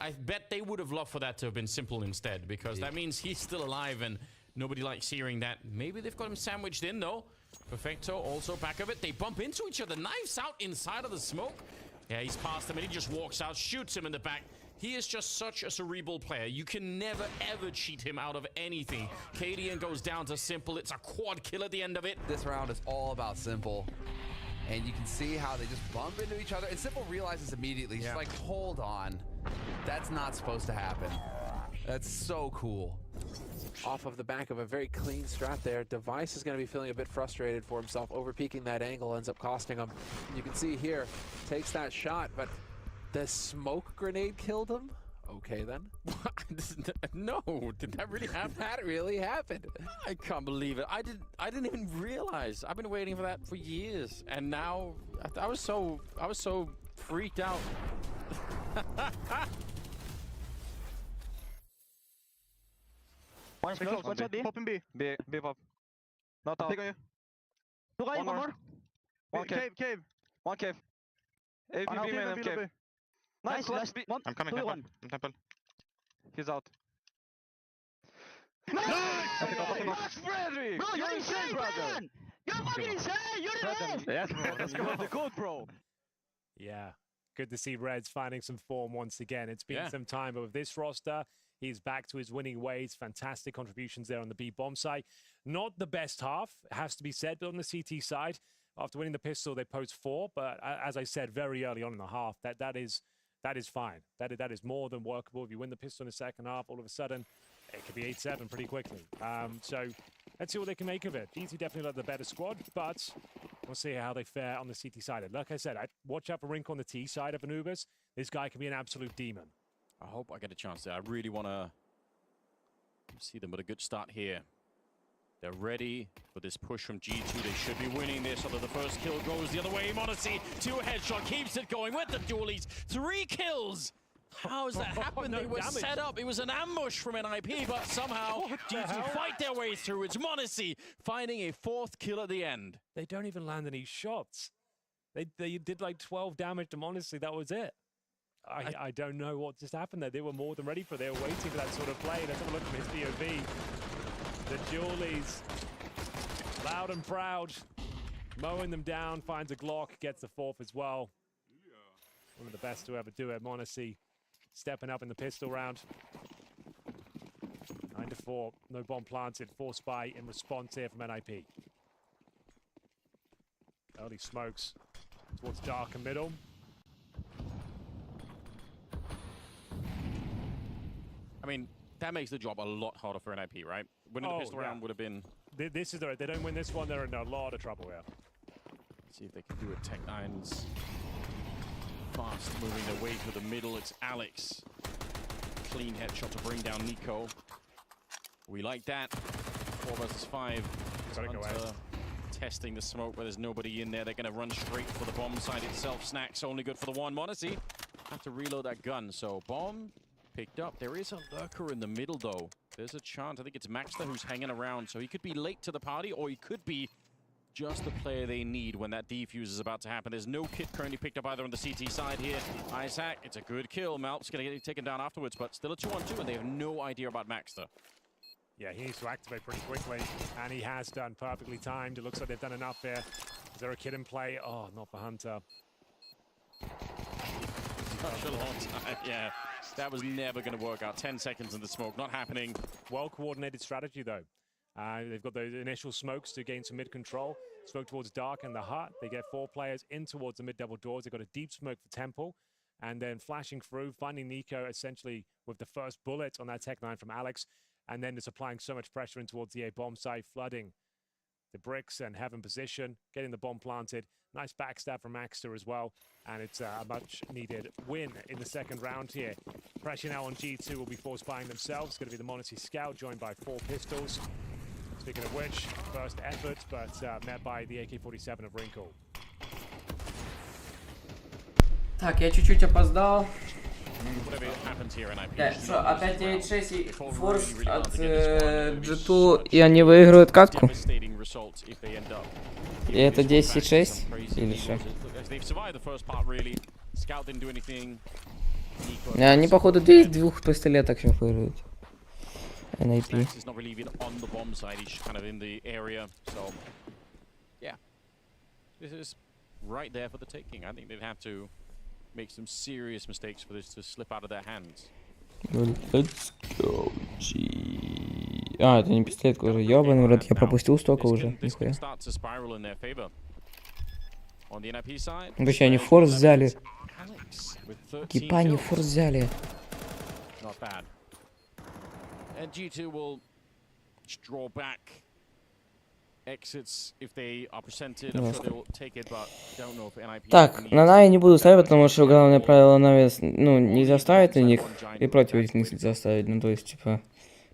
I bet they would have loved for that to have been simple instead, because that means he's still alive and nobody likes hearing that. Maybe they've got him sandwiched in though. Perfecto also back of it. They bump into each other. Knives out inside of the smoke. Yeah, he's past him and he just walks out, shoots him in the back. He is just such a cerebral player. You can never, ever cheat him out of anything. Cadian goes down to Simple. It's a quad kill at the end of it. This round is all about Simple. And you can see how they just bump into each other. And Simple realizes immediately, he's like, hold on. That's not supposed to happen. That's so cool. Off of the back of a very clean strat there, Device is going to be feeling a bit frustrated for himself. Over-peaking that angle ends up costing him. You can see here, takes that shot, but the smoke grenade killed him? Okay then. No, did that really happen? That really happened. I can't believe it. I didn't even realize. I've been waiting for that for years, and now I was so freaked out. One close, watch out B. Pop in B. B pop. Not out. Take on you. One more. One cave. One cave. AVP main cave. Nice, last B. I'm coming. I'm temple. He's out. Nice! Frederick! Bro, you're insane, brother! You're fucking insane! You're the best! Yes, bro. Let's go with the code, bro. Yeah. Good to see Reds finding some form once again. It's been some time, but with this roster, he's back to his winning ways. Fantastic contributions there on the B bomb side. Not the best half, has to be said, but on the CT side, after winning the pistol, they post 4. But as I said very early on in the half, that is fine. That is more than workable. If you win the pistol in the second half, all of a sudden, it could be 8-7 pretty quickly. So let's see what they can make of it. GT definitely the better squad, but we'll see how they fare on the CT side. And like I said, I'd watch out for Rink on the T side of Anubis. This guy can be an absolute demon. I hope I get a chance there. I really want to see them with a good start here. They're ready for this push from G2. They should be winning this, although the first kill goes the other way. Monacy, 2 headshot, keeps it going with the dualies. 3 kills! How has that happened? They were set up. It was an ambush from NIP, but somehow G2 fight their way through. It's Monacy finding a 4th kill at the end. They don't even land any shots. They did like 12 damage to Monacy. That was it. I don't know what just happened there. They were more than ready for it. They were waiting for that sort of play. Let's have a look at his POV. The Julies, loud and proud, mowing them down, finds a Glock, gets the 4th as well. One of the best to ever do it. Monacy stepping up in the pistol round. 9-4, no bomb planted, 4 spy in response here from NIP. Early smokes towards dark and middle. I mean, that makes the job a lot harder for NIP, right? Winning the pistol round would have been... This is they don't win this one, they're in a lot of trouble here. See if they can do it. Tech9's fast moving their way through the middle. It's Alex. Clean headshot to bring down Nico. We like that. 4 versus 5. Hunter testing the smoke where there's nobody in there. They're going to run straight for the bomb side itself. Snacks only good for the 1. Monacy have to reload that gun. So bomb picked up. There is a lurker in the middle though. There's a chance. I think it's Maxter who's hanging around. So he could be late to the party, or he could be just the player they need when that defuse is about to happen. There's no kit currently picked up either on the CT side here. Isaac, it's a good kill. Malp's going to get taken down afterwards, but still a 2-on-2, and they have no idea about Maxter. Yeah, he needs to activate pretty quickly, and he has done. Perfectly timed. It looks like they've done enough here. Is there a kid in play? Oh, not for Hunter. Such a long time, yeah. That was never going to work out. 10 seconds in the smoke, not happening. Well-coordinated strategy, though. They've got those initial smokes to gain some mid-control. Smoke towards Dark and the Hut. They get 4 players in towards the mid-double doors. They've got a deep smoke for Temple. And then flashing through, finding Nico essentially with the first bullet on that Tech9 from Alex. And then just applying so much pressure in towards the A bomb site, flooding the bricks and Heaven position, getting the bomb planted. Nice backstab from Maxter as well. And it's a much-needed win in the second round here. Pressure now on G2 will be force buying themselves. It's going to be the Monacy Scout, joined by 4 pistols. Speaking of which, first effort, but met by the AK-47 of Wrinkle. Так, я чуть-чуть опоздал. Да, что, опять 9-6 и форс от G2, и они выигрывают катку? И это 10-6? Или что? Они, походу, 2 пистолеток сейчас выиграют. NIP. Is not really even on the bomb side, he's kind of in the area, so yeah. This is right there for the taking. I think they'd have to make some serious mistakes for this to slip out of their hands. Let's go, G. А, это не пистолет уже, ёбаный в рот, я пропустил столько уже, нихуя. Вообще, они форс взяли. Кипа, они форс взяли. And G2 will draw back exits if they are presented. I'm sure they will take it, but don't know if NIP. Так, на Нави не буду ставить, потому что главное правило Нави, ну, нельзя ставить на них, и против них нельзя ставить, ну, то есть, типа...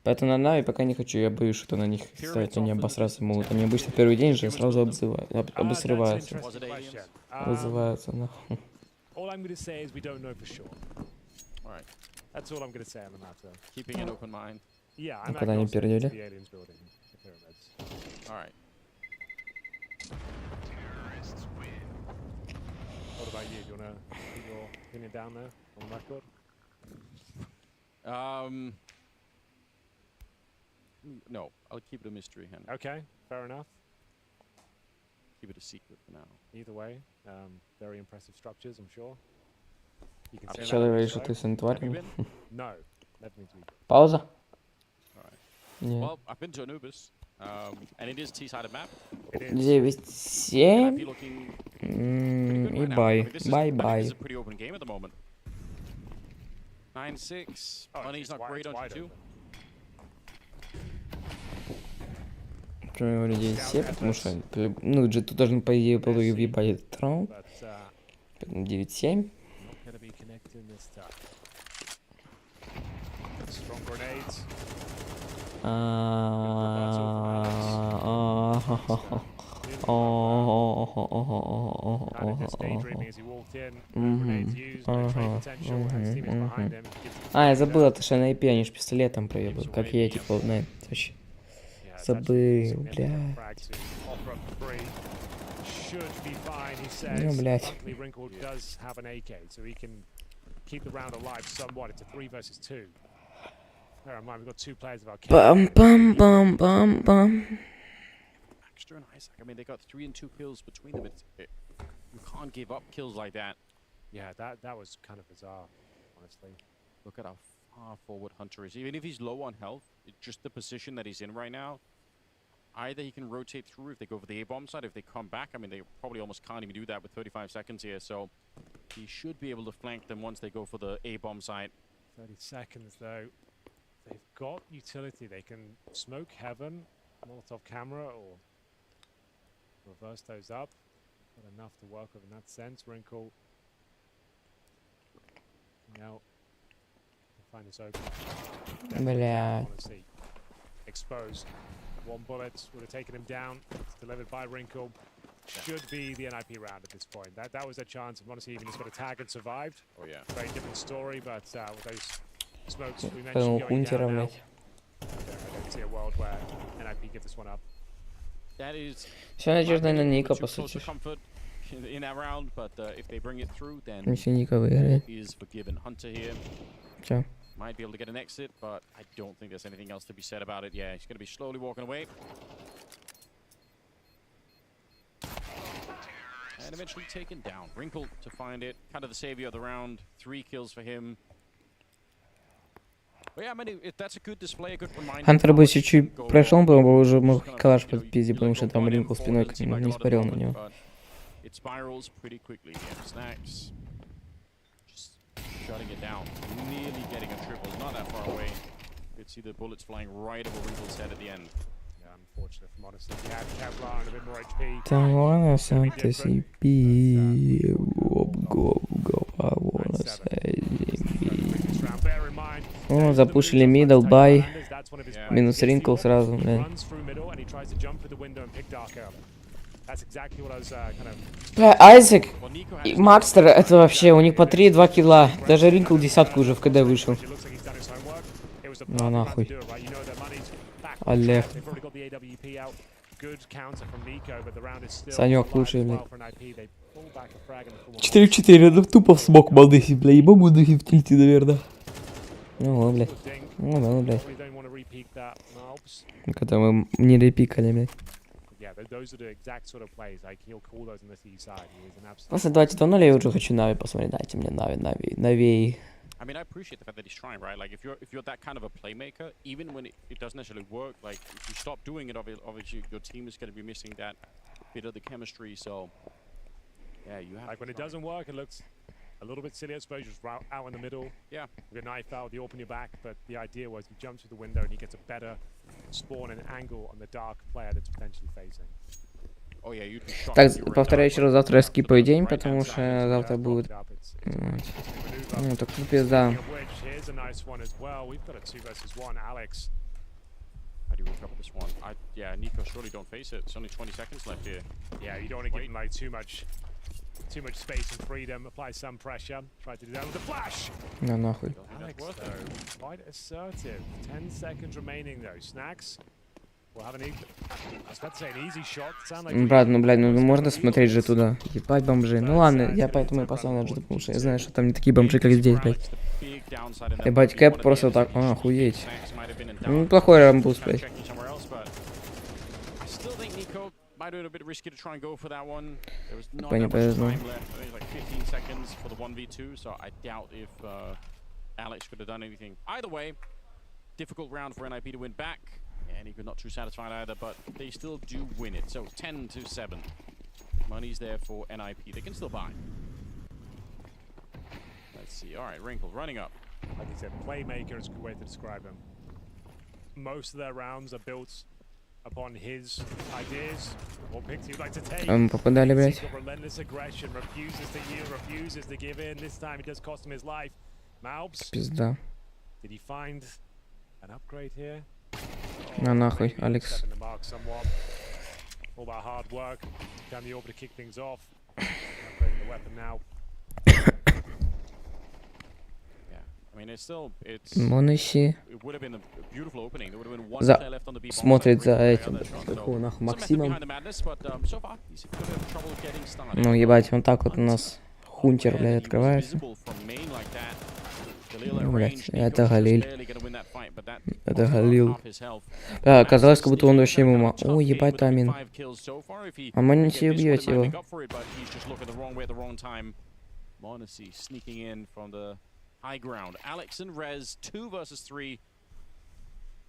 Поэтому на Нави пока не хочу, я боюсь, что на них ставить, они обосраться могут. Они обычно первый день же сразу обосрываются. Вызываются, нахуй. That's all I'm going to say on the matter. Keeping an open mind. Yeah, I'm Когда они пердели? All right. What about you? Do you want to put your opinion down there on the record? No, I'll keep it a mystery, Henry. Okay, fair enough. Keep it a secret for now. Either way, very impressive structures, I'm sure. Сначала говоришь, что ты санитарный. Пауза? Нет. 9-7. И бай. Бай-бай. 9-6. Money's not great on G2. Почему я говорю 9-7? Потому что, ну, G2 должен, по идее, было въебать этот раунд. Поэтому 9-7. Я забыл, это же на IP, они же пистолетом проебают, как я эти Cloud9. Вообще. Забыл, блядь. Ну, блядь. Бам-бам-бам-бам-бам. Extra and Isaac. I mean, they got 3 and 2 kills between them. You can't give up kills like that. Yeah, that was kind of bizarre, honestly. Look at how far forward Hunter is. Even if he's low on health, it's just the position that he's in right now. Either he can rotate through if they go for the A-bomb side. If they come back, I mean, they probably almost can't even do that with 35 seconds here. So he should be able to flank them once they go for the A-bomb side. 30 seconds, though. They've got utility. They can smoke Heaven, Molotov camera, or reverse those up. Got enough to work with in that sense. Wrinkle. Now, find this open. Бля. Exposed. One bullet would have taken him down. It's delivered by Wrinkle. Should be the NIP round at this point. That was a chance. And honestly, even he's got a tag and survived. Oh yeah. Very different story, but with those smokes we mentioned going down now, I don't see a world where NIP give this one up. That is. Все надежда на Ника, по сути. In that round, but if they bring it through, then Если Ника выиграет. is forgiven. Hunter here. Все. Might be able to get an exit, but I don't think there's anything else to be said about it. Yeah, he's going to be slowly walking away. And eventually taken down. Wrinkle to find it. Kind of the savior of the round. 3 kills for him. But yeah, I mean, that's a good display, a good reminder. Хантер бы чуть-чуть прошел, бы уже мог калаш подпиздить, потому что там Ринкл спиной к нему не смотрел на него. It spirals pretty quickly. Snacks just shutting it down. Nearly getting a triple. Not that far away. You could see the bullets flying right over Wrinkle's head at the end. Yeah, unfortunate from honestly. He had Kevlar and a bit more HP. Там ладно, сам ты себе. Гоп-гоп-гоп, вон О, запушили мидл, бай. Минус Ринкл сразу, блядь. Бля, Айзек и Макстер, это вообще, у них по 3-2 килла. Даже Ринкл десятку уже в КД вышел. Ну нахуй. Олег. Санек лучший, блядь. 4-4, ну тупо в смог балдыхи, бля, ебо будухи в тильте, наверное. Ну, блядь. Ну, блядь. Когда мы не репикали, блядь. После 2-0 я уже хочу Нави посмотреть. Дайте мне Нави. I mean, I appreciate the fact that he's trying, right? Like, if you're that kind of a playmaker, even when it doesn't necessarily work, like, if you stop doing it, obviously your team is going to be missing that bit of the chemistry, so... Yeah, you have... Like, when it doesn't work, it looks a little bit silly, I suppose, just out in the middle. Yeah. With a knife out, the open your back, but the idea was you jump through the window and he gets a better spawn and angle on the dark player that's potentially facing. Так, повторяю еще раз, завтра я скипаю день, потому что завтра будет... Ну, так пизда. How do you recover this one? Yeah, Nico, surely don't face it. It's only 20 seconds left here. Yeah, you don't want to give him like too much space and freedom. Apply some pressure. Try to do that with a flash. На нахуй. Alex, though, quite assertive. 10 seconds remaining though. Snacks. We'll have an easy. I was about to say an easy shot. Sound like. Брат, ну блядь, ну можно смотреть же туда. Ебать бомжи. Ну ладно, я поэтому и послал на G, потому что я знаю, что там не такие бомжи, как здесь, блядь. Ебать, Кэп просто вот так, охуеть. Ну, неплохой рамбус, блядь. might have been a bit risky to try and go for that one. There was not Не that much повезло. time left. I think it was like 15 seconds for the 1v2, so I doubt if Alex could have done anything. Either way, difficult round for NIP to win back. And he could not too satisfied either, but they still do win it. So 10-7. Money's there for NIP. They can still buy. Let's see. All right, Wrinkle running up. Like I said, playmaker is a good way to describe him. Most of their rounds are built upon his ideas. What picks he'd like to take. Попадали, блядь. Relentless aggression, refuses to yield, refuses to give in. This time it does cost him his life. Malbs. Пизда. Did he find an upgrade here? На нахуй, Алекс. All that hard work. Can the order to kick things off? Upgrading the weapon now. I mean, it's still, Моноси. it would have been a beautiful opening. There would have been one player left on the B bomb Смотрит side, за great этим, player there, so какого нахуй, some method Максимом. behind the madness, but so far he's a bit of trouble getting started. Ну, ебать, вот так вот у нас хунтер, блядь, открывается. Ну, блядь, это Галиль. Это Галил. Да, казалось, как будто он вообще ему... О, ебать, Тамин. А Моноси убьете его. Monacy sneaking in from the high ground. Alex and Rez, 2 versus 3.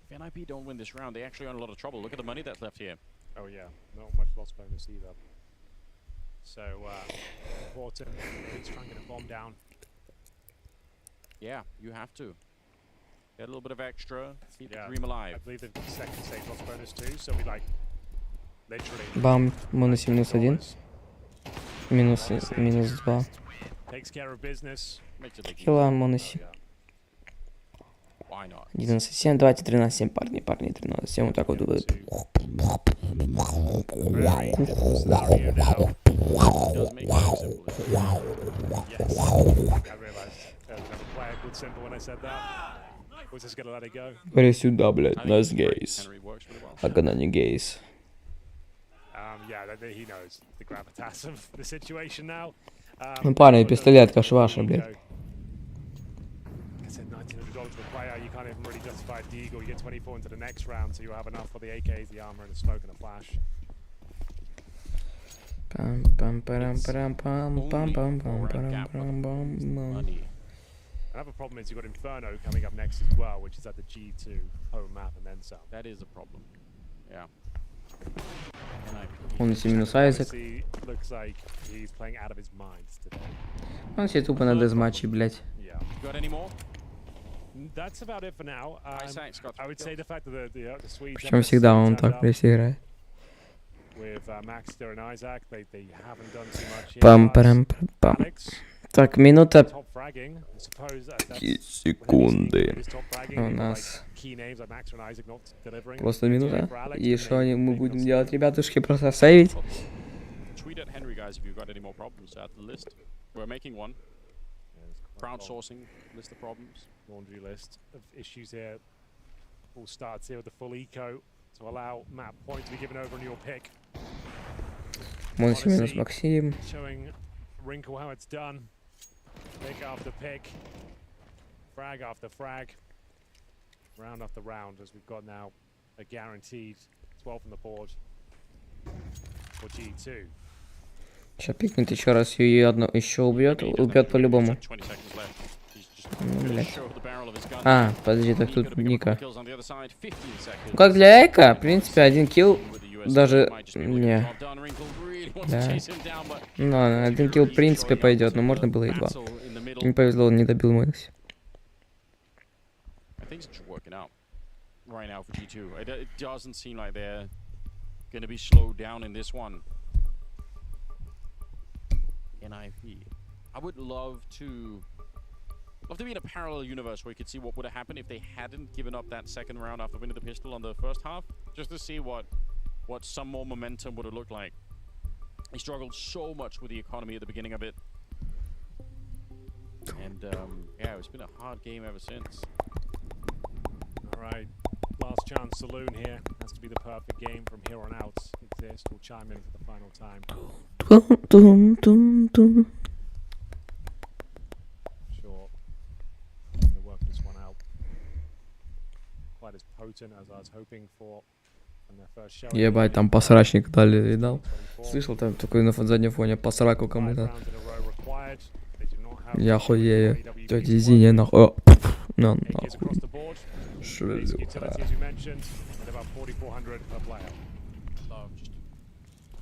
If NIP don't win this round, they actually are in a lot of trouble. Look at the money that's left here. Oh yeah, not much loss bonus either. So important. He's trying to get a bomb down. Yeah, you have to. Get a little bit of extra. Keep the dream alive. I believe the second stage loss bonus too, so we like literally. Бам, Моноси -1. -2. Takes care of business. Хила Моноси. 11-7, давайте 13-7, парни, 13-7, вот так вот будет. Говори сюда, блядь, нас гейс. А когда не гейс. Ну, парни, пистолетка ж ваша, блядь. $1,900 per player, you can't even really justify a deagle. You get 24 into the next round, so you'll have enough for the AKs, the armor, and the smoke and a flash. Pam pam pam pam pam pam pam pam pam pam. Another problem is you've got Inferno coming up next as well, which is at the G2 home map and then some. That is a problem. Yeah. Моноси минус Айзек. Looks like he's playing out of his mind today. Он все тупо на дезматче, блядь. Got any more? That's about it for now. I would say the fact that the Swedes. Причем всегда он так, блядь, играет. With Maxter and Isaac, they haven't done too much. Пам-парам-пам. Так, минута... Top fragging. I suppose секунды. У нас... Просто минута. И что мы будем делать, ребятушки? Просто сейвить? Tweet at Henry, guys, if you've got any more problems at the list. We're making one. Crowdsourcing list of problems. Laundry list of issues here. All starts here with the full eco to allow map point to be given over on your pick. Моноси минус Максим. Showing Wrinkle how it's done. Pick after pick. Frag after frag. Round after round, as we've got now a guaranteed 12 on the board for G2. Сейчас пикнет еще раз и еще убьет. Убьет по-любому. Ну, блядь. А, подожди, так тут Ника. Ну, как для Эйка, в принципе, 1 килл даже... Не. Да. Ну, 1 килл в принципе пойдет, но можно было и 2. Не повезло, он не добил Мэнкси. Right now for G2. It doesn't seem like they're going to be slowed down in this one. NIP. I would love to be in a parallel universe where you could see what would have happened if they hadn't given up that second round after winning the pistol on the first half, just to see what some more momentum would have looked like. They struggled so much with the economy at the beginning of it. And yeah, it's been a hard game ever since. Alright, last chance saloon here. Has to be the perfect game from here on out. Exist will chime in for the final time. Sure. To work this one out. Quite as potent as I was hoping for Ебать, там посрачник дали, видал? Слышал там такой на заднем фоне посраку кому-то. Я хуею. Тётя Зиня нахуй. О, на нахуй. Шлюха.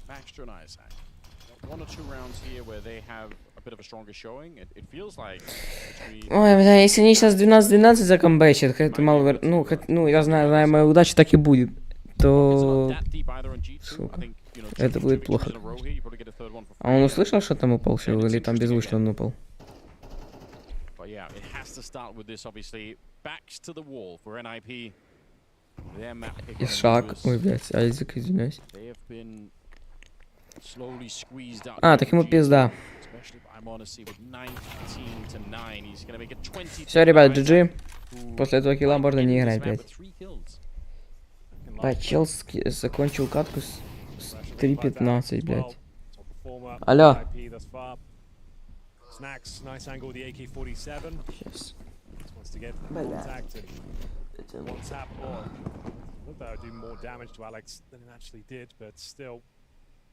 Baxter and Isaac. 1 or 2 rounds here where they have a bit of a stronger showing. It feels like between... Ой, бля, если они сейчас 12-12 закомбэчат, это мало... Ну, я знаю, моя удача так и будет. То... Сука. Это будет плохо. А он услышал, что там упал все, или там беззвучно он упал? И шаг. Ой, блядь, Айзек, извиняюсь. А, так ему пизда. Все, ребят, GG. После этого килла можно не играть, блядь. А, чел закончил катку с 3:15, блядь. Алло. Сейчас.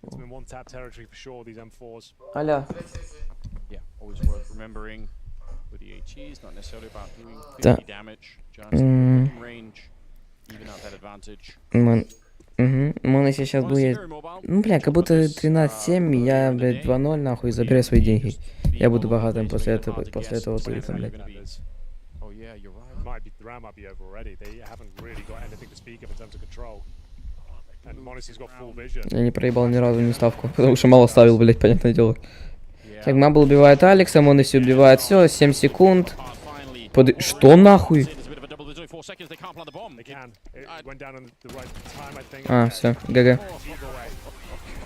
It's been one tap territory for sure, these M4s. Алло. Yeah, always worth remembering with the HEs, not necessarily about doing 50 damage, just range, even out that advantage. Мон, если сейчас будет... Ну, бля, как будто 13-7, я, блядь, 2-0, нахуй, забираю свои деньги. Я буду богатым после этого тыльца, блядь. Я не проебал ни разу ни ставку, потому что мало ставил, блядь, понятное дело. Так, Мабл убивает Алекса, Моноси убивает все, 7 секунд. Что нахуй? А, все, ГГ.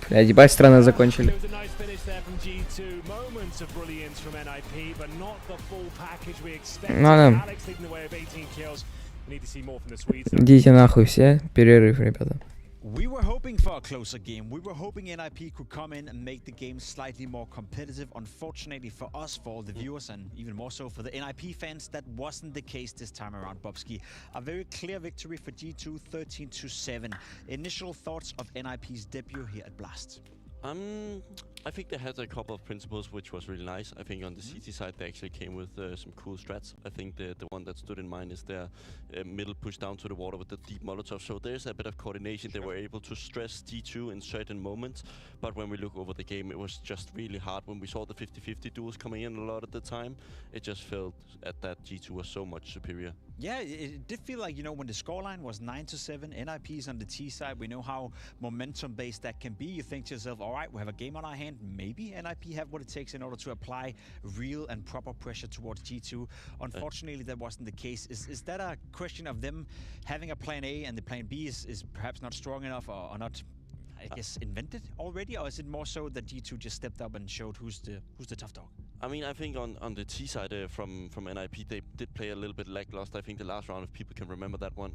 Блядь, ебать, странно закончили. Ладно. Идите нахуй все, перерыв, ребята. We were hoping for a closer game. We were hoping NIP could come in and make the game slightly more competitive. Unfortunately for us, for all the viewers, and even more so for the NIP fans, that wasn't the case this time around, Bobski. A very clear victory for G2, 13-7. Initial thoughts of NIP's debut here at Blast? I think they had a couple of principles which was really nice. I think on the CT side they actually came with some cool strats. I think the one that stood in mind is their middle push down to the water with the deep Molotov. So there's a bit of coordination. They were able to stress G2 in certain moments. But when we look over the game, it was just really hard. When we saw the 50-50 duels coming in a lot of the time, it just felt that G2 was so much superior. Yeah, it did feel like, you know, when the scoreline was 9-7, NIP's on the T side, we know how momentum-based that can be. You think to yourself, all right, we have a game on our hand. Maybe NIP have what it takes in order to apply real and proper pressure towards G2. Unfortunately, that wasn't the case. Is that a question of them having a plan A and the plan B is perhaps not strong enough or not, I guess, invented already? Or is it more so that G2 just stepped up and showed who's the tough dog? I mean, I think on the T side from NIP, they did play a little bit lackluster. I think the last round, if people can remember that one,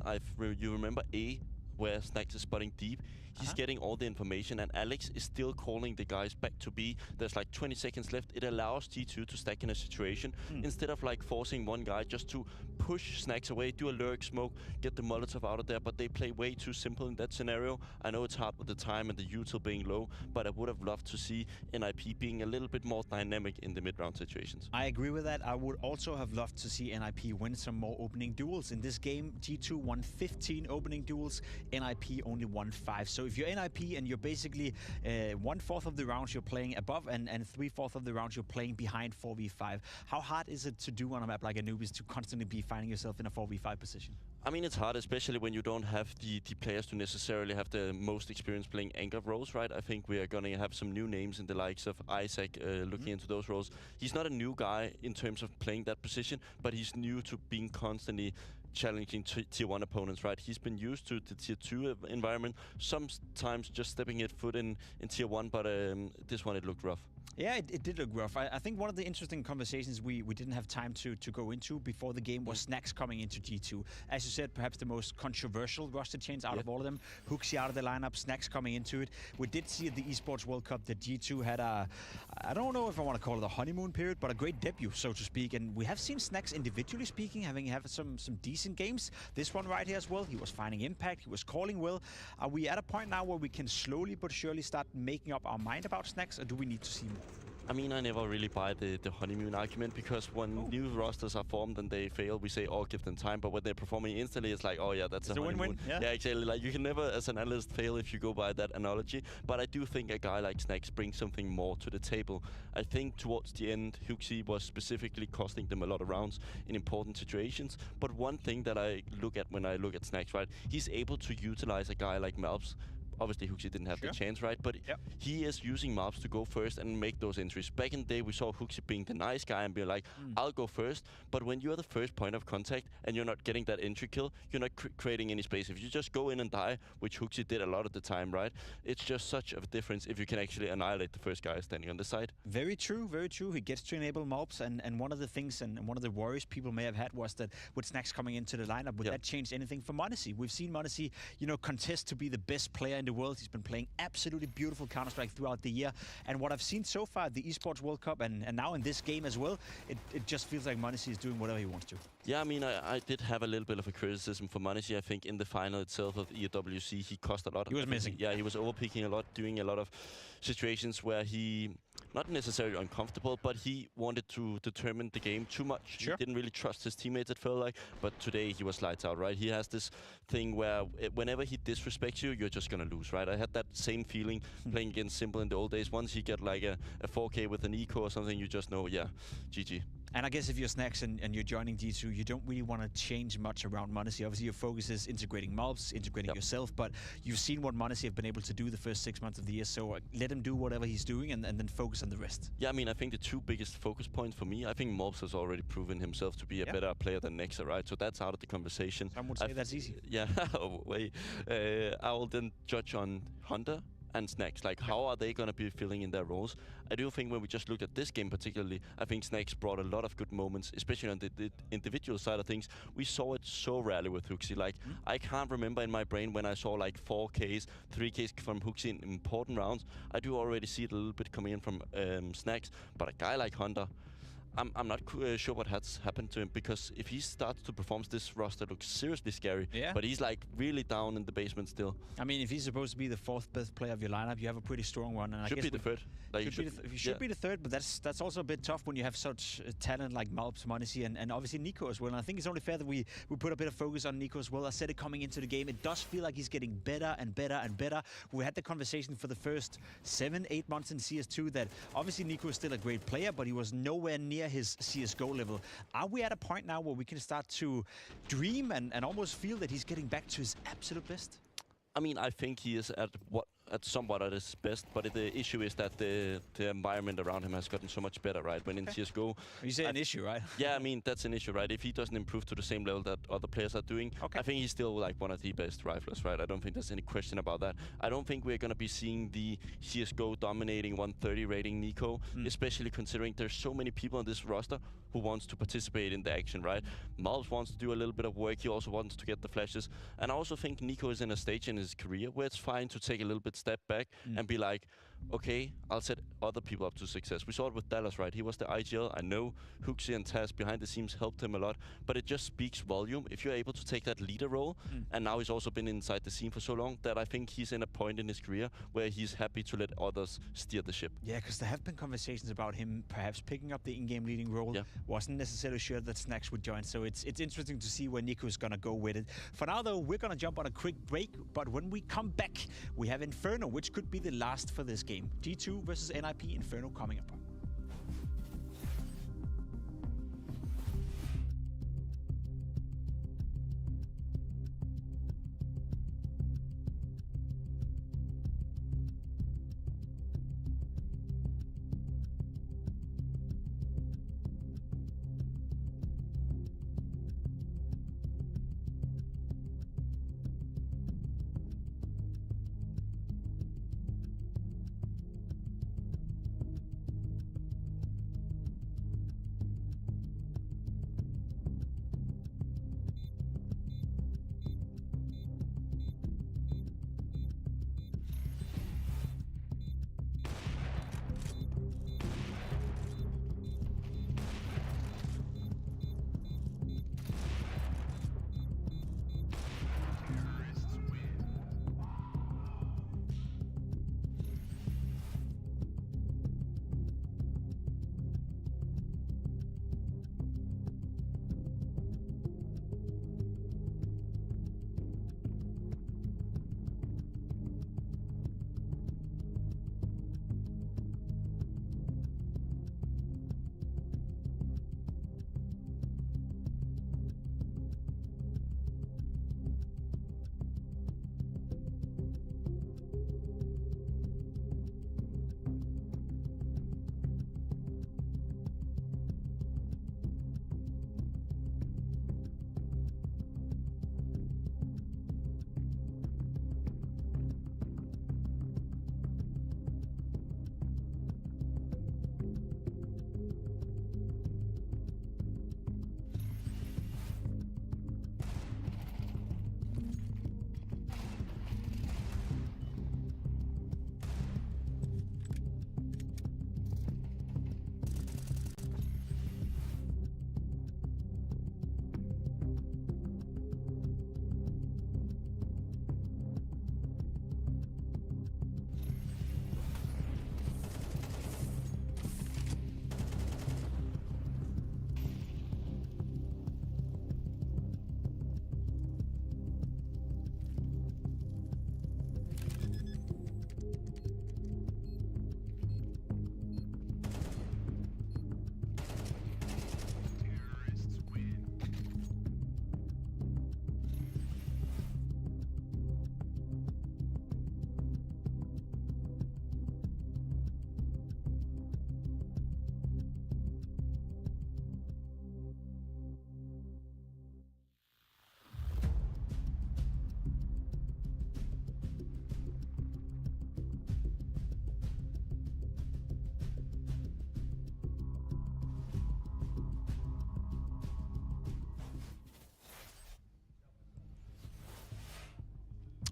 you remember A, where Snax is spotting deep. He's getting all the information, and Alex is still calling the guys back to B. There's like 20 seconds left. It allows G2 to stack in a situation instead of like forcing one guy just to push Snax away, do a lurk smoke, get the Molotov out of there. But they play way too simple in that scenario. I know it's hard with the time and the util being low, but I would have loved to see NIP being a little bit more dynamic in the mid-round situations. I agree with that. I would also have loved to see NIP win some more opening duels. In this game, G2 won 15 opening duels, NIP only won 5. So if you're NIP and you're basically 1/4 of the rounds you're playing above and 3/4 of the rounds you're playing behind 4v5, how hard is it to do on a map like Anubis to constantly be finding yourself in a 4v5 position? I mean, it's hard, especially when you don't have the players to necessarily have the most experience playing anchor roles, right? I think we are going to have some new names in the likes of Isaac looking into those roles. He's not a new guy in terms of playing that position, but he's new to being constantly challenging tier 1 opponents, right? He's been used to the tier 2 environment, sometimes just stepping his foot in tier 1, but this one it looked rough. Yeah, it did look rough. I think one of the interesting conversations we didn't have time to go into before the game was Snacks coming into G2. As you said, perhaps the most controversial roster change out of all of them. Huxi out of the lineup, Snacks coming into it. We did see at the Esports World Cup that G2 had I don't know if I want to call it a honeymoon period, but a great debut, so to speak. And we have seen Snacks individually speaking, having some decent games. This one right here as well, he was finding impact, he was calling well. Are we at a point now where we can slowly but surely start making up our mind about Snacks, or do we need to see more? I mean, I never really buy the honeymoon argument, because when new rosters are formed and they fail, we say, oh, give them time. But when they're performing instantly, it's like, oh, yeah, that's a honeymoon. Win-win. Yeah, exactly. Like, you can never, as an analyst, fail if you go by that analogy. But I do think a guy like Snacks brings something more to the table. I think towards the end, Huxi was specifically costing them a lot of rounds in important situations. But one thing that I look at when I look at Snacks, right, he's able to utilize a guy like Malps. Obviously, Huxi didn't have the chance, right? But he is using Malps to go first and make those entries. Back in the day, we saw Huxi being the nice guy and be like, I'll go first. But when you're the first point of contact and you're not getting that entry kill, you're not creating any space. If you just go in and die, which Huxi did a lot of the time, right? It's just such a difference if you can actually annihilate the first guy standing on the side. Very true, very true. He gets to enable Malps, and one of the things and one of the worries people may have had was that with Snacks coming into the lineup, would that change anything for m0NESY? We've seen m0NESY, contest to be the best player in the world. He's been playing absolutely beautiful Counter-Strike throughout the year. And what I've seen so far at the Esports World Cup and now in this game as well, it just feels like m0NESY is doing whatever he wants to. Yeah, I mean, I did have a little bit of a criticism for m0NESY. I think in the final itself of EWC, he cost a lot. He was missing. Yeah, he was overpeaking a lot, doing a lot of situations where he, not necessarily uncomfortable, but he wanted to determine the game too much. He didn't really trust his teammates, it felt like. But today he was lights out, right? He has this thing where whenever he disrespects you, you're just going to lose, right? I had that same feeling playing against Simple in the old days. Once he get like a 4K with an eco or something, you just know, yeah, GG. And I guess if you're Snacks and you're joining G2, you don't really want to change much around m0NESY. Obviously, your focus is integrating Malps, integrating yourself, but you've seen what m0NESY have been able to do the first 6 months of the year, so let him do whatever he's doing and then focus on the rest. Yeah, I mean, I think the two biggest focus points for me, I think Malps has already proven himself to be a better player than Nexa, right? So that's out of the conversation. Some would say that's easy. Yeah, wait. I will then judge on Hunter and Snacks. Like, how are they going to be filling in their roles? I do think when we just look at this game particularly, I think Snacks brought a lot of good moments, especially on the individual side of things. We saw it so rarely with Huxi. Like, I can't remember in my brain when I saw like 4Ks, 3Ks from Huxi in important rounds. I do already see it a little bit coming in from Snacks, but a guy like Hunter, I'm not sure what has happened to him, because if he starts to perform, this roster looks seriously scary. Yeah. But he's like really down in the basement still. I mean, if he's supposed to be the 4th best player of your lineup, you have a pretty strong one. And Should be the third. Like, should be the third, but that's also a bit tough when you have such talent like Malps, m0NESY, and obviously Nico as well. And I think it's only fair that we put a bit of focus on Nico as well. I said it coming into the game, it does feel like he's getting better and better and better. We had the conversation for the first 7-8 months in CS2 that obviously Nico is still a great player, but he was nowhere near his CSGO level. Are we at a point now where we can start to dream and almost feel that he's getting back to his absolute best? I mean, I think he is at somewhat at his best, but the issue is that the environment around him has gotten so much better, right? When in CSGO... You say an issue, right? Yeah, I mean, that's an issue, right? If he doesn't improve to the same level that other players are doing, I think he's still like one of the best riflers, right? I don't think there's any question about that. I don't think we're going to be seeing the CSGO dominating 130 rating Nico, especially considering there's so many people on this roster who wants to participate in the action, right? Malps wants to do a little bit of work. He also wants to get the flashes. And I also think Nico is in a stage in his career where it's fine to take a little bit step back and be like, okay, I'll set other people up to success. We saw it with Dallas, right? He was the IGL. I know Huxi and Taz behind the scenes helped him a lot, but it just speaks volume if you're able to take that leader role. And now he's also been inside the scene for so long that I think he's in a point in his career where he's happy to let others steer the ship. Yeah, because there have been conversations about him perhaps picking up the in-game leading role. Wasn't necessarily sure that Snacks would join, so it's interesting to see where Nico's going to go with it. For now, though, we're going to jump on a quick break, but when we come back, we have Inferno, which could be the last for this game. G2 versus NIP Inferno coming up.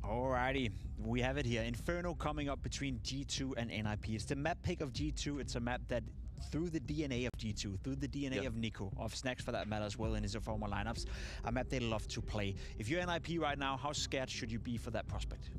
Alrighty, we have it here. Inferno coming up between G2 and NIP. It's the map pick of G2. It's a map that, through the DNA of G2, through the DNA of Nico, of Snax for that matter as well in his former lineups, a map they love to play. If you're NIP right now, how scared should you be for that prospect?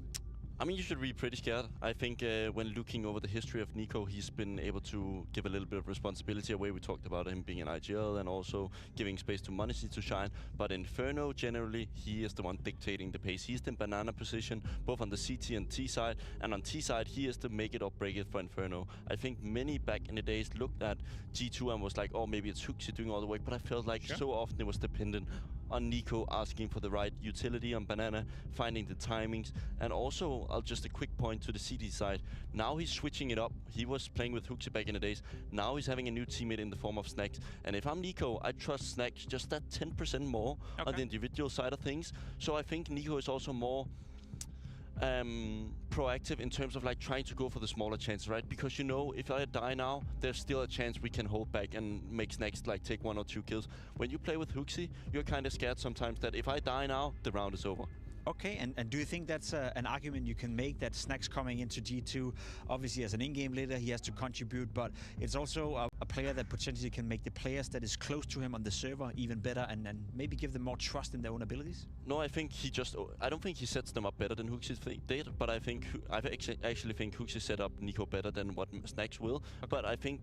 I mean, you should be pretty scared. I think when looking over the history of Nico, he's been able to give a little bit of responsibility away. We talked about him being in IGL and also giving space to Monacy to shine. But Inferno, generally, he is the one dictating the pace. He's in banana position, both on the CT and T side. And on T side, he is to make it or break it for Inferno. I think many back in the days looked at G2 and was like, oh, maybe it's Huxi doing all the work. But I felt like so often it was dependent on Nico asking for the right utility on banana, finding the timings, and also just a quick point to the CT side. Now he's switching it up. He was playing with Huxi back in the days. Now he's having a new teammate in the form of Snax. And if I'm Nico, I trust Snax just that 10% more on the individual side of things. So I think Nico is also more proactive in terms of like trying to go for the smaller chances, right? Because you know, if I die now, there's still a chance we can hold back and make Snax like take 1 or 2 kills. When you play with Huxi, you're kind of scared sometimes that if I die now, the round is over. Okay, and do you think that's an argument you can make, that Snax coming into G2, obviously as an in-game leader, he has to contribute, but it's also a player that potentially can make the players that is close to him on the server even better and maybe give them more trust in their own abilities? No, I think I don't think he sets them up better than Huxi did, but I actually think Huxi set up Nico better than what Snax will. Okay. But I think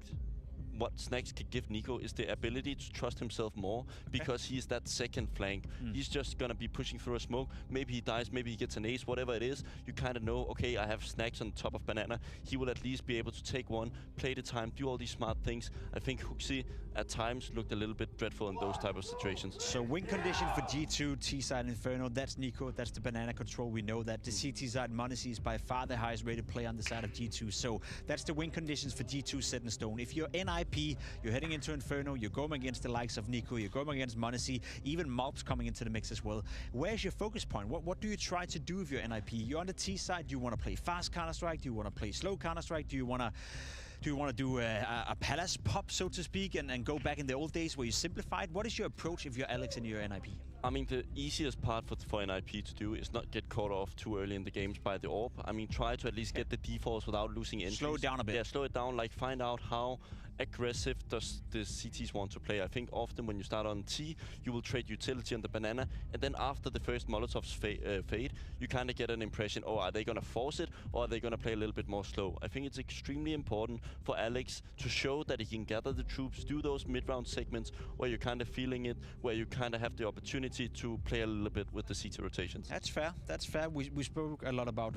what Snax could give Nico is the ability to trust himself more, because he's that second flank. He's just gonna be pushing through a smoke. Maybe he dies, maybe he gets an ace, whatever it is. You kind of know, okay, I have Snax on top of banana. He will at least be able to take one, play the time, do all these smart things. I think Huxi at times looked a little bit dreadful in those type of situations. So win condition for G2, T-side Inferno, that's Nico, that's the banana control, we know that. The CT side, Monacy is by far the highest rated player on the side of G2, so that's the win conditions for G2 set in stone. If you're NIP, you're heading into Inferno, you're going against the likes of Nico, you're going against Monacy, even Malp's coming into the mix as well. Where's your focus point? What do you try to do if you're NIP? You're on the T side, do you want to play fast Counter-Strike? Do you want to play slow Counter-Strike? Do you want to do a palace pop, so to speak, and go back in the old days where you simplified? What is your approach if you're Alex and you're NIP? I mean, the easiest part for NIP to do is not get caught off too early in the games by the AWP. I mean, try to at least get the defaults without losing entries. Slow it down a bit. Yeah, slow it down, like find out how aggressive does the CTs want to play. I think often when you start on T, you will trade utility on the banana, and then after the first Molotovs fade, you kind of get an impression, oh, are they going to force it, or are they going to play a little bit more slow? I think it's extremely important for Alex to show that he can gather the troops, do those mid-round segments where you're kind of feeling it, where you kind of have the opportunity to play a little bit with the CT rotations. That's fair, that's fair. We spoke a lot about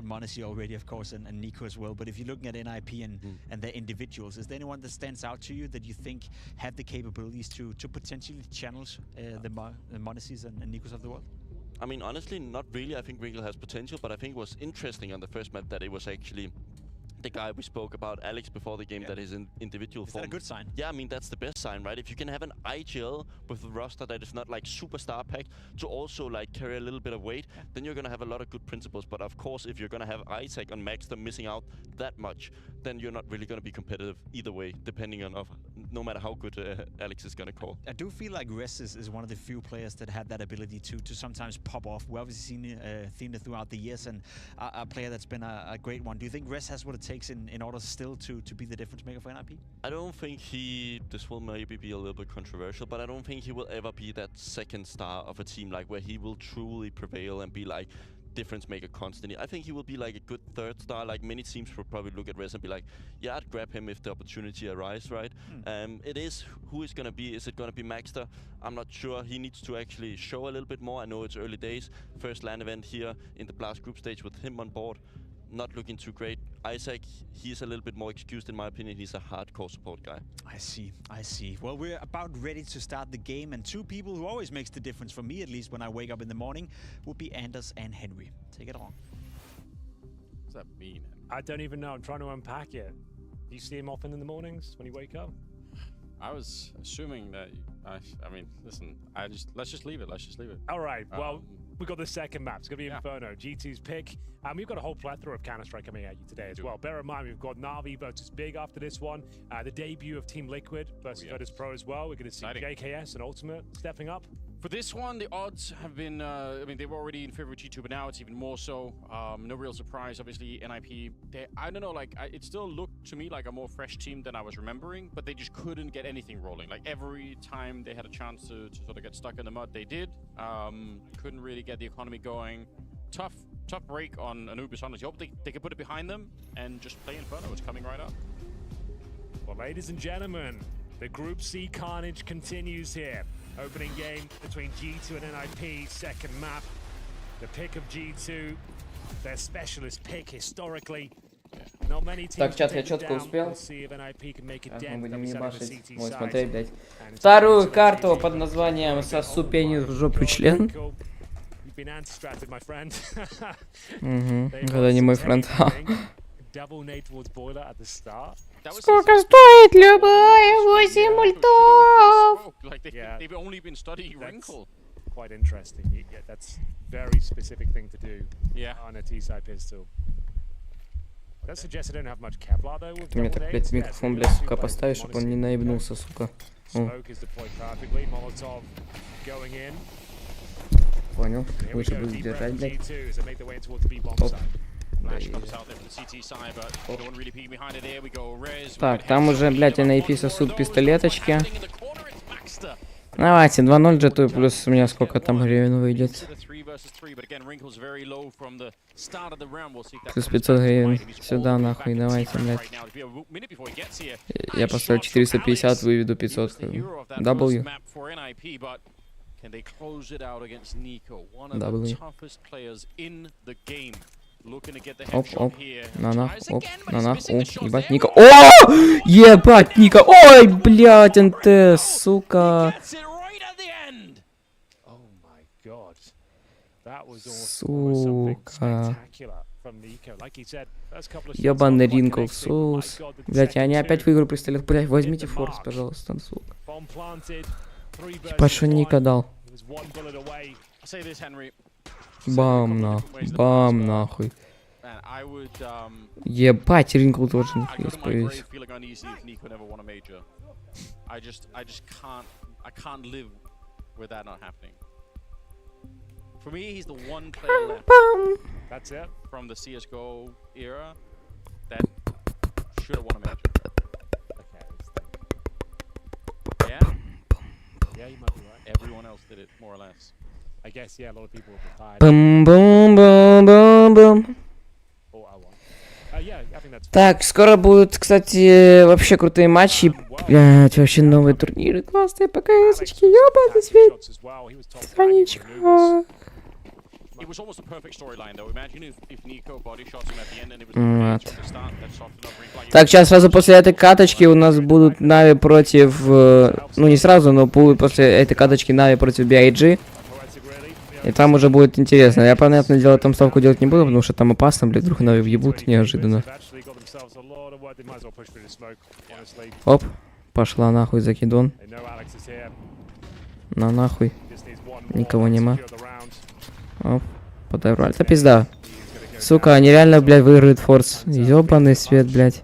Monacy already, of course, and Nico as well, but if you're looking at NIP and their individuals, is there anyone that stands out to you that you think have the capabilities to potentially challenge the Monacys and Nikos of the world? I mean, honestly, not really. I think Wrinkle has potential, but I think it was interesting on the first map that it was actually the guy we spoke about, Alex, before the game, that is in individual form. Is that a good sign? Yeah, I mean, that's the best sign, right? If you can have an IGL with a roster that is not like superstar packed to also like carry a little bit of weight, then you're going to have a lot of good principles. But of course, if you're going to have Isaac on Max, they're missing out that much, then you're not really going to be competitive either way, depending on no matter how good Alex is going to call. I do feel like Res is one of the few players that had that ability to sometimes pop off. We've obviously seen it throughout the years, and a player that's been a great one. Do you think Res has what it takes in order still to be the difference maker for NIP? I don't think this will maybe be a little bit controversial, but I don't think he will ever be that second star of a team, like where he will truly prevail and be like difference maker constantly. I think he will be like a good third star. Like many teams will probably look at Rez and be like, yeah, I'd grab him if the opportunity arises, right? It is who is going to be. Is it going to be Maxter? I'm not sure. He needs to actually show a little bit more. I know it's early days. First LAN event here in the Blast group stage with him on board. Not looking too great. Isaac, he's a little bit more excused in my opinion. He's a hardcore support guy. I see. Well, we're about ready to start the game, and two people who always makes the difference, for me at least, when I wake up in the morning, would be Anders and Henry. Take it on. What does that mean? I don't even know. I'm trying to unpack it. Do you see him often in the mornings when you wake up? I was assuming that. I mean, listen. Let's just leave it. All right. Well, we've got the second map. It's going to be Inferno, G2's pick. And we've got a whole plethora of Counter-Strike coming at you today as well. Bear in mind, we've got Na'Vi versus Big after this one. The debut of Team Liquid versus Virtus Pro as well. We're going to see JKS and Ultimate stepping up. For this one, the odds have been, I mean, they were already in favor of G2, but now it's even more so. No real surprise, obviously, NIP. I don't know, like, it still looked to me like a more fresh team than I was remembering, but they just couldn't get anything rolling. Like, every time they had a chance to sort of get stuck in the mud, they did. Couldn't really get the economy going. Tough break on Anubis, honestly. Hope they could put it behind them and just play Inferno. It's coming right up. Well, ladies and gentlemen, the Group C carnage continues here. Opening game between G2 and NIP, second map. The pick of G2, their specialist pick historically. Not many teams Так, чат, я can take четко it down. успел. We'll see if NIP can make a Сейчас мы dent. будем They'll be selling the ебашить. CT Вот, side. смотри, блядь. And it's Вторую been карту excellent под названием «Сосу пенис в жопу член». You've been anti-stratted, my friend. Когда не мой френд. Double nade towards boiler at the start. Сколько стоит любая 8 ультов? They've only been studying Wrinkle. Quite interesting. Yeah, that's very specific thing to do. Yeah. On a T-side pistol. That suggests I don't have much Kevlar though. With Ты мне double так, nades. блядь, микрофон, блядь, сука, поставишь, чтобы он не наебнулся, сука. Smoke is deployed perfectly. Molotov going in. Понял. Лучше буду держать, блядь. Оп. Так, там уже, блядь, NIP сосуд пистолеточки. Давайте, 2-0 G2, плюс у меня сколько там гривен выйдет. Плюс 500 гривен. Сюда, нахуй, давайте, блядь. Я поставлю 450, выведу 500. W. W. Оп, оп, на нах, оп, на нах, о, ебать, Ника. О! Ебать, Ника, ой, блядь, НТ, сука. Сука. Ебаный Ринкл, сус. Блядь, они опять в игру пристрелят. Блядь, возьмите форс, пожалуйста, сука. Ебать, что Ника дал. Бам, нахуй, бам, нахуй. Ебать, Ринкл тоже нихуя появился. For me, he's the one player left. That's it. From the CSGO era that should have won a major. Yeah? Yeah, you might be right. Everyone else did it, more or less. I guess, yeah, a lot of people were tired. Бум, бум, бум, бум, бум. Так, скоро будут, кстати, вообще крутые матчи. Блять, вообще новые турниры, классные ПКСочки, ёбаный свет. Страничка. Вот. Так, сейчас сразу после этой каточки у нас будут Нави против... Ну, не сразу, но после этой каточки Нави против BIG. И там уже будет интересно. Я, понятное дело, там ставку делать не буду, потому что там опасно, блядь, вдруг Нави въебут неожиданно. Оп, пошла нахуй закидон. На нахуй. Никого нема. Оп, подобрали. Это пизда. Сука, они реально, блядь, выиграют форс. Ёбаный свет, блядь.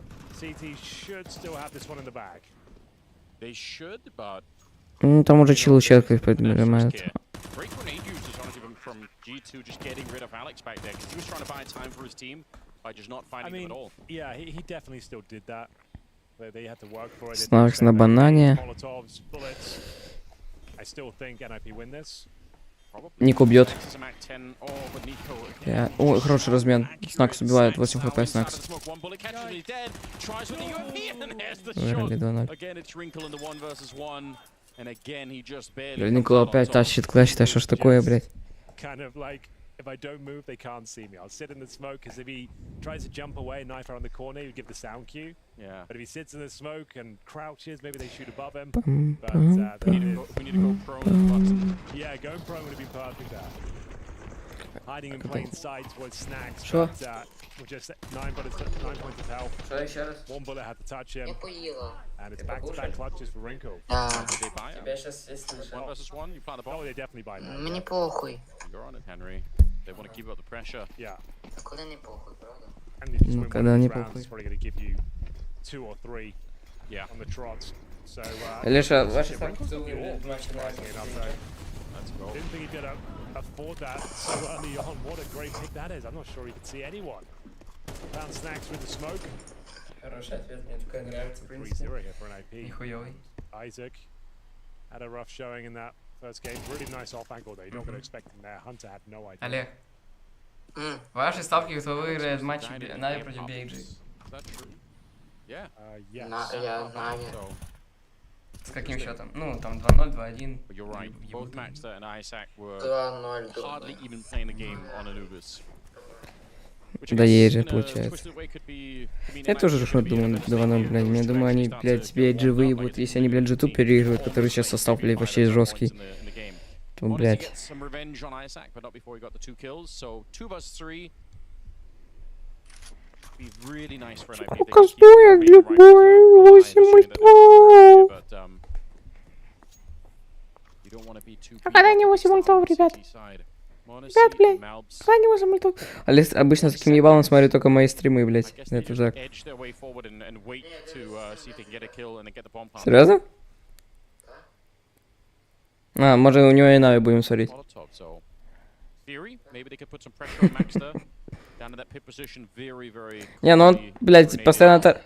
Ну, там уже чилу щеткой поднимают. G2 just getting rid of Alex back there because he was trying to buy time for his team by just not finding them at all. Yeah, he definitely still did that. They had to work for it. Снакс на банане. I still think NIP win this. Нику бьет. О, хороший размен. Снакс убивает, 8 хп Снакс. Выиграли 2-0. Никола опять тащит клэш, что ж такое, блядь. Kind of like, if I don't move, they can't see me. I'll sit in the smoke, because if he tries to jump away, knife around the corner, he would give the sound cue. Yeah. But if he sits in the smoke and crouches, maybe they shoot above him. But we need to go prone. Yeah, going prone would have been perfect there. Hiding in plain sight was Snacks, Sure. but with just 9 points of health. One bullet had to touch him. And it's back-to-back clutches for Wrinkle. Did they buy it? 1 versus 1? You plan the bomb? Oh, they definitely buy that. Мне похуй. You're on it, Henry. They want to keep up the pressure. Yeah. Куда не похуй, правда? And if you win Когда one не of these rounds, похуй. it's probably going to give you 2 or 3 on the trots. So, Леша, ваши Wrinkle's ставки got the all. Let's go. Didn't think he could afford that so early on. What a great pick that is. I'm not sure he could see anyone. Found snacks with the smoke. Хороший ответ, мне такая нравится, в принципе. 3-0 here for an AP. Нихуёвый. Isaac had a rough showing in that first game. Really nice off angle though. You're not going to expect him there. Hunter had no idea. Олег, ваши ставки, кто выиграет матч Нави против BAG? Yeah. Yes. Я Нави. С каким счетом? Ну, там 2-0, 2-1. You're right. Both Maxter and Isaac were 2-0. hardly even playing the game on Anubis. Да ей же, получается. Я тоже думаю 2-0, блядь. Я думаю, они, блядь, BAG выебут, если они, блядь, G2 переигрывают, который сейчас состав, блядь, вообще жесткий. То, блядь. Показует любой 8 ультов. А когда не 8 ультов, ребят? Ребят, блядь, когда не 8 ультов? Олег обычно с таким ебалом смотрю только мои стримы, блядь. Это так. Серьезно? А, может у него и Нави будем смотреть. Не, ну он, блядь, постоянно так...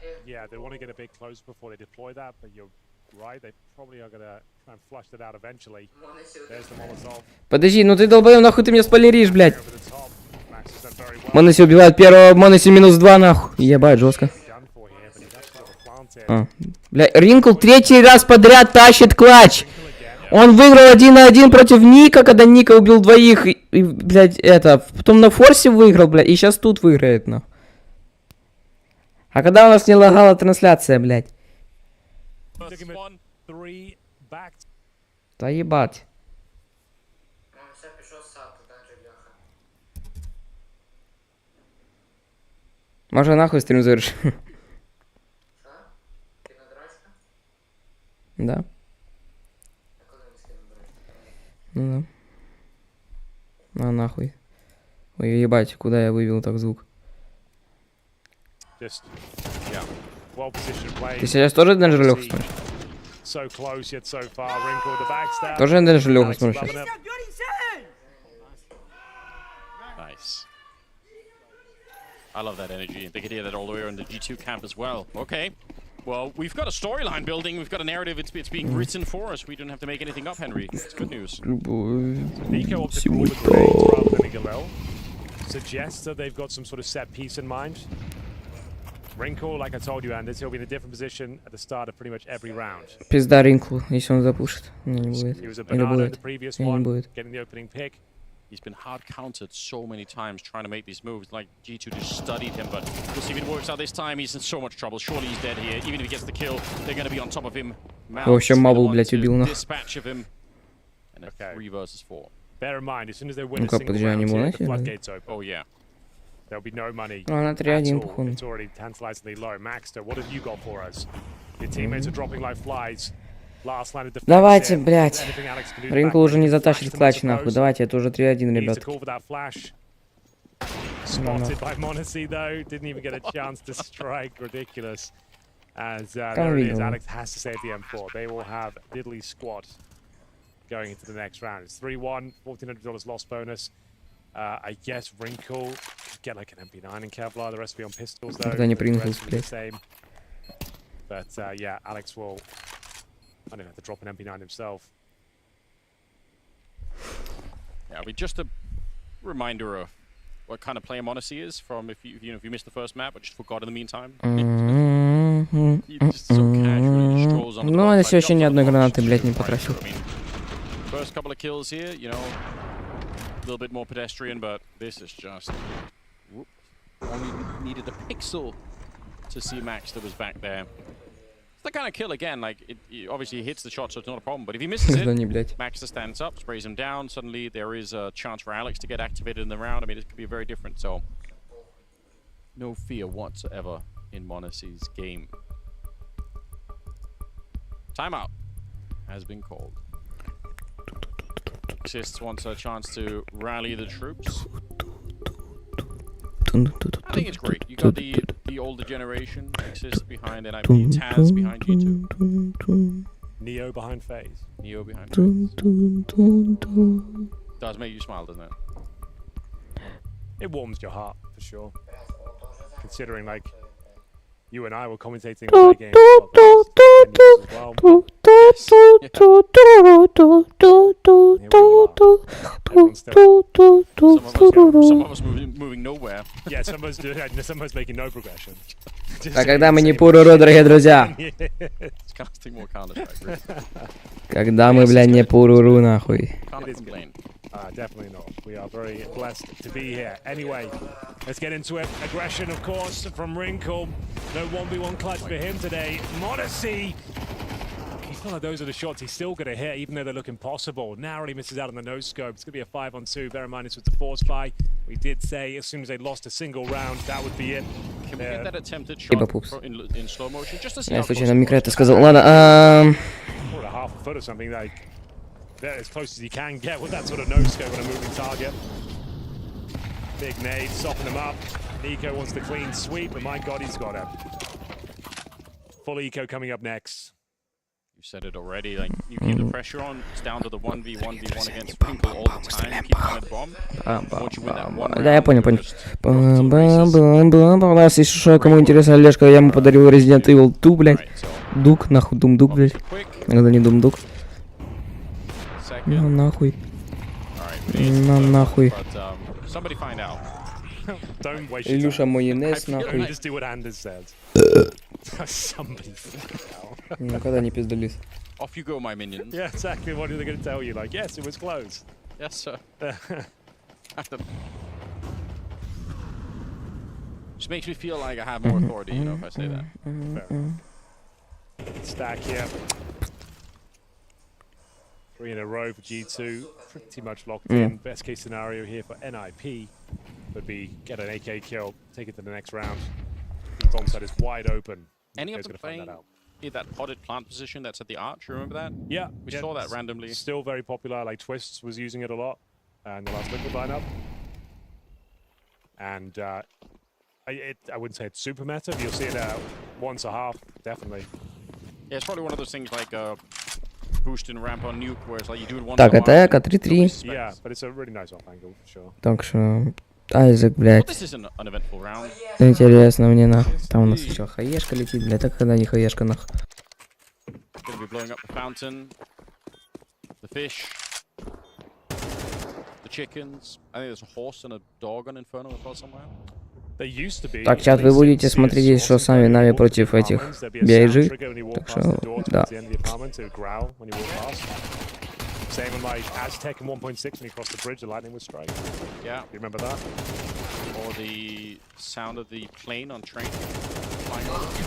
Подожди, ну ты долбоёб, нахуй ты меня спойлеришь, блядь. Моноси убивает первого, Моноси -2, нахуй. Ебать, жестко. А, блядь, Ринкл третий раз подряд тащит клатч. Он выиграл 1 на 1 против Ника, когда Ника убил двоих. И, блядь, это, потом на форсе выиграл, блядь, и сейчас тут выиграет, нахуй. А когда у нас не лагала трансляция, блядь? Да ебать. Може нахуй стрим заверши. Да. Ну да. А нахуй. Ой, ебать, куда я вывел так звук? Ты сейчас тоже Денджер Леху смотришь? Тоже Денджер Леху смотришь? Nice. I love that energy. They could hear that all the way around the G2 camp as well. Okay. Well, we've got a storyline building. We've got a narrative. It's being written for us. We don't have to make anything up, Henry. It's good news. Nico opted for all the grenades rather than a Galil. Suggests that they've got some sort of set piece in mind. Wrinkle, like I told you, Anders, he'll be in a different position at the start of pretty much every round. Пизда Ринклу, если он запушит. Не будет. He was a Или banana in будет. the previous Не one, будет. getting the opening pick. He's been hard countered so many times trying to make these moves. Like G2 just studied him, but we'll see if it works out this time. He's in so much trouble. Surely he's dead here. Even if he gets the kill, they're going to be on top of him. Вообще Мабл, блядь, убил нахуй. Dispatch of him. And a 3 versus 4. Bear in mind, as soon as they win a Ну-ка, single подожди, они round here, the монахи? floodgates open. Oh yeah. There'll be no money Ну, на at 3-1, all. походу. It's already tantalizingly low. Maxter, what have you got for us? Your teammates are dropping like flies. Last line of defense. Давайте, here. блядь. Anything Alex can do to Ринкл back уже не him. затащит Flash them, I клатч, нахуй. suppose. Давайте, это уже 3-1, Needs to ребят. call for that flash. Spotted by Monacy though. Didn't even get a chance to strike. Ridiculous. As there it is. Alex has to save the M4. They will have diddly squad going into the next round. It's 3-1, $1,400 loss bonus. I guess Wrinkle could get like an MP9 in Kevlar. The rest will be on pistols though. Тогда не The rest Принглс, will be the блядь. same. But yeah, Alex will. I don't have to drop an MP9 himself. Yeah, I mean, just a reminder of what kind of player Monacy is from if you missed the first map but just forgot in the meantime. He just so casually just strolls on the Ну, top, я like, вообще ни jumps on одной the box, гранаты, блядь, не right потратил. through. I mean, first couple of kills here, you know, a little bit more pedestrian, but this is just whoop, only needed a pixel to see Max that was back there. It's the kind of kill again, like it obviously hits the shot, so it's not a problem. But if he misses it, Max stands up, sprays him down. Suddenly there is a chance for Alex to get activated in the round. I mean, it could be very different. So no fear whatsoever in Monacy's game. Timeout has been called. Exists wants a chance to rally the troops. I think it's great. You got the older generation Exist behind NIP, Taz behind G2. Neo behind FaZe. Neo behind Dun, dun, dun, dun. Does make you smile, doesn't it? It warms your heart, for sure. Considering, like, you and I were commentating on that game as well. Some of us moving nowhere. Yeah, some of us making no progression. А когда мы не пуруру, дорогие друзья? Когда мы, бля, не пуруру, нахуй. Definitely not. We are very blessed to be here. Anyway, let's get into it. Aggression, of course, from Wrinkle. No 1v1 clutch for him today. Modesty. He's one of those are the shots he's still going to hit, even though they look impossible. Narrowly misses out on the no scope. It's going to be a 5-on-2. Bear in mind, this was the force buy. We did say as soon as they lost a single round, that would be it. Can we get that attempted shot in slow motion? Just to see Я how случайно микро это сказал. Ладно, Or a half a foot or something, like as close as you can get with that sort of no scope on a moving target. Big nade, soften him up. Nico wants the clean sweep, but my god, he's got it. Full eco coming up next. You said it already, like, you keep the pressure on, it's down to the 1v1v1 against Wrinkle all the time, keep him at bomb. Once you win that one round, да, я понял. У нас, если что, кому интересно, Олежка, я ему подарил Resident Evil 2, блядь. Дук, нахуй, Дук, блядь. Иногда не Дук. На нахуй. На нахуй. Илюша майонез, нахуй. Никогда не пиздолис. Off you go, my minions. Yeah, exactly. What are they going to tell you? Like, yes, it was close. Yes, sir. Just makes me feel like I have more authority, you know, if I say that. Stack here. 3 in a row for G2. Pretty much locked in. Best case scenario here for NIP would be get an AK kill, take it to the next round. The bomb site is wide open. Any of them playing that potted plant position that's at the arch, you remember that? Yeah. We saw that randomly. Still very popular, like Twists was using it a lot in the last Liquid lineup. And I wouldn't say it's super meta, but you'll see it once a half, definitely. Yeah, it's probably one of those things like boost and ramp on nuke, where it's like you do it once Так, a while. атака 3-3. Yeah, but it's a really nice off angle, for sure. Так что... Айзек, блядь. This is an uneventful round. Интересно мне, нахуй. Там у нас еще хаешка летит, блядь. Так когда не хаешка, нахуй. Gonna be blowing up the fountain, the fish, the chickens. I think there's a horse and a dog on Inferno as well somewhere. Так, чат, вы будете смотреть, что сами Нави против этих BIG. Так что, да. Same on like Aztec in 1.6 when he crossed the bridge, the lightning would strike. Yeah. You remember that? Or the sound of the plane on train.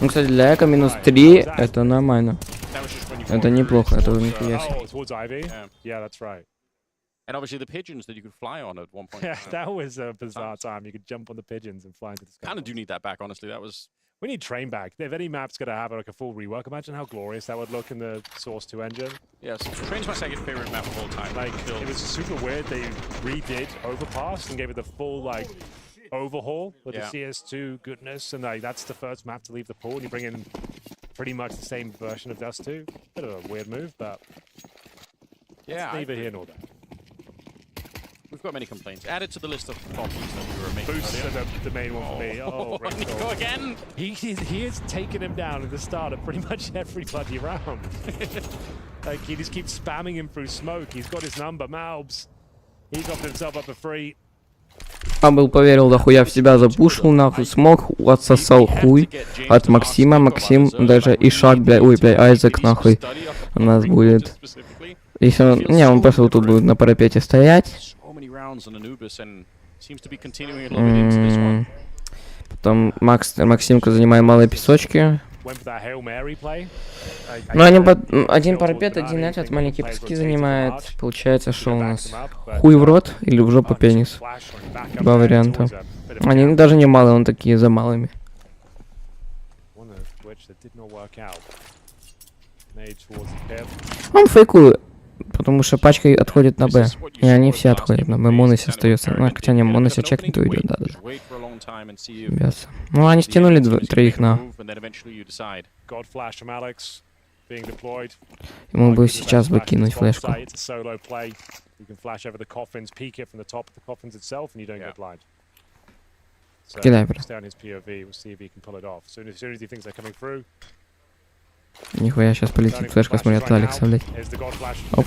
Ну, кстати, для Эко минус 3 это нормально. Это неплохо, это нихуя себе. Oh, towards Ivy? Yeah, that's right. And obviously the pigeons that you could fly on at one point. Yeah, that was a bizarre time. You could jump on the pigeons and fly into the sky. Kind of do need that back, honestly. That was... We need train back. If any map's going to have like a full rework, imagine how glorious that would look in the Source 2 engine. Yes, Train's my second favorite map of all time. Like, it was super weird. They redid Overpass and gave it the full, like, overhaul with the CS2 goodness. And, like, that's the first map to leave the pool. And you bring in pretty much the same version of Dust 2. Bit of a weird move, but yeah, neither here nor there. We've got many complaints. Added to the list of problems that we were making. Boosts are the main one for me. Oh, Nico again! He is taking him down at the start of pretty much every bloody round. Like, he just keeps spamming him through smoke. He's got his number, Malbs. He's got himself up for free. Был поверил дохуя в себя, запушил нахуй, смог, отсосал хуй от Максима. Максим даже и шаг, блядь, ой, блядь, Айзек нахуй у нас будет. Если он, не, он просто тут будет на парапете стоять. Потом Максимка занимает малые песочки. Ну, они один парапет, один этот, маленькие пески занимает. Получается, что у нас хуй в рот или в жопу пенис. Два варианта. Они даже не малые, он такие за малыми. Он фейкует, потому что пачка отходит на Б. И они все отходят на Б. Монос остается. Ну, хотя не, Монос чекнет уйдет, да. Бес. Ну, они стянули троих на. being deployed. Ему бы сейчас бы кинуть флешку. It's a solo play. You can flash over the coffins, peek it from the top of the coffins itself, and you don't get blind. So Кидай, stay on his POV. We'll see if he can pull it off. As soon as he thinks they're coming through. Нихуя, сейчас полетит флешка, смотри, от Алекса, блядь. Оп.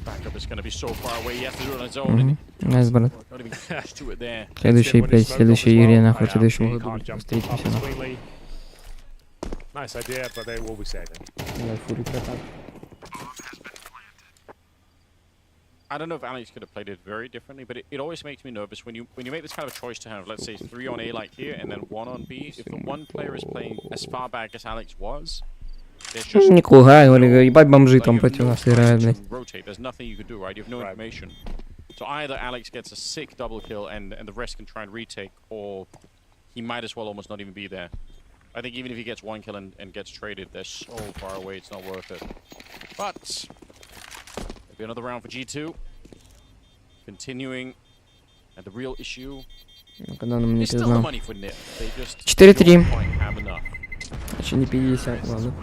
Backup is going to be so far away. He has to do it on his own. Найс, брат. Not even close to it there. В следующей игре, нахуй, в следующем году встретимся, нахуй. Nice idea, but they will be saving. I don't know if Alex could have played it very differently, but it always makes me nervous when you make this kind of choice to have, let's say, 3 on A like here and then 1 on B. If the one player is playing as far back as Alex was, there's just Никуда, ебать бомжи там против нас играют, блядь. rotate. There's nothing you can do, right? You have no information. So either Alex gets a sick double kill and the rest can try and retake, or he might as well almost not even be there. I think even if he gets 1 kill and gets traded, they're so far away, it's not worth it. But it'll be another round for G2. Continuing, and the real issue is still the money for Nip. They just 4-3. don't quite have enough. Еще не 50, ладно.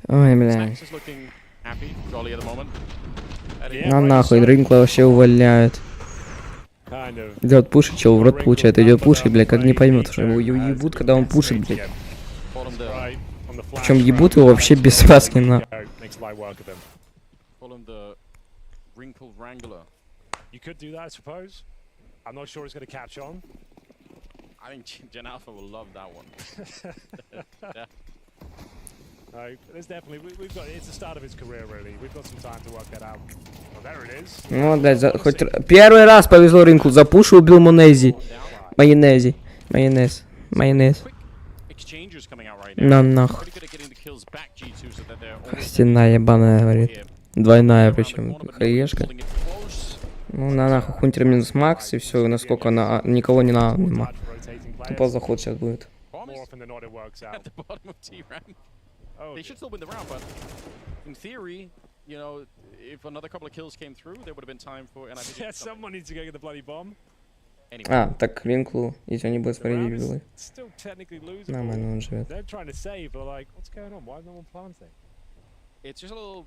Ой, бля. Snacks is looking happy, jolly at the moment. На нахуй, Дринкла вообще увольняют. Идет пушит, чел в рот получает, идет пушит, блядь, как не поймет, что его ебут, когда он пушит, блядь. Причем ебут его вообще без спаски, на. You could do that, I suppose. I'm not sure it's going to catch on. I think Gen Alpha will love that one. There's definitely we've got it's the start of his career really. We've got some time to work that out. Well, there it is. Ну, блядь, хоть первый раз повезло Ринклу, запушил, убил Монези. Майонез. На нахуй. Стена ебаная, говорит. Двойная причем. Хаешка. Ну, на нахуй, хунтер минус макс, и все, насколько она никого не надо. Тупо заход сейчас будет. They should still win the round, but in theory, you know, if another couple of kills came through, there would have been time for. And I think someone needs to go get the bloody bomb. Anyway. А, так Ринклу, если они будут справедливы. Нормально он живет. They're trying to save, but like, what's going on? Why is no one planting? It's just a little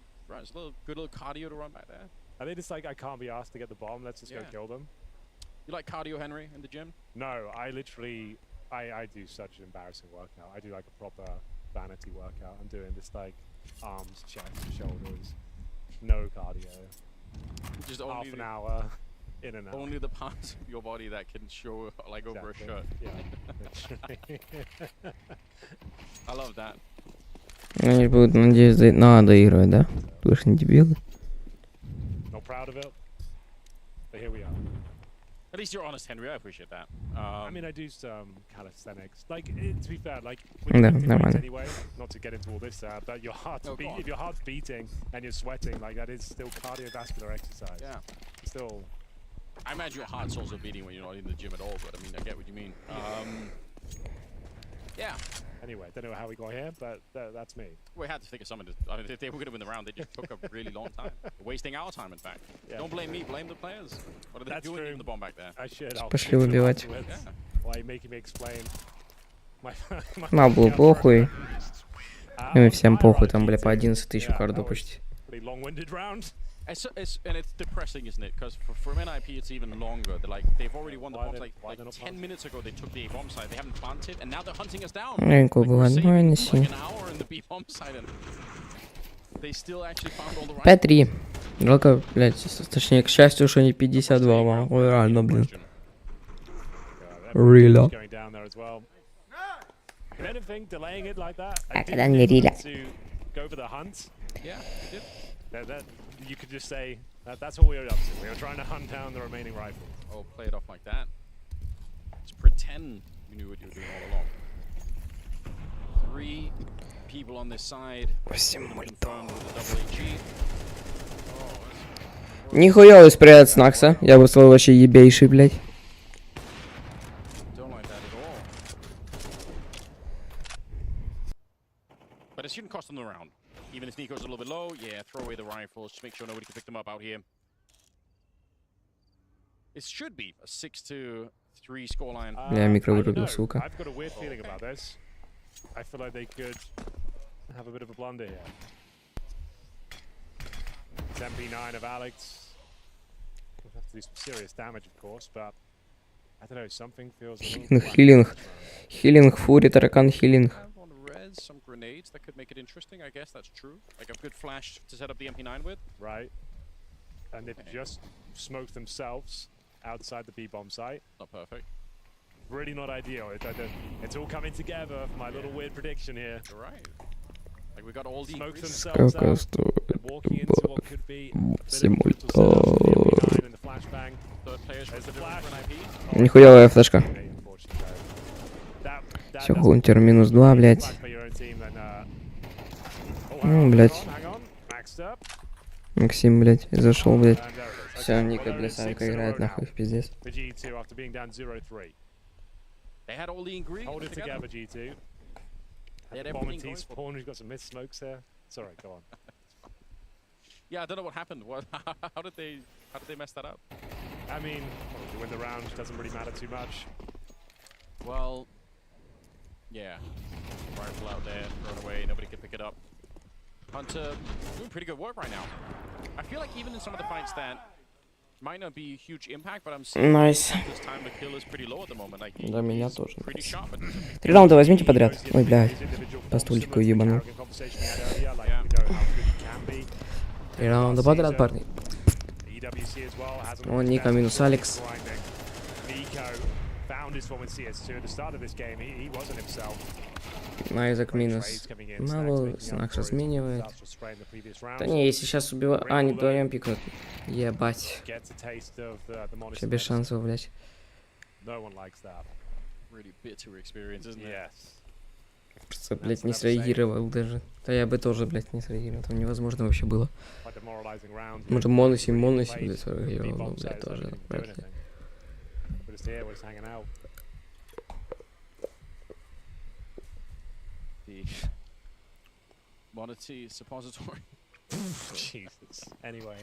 good little cardio to run back there. I think it's like I can't be asked to get the bomb. Let's just go kill them. You like cardio, Henry, in the gym? No, I literally, I do such an embarrassing workout. I do like a proper vanity workout. I'm doing this like arms, chest, shoulders, no cardio. Just half an hour in and out. Only the parts of your body that can show like over a shirt. Yeah. I love that. Они будут, надеюсь, надо играть, да? Потому что не дебилы. Not proud of it, but here we are. At least you're honest, Henry. I appreciate that. I mean, I do some calisthenics. Like, to be fair, like, anyway, not to get into all this, but your heart's if your heart's beating and you're sweating, like, that is still cardiovascular exercise. Yeah. Still. I imagine your heart's also beating when you're not in the gym at all, but I mean, I get what you mean. Yeah. Anyway, don't know how we got here, but that's me. We had to think of something to. I mean, if they were going to win the round, they just took a really long time. Wasting our time, in fact. Yeah. Don't blame me, blame the players. What are they doing in the bomb back there? I should. Пошли убивать. Why are you making me explain? Нам было похуй. И всем похуй, там, бля, по 11 тысяч кардов почти. Long-winded round. And it's depressing, isn't it? Because for NIP, it's even longer. They've already won the bombs. Like 10 minutes ago, they took the A bomb site. They haven't planted, and now they're hunting us down. Ринкл был одной на 7. 5-3. Жалко, блядь, точнее, к счастью, что не 52, мам. Ой, реально, блин. Реально. А когда не реально. You could just say that's all we were up to. We were trying to hunt down the remaining rifles. Oh, play it off like that. Just pretend you knew what you were doing all along. 3 people on this side. Confirmed with the double HE. Нихуя спрятать Снакса. Я бы сказал, вообще ебейший, блядь. Don't like that at all. But it shouldn't cost them the round. Even if Nico's a little bit low, yeah, throw away the rifles. Just make sure nobody can pick them up out here. It should be a 6-3 7-3 scoreline. Бля, микро вырубил, сука. I've got a weird feeling about this. I feel like they could have a bit of a blunder here. It's MP9 of Alex. We'll have to do some serious damage, of course, but I don't know, something feels a little Хилинг, фури, таракан, хилинг. On res, some grenades that could make it interesting. I guess that's true. Like a good flash to set up the MP9 with. Right. And they've just smoked themselves outside the B-bomb site. Not perfect. Really not ideal. It's all coming together for my little weird prediction here. You're right. Like we got all the smoke themselves Сколько out. стоит Walking into what could be a bit of a симультор? MP9 and the flashbang. There's the flash. Нихуевая флешка. Все, Хунтер минус 2, блядь. Ну, блядь. Максим, блядь, зашел, блядь. Все, Ника, блядь, Савика играет нахуй в пиздец. They had all the ingredients. Hold it together, G2. They had Bomb and everything T spawn. We've got some missed smokes there. It's alright, go on. Yeah, I don't know what happened. What? How did they mess that up? I mean, to win the round doesn't really matter too much. Well, yeah. Rifle out there, thrown away. Nobody could pick it up. Hunter doing pretty good work right now. I feel like even in some of the fights that might not be huge impact, but I'm seeing Nice. this time to kill is pretty low at the moment. Like Да, меня тоже. pretty sharp. 3 раунда возьмите подряд. Ой, блядь. По стульчику ебану. 3 раунда подряд, парни. О, Ника минус Алекс. Найзек минус. Мало, Снакс разменивает. Да не, если сейчас убиваю... А, не, вдвоем пикнут. Ебать. Вообще без шансов, блядь. Просто, блядь, не среагировал даже. Да я бы тоже, блядь, не среагировал. Там невозможно вообще было. Мы же моносим, блядь, среагировал, блядь, тоже. Вряд ли. The Monity suppository. Jesus. Anyway.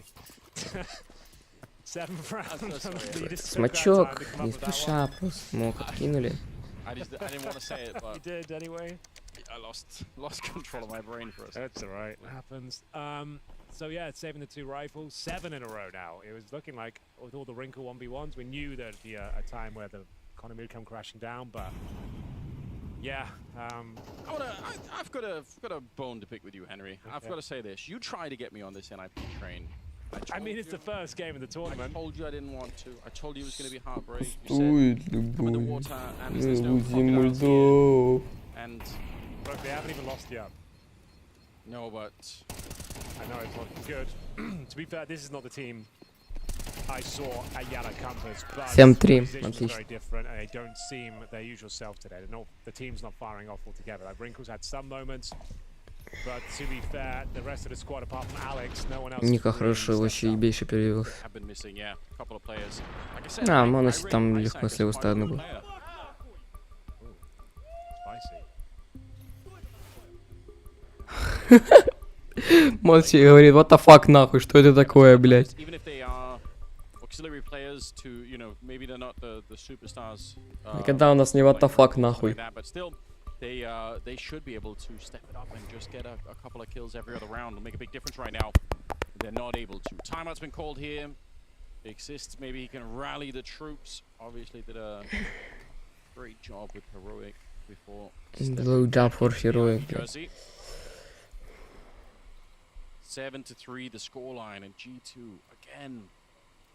7th round. Смачок, не спеша, просто смог откинули. I didn't want to say it, but you did anyway. I lost control of my brain for a second. That's alright. It happens. So yeah, it's saving the 2 rifles, 7 in a row now. It was looking like with all the wrinkle 1v1s, we knew there'd be a time where the economy would come crashing down, but yeah. I've got a bone to pick with you, Henry. Okay. I've got to say this. You tried to get me on this NIP train. I mean, it's the first game of the tournament. I told you I didn't want to. I told you it was going to be heartbreak. You said, come in the water, and there's no crocodiles here. And look, they haven't even lost yet. No, but I know it's looking good. To be fair, this is not the team I saw at Yana Compass, but 7-3, the отлично. very different, and they don't seem their usual self today. The team's not firing off altogether. Like Wrinkles had some moments, but to be fair, the rest of the squad, apart from Alex, no one else. Ника хорошо, вообще ебейше перевел. have been missing, yeah, a couple of players. Like I said, А, Моноси там легко с левой стороны был. Моноси говорит, what the fuck, нахуй, что это такое, блядь? Even if they are auxiliary players to, you know, maybe they're not the superstars. Никогда у нас не what the fuck, нахуй. But still, they should be able to step it up and just get a couple of kills every other round. Will make a big difference right now. They're not able to. Timeout's been called here. Exists. Maybe he can rally the troops. Obviously did a great job with Heroic before. Low job for Heroic. Jersey. 7-3 the scoreline, and G2 again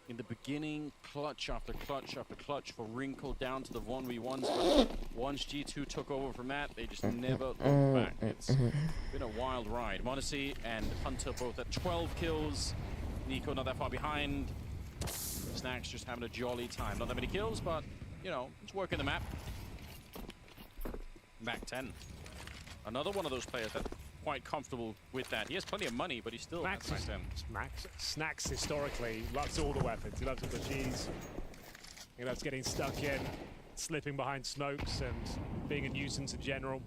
in the beginning, clutch after clutch after clutch for Wrinkle down to the 1v1s, but once G2 took over from that, they just never looked back. It's been a wild ride. Monacy and Hunter both at 12 kills. Nico not that far behind. Snacks just having a jolly time. Not that many kills, but, you know, it's working the map. Back 10. Another one of those players that quite comfortable with that. He has plenty of money, but he's still Max, at 10. Snacks historically loves all the weapons. He loves all the cheese. He loves getting stuck in, slipping behind smokes, and being a nuisance in general.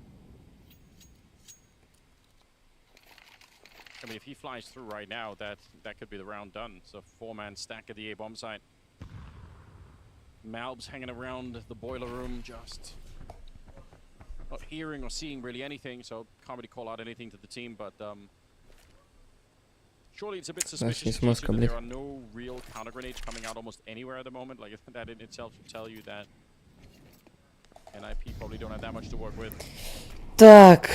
I mean, if he flies through right now, that could be the round done. So 4-man stack at the A-bomb site. Malb's hanging around the boiler room, just not hearing or seeing really anything, so can't really call out anything to the team, but surely it's a bit suspicious to that there are no real counter grenades coming out almost anywhere at the moment. Like, that in itself should tell you that NIP probably don't have that much to work with. Так.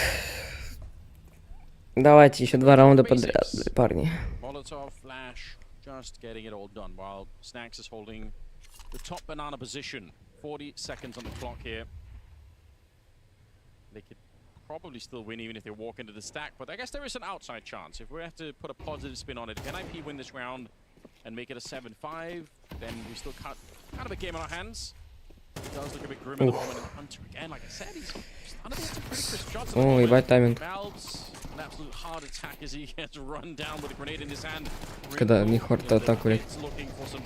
Давайте еще 2 раунда подряд, парни. Molotov, Flash, just getting it all done while Snacks is holding the top banana position. 40 seconds on the clock here. They could probably still win even if they walk into the stack, but I guess there is an outside chance. If we have to put a positive spin on it, if NIP win this round and make it a 7-5, then we still kind of a game on our hands. It does look a bit grim at the moment, and Hunter again, like I said, he's unable to pretty crisp shots at the moment. Ебать тайминг. Malb's an absolute hard attack as he gets run down with a grenade in his hand. Когда не хорта атаку, блядь.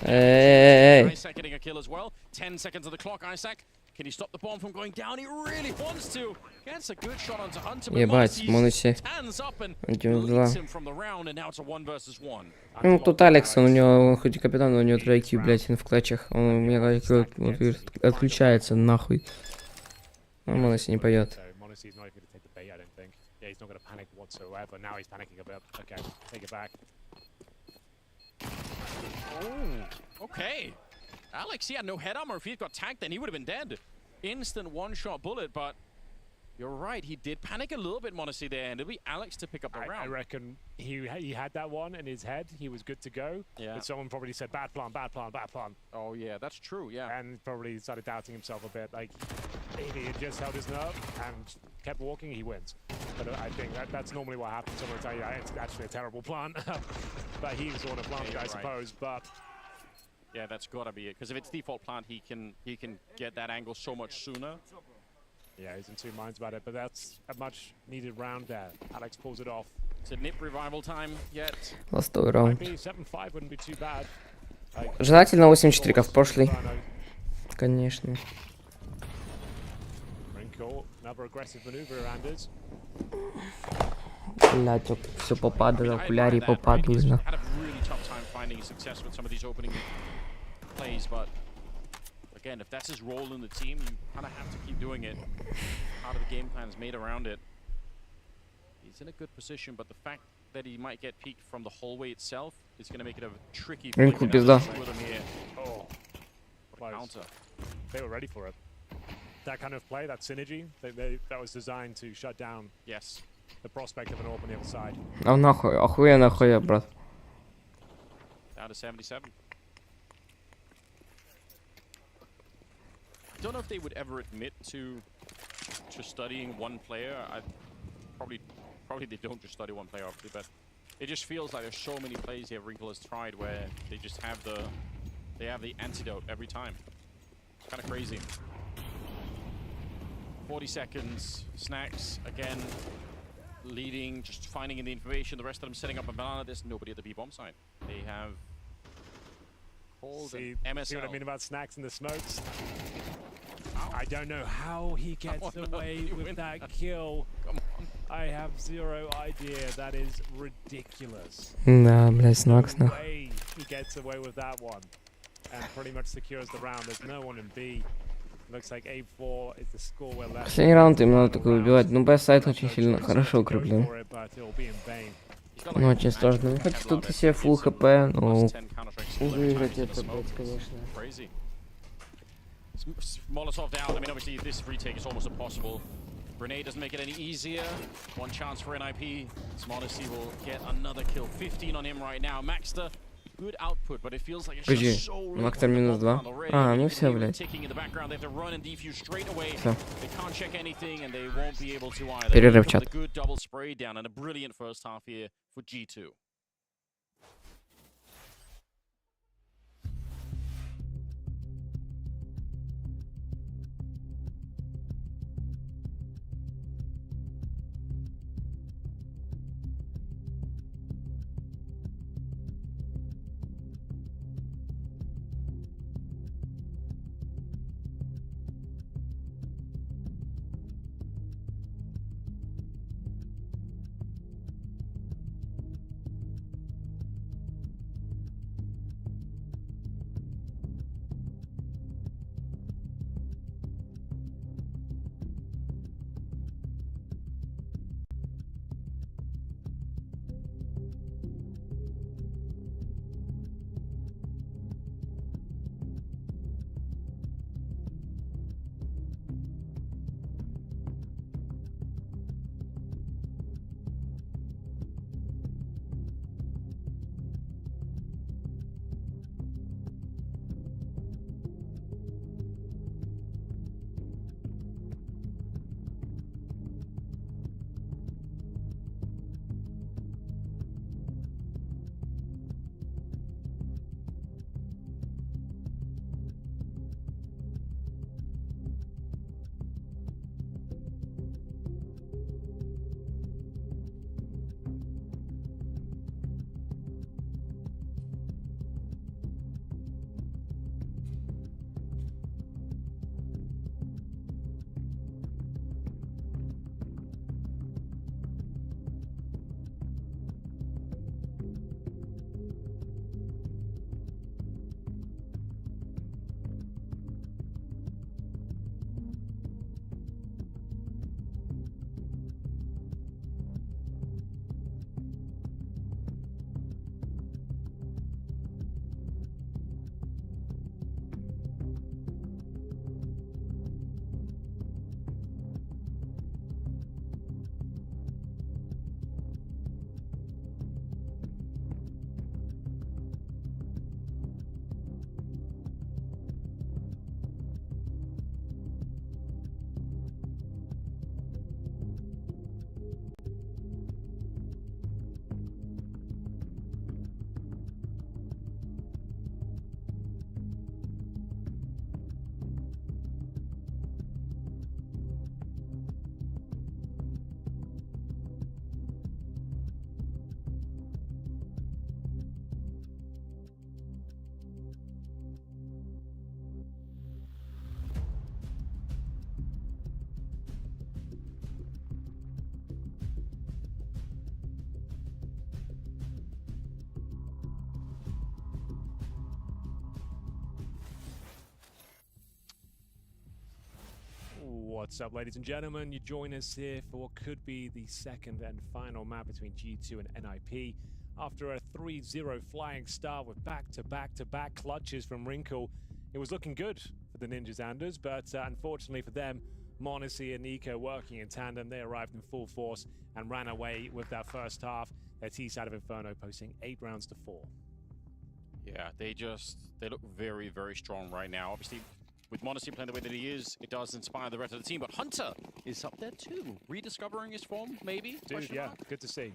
Эй. Isaac getting a kill as well. 10 seconds on the clock, Isaac. Can he stop the bomb from going down? He really wants to. Gets a good shot onto Hunter, but Ебать, Монуси. stands up and 1-2. leads him from the round, and now it's a 1-1. Ну, тут Алекс, у него, он хоть и капитан, но у него тройки, блядь, в клатчах. Он у меня отключается, нахуй. Ну, Монуси не поет. Yeah, he's not going to panic whatsoever. Now he's panicking a bit. Okay, take it back. Oh, okay. Alex, he had no head armor. If he had got tagged, then he would have been dead. Instant one-shot bullet, but you're right. He did panic a little bit, Monacy, there, and it'll be Alex to pick up the round. I reckon he had that one in his head. He was good to go. Yeah. But someone probably said, bad plan, bad plan, bad plan. Oh, yeah, that's true, yeah. And probably started doubting himself a bit. Like, if he had just held his nerve and kept walking, he wins. But I think that's normally what happens. Someone will tell you, it's actually a terrible plan. But he was on a plant, I suppose. But yeah, that's gotta be it. Because if it's default plant, he can get that angle so much sooner. Yeah, he's in two minds about it, but that's a much needed round there. Alex pulls it off. It's a nip revival time yet. Ластовый раунд. 7-5 wouldn't be too bad. Желательно 8-4, как в прошлый. Конечно. Another aggressive maneuver around it. Блять, все попадает, окуляри попадают. Had a really tough time finding success with some of these opening plays, but again, if that's his role in the team, you kind of have to keep doing it. Part of the game plan is made around it. He's in a good position, but the fact that he might get peeked from the hallway itself is going to make it a tricky play with him here. Oh, counter. They were ready for it. That kind of play, that synergy, that was designed to shut down. Yes. The prospect of an AWP on the other side. А нахуй, охуенно, охуенно, брат. Down to 77. I don't know if they would ever admit to studying one player. Probably they don't just study one player, obviously, but it just feels like there's so many plays here Wrinkle has tried where they just have the antidote every time. Kind of crazy. 40 seconds. Snacks again leading, just finding in the information. The rest of them setting up a banana. There's nobody at the B-bomb site. They have called MSL. See what I mean about Snacks and the smokes? I don't know how he gets away with that kill. I have zero idea. That is ridiculous. Да, блядь, Snacks, no way he gets away with that one and pretty much secures the round. There's no one in B. Looks like A4 is the score we're left. Последний раунд им надо только убивать. Ну, Б-сайт очень сильно хорошо укреплен. Ну, очень сложно. Ну, хоть тут все full хп, но выиграть это, блядь, конечно. Molotov down. I mean, obviously, this retake is almost impossible. Grenade doesn't make it any easier. One chance for NIP. Modesty will get another kill. 15 on him right now. Maxter, good output, but it feels like it's just so late. Мактер минус 2. А, ну все, блядь. Все. Перерыв, чат. Good double spray down and a brilliant first half here for G2. What's up, ladies and gentlemen? You join us here for what could be the second and final map between G2 and NIP. After a 3-0 flying start with back-to-back clutches from Wrinkle, it was looking good for the Ninjas Anders, but unfortunately for them, Monacy and Nico working in tandem, they arrived in full force and ran away with that first half. Their T side of Inferno posting 8 rounds to 4. Yeah, they look very, very strong right now. Obviously, with Monacy playing the way that he is, it does inspire the rest of the team. But Hunter is up there too, rediscovering his form, maybe? Dude, yeah, good to see.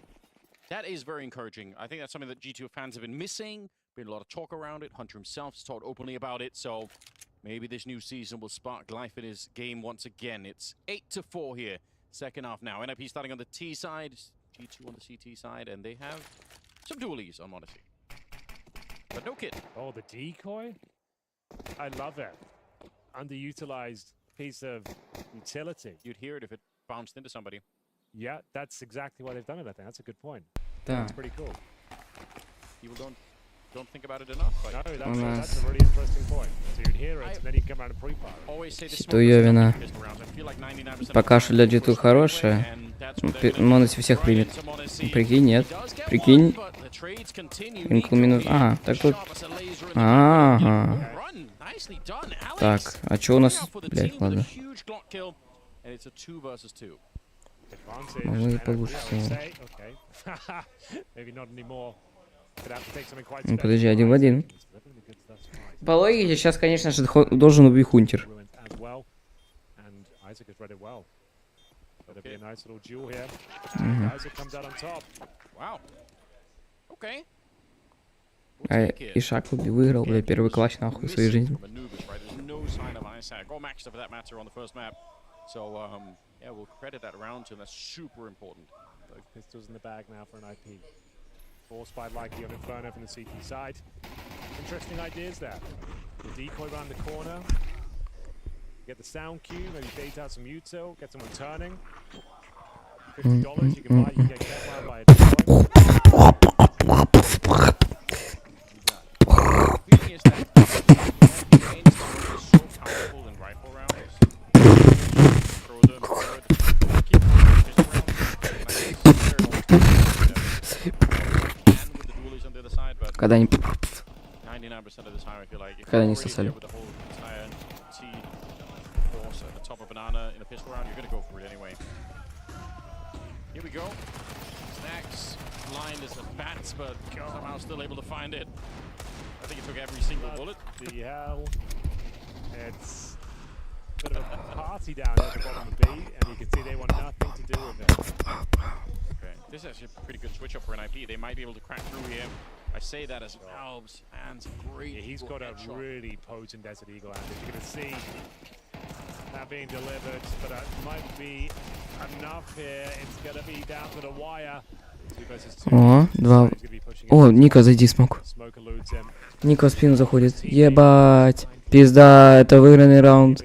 That is very encouraging. I think that's something that G2 fans have been missing. Been a lot of talk around it. Hunter himself has talked openly about it. So maybe this new season will spark life in his game once again. It's 8-4 here, second half now. NIP starting on the T side, G2 on the CT side, and they have some dualies on Monacy. But no kit. Oh, the decoy? I love it. Underutilized piece of utility. You'd hear it if it bounced into somebody. Yeah, that's exactly why they've done it, I think. That's a good point. Да. That's pretty cool. People don't think about it enough. But no, that's a really interesting point. So you'd hear it, and then you come around and pre-fire. Always say this Туевина. Пока что для G2 хорошая. Монаси всех примет. Прикинь, нет. Прикинь. Инкл минус... Ага, так тут... Ага. Так, а чё у нас... Блять, ладно. Мы получится. Подожди, 1 в 1. По логике, сейчас, конечно же, должен убить Хунтер. А Ишак выиграл, бля, первый клатч нахуй в своей жизни. So, yeah, we'll credit that round to him. That's super important. Both pistols in the bag now for an IP. Forced by Likey on Inferno from the CT side. Interesting ideas there. The decoy around the corner. Get the sound cue, maybe bait out some util, get someone turning. $50 you can buy, you can get kept by a decoy. Когда они... Когда они сосали. Here we go. Snacks blind as the bats, but somehow still able to find it. I think it took every single bullet. The hell. It's a bit of a party down here at the bottom of B, and you can see they want nothing to do with it. Okay, this is actually a pretty good switch up for an IP. They might be able to crack through here. I say that as Valve's hands great. Yeah, he's got a really potent Desert Eagle out there. You're going to see that being delivered, but it might be enough here. It's going to be down to the wire. 2 versus 2. О, 2. О, Ника, зайди, смог. Ника в спину заходит. Ебать. Пизда, это выигранный раунд.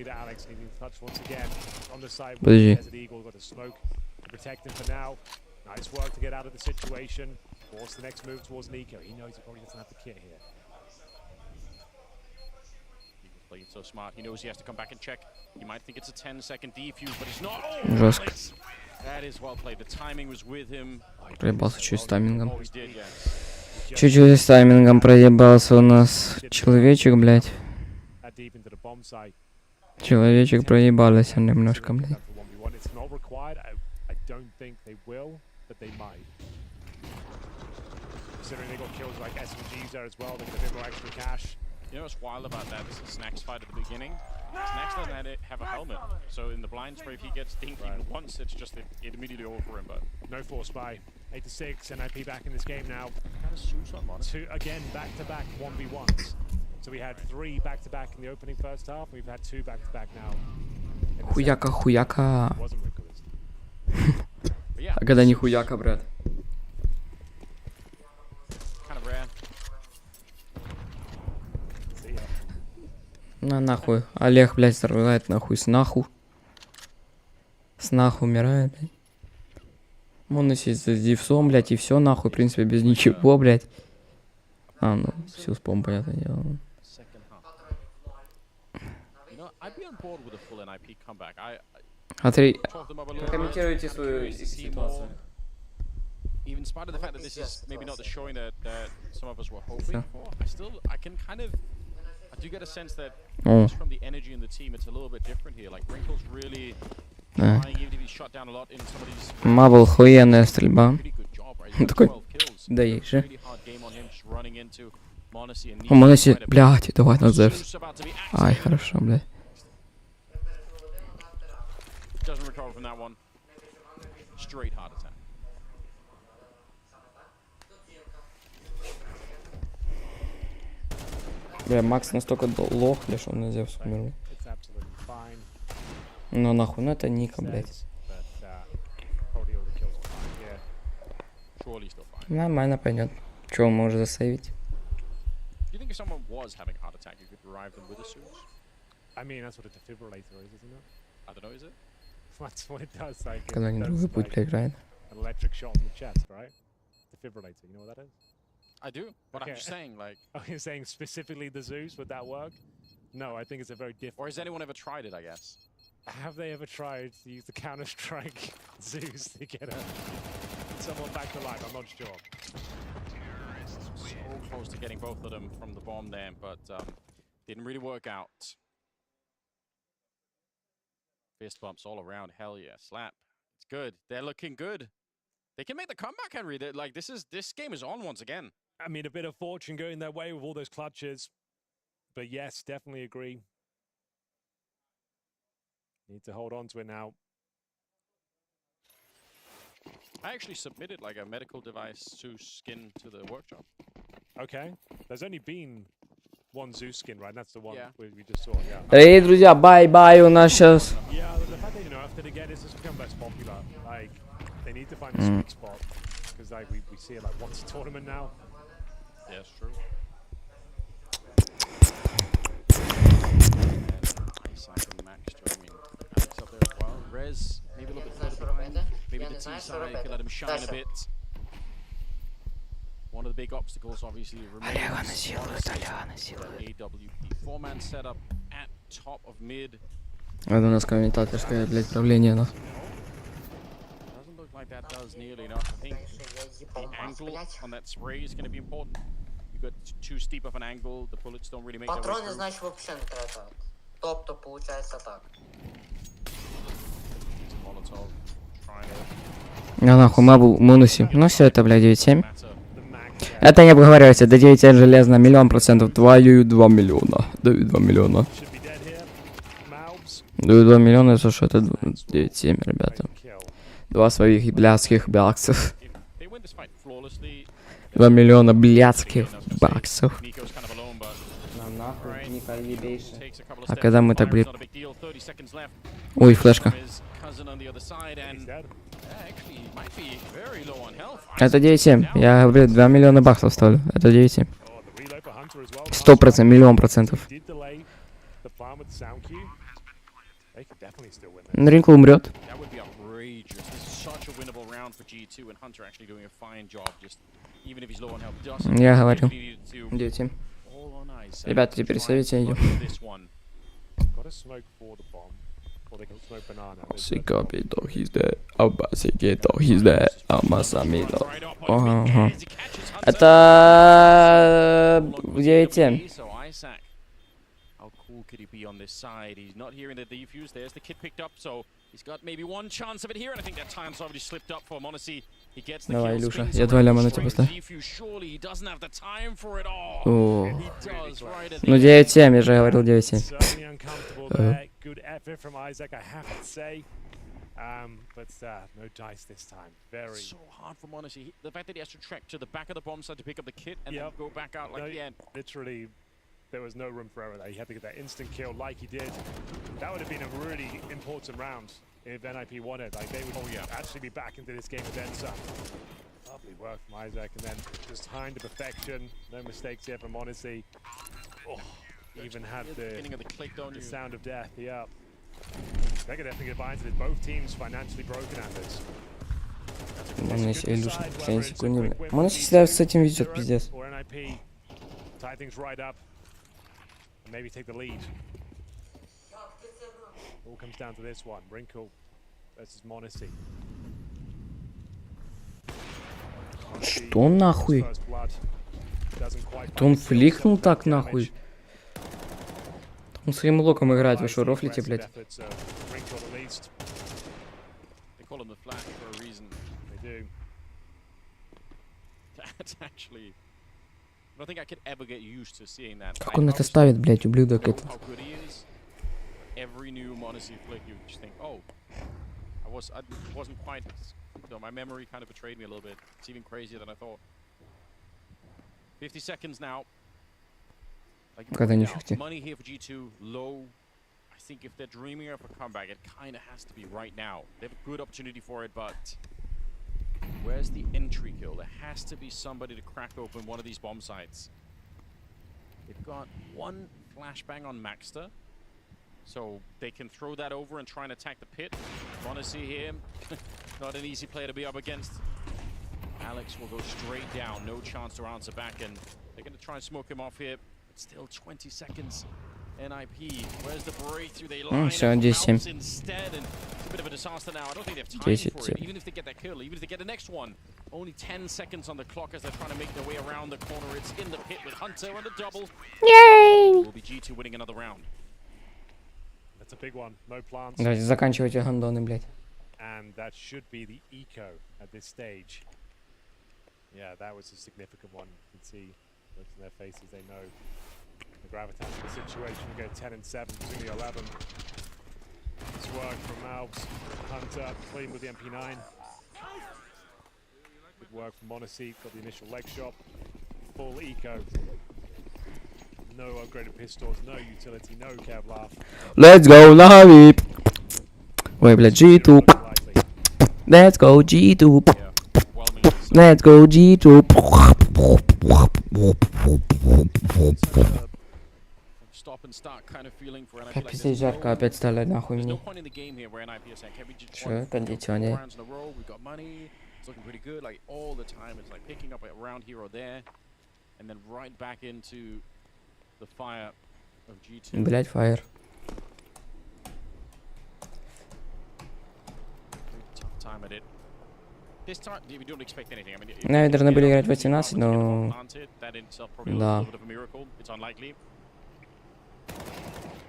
Подожди. Nice work to get out of the situation. Force the next move towards Nico. He knows he probably doesn't have the kit here. He's playing so smart. He knows he has to come back and check. He might think it's a 10-second defuse, but it's not. Жестко. That is well played. The timing was with him. Проебался чуть с таймингом. Чуть-чуть с таймингом проебался у нас. Человечек, блядь. Человечек проебался немножко, блядь. But they might. Considering they got kills like SMGs there as well, they get a bit more extra cash. You know what's wild about that? This is Snack's fight at the beginning. Snack's doesn't have a helmet, so in the blind spray, if he gets dinked even once, it's just it immediately over for him. But no force buy. 8-6, NIP back in this game now. Kind of suits on Monacy. 2 again, back-to-back 1v1s. So we had 3 back-to-back in the opening first half. We've had 2 back-to-back now. Хуяка, хуяка. А когда не хуяка, брат? На нахуй. Олег, блядь, страдает нахуй с нахуй. С нахуй умирает, блядь. Монаси с дивсом, блядь, и все нахуй, в принципе, без ничего, блядь. А, ну, все с помпой, понятное дело. I'd be on board with a full NIP comeback. I Смотри, talked them up a little bit. прокомментируйте I'm свою curious to see ситуацию. more. Even in spite of the fact that this is maybe not the showing that some of us were hoping for, I can kind of, I do get a sense that just from the energy in the team, it's a little bit different here. Like Wrinkle's really trying, even if he's shot down a lot in some of these. Мабл охуенная стрельба. Такой, да есть же. Really hard game on him, just running into Monacy and Моноси, блядь, давай на Зевс. Ай, хорошо, блядь. Doesn't recover from that one. Straight heart attack. Бля, Макс настолько лох, бля, что он на Зевс умер. Ну нахуй, ну это Ника, блядь. Нормально пойдет. Чего, мы уже засейвить? Do you think if someone was having a heart attack, you could revive them with a suit? I mean, that's what a defibrillator is, isn't it? I don't know, is it? That's what it does. Like, Когда они другой путь проиграют. an electric shot in the chest, right? Defibrillator, you know what that is? I do, but I'm just saying, like... Oh, you're saying specifically the Zeus, would that work? No, I think it's a very different... Or has anyone ever tried it, I guess? Have they ever tried to use the Counter-Strike Zeus to get someone back to life? I'm not sure. So close to getting both of them from the bomb there, but didn't really work out. Fist bumps all around, hell yeah, slap. It's good, they're looking good. They can make the comeback, Henry. They're, like, this game is on once again. I mean, a bit of fortune going their way with all those clutches. But yes, definitely agree. Need to hold on to it now. I actually submitted like a medical device Zeus skin to the workshop. Okay. There's only been one Zeus skin, right? That's the one we just saw, yeah. Дорогие друзья, бай-бай, у нас сейчас... Yeah, the fact that, you know, after the get, it's just become less popular. Like, they need to find a sweet spot. Because, like, we see it, like, once a tournament now. Yeah, it's true. Isaac and Max joining Alex up there as well. Rez, maybe a little bit further behind. Maybe the T side can let him shine a bit. One of the big obstacles obviously remains AWP. Four-man setup at top of mid. Это у нас комментаторское, блядь, правление, нахуй. Doesn't look like that does nearly enough. I think the angle on that spray is going to be important. You got too steep of an angle, the bullets don't really make their way Патроны, through. значит, вообще не тратят. Топ-то получается так. Molotov trying to... А нахуй, Мабл, Монуси. Ну все, это, блядь, 9-7. Это не обговаривайте, до 9 железно, 1000000%. Даю 2 миллиона. Даю 2 миллиона. Даю 2 миллиона, за что это 9-7, ребята. 2 своих блядских баксов. 2 миллиона блядских баксов. Нам нахуй, Ника ебейший. А когда мы так, блин... Ой, флешка. Это 9-7. Я говорю, 2 миллиона баксов ставлю. Это 9-7. 100%, миллион процентов. Ринкл умрет. Я говорю. 9-7. Ребята, теперь совете идем. Сикапито, he's dead. Абасикито, he's dead. Амасамито. Ага. Это 9-7. How cool could he be on this side? He's not hearing the defuse. There's the kit picked up, so he's got maybe one chance of it here, and I think that time's already slipped up for Monacy. He gets the Давай, kill, Илюша, spins я 2 ляма на тебя поставлю. defuse. Surely he doesn't have the time for it all. О. He does right at the Ну 9-7, я же говорил 9-7. Good effort from Isaac, I have to say. But no dice this time. Very so hard for Monacy. The fact that he has to trek to the back of the bomb site to pick up the kit and then go back out like the end. Literally, there was no room for error there. He had to get that instant kill like he did. That would have been a really important round if NIP won it. Like, they would actually be back into this game with then some. Lovely work from Isaac, and then just timed to perfection. No mistakes here from Monacy. Oh, even had the sound of death. Yeah. They could definitely get behind it. Both teams financially broken at this. Моноси, Илюша, 7 секунд. Моноси всегда с этим везет, пиздец. Tie things right up and maybe take the lead. All comes down to this one. Wrinkle versus Monacy. Что нахуй? Это он фликнул так нахуй. Он своим локом играет, вы что, рофлите, блядь? Как он это ставит, блядь, ублюдок этот? Every new Monacy flick, you just think, oh, I wasn't quite. So my memory kind of betrayed me a little bit. It's even crazier than I thought. 50 seconds now. Like, money here for G2 low. I think if they're dreaming of a comeback, it kind of has to be right now. They have a good opportunity for it, but where's the entry kill? There has to be somebody to crack open one of these bomb sites. They've got one flashbang on Maxter. So they can throw that over and try and attack the pit. Want to see him? Not an easy player to be up against. Alex will go straight down. No chance to answer back, and they're going to try and smoke him off here. But still 20 seconds. NIP, where's the breakthrough? They line up instead, and it's a bit of a disaster now. I don't think they have time for it. Even if they get that kill, even if they get the next one, only 10 seconds on the clock as they're trying to make their way around the corner. It's in the pit with Hunter and a double. Yay! Will be G2 winning another round. That's a big one. No plants. Давайте заканчивайте гандоны, блядь. And that should be the eco at this stage. Yeah, that was a significant one. You can see looks in their faces, they know the gravitas of the situation. We go 10 and 7 to the 11. Nice work from Malbs. Hunter clean with the MP9. Good work from Monacy, got the initial leg shot. Full eco. No upgraded pistols, no utility, no Kevlar. Let's go, Navi! Ой, блядь, G2. Let's go, G2. Let's go, G2. Как здесь жарко опять стало, нахуй мне. Чё, кондиционер? Блять, фаер. Наверное, были играть 18, но... Да.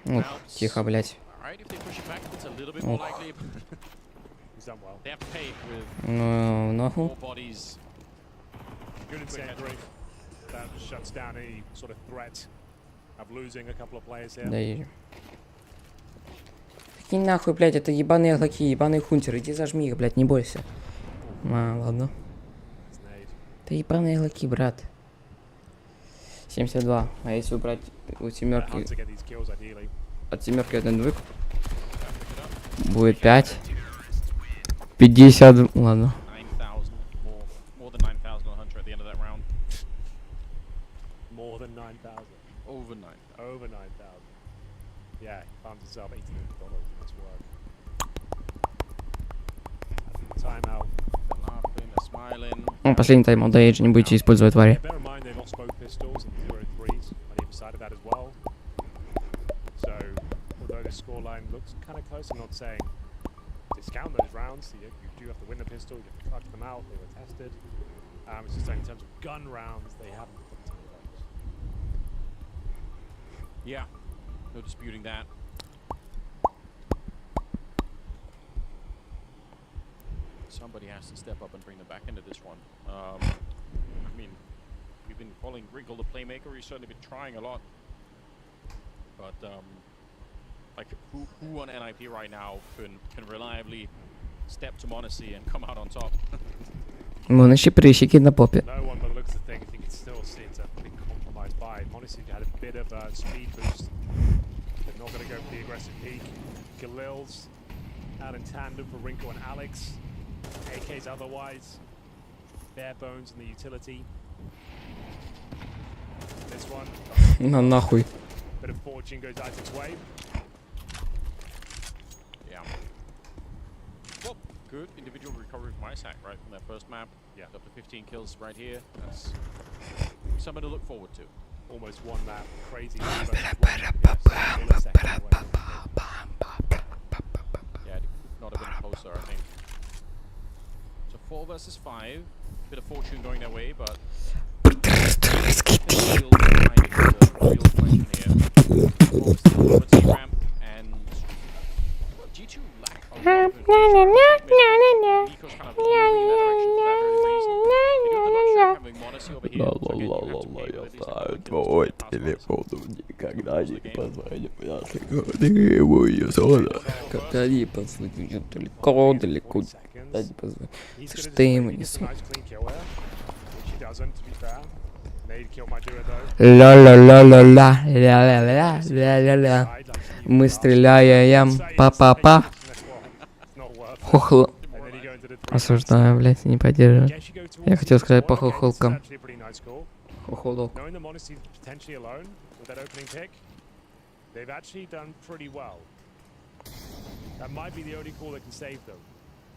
Ну, тихо, блять. Ну, нахуй. Да и... Какие нахуй, блядь, это ебаные аглаки, ебаные хунтеры. Иди зажми их, блядь, не бойся. Ладно. Это ебаные аглаки, брат. 72. А если убрать у семерки... От семерки один двиг. Будет 5. 50. Ладно. Over 9,000. Yeah, he found himself $18. Nice work. Timeout. Последний тайм-аут до Эйджа, не будете использовать твари. So, although the scoreline looks kind of close, I'm not saying discount those rounds. You do have to win the pistol, you have to clutch them out, they were tested. It's just like in terms of gun rounds, they haven't put the those. Yeah, no disputing that. Somebody has to step up and bring them back into this one. I mean, we've been calling Wrinkle the playmaker. He's certainly been trying a lot. But like, who on NIP right now can reliably step to Monacy and come out on top? Monacy прыщики на попе. No one but looks at things. I think it's still it's a big compromised buy. Monacy had a bit of a speed boost. They're not going to go for the aggressive peak. Khalil's out in tandem for Wrinkle and Alex. AK's otherwise. Bare bones in the utility. This one. На нахуй. Bit of fortune goes Isaac's way. Yeah. Well, good individual recovery from Isaac, right, from that first map. Yeah. Up to 15 kills right here. That's something to look forward to. almost won that crazy. Yeah, it could not have been closer, I think. So 4 versus 5. Bit of fortune going their way, but G2 lack a lot of Nico's kind of moving in that direction for that very reason. They do have the luxury of having Modesty over here, so again, you have to pay with these Твой телефон никогда не позвонит, я требую зона. Когда не позвонит, далеко, когда не позвонит. Слушай, ты ему не смог. Ла-ла-ла-ла-ла-ла-ла-ла-ла-ла. Мы стреляем, па-па-па. Хохл. Осуждаю, блядь, не поддерживаю. Я хотел сказать по хохолкам. Хохолок. They've actually done pretty well. That might be the only call that can save them.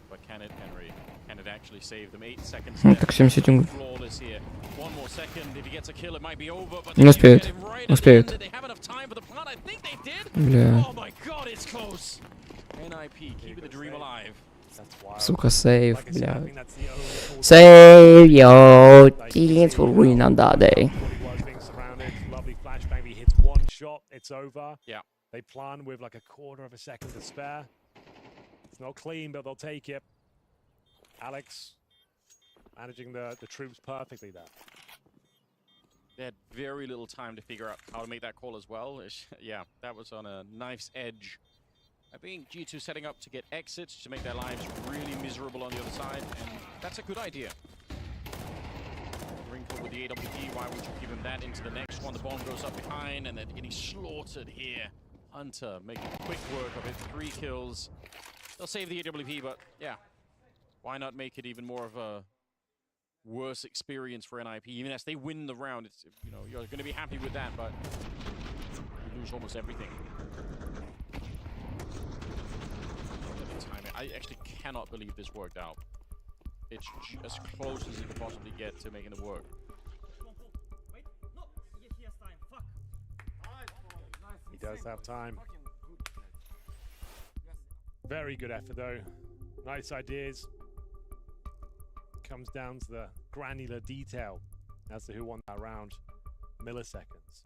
But can it, Henry? Can it actually save them? 8 seconds Ну left. так 7 секунд. Flawless here. One more second. If he gets a kill, it might be over. But Не успеют. Успеют. they have enough time for the plant. I think they did. Бля. Oh my god, it's close. NIP, keeping the dream alive. Сука, сейв, бля. Save your teams for win on that day. Lovely flashbang. He hits one shot. It's over. Yeah. They plan with like a quarter of a second to spare. It's not clean, but they'll take it. Alex managing the troops perfectly there. They had very little time to figure out how to make that call as well. Yeah, that was on a knife's edge. I think G2 setting up to get exits to make their lives really miserable on the other side, and that's a good idea. Wrinkle with the AWP, why would you give him that into the next one? The bomb goes up behind, and they're getting slaughtered here. Hunter making quick work of it, 3 kills. They'll save the AWP, but yeah, why not make it even more of a worse experience for NIP? Even as they win the round, it's, you know, you're going to be happy with that, but you lose almost everything. I actually cannot believe this worked out. It's as close as you could possibly get to making it work. He does have time. Very good effort though. Nice ideas. Comes down to the granular detail as to who won that round. Milliseconds.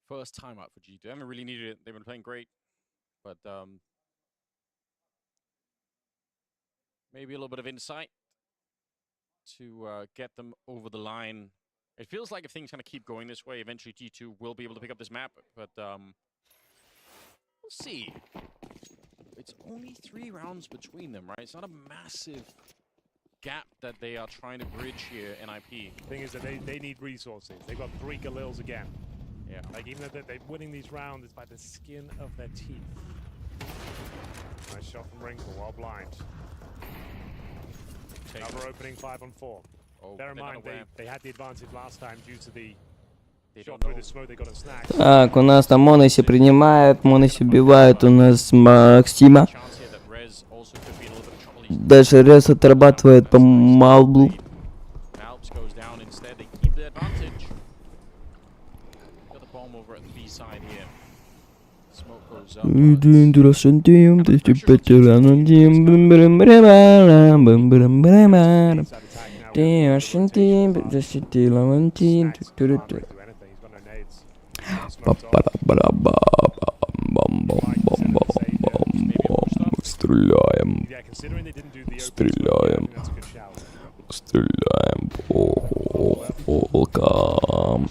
First timeout for G2. They haven't really needed it. They've been playing great, but maybe a little bit of insight to get them over the line. It feels like if things kind of keep going this way, eventually G2 will be able to pick up this map, but we'll see. It's only 3 rounds between them, right? It's not a massive gap that they are trying to bridge here, NIP. The thing is that they need resources. They've got 3 Galils again. Yeah. Like, even though they're winning these rounds, it's by the skin of their teeth. Nice shot from Wrinkle while blind. Another opening 5-on-4. Oh, bear in mind, they had the advantage last time due to the shot through the smoke they got at Snacks. Так, у нас там Моноси принимает, Моноси убивает у нас Максима. Дальше Рез отрабатывает по Малблу. Стреляем. Стреляем. Стреляем по волкам.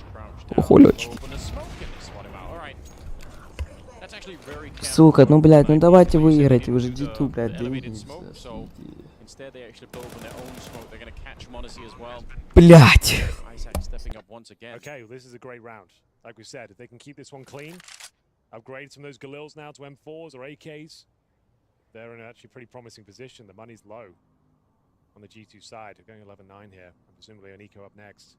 Холечки. Сука, ну блядь, ну давайте выиграйте, вы же G2, блядь, блядь. Okay, well, this is a great round. Like we said, if they can keep this one clean, upgrade some of those Galils now to M4s or AKs, they're in an actually pretty promising position. The money's low on the G2 side. They're going 11-9 here, and presumably an eco up next.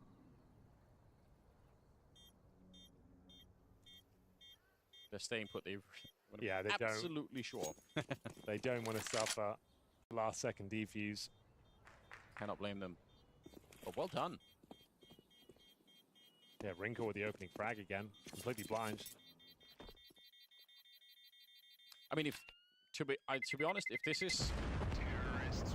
They're staying put. They absolutely sure. They don't want to suffer last-second defuse. Cannot blame them. But well done. Yeah, Wrinkle with the opening frag again, completely blind. I mean, to be honest, if this is,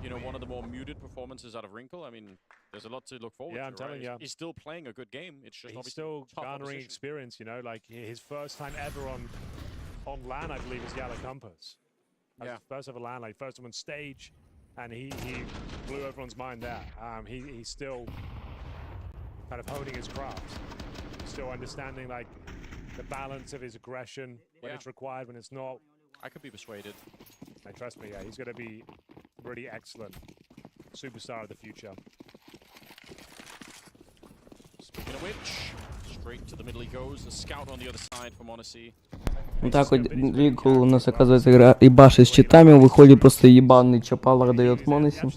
you know, one of the more muted performances out of Wrinkle, I mean, there's a lot to look forward to. Yeah, I'm telling you. He's still playing a good game. It's just He's obviously still tough garnering opposition. experience, you know, like his first time ever on LAN, I believe, is Yellow Compass. Yeah. First ever LAN, like first time on stage, and he blew everyone's mind there. He's still kind of honing his craft, still understanding like the balance of his aggression when it's required, when it's not. I could be persuaded. And trust me, yeah, he's going to be really excellent superstar of the future. Speaking of which, straight to the middle he goes. The scout on the other side from Odyssey. Вот так вот Ринкл у нас, оказывается, игра ебашит с читами, выходит просто ебаный чапалах дает Моноси.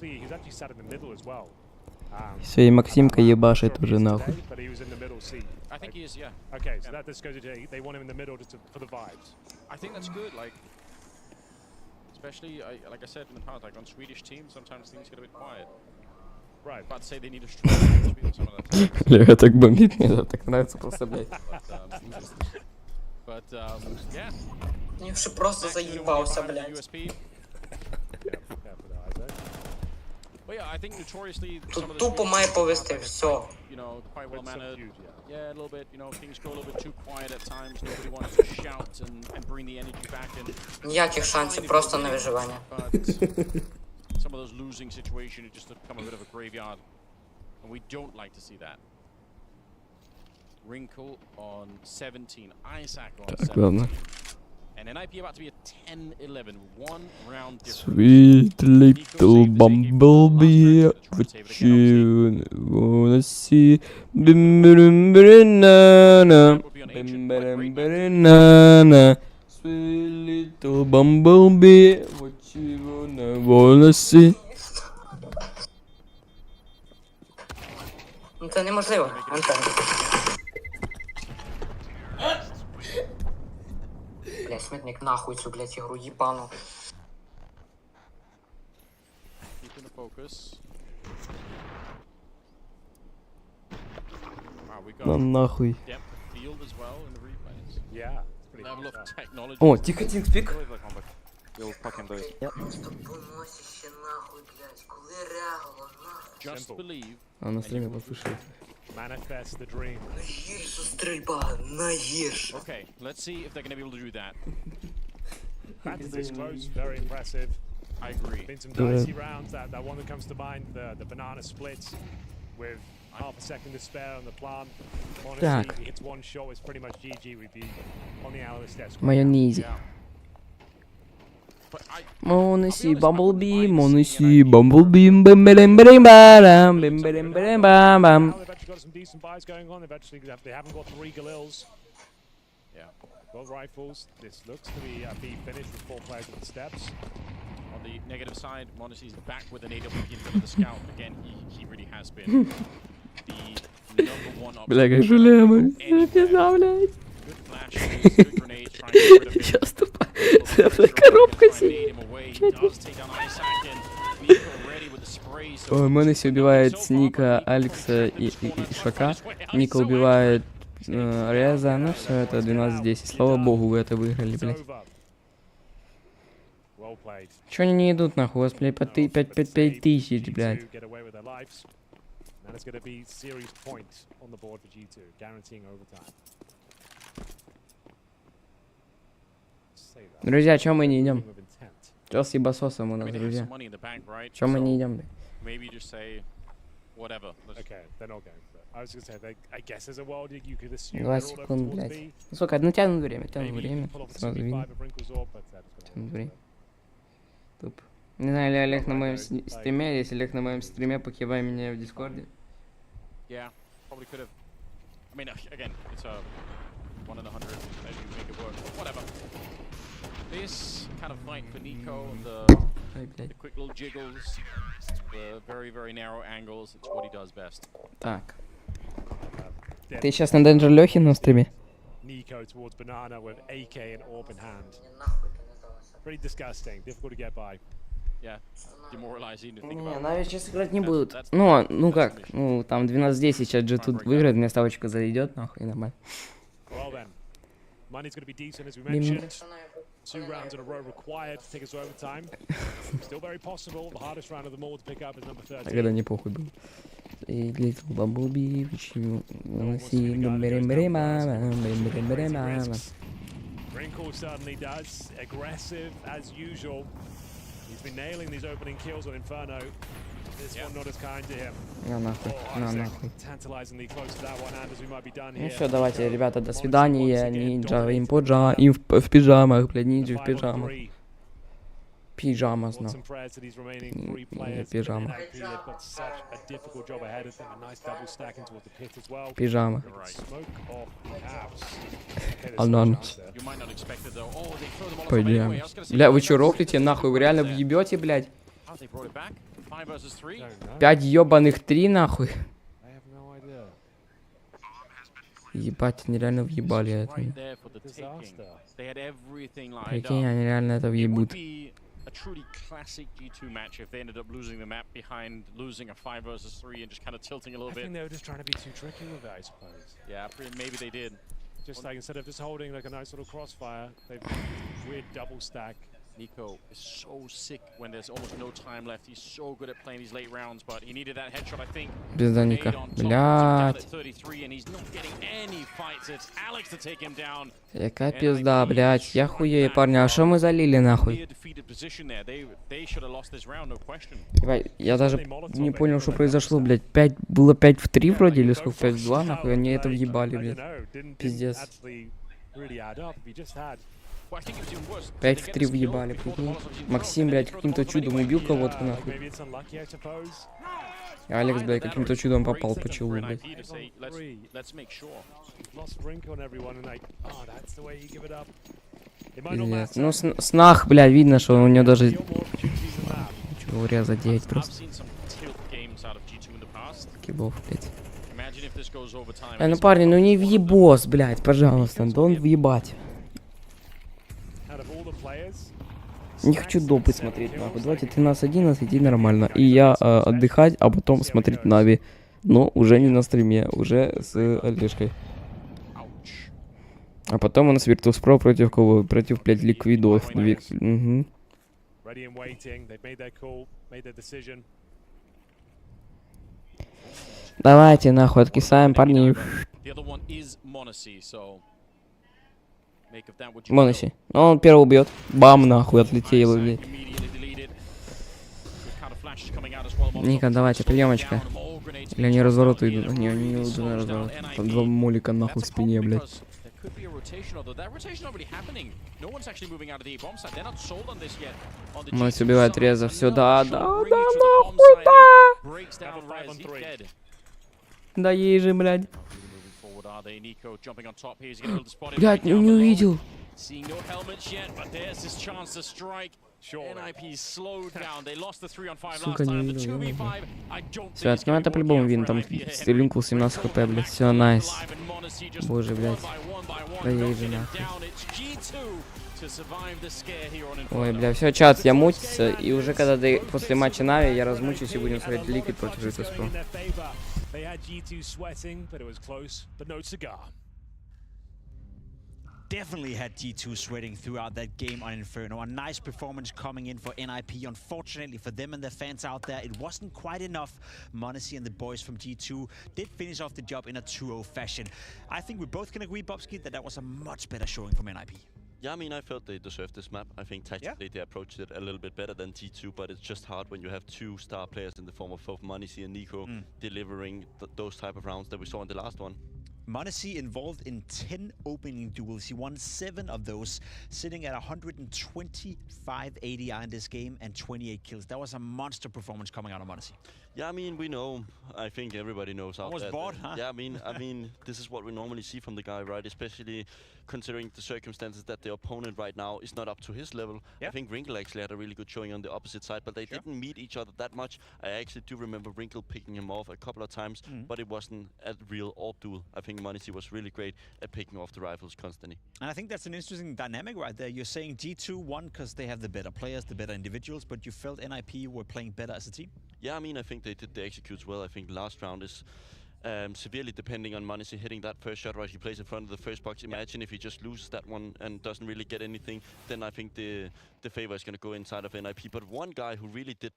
Все, и Максимка ебашит уже нахуй. I think he is, yeah. Okay, so that this goes into they want him in the middle just for the vibes. I think that's good, like, especially, like I said in the past, like on Swedish teams, sometimes things get a bit quiet. Right. But say they need a strong speed some of the time. Бля, так бомбит, мне так нравится просто, блядь. But, yeah. Я уже просто заебался, блядь. Тут тупо має повести, все. You know, quite well mannered. Yeah, a little bit, you know, things go a little bit too quiet at times. Nobody wants to shout and bring the energy back in. Ніяких шансів, просто на виживання. Some of those losing situations it just become a bit of a graveyard. And we don't like to see that. Wrinkle on 17, Isaac on 17. And NIP about to be a 10-11, one round difference. Sweet little bumblebee, what you wanna see? Bim-bim-bim-bim-na-na, bim-bim-bim-bim-na-na. Sweet little bumblebee, what you wanna see? Це неможливо, Антон. Бля, смітник нахуй цю, блядь, ігру їбану. Keeping the focus. На нахуй. Depth of field as well in the replays. Yeah. Level of technology. О, тихо, тинспик. Просто поносище нахуй, блядь, коли реагував нахуй. Just believe. А на стриме послушай. Manifest the dream. Найгірша стрільба, найгірша. Okay, let's see if they're going to be able to do that. Back to this close, very impressive. I agree. Been some dicey rounds. That one that comes to mind, the banana splits with half a second to spare on the plant. Honestly, he hits one shot, it's pretty much GG. We'd be on the analyst desk. Майонезі. But Monacy, Bumblebee, Monacy, Bumblebee, bim bim bim bam, bim bim bim bam bam. They've actually got some decent buys going on. They haven't got 3 Galils. Yeah. Got rifles. This looks to be finished with 4 players at the steps. On the negative side, Monacy's back with an AWP instead of the scout. Again, he really has been the number one option. Бля, как жалеемо. Я пизда, блядь. Good flashes, good grenades, trying to get rid of him. Сейчас тупо. Целая коробка сидит. Ой, Монаси убивает Ника, Алекса и Шака. Ника убивает Реза. Ну все, это 12-10. Слава богу, вы это выиграли, блядь. Чё они не идут нахуй? У вас, блядь, по 5 тысяч, блядь. And it's going to be series point on the board for G2, guaranteeing overtime. Друзья, чё мы не идем? Чё с ебасосом у нас, друзья? Чё мы не идем, блядь? Maybe just say whatever. Okay, they're not going for it. I was going to say, I guess as a world you could assume 2 секунды, блядь. Ну сколько? Ну тянут время. Сразу видно. Тянут время. Туп. Не знаю, ли Олег на моем стриме, если Олег на моем стриме, покивай меня в Дискорде. Yeah, probably could have. I mean, again, it's a 1 in 100. Maybe you make it work. Whatever. This kind of fight for Nico, the quick little jiggles, the very, very narrow angles, it's what he does best. Так. Ты сейчас на Danger Лёхе на стриме? Nico towards Banana with AK and AWP in hand. Pretty disgusting, difficult to get by. yeah, demoralizing to think Не, about. Нави сейчас играть не будут. Ну как, ну там 12-10 сейчас же тут выиграет, мне ставочка зайдет, нахуй, нормально. Well then, money's going to be decent as we mentioned. 2 rounds in a row required to take us to overtime. Still very possible. The hardest round of them all to pick up is number 13. Тогда не похуй был. Little bumblebee, which you wanna see, Wrinkle certainly does. Aggressive as usual. He's been nailing these opening kills on Inferno. This one not as kind to him. На нахуй, на нахуй. Tantalizingly close to that one, and as we might be done Ну here. все, давайте, ребята, до свидания. Нинджа, им в пижамах, блядь, ниндзя в пижамах. Пижама, знал. Не пижама. Пижама. Ананас. Пойдем. Бля, вы чё, рофлите, нахуй? Вы реально въебете, блядь? 5 ёбаных 3, нахуй. Ебать, они реально въебали это. Прикинь, они реально это въебут. A truly classic G2 match if they ended up losing the map behind losing a 5 versus 3 and just kind of tilting a little bit. I think they were just trying to be too tricky with it, I suppose. Yeah, maybe they did. Just like instead of just holding like a nice little crossfire, they've weird double stack. Nico is so sick when there's almost no time left. He's so good at playing these late rounds, but he needed that headshot, I think. Пизда Ника. Блядь. Какая пизда, блядь. Я хуею, парни. А шо мы залили, нахуй? Ебать, я даже не понял, что произошло, блядь. Было 5 в 3 вроде, или сколько? 5 в 2, нахуй. Они это въебали, блядь. Пиздец. 5 в 3 въебали, прикинь. Максим, блядь, каким-то чудом убил кого-то, нахуй. И Алекс, блядь, каким-то чудом попал по челу, блядь. Пиздец. Ну, снах, блядь, видно, что у него даже... Чего резать делать просто. Кибов, блядь. Ну, парни, ну не въебос, блядь, пожалуйста, дон въебать. Не хочу допы смотреть, нахуй. Давайте 13-11 и нормально. И я отдыхать, а потом смотреть Нави. Но уже не на стриме, уже с Олежкой. А потом у нас Virtus.pro против кого? Против, блядь, Ликвидов. Угу. Давайте, нахуй, откисаем, парни. Моноси. Ну, он первого убьет. Бам, нахуй, отлетел, блядь. Ника, давайте, приемочка. Или они разворот идут. Не, они не идут на разворот. Там 2 молика, нахуй, в спине, блядь. Моноси убивает реза. Все, да, нахуй, да. Да ей же, блядь. Блядь, не увидел. Сука, не увидел. Все, ну это по-любому вин. Там Стерлинкул 17 хп, блядь. Все, найс. Боже, блядь. Да ей же нахуй. Ой, бля, все, чат, я мучился. И уже когда после матча Нави я размучусь и будем смотреть Liquid против Virtus.pro. They had G2 sweating, but it was close, but no cigar. Definitely had G2 sweating throughout that game on Inferno. A nice performance coming in for NIP. Unfortunately for them and their fans out there, it wasn't quite enough. Monacy and the boys from G2 did finish off the job in a 2-0 fashion. I think we both can agree, Bobski, that that was a much better showing from NIP. Yeah, I mean, I felt they deserved this map. I think tactically they approached it a little bit better than G2, but it's just hard when you have 2 star players in the form of both Monacy and Nico delivering those type of rounds that we saw in the last one. Monacy involved in 10 opening duels. He won 7 of those, sitting at 125 ADI in this game and 28 kills. That was a monster performance coming out of Monacy. Yeah, I mean, we know. I think everybody knows out there. Almost bored, huh? Yeah, I mean, this is what we normally see from the guy, right? Especially considering the circumstances that the opponent right now is not up to his level. I think Wrinkle actually had a really good showing on the opposite side, but they didn't meet each other that much. I actually do remember Wrinkle picking him off a couple of times, but it wasn't a real AWP duel. I think think Monty was really great at picking off the rifles constantly. And I think that's an interesting dynamic right there. You're saying G2 won because they have the better players, the better individuals, but you felt NIP were playing better as a team? Yeah, I mean, I think they did the executes well. I think last round is severely depending on Monty hitting that first shot right. He plays in front of the first box. Imagine if he just loses that one and doesn't really get anything, then I think the favor is going to go inside of NIP. But one guy who really did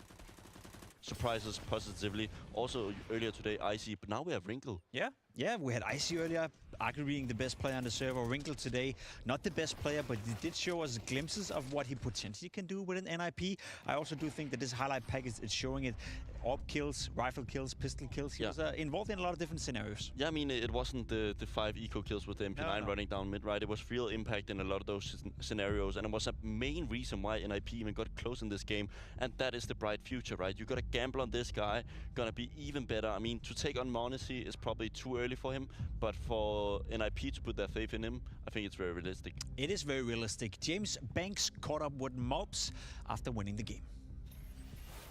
surprise us positively, also earlier today, Icy, but now we have Wrinkle. Yeah, we had Icy earlier, arguably being the best player on the server. Wrinkle today, not the best player, but he did show us glimpses of what he potentially can do with an NIP. I also do think that this highlight package is showing it. AWP kills, rifle kills, pistol kills. He was involved in a lot of different scenarios. Yeah, I mean, it wasn't the 5 eco kills with the MP9 running down mid, right? It was real impact in a lot of those scenarios, and it was a main reason why NIP even got close in this game, and that is the bright future, right? You got to gamble on this guy, gonna be even better. I mean, to take on Monacy is probably too early for him, but for NIP to put their faith in him, I think it's very realistic. It is very realistic. James Banks caught up with Mobs after winning the game.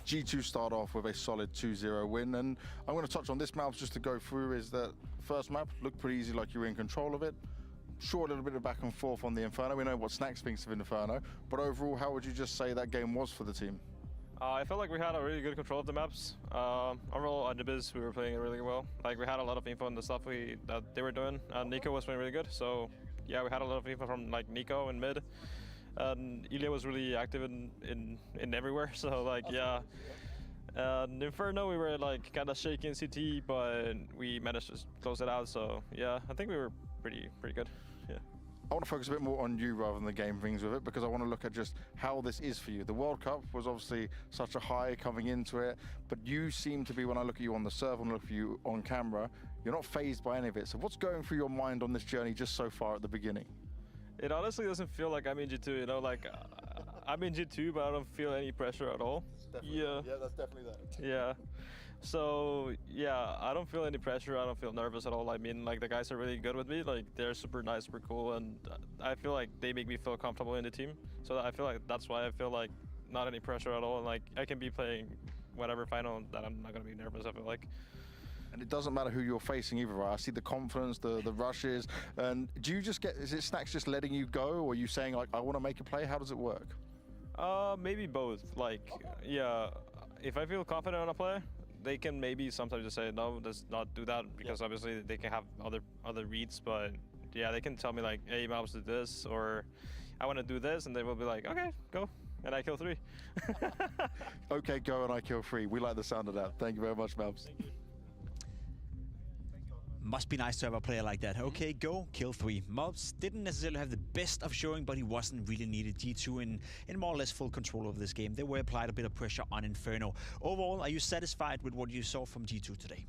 G2 start off with a solid 2-0 win, and I'm going to touch on this map just to go through. Is that first map looked pretty easy, like you were in control of it. Sure, a little bit of back and forth on the Inferno. We know what Snacks thinks of Inferno, but overall, how would you just say that game was for the team? I felt like we had a really good control of the maps. Overall, on the biz, we were playing it really well. Like, we had a lot of info on the stuff that they were doing, and Nico was playing really good. So yeah, we had a lot of info from like Nico in mid. And Ilya was really active in everywhere, so like yeah. And Inferno, we were like kind of shaking CT, but we managed to close it out. So yeah, I think we were pretty good. Yeah. I want to focus a bit more on you rather than the game things with it, because I want to look at just how this is for you. The World Cup was obviously such a high coming into it, but you seem to be, when I look at you on the server and look at you on camera, you're not fazed by any of it. So what's going through your mind on this journey just so far at the beginning? It honestly doesn't feel like I'm in G2, you know, like I'm in G2, but I don't feel any pressure at all. Yeah, that's definitely that. Yeah. So yeah, I don't feel any pressure. I don't feel nervous at all. I mean, like the guys are really good with me. Like they're super nice, super cool, and I feel like they make me feel comfortable in the team. So I feel like that's why I feel like not any pressure at all. And like I can be playing whatever final that I'm not gonna be nervous. I feel like. And it doesn't matter who you're facing either, right? I see the confidence, the rushes, and do you just get, is it Snacks just letting you go, or are you saying like, I want to make a play? How does it work? Maybe both. Like, yeah, if I feel confident on a play, they can maybe sometimes just say, no, let's not do that, because obviously they can have other reads, but yeah, they can tell me like, hey, Mobs did this, or I want to do this, and they will be like, okay, go. And I kill 3. Okay, go and I kill 3. We like the sound of that. Thank you very much, Mobs. Must be nice to have a player like that. Okay, go, kill 3. Mobs didn't necessarily have the best of showing, but he wasn't really needed. G2 in more or less full control of this game. They were applied a bit of pressure on Inferno. Overall, are you satisfied with what you saw from G2 today?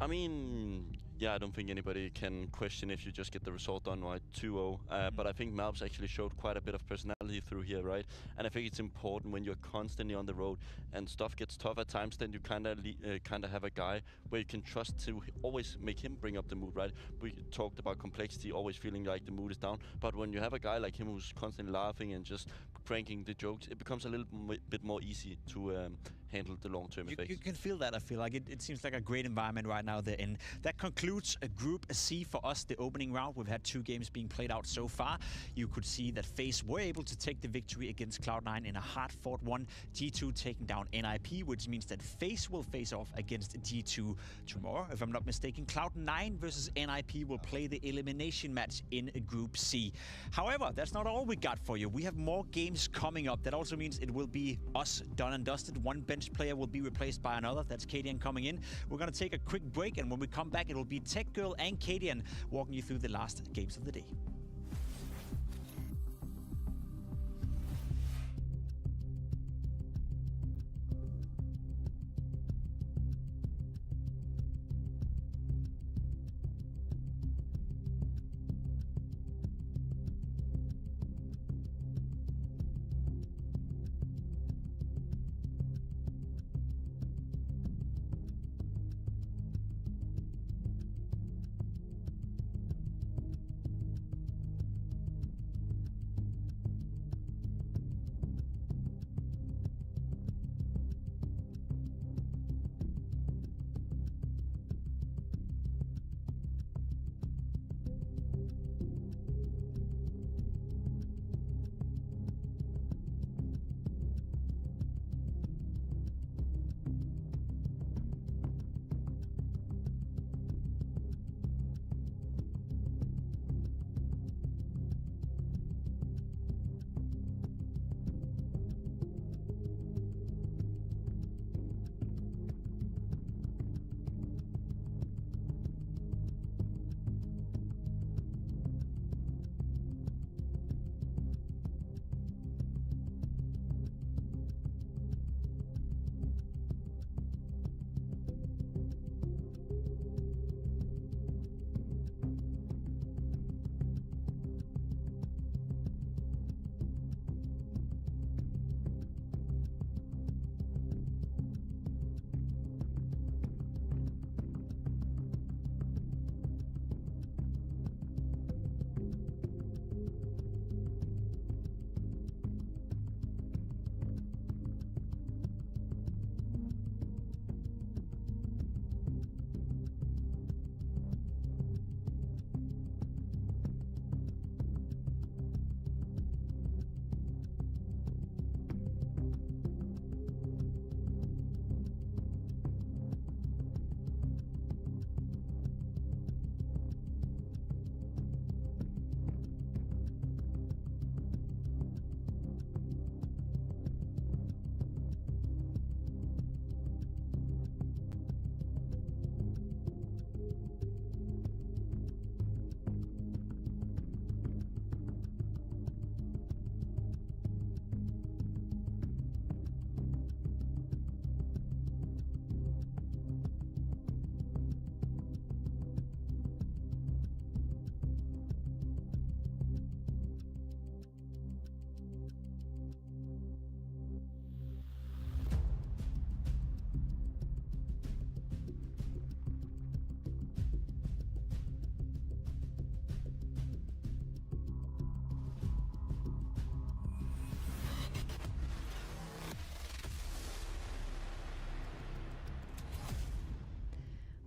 I mean, yeah, I don't think anybody can question if you just get the result done right, 2-0. But I think Malps actually showed quite a bit of personality through here, right? And I think it's important when you're constantly on the road and stuff gets tough at times, then you kind of have a guy where you can trust to always make him bring up the mood, right? We talked about complexity, always feeling like the mood is down. But when you have a guy like him who's constantly laughing and just cranking the jokes, it becomes a little bit more easy to handle the long-term effects. You can feel that, I feel like. It seems like a great environment right now they're in. That concludes Group C for us, the opening round. We've had 2 games being played out so far. You could see that FaZe were able to take the victory against Cloud9 in a hard-fought one. G2 taking down NIP, which means that FaZe will face off against G2 tomorrow, if I'm not mistaken. Cloud9 versus NIP will play the elimination match in Group C. However, that's not all we got for you. We have more games coming up. That also means it will be us done and dusted. One bench player will be replaced by another. That's Kadian coming in. We're going to take a quick break, and when we come back, it will be Tech Girl and Kadian walking you through the last games of the day.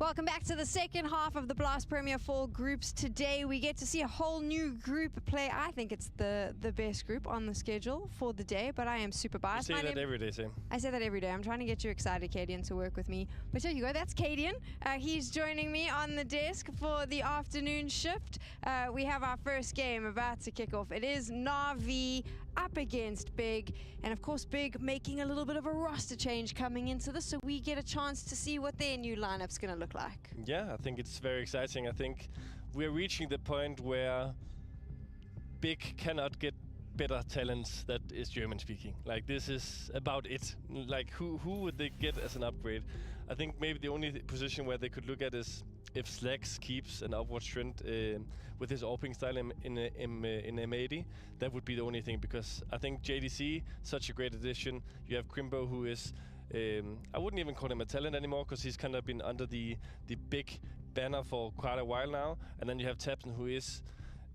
Welcome back to the second half of the Blast Premier 4 groups. Today we get to see a whole new group play. I think it's the best group on the schedule for the day, but I am super biased. You say that every day, Sam. I say that every day. I'm trying to get you excited, Cadian, to work with me. But there you go. That's Cadian. He's joining me on the desk for the afternoon shift. We have our first game about to kick off. It is Na'Vi up against Big, and of course Big making a little bit of a roster change coming into this, so we get a chance to see what their new lineup's going to look like. Yeah, I think it's very exciting. I think we're reaching the point where Big cannot get better talents that is German speaking. Like, this is about it. Like, who would they get as an upgrade? I think maybe the only position where they could look at is if Slacks keeps an upward trend with his AWPing style in M80. That would be the only thing, because I think JDC, such a great addition. You have Crimbo, who is, I wouldn't even call him a talent anymore, because he's kind of been under the Big banner for quite a while now. And then you have Tapson, who is,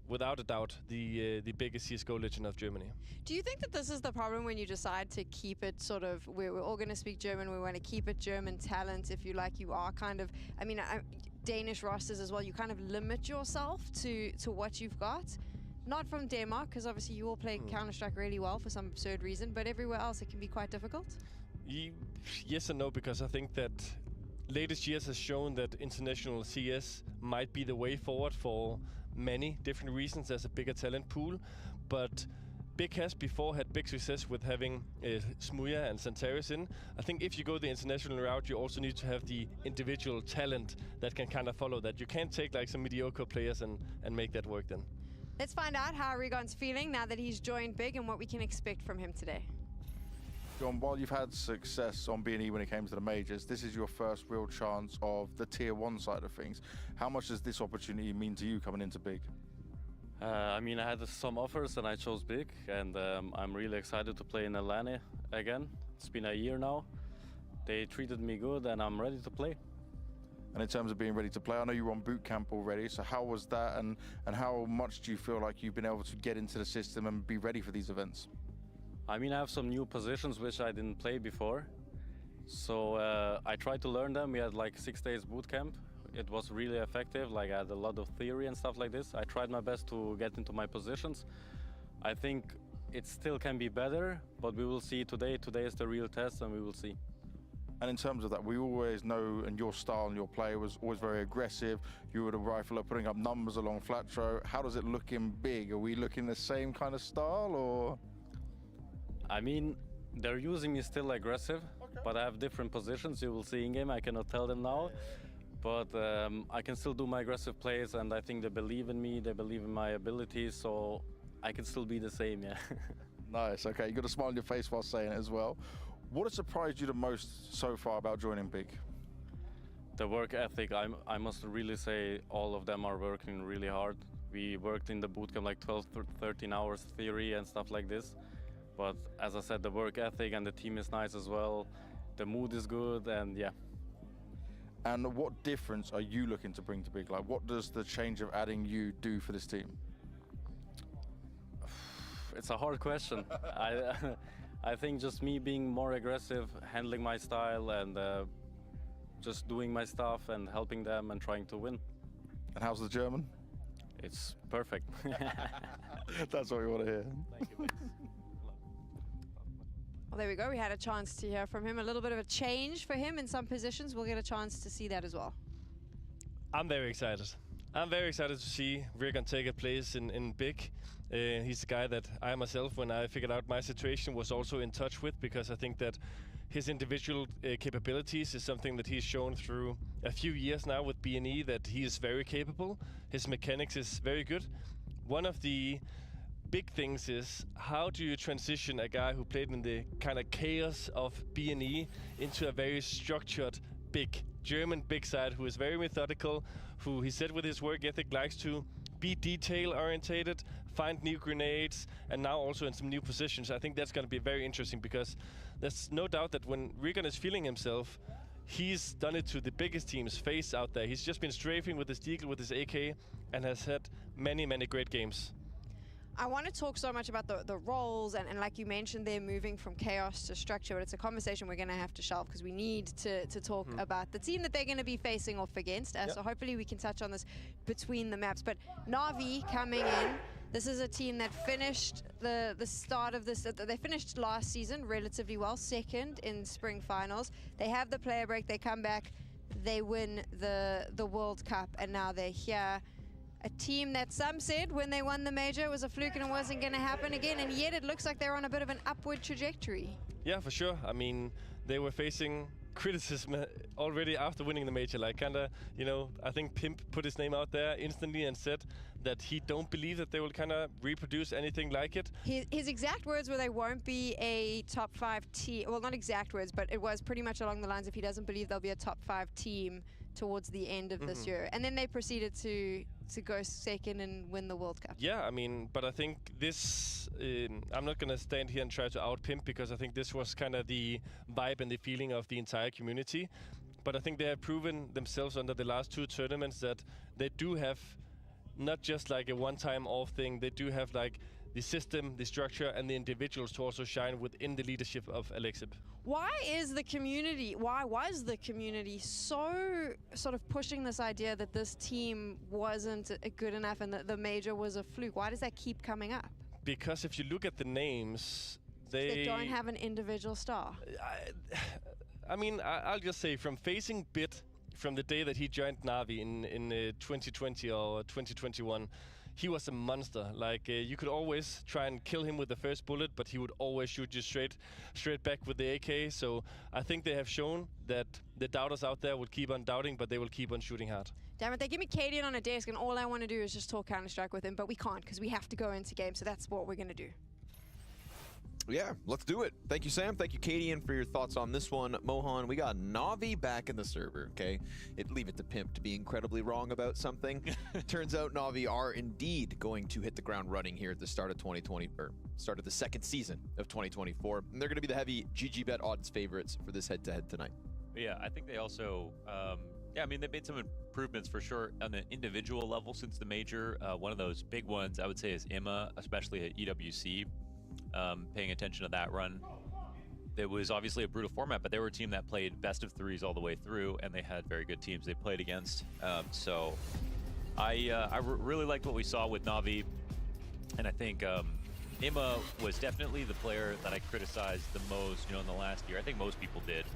without a doubt, the biggest CSGO legend of Germany. Do you think that this is the problem when you decide to keep it sort of, we're all going to speak German, we want to keep it German talent, if you like, you are kind of, I mean, Danish rosters as well, you kind of limit yourself to what you've got? Not from Denmark, because obviously you all play Counter-Strike really well for some absurd reason, but everywhere else it can be quite difficult? Yes and no, because I think that latest years has shown that international CS might be the way forward for many different reasons. There's a bigger talent pool, but Big has before had big success with having Smuya and Santaris in. I think if you go the international route, you also need to have the individual talent that can kind of follow that. You can't take like some mediocre players and make that work then. Let's find out how Rigon's feeling now that he's joined Big and what we can expect from him today. John, while you've had success on B&E when it came to the majors, this is your first real chance of the tier 1 side of things. How much does this opportunity mean to you coming into Big? I mean, I had some offers and I chose Big, and I'm really excited to play in Atlanta again. It's been a year now. They treated me good and I'm ready to play. And in terms of being ready to play, I know you were on boot camp already, so how was that, and how much do you feel like you've been able to get into the system and be ready for these events? I mean, I have some new positions which I didn't play before. So I tried to learn them. We had like 6 days boot camp. It was really effective. Like, I had a lot of theory and stuff like this. I tried my best to get into my positions. I think it still can be better, but we will see today. Today is the real test and we will see. And in terms of that, we always know, and your style and your play was always very aggressive. You were the rifler putting up numbers along flat throw. How does it look in Big? Are we looking the same kind of style, or? I mean, they're using me still aggressive, but I have different positions. You will see in game. I cannot tell them now, but I can still do my aggressive plays, and I think they believe in me. They believe in my abilities, so I can still be the same. Yeah. Nice. Okay, you got a smile on your face while saying it as well. What has surprised you the most so far about joining Big? The work ethic. I must really say all of them are working really hard. We worked in the bootcamp like 12, 13 hours theory and stuff like this. But as I said, the work ethic and the team is nice as well. The mood is good, and yeah. And what difference are you looking to bring to Big? Like, what does the change of adding you do for this team? It's a hard question. I think just me being more aggressive, handling my style, and just doing my stuff and helping them and trying to win. And how's the German? It's perfect. That's what we want to hear. Thank you. Well, there we go. We had a chance to hear from him. A little bit of a change for him in some positions. We'll get a chance to see that as well. I'm very excited. I'm very excited to see Rigon take a place in Big. He's the guy that I myself, when I figured out my situation, was also in touch with, because I think that his individual capabilities is something that he's shown through a few years now with B&E, that he is very capable. His mechanics is very good. One of the big things is, how do you transition a guy who played in the kind of chaos of B&E into a very structured Big German Big side, who is very methodical, who he said with his work ethic likes to be detail orientated, find new grenades, and now also in some new positions. I think that's going to be very interesting, because there's no doubt that when Rigon is feeling himself, he's done it to the biggest teams face out there. He's just been strafing with his Deagle, with his AK, and has had many, many great games. I want to talk so much about the roles and like you mentioned, they're moving from chaos to structure, but it's a conversation we're going to have to shelve because we need to talk about the team that they're going to be facing off against. So hopefully we can touch on this between the maps. But Na'Vi coming in, this is a team that finished the start of this, they finished last season relatively well, second in spring finals. They have the player break, they come back, they win the World Cup, and now they're here. A team that some said when they won the major was a fluke and it wasn't going to happen again, and yet it looks like they're on a bit of an upward trajectory. Yeah, for sure. I mean, they were facing criticism already after winning the major. Like, kind of, you know, I think Pimp put his name out there instantly and said that he don't believe that they will kind of reproduce anything like it. His exact words were they won't be a top 5 team. Well, not exact words, but it was pretty much along the lines of he doesn't believe they'll be a top 5 team towards the end of this year. And then they proceeded to go second and win the World Cup. Yeah, I mean, but I think this, I'm not going to stand here and try to out-pimp because I think this was kind of the vibe and the feeling of the entire community. But I think they have proven themselves under the last 2 tournaments that they do have not just like a one-time off thing, they do have like the system, the structure, and the individuals to also shine within the leadership of Alexib. Why was the community so sort of pushing this idea that this team wasn't good enough and that the major was a fluke? Why does that keep coming up? Because if you look at the names, they don't have an individual star. I mean, I'll just say from facing Bit from the day that he joined Na'Vi in 2020 or 2021, he was a monster. Like, you could always try and kill him with the first bullet, but he would always shoot you straight back with the AK. So I think they have shown that the doubters out there will keep on doubting, but they will keep on shooting hard. Damn it, they give me Cadian on a desk, and all I want to do is just talk Counter-Strike with him, but we can't because we have to go into game, so that's what we're going to do. Yeah, let's do it. Thank you, Sam. Thank you, Cadian, for your thoughts on this one. Mohan, we got Na'Vi back in the server, okay? Leave it to Pimp to be incredibly wrong about something. Turns out Na'Vi are indeed going to hit the ground running here at the start of 2020, or start of the second season of 2024. And they're going to be the heavy GG bet odds favorites for this head-to-head tonight. Yeah, I think they also, yeah, I mean, they made some improvements for sure on the individual level since the major. One of those big ones, I would say, is Imma, especially at EWC. Paying attention to that run. It was obviously a brutal format, but they were a team that played best of 3s all the way through, and they had very good teams they played against. So I really liked what we saw with Na'Vi, and I think Imma was definitely the player that I criticized the most, you know, in the last year. I think most people did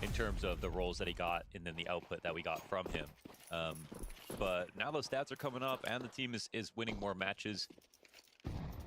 in terms of the roles that he got and then the output that we got from him. But now those stats are coming up, and the team is winning more matches.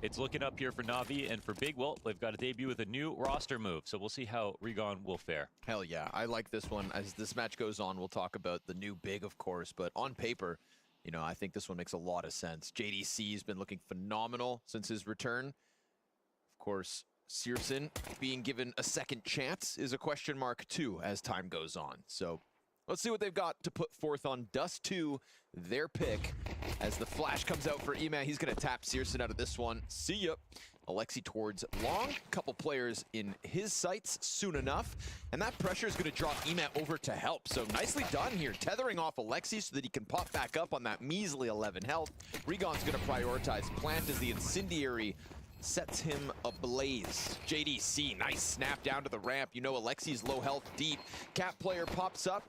It's looking up here for Na'Vi, and for Big, well, they've got a debut with a new roster move, so we'll see how Rigon will fare. Hell yeah, I like this one. As this match goes on, we'll talk about the new Big, of course, but on paper, you know, I think this one makes a lot of sense. JDC has been looking phenomenal since his return. Of course, Searson being given a second chance is a question mark too as time goes on. So let's see what they've got to put forth on Dust 2, their pick. As the flash comes out for Ema, he's going to tap Searson out of this one. See ya. Alexi towards long. Couple players in his sights soon enough. And that pressure is going to drop Ema over to help. So nicely done here, tethering off Alexi so that he can pop back up on that measly 11 health. Rigon's going to prioritize plant as the incendiary sets him ablaze. JDC, nice snap down to the ramp. You know Alexi's low health deep. Cat player pops up,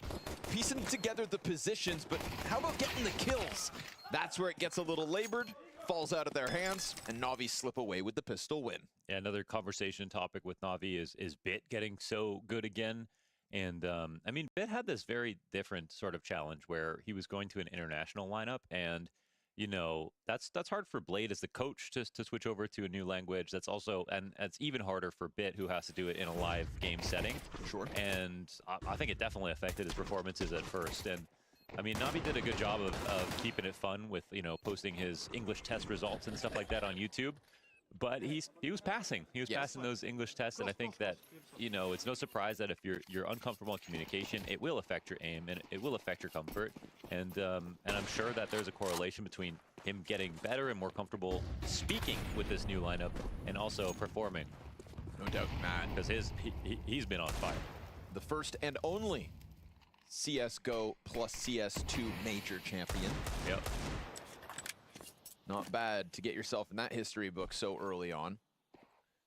piecing together the positions, but how about getting the kills? That's where it gets a little labored, falls out of their hands, and Na'Vi slip away with the pistol win. Yeah, another conversation topic with Na'Vi is Bit getting so good again. And I mean, Bit had this very different sort of challenge where he was going to an international lineup, and you know, that's hard for Blade as the coach to switch over to a new language. That's also, and it's even harder for Bit, who has to do it in a live game setting. Sure. And I think it definitely affected his performances at first. And I mean, Na'Vi did a good job of keeping it fun with, you know, posting his English test results and stuff like that on YouTube. But he was passing. He was passing those English tests, and I think that, you know, it's no surprise that if you're uncomfortable in communication, it will affect your aim and it will affect your comfort. And I'm sure that there's a correlation between him getting better and more comfortable speaking with this new lineup and also performing. No doubt, man. Because he's been on fire. The first and only CSGO plus CS2 major champion. Yep. Not bad to get yourself in that history book so early on.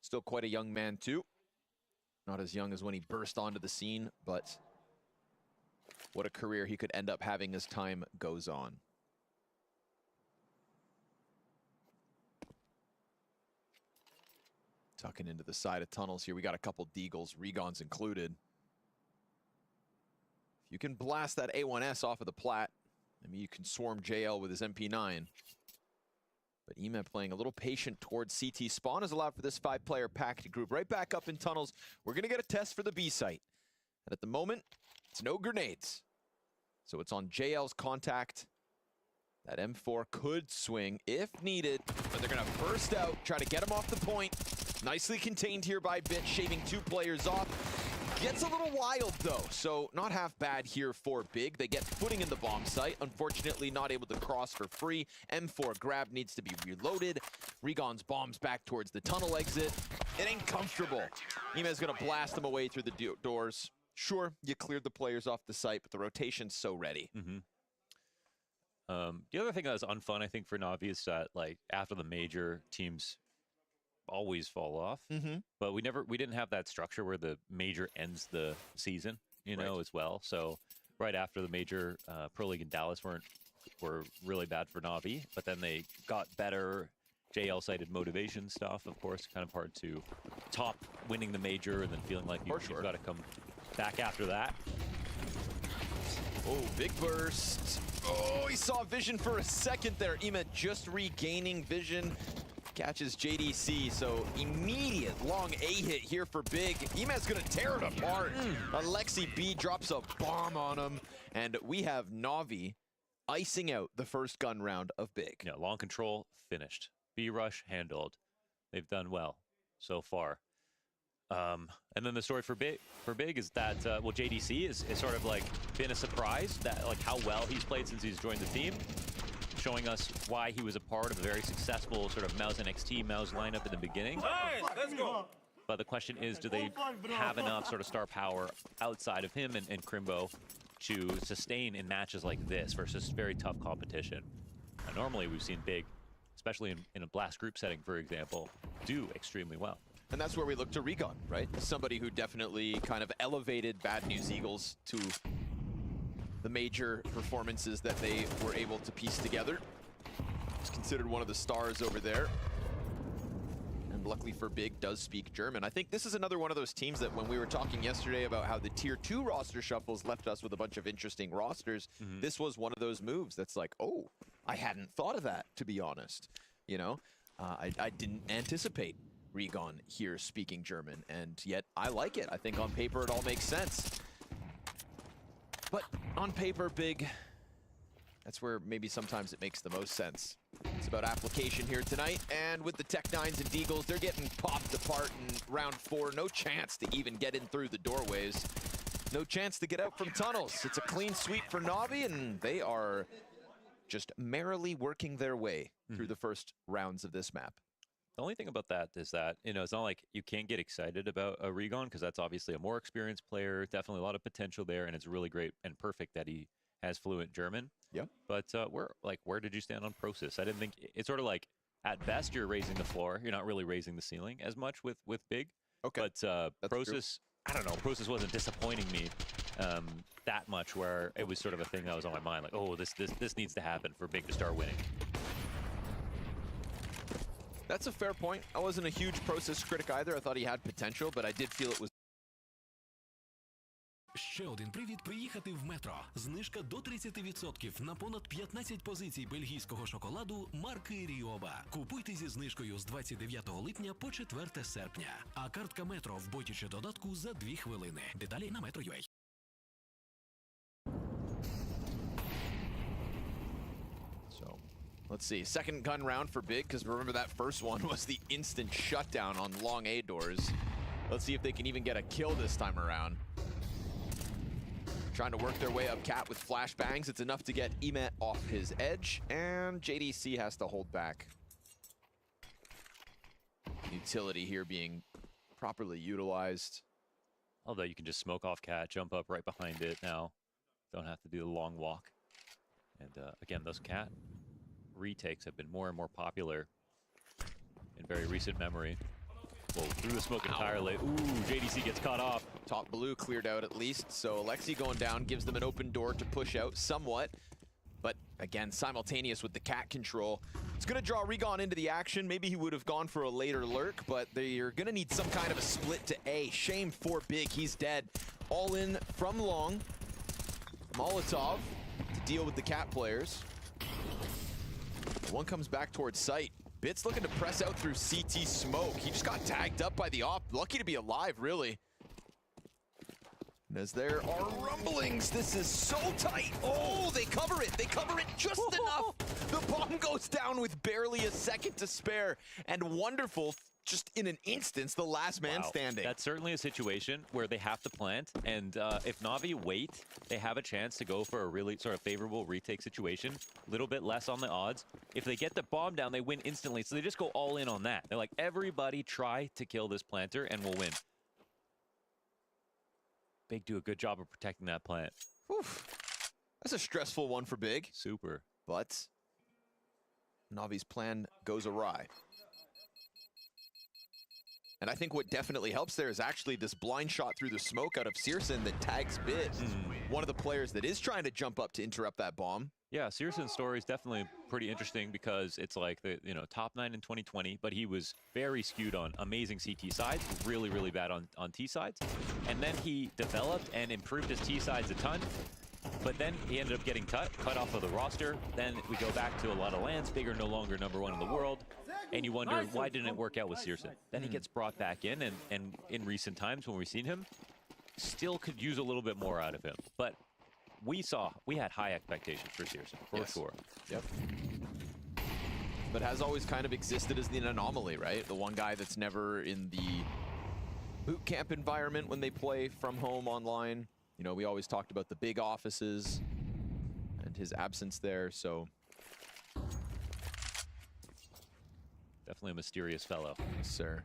Still quite a young man too. Not as young as when he burst onto the scene, but what a career he could end up having as time goes on. Tucking into the side of tunnels here. We got a couple Deagles, Regons included. If you can blast that A1S off of the plat, I mean, you can swarm JL with his MP9. But EMA playing a little patient towards CT. Spawn is allowed for this 5-player packed group. Right back up in tunnels. We're going to get a test for the B site. And at the moment, it's no grenades. So it's on JL's contact. That M4 could swing if needed, but they're going to burst out, try to get him off the point. Nicely contained here by Bit, shaving 2 players off. Gets a little wild though, so not half bad here for Big. They get footing in the bomb site. Unfortunately, not able to cross for free. M4 grab needs to be reloaded. Regon's bombs back towards the tunnel exit. It ain't comfortable. Ima's gonna blast them away through the doors. Sure, you cleared the players off the site, but the rotation's so ready. The other thing that was unfun, I think, for Na'Vi is that, like, after the major, teams always fall off. But we didn't have that structure where the major ends the season, you know, as well. So right after the major, Pro League and Dallas were really bad for Na'Vi, but then they got better. JL cited motivation stuff, of course, kind of hard to top winning the major and then feeling like you've got to come back after that. Oh, big burst. Oh, he saw vision for a second there. Ima just regaining vision. Catches JDC, so immediate long A hit here for Big. Ima's gonna tear it apart. Alexi B drops a bomb on him, and we have Na'Vi icing out the first gun round of Big. Yeah, long control finished. B rush handled. They've done well so far. And then the story for Big is that well, JDC is sort of like been a surprise that like how well he's played since he's joined the team, showing us why he was a part of a very successful sort of Mouse NXT Mouse lineup in the beginning. Nice, let's go. But the question is, do they have enough sort of star power outside of him and Crimbo to sustain in matches like this versus very tough competition? Normally we've seen Big, especially in a blast group setting, for example, do extremely well. And that's where we look to Regon, right? Somebody who definitely kind of elevated Bad News Eagles to the major performances that they were able to piece together. He's considered one of the stars over there. And luckily for Big, does speak German. I think this is another one of those teams that when we were talking yesterday about how the Tier 2 roster shuffles left us with a bunch of interesting rosters, this was one of those moves that's like, oh, I hadn't thought of that, to be honest. You know, I didn't anticipate Regon here speaking German, and yet I like it. I think on paper it all makes sense. But on paper, Big, that's where maybe sometimes it makes the most sense. It's about application here tonight, and with the Tech 9s and Deagles, they're getting popped apart in round 4. No chance to even get in through the doorways. No chance to get out from tunnels. It's a clean sweep for Na'Vi, and they are just merrily working their way through the first rounds of this map. The only thing about that is that, you know, it's not like you can't get excited about a Regon because that's obviously a more experienced player, definitely a lot of potential there, and it's really great and perfect that he has fluent German. Yep. But where did you stand on Process? I didn't think it's sort of like at best you're raising the floor, you're not really raising the ceiling as much with Big. Okay. But Process, I don't know, Process wasn't disappointing me that much where it was sort of a thing that was on my mind, like, oh, this needs to happen for Big to start winning. That's a fair point. I wasn't a huge Process critic either. I thought he had potential, but I did feel it was. Ще один привід приїхати в метро. Знижка до 30% на понад 15 позицій бельгійського шоколаду марки Ріоба. Купуйте зі знижкою з 29 липня по 4 серпня. А картка метро в боті чи додатку за 2 хвилини. Деталі на Metro.ua. So, let's see. Second gun round for Big, because remember that first one was the instant shutdown on long A doors. Let's see if they can even get a kill this time around. Trying to work their way up Cat with flashbangs. It's enough to get Emet off his edge, and JDC has to hold back. Utility here being properly utilized. Although you can just smoke off Cat, jump up right behind it now. Don't have to do the long walk. And again, those Cat retakes have been more and more popular in very recent memory. Well, through the smoke entirely. Ooh, JDC gets caught off. Top blue cleared out at least, so Alexi going down gives them an open door to push out somewhat. But again, simultaneous with the cat control. It's going to draw Regon into the action. Maybe he would have gone for a later lurk, but they're going to need some kind of a split to A. Shame for Big, he's dead. All in from long. Molotov to deal with the cat players. One comes back towards site. Bits looking to press out through CT smoke. He just got tagged up by the op. Lucky to be alive, really. And as there are rumblings, this is so tight. Oh, they cover it. They cover it just enough. The bomb goes down with barely a second to spare. And wonderful, just in an instance, the last man standing. That's certainly a situation where they have to plant. And if Na'Vi wait, they have a chance to go for a really sort of favorable retake situation. A little bit less on the odds. If they get the bomb down, they win instantly. So they just go all in on that. They're like, everybody try to kill this planter and we'll win. Big do a good job of protecting that plant. Oof. That's a stressful one for Big. Super. But Navi's plan goes awry. And I think what definitely helps there is actually this blind shot through the smoke out of Searson that tags Bid. One of the players that is trying to jump up to interrupt that bomb. Yeah, Searson's story is definitely pretty interesting because it's like the top 9 in 2020, but he was very skewed on amazing CT sides, really, really bad on T sides. And then he developed and improved his T sides a ton, but then he ended up getting cut off of the roster. Then we go back to a lot of lands, Big are no longer #1 in the world. And you wonder, why didn't it work out with Searson? Then he gets brought back in, and in recent times when we've seen him, still could use a little bit more out of him. But we had high expectations for Searson, for sure. Yep. But has always kind of existed as the anomaly, right? The one guy that's never in the boot camp environment when they play from home online. You know, we always talked about the big offices and his absence there, so. Definitely a mysterious fellow. Yes, sir.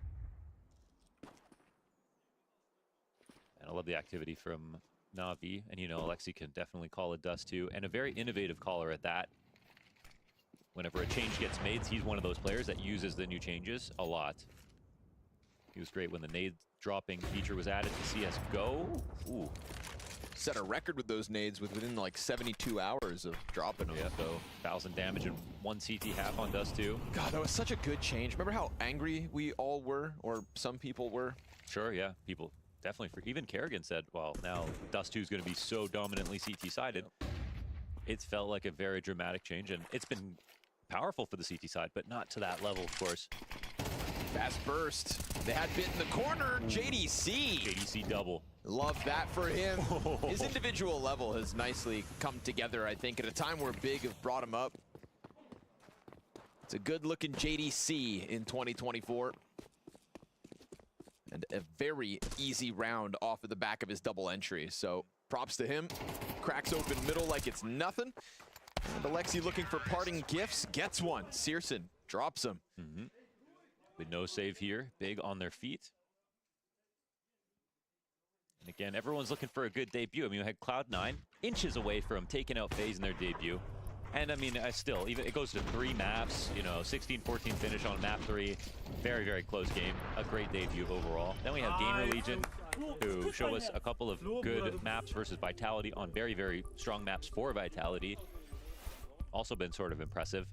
And I love the activity from Na'Vi, and Alexi can definitely call a dust too, and a very innovative caller at that. Whenever a change gets made, he's one of those players that uses the new changes a lot. He was great when the nade dropping feature was added to CSGO. Ooh. Set a record with those nades within like 72 hours of dropping them. Yeah, so 1,000 damage and 1 CT half on Dust 2. God, that was such a good change. Remember how angry we all were, or some people were? Sure, yeah. People definitely. Even Kerrigan said, well, now Dust 2 is going to be so dominantly CT-sided. It's felt like a very dramatic change, and it's been powerful for the CT side, but not to that level, of course. Fast burst. They had Bit in the corner. JDC. JDC double. Love that for him. His individual level has nicely come together, I think, at a time where Big have brought him up. It's a good-looking JDC in 2024. And a very easy round off of the back of his double entry. So props to him. Cracks open middle like it's nothing. And Alexi looking for parting gifts. Gets one. Searson drops him. With no save here. Big on their feet. And again, everyone's looking for a good debut. I mean, we had Cloud9 inches away from taking out FaZe in their debut. And I mean, even it goes to 3 maps, 16-14 finish on map 3. Very, very close game. A great debut overall. Then we have Gamer Legion, who show us a couple of good maps versus Vitality on very, very strong maps for Vitality. Also been sort of impressive.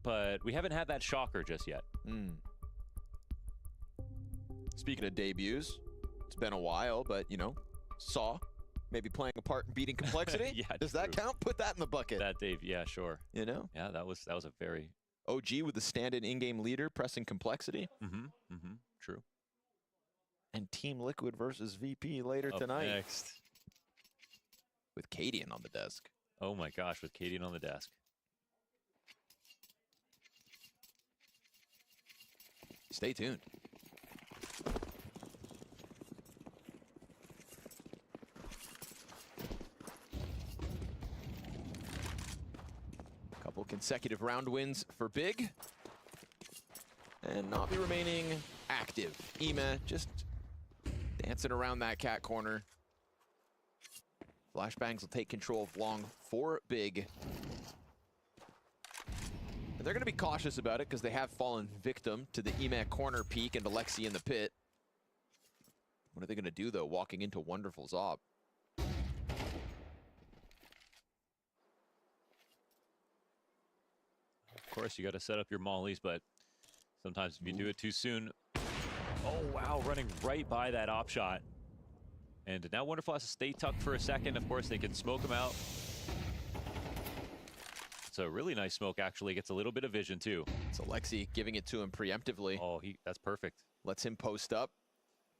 But we haven't had that shocker just yet. Speaking of debuts, it's been a while, but, Saw maybe playing a part in beating Complexity. Yeah, does that count? Put that in the bucket. That Dave, yeah, sure. Yeah, that was a very OG with the stand-in in-game leader pressing Complexity. True. And Team Liquid versus VP later tonight. Next. With Cadian on the desk. Oh my gosh, with Cadian on the desk. Stay tuned. Couple consecutive round wins for Big. And Na'Vi remaining active. Ema just dancing around that cat corner. Flashbangs will take control of long for Big. And they're going to be cautious about it because they have fallen victim to the EMAC corner peek and Alexi in the pit. What are they going to do, though, walking into Wonderful's op? Of course, you got to set up your mollies, but sometimes if you do it too soon... Oh, wow, running right by that op shot. And now Wonderful has to stay tucked for a second. Of course, they can smoke him out. It's a really nice smoke, actually. Gets a little bit of vision, too. It's Alexi giving it to him preemptively. Oh, that's perfect. Lets him post up.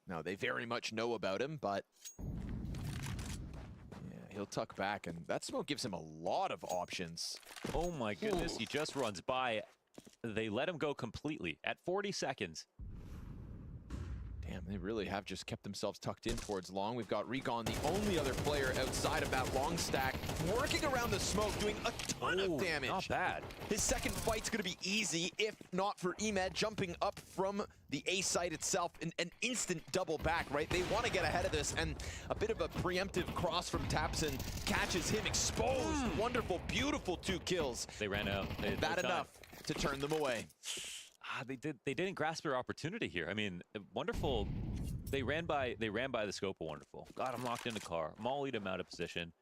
Now, they very much know about him, but... yeah, he'll tuck back, and that smoke gives him a lot of options. Oh, my goodness. He just runs by. They let him go completely at 40 seconds. Damn, they really have just kept themselves tucked in towards long. We've got Regon, the only other player outside of that long stack, working around the smoke, doing a ton of damage. Not bad. His second fight's going to be easy, if not for Emed jumping up from the A site itself. An instant double back, right? They want to get ahead of this, and a bit of a preemptive cross from Tapson catches him exposed. Wonderful, beautiful 2 kills. They ran out. Bad enough to turn them away. They didn't grasp their opportunity here. I mean, Wonderful, they ran by the scope of Wonderful. Got him locked in the car, mollied him out of position.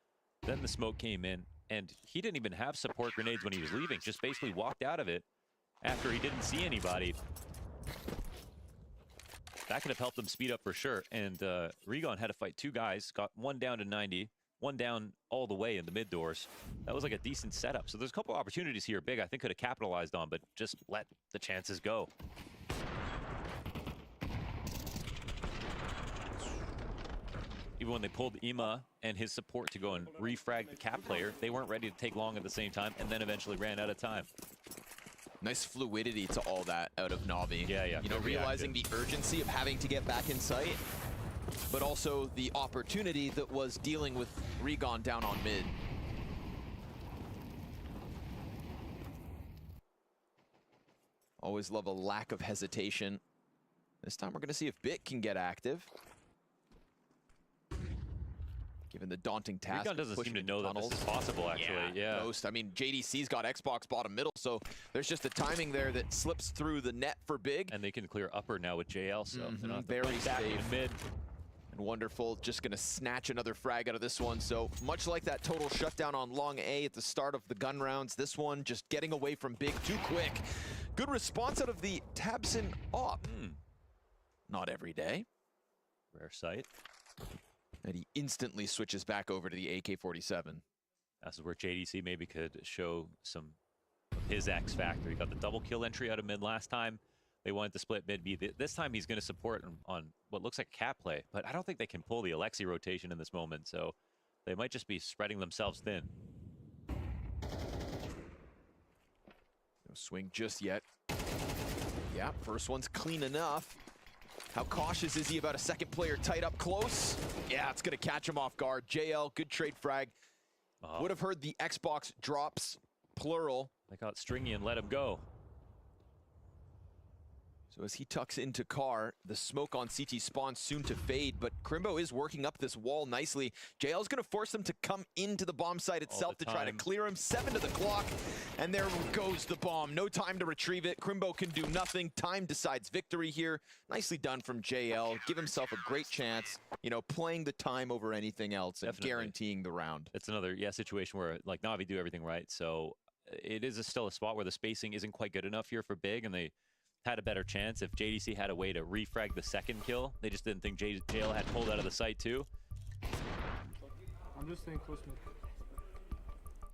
Then the smoke came in, and he didn't even have support grenades when he was leaving. Just basically walked out of it after he didn't see anybody. That could have helped them speed up for sure. And Regon had to fight 2 guys, got one down to 90. One down all the way in the mid doors. That was like a decent setup. So there's a couple opportunities here Big I think could have capitalized on, but just let the chances go. Even when they pulled Ima and his support to go and refrag the cap player, they weren't ready to take long at the same time and then eventually ran out of time. Nice fluidity to all that out of Na'Vi. Yeah. You know, realizing the urgency of having to get back in sight, but also the opportunity that was dealing with Regon down on mid. Always love a lack of hesitation. This time we're going to see if Bit can get active. Given the daunting task. Regon doesn't seem to know that this is possible, actually. Yeah. Most. I mean, JDC's got Xbox bottom middle, so there's just a timing there that slips through the net for Big. And they can clear upper now with JL, so they're not very back in safe. mid. And Wonderful just going to snatch another frag out of this one. So much like that total shutdown on long A at the start of the gun rounds, this one just getting away from Big too quick. Good response out of the Tabson op. Not every day. Rare sight. And he instantly switches back over to the AK-47. This is where JDC maybe could show some of his X factor. He got the double kill entry out of mid last time. They wanted to split mid B. This time he's going to support on what looks like a cap play, but I don't think they can pull the Alexi rotation in this moment, so they might just be spreading themselves thin. No swing just yet. Yeah, first one's clean enough. How cautious is he about a second player tight up close? Yeah, it's going to catch him off guard. JL, good trade frag. Would have heard the Xbox drops, plural. They got stringy and let him go. So as he tucks into car, the smoke on CT spawn soon to fade, but Crimbo is working up this wall nicely. JL's going to force them to come into the bomb site itself to try to clear him. 7 to the clock, and there goes the bomb. No time to retrieve it. Crimbo can do nothing. Time decides victory here. Nicely done from JL. Give himself a great chance, you know, playing the time over anything else and guaranteeing the round. It's another, situation where, like, Na'Vi do everything right, so it is still a spot where the spacing isn't quite good enough here for Big, and they had a better chance if JDC had a way to refrag the second kill. They just didn't think JL had pulled out of the site too. I'm just staying close mid.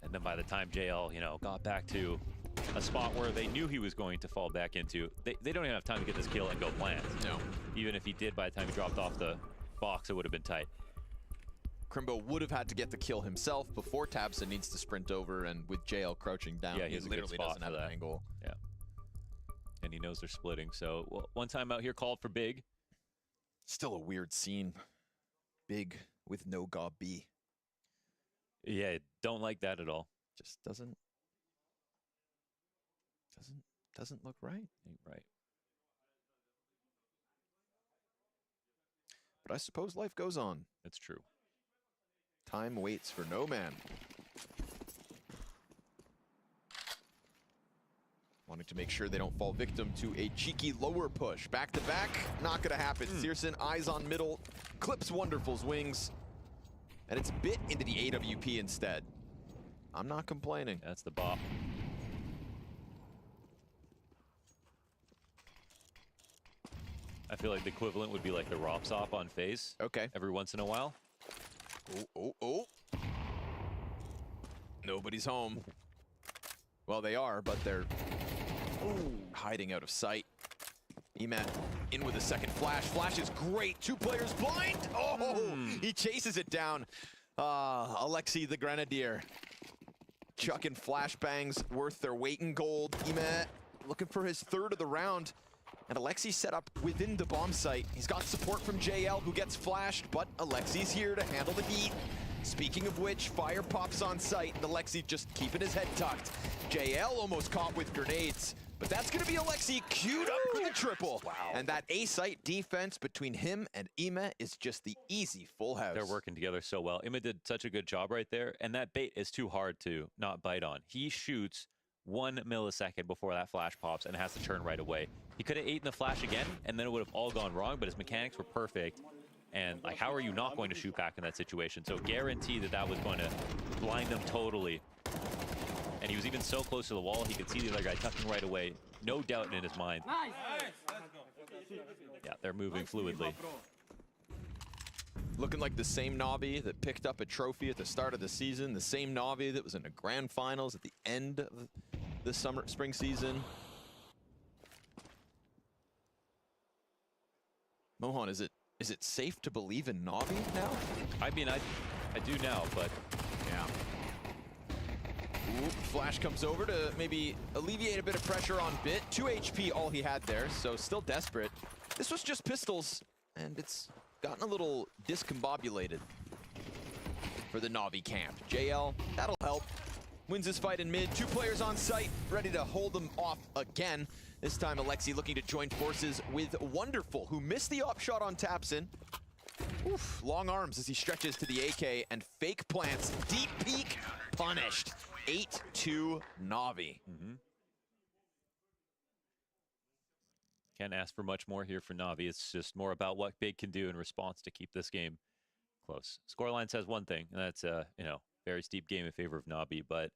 And then by the time JL, got back to a spot where they knew he was going to fall back into, they don't even have time to get this kill and go plant. No. Even if he did by the time he dropped off the box, it would have been tight. Crimbo would have had to get the kill himself before Tabson needs to sprint over, and with JL crouching down, he literally doesn't have an angle. Yeah. And he knows they're splitting. So one time out here called for Big. Still a weird scene. Big with no gob B. Yeah, don't like that at all. Just doesn't look right. Ain't right. But I suppose life goes on. It's true. Time waits for no man. wanting to make sure they don't fall victim to a cheeky lower push. Back to back, not gonna happen. Searson, eyes on middle, clips Wonderful's wings, and it's bit into the AWP instead. I'm not complaining. That's the bop. I feel like the equivalent would be like the ROPS op on FaZe. Okay. Every once in a while. Oh. Nobody's home. Well, they are, but they're hiding out of sight. Emat in with a second flash. Flash is great. 2 players blind. Oh, he chases it down. Alexi the Grenadier. Chucking flashbangs worth their weight in gold. Emat looking for his 3rd of the round. And Alexi set up within the bomb site. He's got support from JL, who gets flashed, but Alexi's here to handle the heat. Speaking of which, fire pops on site, and Alexi just keeping his head tucked. JL almost caught with grenades, but that's gonna be Alexi queued up for the triple. Wow. And that A-site defense between him and Ima is just the easy full house. They're working together so well. Ima did such a good job right there, and that bait is too hard to not bite on. He shoots 1 millisecond before that flash pops and has to turn right away. He could have eaten the flash again, and then it would have all gone wrong, but his mechanics were perfect. And like, how are you not going to shoot back in that situation? So guarantee that that was going to blind them totally. And he was even so close to the wall, he could see the other guy tucking right away. No doubt in his mind. Yeah, they're moving fluidly. Looking like the same Navi that picked up a trophy at the start of the season, the same Navi that was in the grand finals at the end of the spring season. Mohan, is it safe to believe in Navi now? I mean, I do now, but yeah. Ooh, flash comes over to maybe alleviate a bit of pressure on Bit. 2 HP all he had there, so still desperate. This was just pistols, and it's gotten a little discombobulated for the Navi camp. JL, that'll help. Wins his fight in mid. 2 players on site, ready to hold them off again. This time, Alexi looking to join forces with Wonderful, who missed the op shot on Tapson. Oof, long arms as he stretches to the AK and fake plants. Deep peek, punished. 8-2 Navi. Can't ask for much more here for Navi. It's just more about what Big can do in response to keep this game close. Scoreline says one thing, and that's very steep game in favor of Navi, but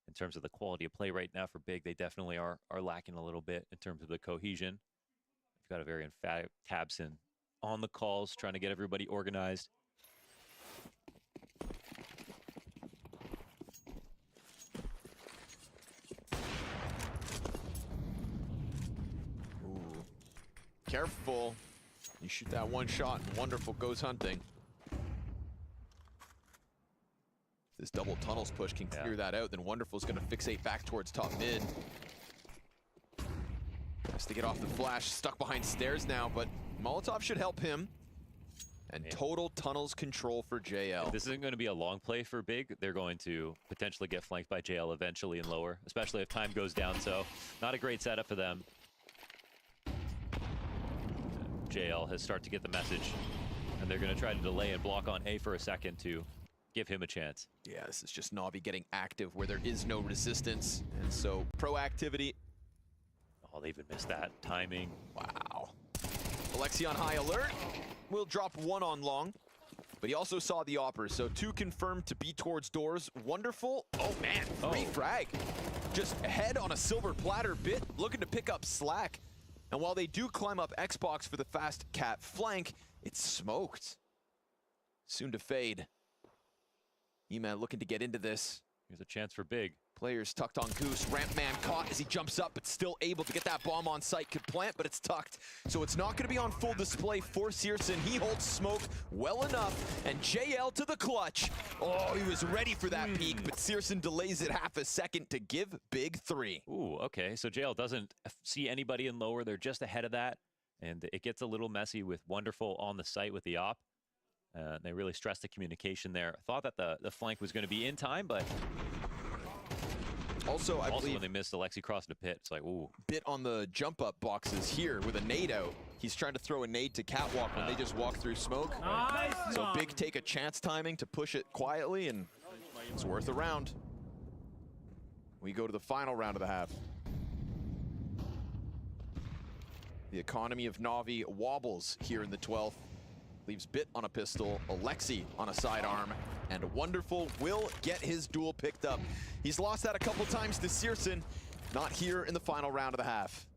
in terms of the quality of play right now for Big, they definitely are lacking a little bit in terms of the cohesion. We've got a very emphatic Tabson on the calls, trying to get everybody organized. Ooh. Careful. You shoot that one shot and Wonderful goes hunting. This double tunnels push can clear that out, then Wonderful's gonna fixate back towards top mid. Has to get off the flash, stuck behind stairs now, but Molotov should help him. And total tunnels control for JL. If this isn't going to be a long play for Big, they're going to potentially get flanked by JL eventually and lower, especially if time goes down, so not a great setup for them. JL has started to get the message, and they're going to try to delay and block on A for a second to give him a chance. Yeah, this is just Navi getting active where there is no resistance, and so proactivity. Oh, they even missed that timing. Wow. Alexi on high alert. Will drop 1 on long, but he also saw the opper, so 2 confirmed to be towards doors. Wonderful. Oh man, 3 frag. Just head on a silver platter. Bit looking to pick up slack. And while they do climb up Xbox for the fast cat flank, it's smoked. Soon to fade. E-Man looking to get into this. Here's a chance for Big. Players tucked on Goose. Ramp man caught as he jumps up, but still able to get that bomb on site. Could plant, but it's tucked. So it's not going to be on full display for Searson. He holds smoke well enough, and JL to the clutch. Oh, he was ready for that peek, but Searson delays it half a second to give Big 3. Ooh, okay. So JL doesn't see anybody in lower. They're just ahead of that, and it gets a little messy with Wonderful on the site with the op. They really stressed the communication there. I thought that the flank was going to be in time, but also I believe when they missed Alexi crossing the pit, it's like, ooh. Bit on the jump up boxes here with a nade out. He's trying to throw a nade to catwalk when they just walk through smoke. Nice. So Big take a chance timing to push it quietly, and it's worth a round. We go to the final round of the half. The economy of Na'Vi wobbles here in the 12th. Leaves Bit on a pistol, Alexi on a sidearm, and Wonderful will get his duel picked up. He's lost that a couple times to Searson, not here in the final round of the half.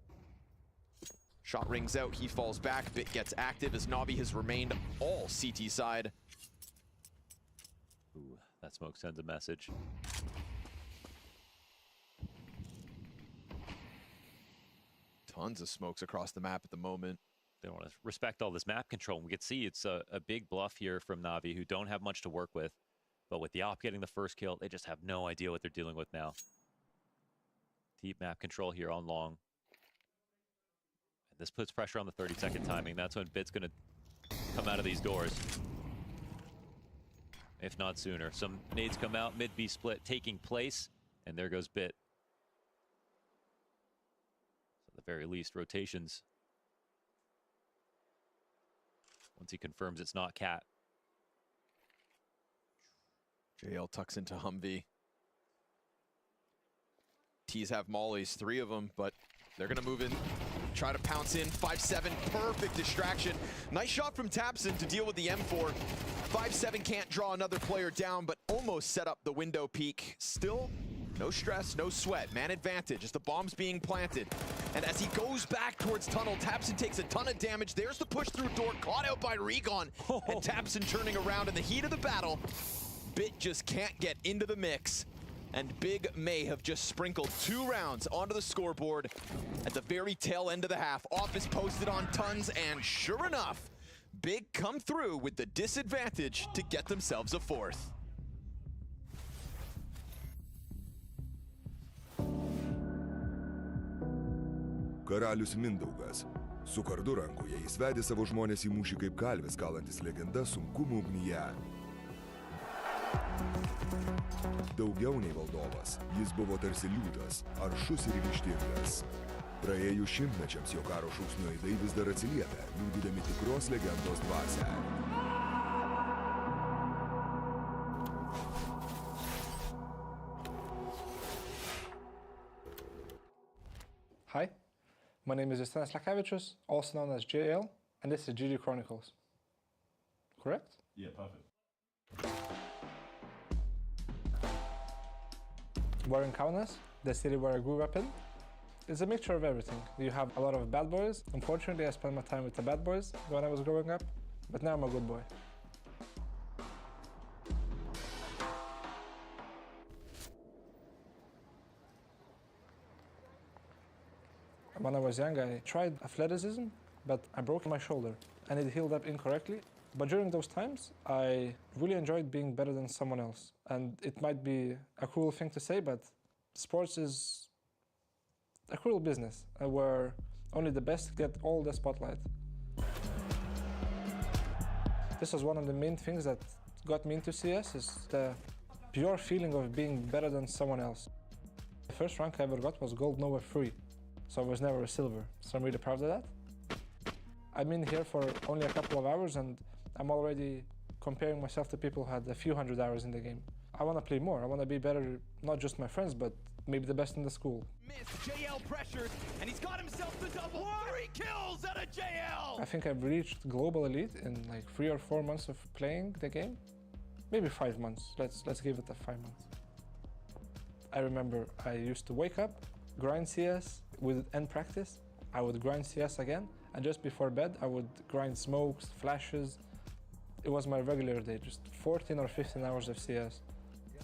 Shot rings out, he falls back, Bit gets active as Na'Vi has remained all CT side. Ooh, that smoke sends a message. Tons of smokes across the map at the moment. They want to respect all this map control. We can see it's a big bluff here from Na'Vi, who don't have much to work with. But with the op getting the first kill, they just have no idea what they're dealing with now. Deep map control here on long. And this puts pressure on the 30-second timing. That's when Bit's going to come out of these doors. If not sooner. Some nades come out, mid-B split taking place, and there goes Bit. So at the very least, rotations. Once he confirms it's not Cat. JL tucks into Humvee. T's have mollies, 3 of them, but they're gonna move in, try to pounce in. 5-7, perfect distraction. Nice shot from Tapson to deal with the M4. 5-7 can't draw another player down, but almost set up the window peak. Still, no stress, no sweat. Man advantage as the bomb's being planted. And as he goes back towards tunnel, Tapson takes a ton of damage. There's the push through door, caught out by Regon. And Tapson turning around in the heat of the battle. Bit just can't get into the mix. And Big may have just sprinkled 2 rounds onto the scoreboard at the very tail end of the half. Office posted on tons, and sure enough, Big come through with the disadvantage to get themselves a 4th. Karalius Mindaugas. Su kardu rankoje jis vedė savo žmonės į mūšį kaip kalvis kalantis legenda sunkumų ugnyje. Daugiau nei valdovas, jis buvo tarsi liūtas, aršus ir ryžtingas. Praėjus šimtmečiams jo karo šūksnių aidai vis dar atsiliepia, liudydami tikros legendos dvasią. Hi, my name is Justinas Lakavičius, also known as JL, and this is GG Chronicles. Correct? Yeah, perfect. We're in Kaunas, the city where I grew up in. It's a mixture of everything. You have a lot of bad boys. Unfortunately, I spent my time with the bad boys when I was growing up, but now I'm a good boy. When I was young, I tried athleticism, but I broke my shoulder and it healed up incorrectly. But during those times, I really enjoyed being better than someone else. And it might be a cruel thing to say, but sports is a cruel business where only the best get all the spotlight. This was one of the main things that got me into CS, is the pure feeling of being better than someone else. The first rank I ever got was gold nowhere 3. So I was never a silver, so I'm really proud of that. I've been here for only a couple of hours and I'm already comparing myself to people who had a few hundred hours in the game. I want to play more, I want to be better, not just my friends, but maybe the best in the school. JL pressures, and he's got himself the double. 3 kills out of JL! I think I've reached global elite in like 3 or 4 months of playing the game. Maybe 5 months, let's give it a 5 months. I remember I used to wake up, grind CS, with end practice, I would grind CS again, and just before bed, I would grind smokes, flashes. It was my regular day, just 14 or 15 hours of CS.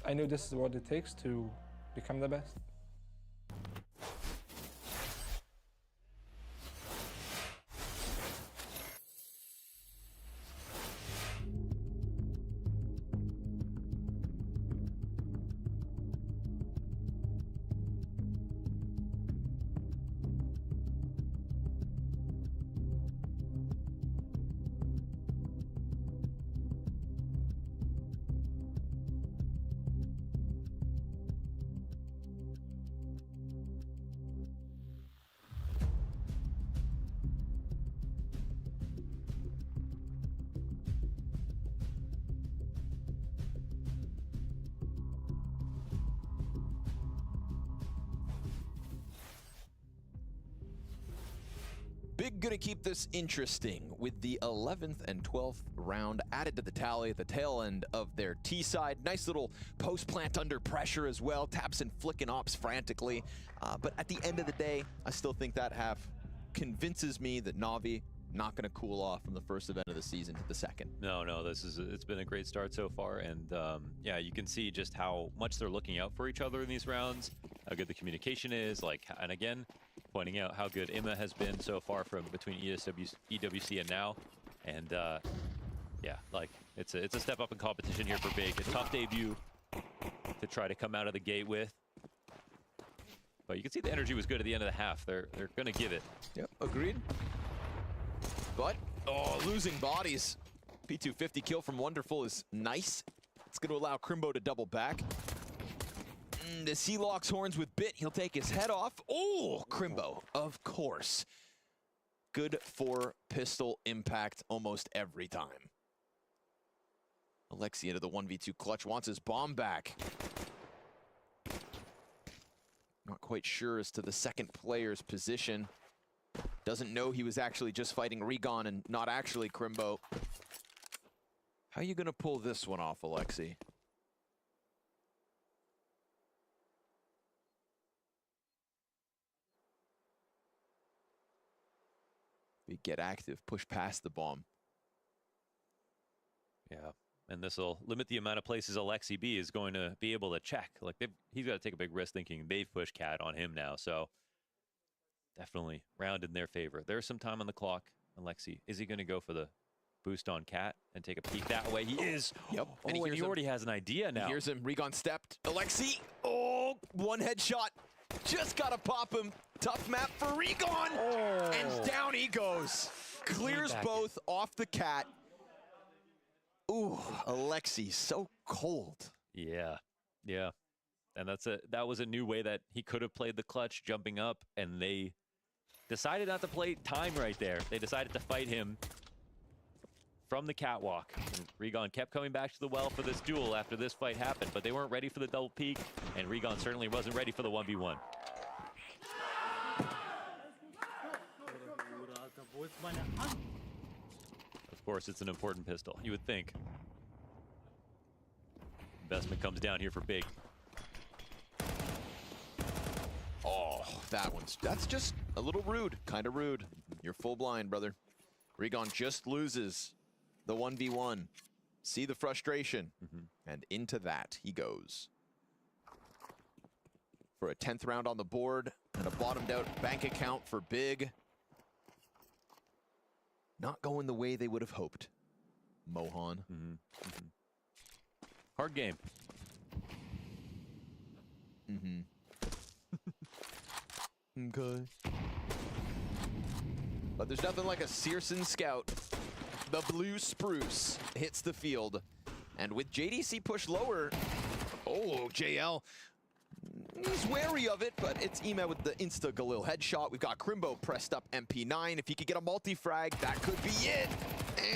I knew this is what it takes to become the best. Big gonna keep this interesting with the 11th and 12th round added to the tally at the tail end of their T side. Nice little post plant under pressure as well. tabseN flicking ops frantically. But at the end of the day, I still think that half convinces me that Na'Vi not going to cool off from the first event of the season to the second. No, it's been a great start so far, and yeah, you can see just how much they're looking out for each other in these rounds, how good the communication is, and again, pointing out how good Imma has been so far from between EWC and now, and yeah, it's a step up in competition here for Big. A tough debut to try to come out of the gate with. But you can see the energy was good at the end of the half. They're going to give it. Yep, agreed. But, losing bodies. P250 kill from Wonderful is nice. It's going to allow Crimbo to double back. As he locks horns with Bit, he'll take his head off. Oh, Crimbo, of course. Good for pistol impact almost every time. Alexi into the 1v2 clutch, wants his bomb back. Not quite sure as to the second player's position. Doesn't know he was actually just fighting Regon and not actually Crimbo. How are you gonna pull this one off, Alexi? We get active, push past the bomb. Yeah, and this will limit the amount of places Alexi B is going to be able to check. Like, he's got to take a big risk thinking they've pushed Cat on him now, so definitely round in their favor. There's some time on the clock. Alexi, is he going to go for the boost on Cat and take a peek that way? He is. Yep. And he already has an idea now. He hears him. Regon stepped. Alexi. Oh, one headshot. Just got to pop him. Tough map for Regon. And down he goes. Clears both off the Cat. Ooh, Alexi, so cold. Yeah, yeah. And that was a new way that he could have played the clutch, jumping up, and they decided not to play time right there. They decided to fight him from the catwalk. And Regon kept coming back to the well for this duel after this fight happened, but they weren't ready for the double peak, and Regon certainly wasn't ready for the 1v1. Of course, it's an important pistol, you would think. Investment comes down here for Big. Oh, that's just a little rude. Kind of rude. You're full blind, brother. Regon just loses the 1v1. See the frustration. And into that he goes. For a 10th round on the board and a bottomed out bank account for Big. Not going the way they would have hoped. Mohan. Hard game. Okay. But there's nothing like a Searson scout. The blue spruce hits the field. And with JDC pushed lower, JL, he's wary of it, but it's Imma with the insta-Galil headshot. We've got Crimbo pressed up MP9. If he could get a multi-frag, that could be it.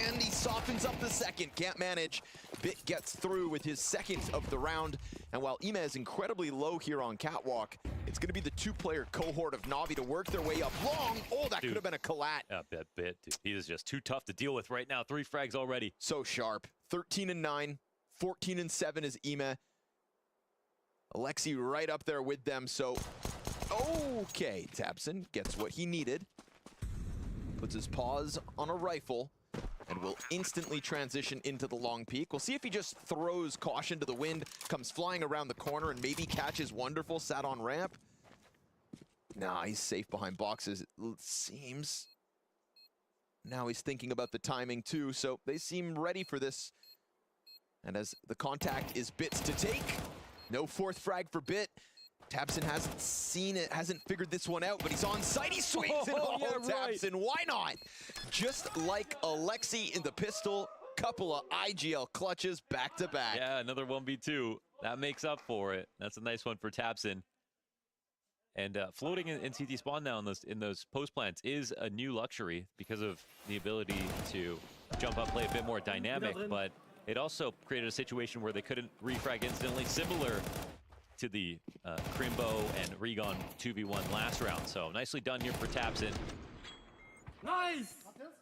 And he softens up the second, can't manage. Bit gets through with his second of the round. And while Imma is incredibly low here on catwalk, it's going to be the two-player cohort of Na'Vi to work their way up long. Oh, that could have been a collat. That Bit, dude, he is just too tough to deal with right now. 3 frags already. So sharp. 13-9, 14-7 is Imma. Alexi right up there with them, so okay. tabseN gets what he needed. Puts his paws on a rifle and will instantly transition into the long peak. We'll see if he just throws caution to the wind, comes flying around the corner, and maybe catches Wonderful sat on ramp. Nah, he's safe behind boxes, it seems. Now he's thinking about the timing too, so they seem ready for this. And as the contact is Bit's to take, no 4th frag for Bit. tabseN hasn't seen it, hasn't figured this one out, but he's on site. He swings it. tabseN, why not? Just like Alexi in the pistol, couple of IGL clutches back to back. Yeah, another 1v2. That makes up for it. That's a nice one for tabseN. And floating in CT spawn now in those post plants is a new luxury because of the ability to jump up, play a bit more dynamic, but it also created a situation where they couldn't refrag instantly, similar to the Crimbo and Regon 2v1 last round. So nicely done here for tabseN. Nice!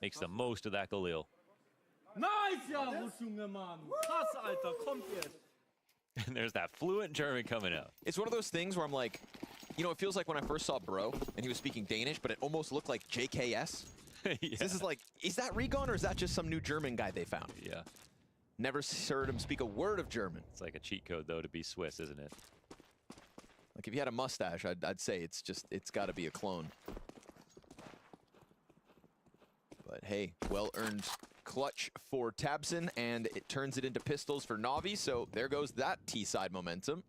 Makes the most of that Galil. Nice, Jawohl, Junge, Mann. Krass, Alter, kommt jetzt. And there's that fluent German coming out. It's one of those things where I'm like, you know, it feels like when I first saw Bro and he was speaking Danish, but it almost looked like JKS. Yeah. This is like, is that Regon or is that just some new German guy they found? Yeah. Never heard him speak a word of German. It's like a cheat code, though, to be Swiss, isn't it? Like, if you had a mustache, I'd say it's got to be a clone. But hey, well-earned clutch for Tabson, and it turns it into pistols for Na'Vi, so there goes that T-side momentum.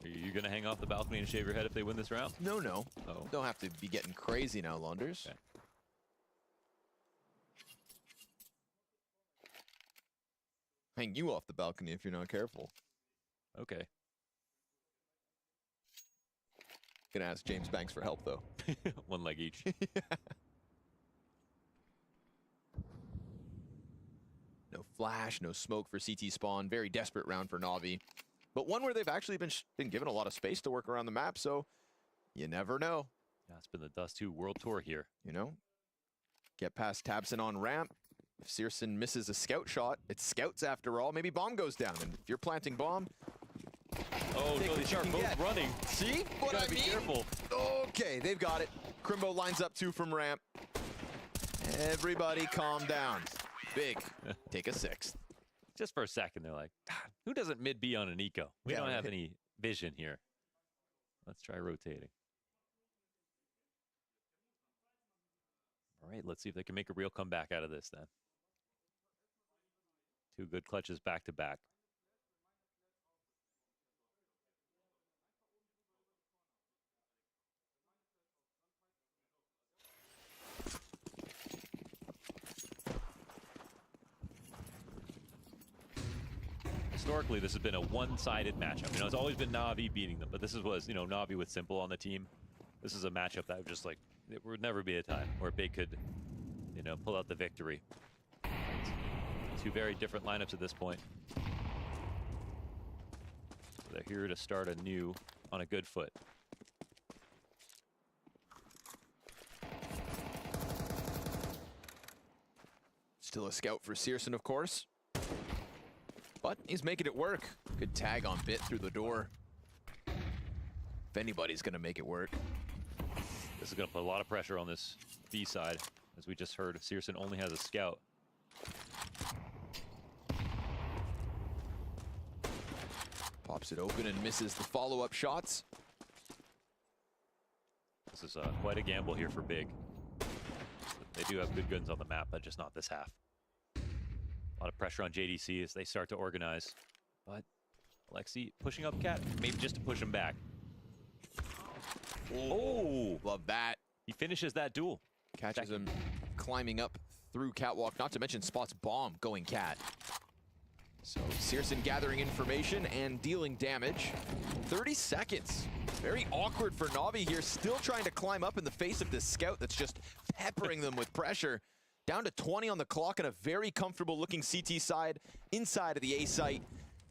Are you going to hang off the balcony and shave your head if they win this round? No, no. Oh. Don't have to be getting crazy now, Launders. Okay. Hang you off the balcony if you're not careful. Okay. Gonna ask James Banks for help, though. One leg each. No flash, no smoke for CT Spawn. Very desperate round for Na'Vi. But one where they've actually been given a lot of space to work around the map, so you never know. Yeah, it's been the Dust 2 World Tour here. You know, get past Tabson on ramp. If Searson misses a scout shot, it's scouts after all. Maybe bomb goes down, and if you're planting bomb, oh, take no, what they you start can both get. running. See what I be mean? Careful. Okay, they've got it. Crimbo lines up 2 from ramp. Everybody calm down. Big, take a 6th. Just for a second, they're like, who doesn't mid-B on an eco? We Yeah, don't have right. any vision here. Let's try rotating. All right, let's see if they can make a real comeback out of this then. 2 good clutches back to back. Historically, this has been a one-sided matchup. You know, it's always been Na'Vi beating them, but this was, you know, Na'Vi with Simple on the team. This is a matchup that would just like, it would never be a time where Big could, you know, pull out the victory. 2 very different lineups at this point. So they're here to start anew on a good foot. Still a scout for Searson, of course. But he's making it work. Good tag on Bit through the door. If anybody's going to make it work. This is going to put a lot of pressure on this B side. As we just heard, Searson only has a scout. Pops it open and misses the follow-up shots. This is quite a gamble here for Big. They do have good guns on the map, but just not this half. A lot of pressure on JDC as they start to organize. But Alexi pushing up Cat, maybe just to push him back. Oh! Love that. He finishes that duel. Catches him climbing up through Catwalk, not to mention spots bomb going Cat. So Searson gathering information and dealing damage. 30 seconds. Very awkward for Na'Vi here, still trying to climb up in the face of this scout that's just peppering them with pressure. Down to 20 on the clock and a very comfortable looking CT side inside of the A site.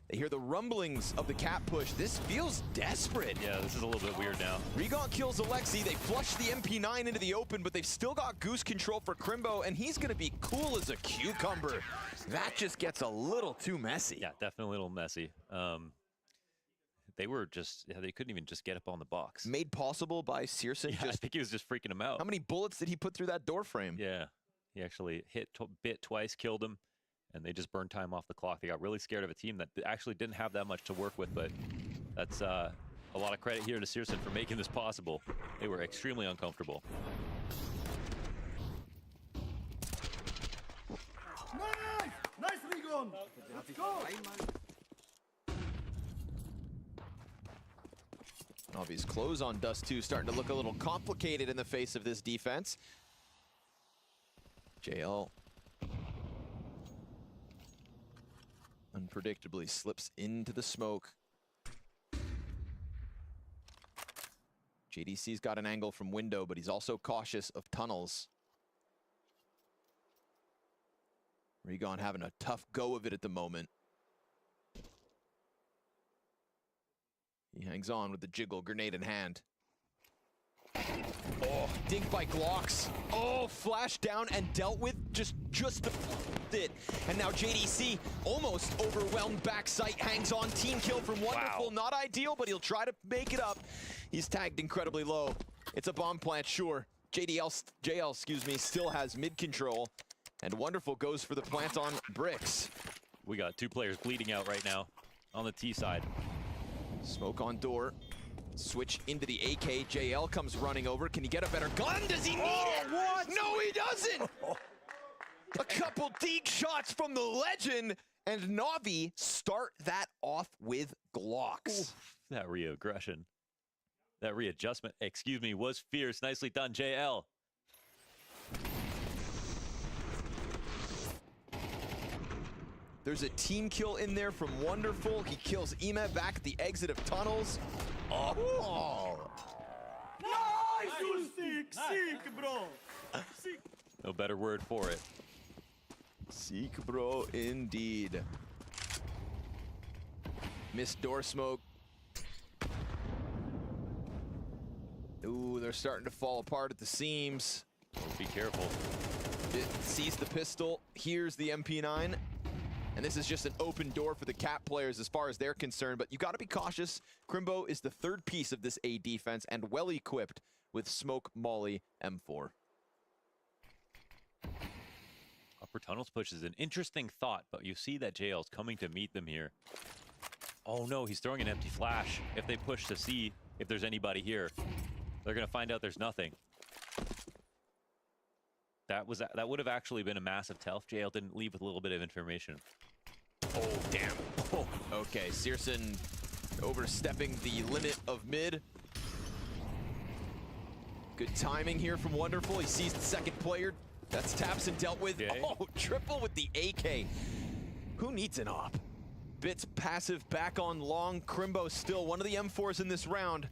They hear the rumblings of the Cat push. This feels desperate. Yeah, this is a little bit weird now. Regon kills Alexi. They flush the MP9 into the open, but they've still got goose control for Crimbo, and he's going to be cool as a cucumber. That just gets a little too messy. Yeah, definitely a little messy. They were just, they couldn't even just get up on the box. Made possible by Searson. Yeah, I think he was just freaking him out. How many bullets did he put through that door frame? Yeah, he actually hit Bit twice, killed him, and they just burned time off the clock. They got really scared of a team that actually didn't have that much to work with, but that's a lot of credit here to Searson for making this possible. They were extremely uncomfortable. Nice! Nice, Regon! Let's go! Na'Vi's close on Dust 2 starting to look a little complicated in the face of this defense. JL unpredictably slips into the smoke. JDC's got an angle from window, but he's also cautious of tunnels. Regon having a tough go of it at the moment. He hangs on with the jiggle, grenade in hand. Oh, dink by Glocks. Oh, flash down and dealt with just it. And now JDC almost overwhelmed backside, hangs on, team kill from Wonderful. Wow. Not ideal, but he'll try to make it up. He's tagged incredibly low. It's a bomb plant, sure. JL, excuse me, still has mid control. And Wonderful goes for the plant on bricks. We got 2 players bleeding out right now on the T side. Smoke on door. Switch into the AK. JL comes running over. Can he get a better gun? Does he need it? What? No, he doesn't! A couple deep shots from the legend, and Na'Vi start that off with Glocks. Oof, that re-aggression. That readjustment, excuse me, was fierce. Nicely done, JL. There's a team kill in there from Wonderful. He kills Ema back at the exit of tunnels. Oh! Nice! Sick, bro! Sick. No better word for it. Seek, bro, indeed. Missed door smoke. Ooh, they're starting to fall apart at the seams. Oh, be careful. It sees the pistol, hears the MP9. And this is just an open door for the Cap players as far as they're concerned, but you gotta be cautious. Crimbo is the third piece of this A defense and well equipped with Smoke, Molly, M4. Upper tunnels push is an interesting thought, but you see that JL's coming to meet them here. Oh no, he's throwing an empty flash. If they push to see if there's anybody here, they're gonna find out there's nothing. That would have actually been a massive tell if JL didn't leave with a little bit of information. Oh, damn. Oh, okay, Searson overstepping the limit of mid. Good timing here from Wonderful. He sees the second player. That's taps and dealt with. Okay. Oh, triple with the AK. Who needs an op? Bits passive back on long. Crimbo still one of the M4s in this round.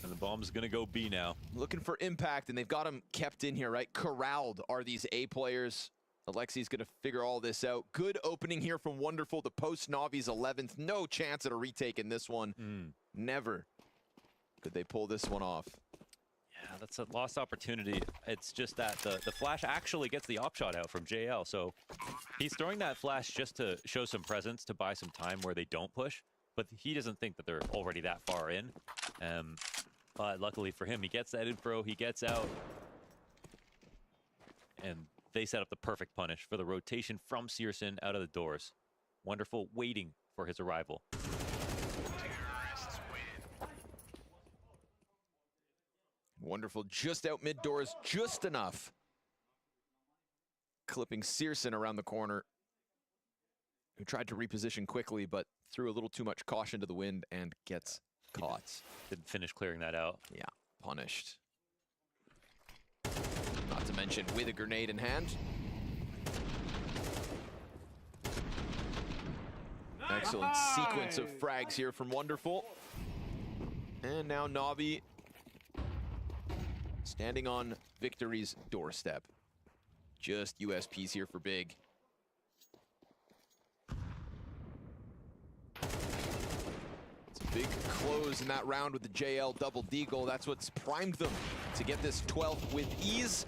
And the bomb's gonna go B now. Looking for impact, and they've got him kept in here, right? Corralled are these A players. Alexi's gonna figure all this out. Good opening here from Wonderful to post Na'Vi's 11th. No chance at a retake in this one. Never could they pull this one off. Yeah, that's a lost opportunity. It's just that the flash actually gets the op shot out from JL. So he's throwing that flash just to show some presence, to buy some time where they don't push. But he doesn't think that they're already that far in. But luckily for him, he gets that info, he gets out. And they set up the perfect punish for the rotation from Searson out of the doors. Wonderful waiting for his arrival. Wonderful just out mid doors, just enough. Clipping Searson around the corner, who tried to reposition quickly, but threw a little too much caution to the wind and gets caught. Didn't finish clearing that out. Yeah, punished. Not to mention with a grenade in hand. Excellent sequence of frags here from Wonderful. And now Na'Vi standing on victory's doorstep. Just USPs here for Big. It's a big close in that round with the JL double deagle. That's what's primed them to get this 12th with ease.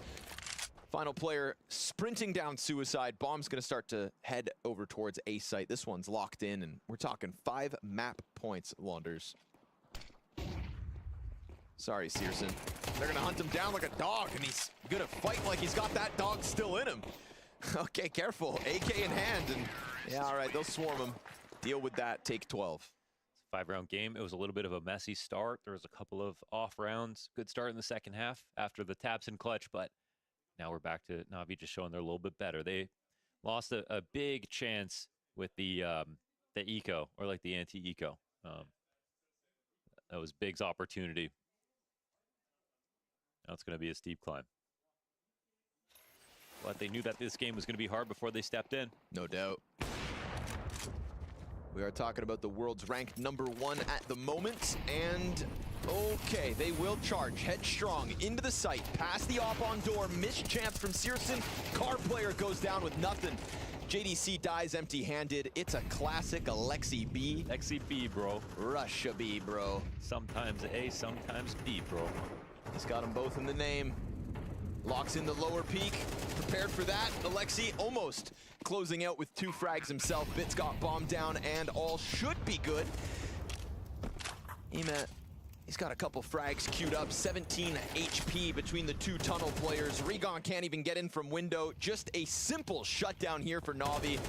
Final player sprinting down Suicide. Bomb's gonna start to head over towards A site. This one's locked in, and we're talking 5 map points, Launders. Sorry, Searson. They're gonna hunt him down like a dog, and he's gonna fight like he's got that dog still in him. Okay, careful. AK in hand, and yeah, all right, they'll swarm him. Deal with that, take 12. It's a 5-round game. It was a little bit of a messy start. There was a couple of off rounds. Good start in the second half after the taps and clutch, but now we're back to Na'Vi just showing they're a little bit better. They lost a big chance with the eco, or like the anti-eco. That was Big's opportunity. Now it's going to be a steep climb. But they knew that this game was going to be hard before they stepped in. No doubt. We are talking about the world's ranked #1 at the moment, and okay, they will charge headstrong into the site, past the op on door, missed chance from Searson. Car player goes down with nothing. JDC dies empty-handed. It's a classic Alexi B. Alexi B, bro. Russia B, bro. Sometimes A, sometimes B, bro. He's got them both in the name. Locks in the lower peak. Prepared for that. Alexi almost closing out with 2 frags himself. Bits got bombed down and all should be good. Ima, he's got a couple frags queued up. 17 HP between the 2 tunnel players. Regon can't even get in from window. Just a simple shutdown here for Na'Vi.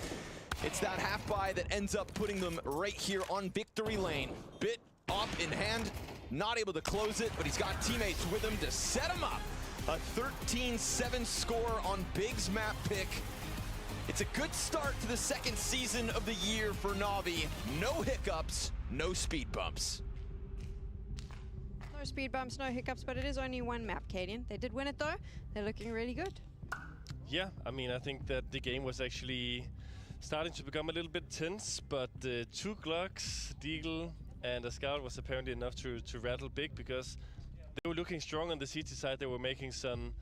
It's that half buy that ends up putting them right here on victory lane. Bit up in hand, not able to close it, but he's got teammates with him to set him up. A 13-7 score on Big's map pick. It's a good start to the 2nd season of the year for Na'Vi. No hiccups, no speed bumps. No speed bumps, no hiccups, but it is only 1 map, Cadian. They did win it though. They're looking really good. Yeah, I mean, I think that the game was actually starting to become a little bit tense, but 2 Glocks, Deagle, and a Scout was apparently enough to rattle Big, because they were looking strong on the CT side. They were making some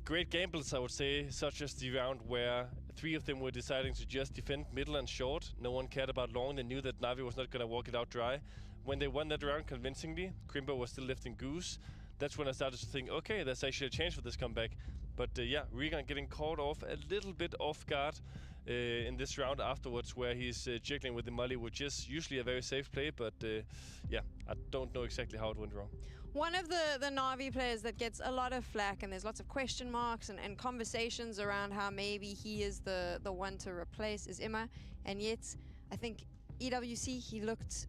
great gambles, I would say, such as the round where 3 of them were deciding to just defend middle and short. No one cared about long. They knew that Na'Vi was not going to walk it out dry. When they won that round convincingly, Crimbo was still lifting Goose. That's when I started to think, okay, there's actually a chance for this comeback. But yeah, Regan getting caught off a little bit off guard in this round afterwards, where he's jiggling with the molly, which is usually a very safe play. But yeah, I don't know exactly how it went wrong. One of the Na'Vi players that gets a lot of flack, and there's lots of question marks and conversations around how maybe he is the one to replace, is Ima. And yet, I think EWC,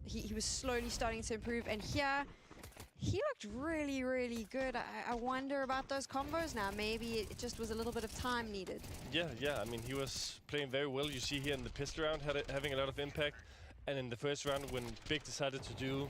he was slowly starting to improve. And here, he looked really, really good. I wonder about those combos now. Maybe it just was a little bit of time needed. Yeah. I mean, he was playing very well. You see here in the pistol round, having a lot of impact. And in the first round, when Big decided to do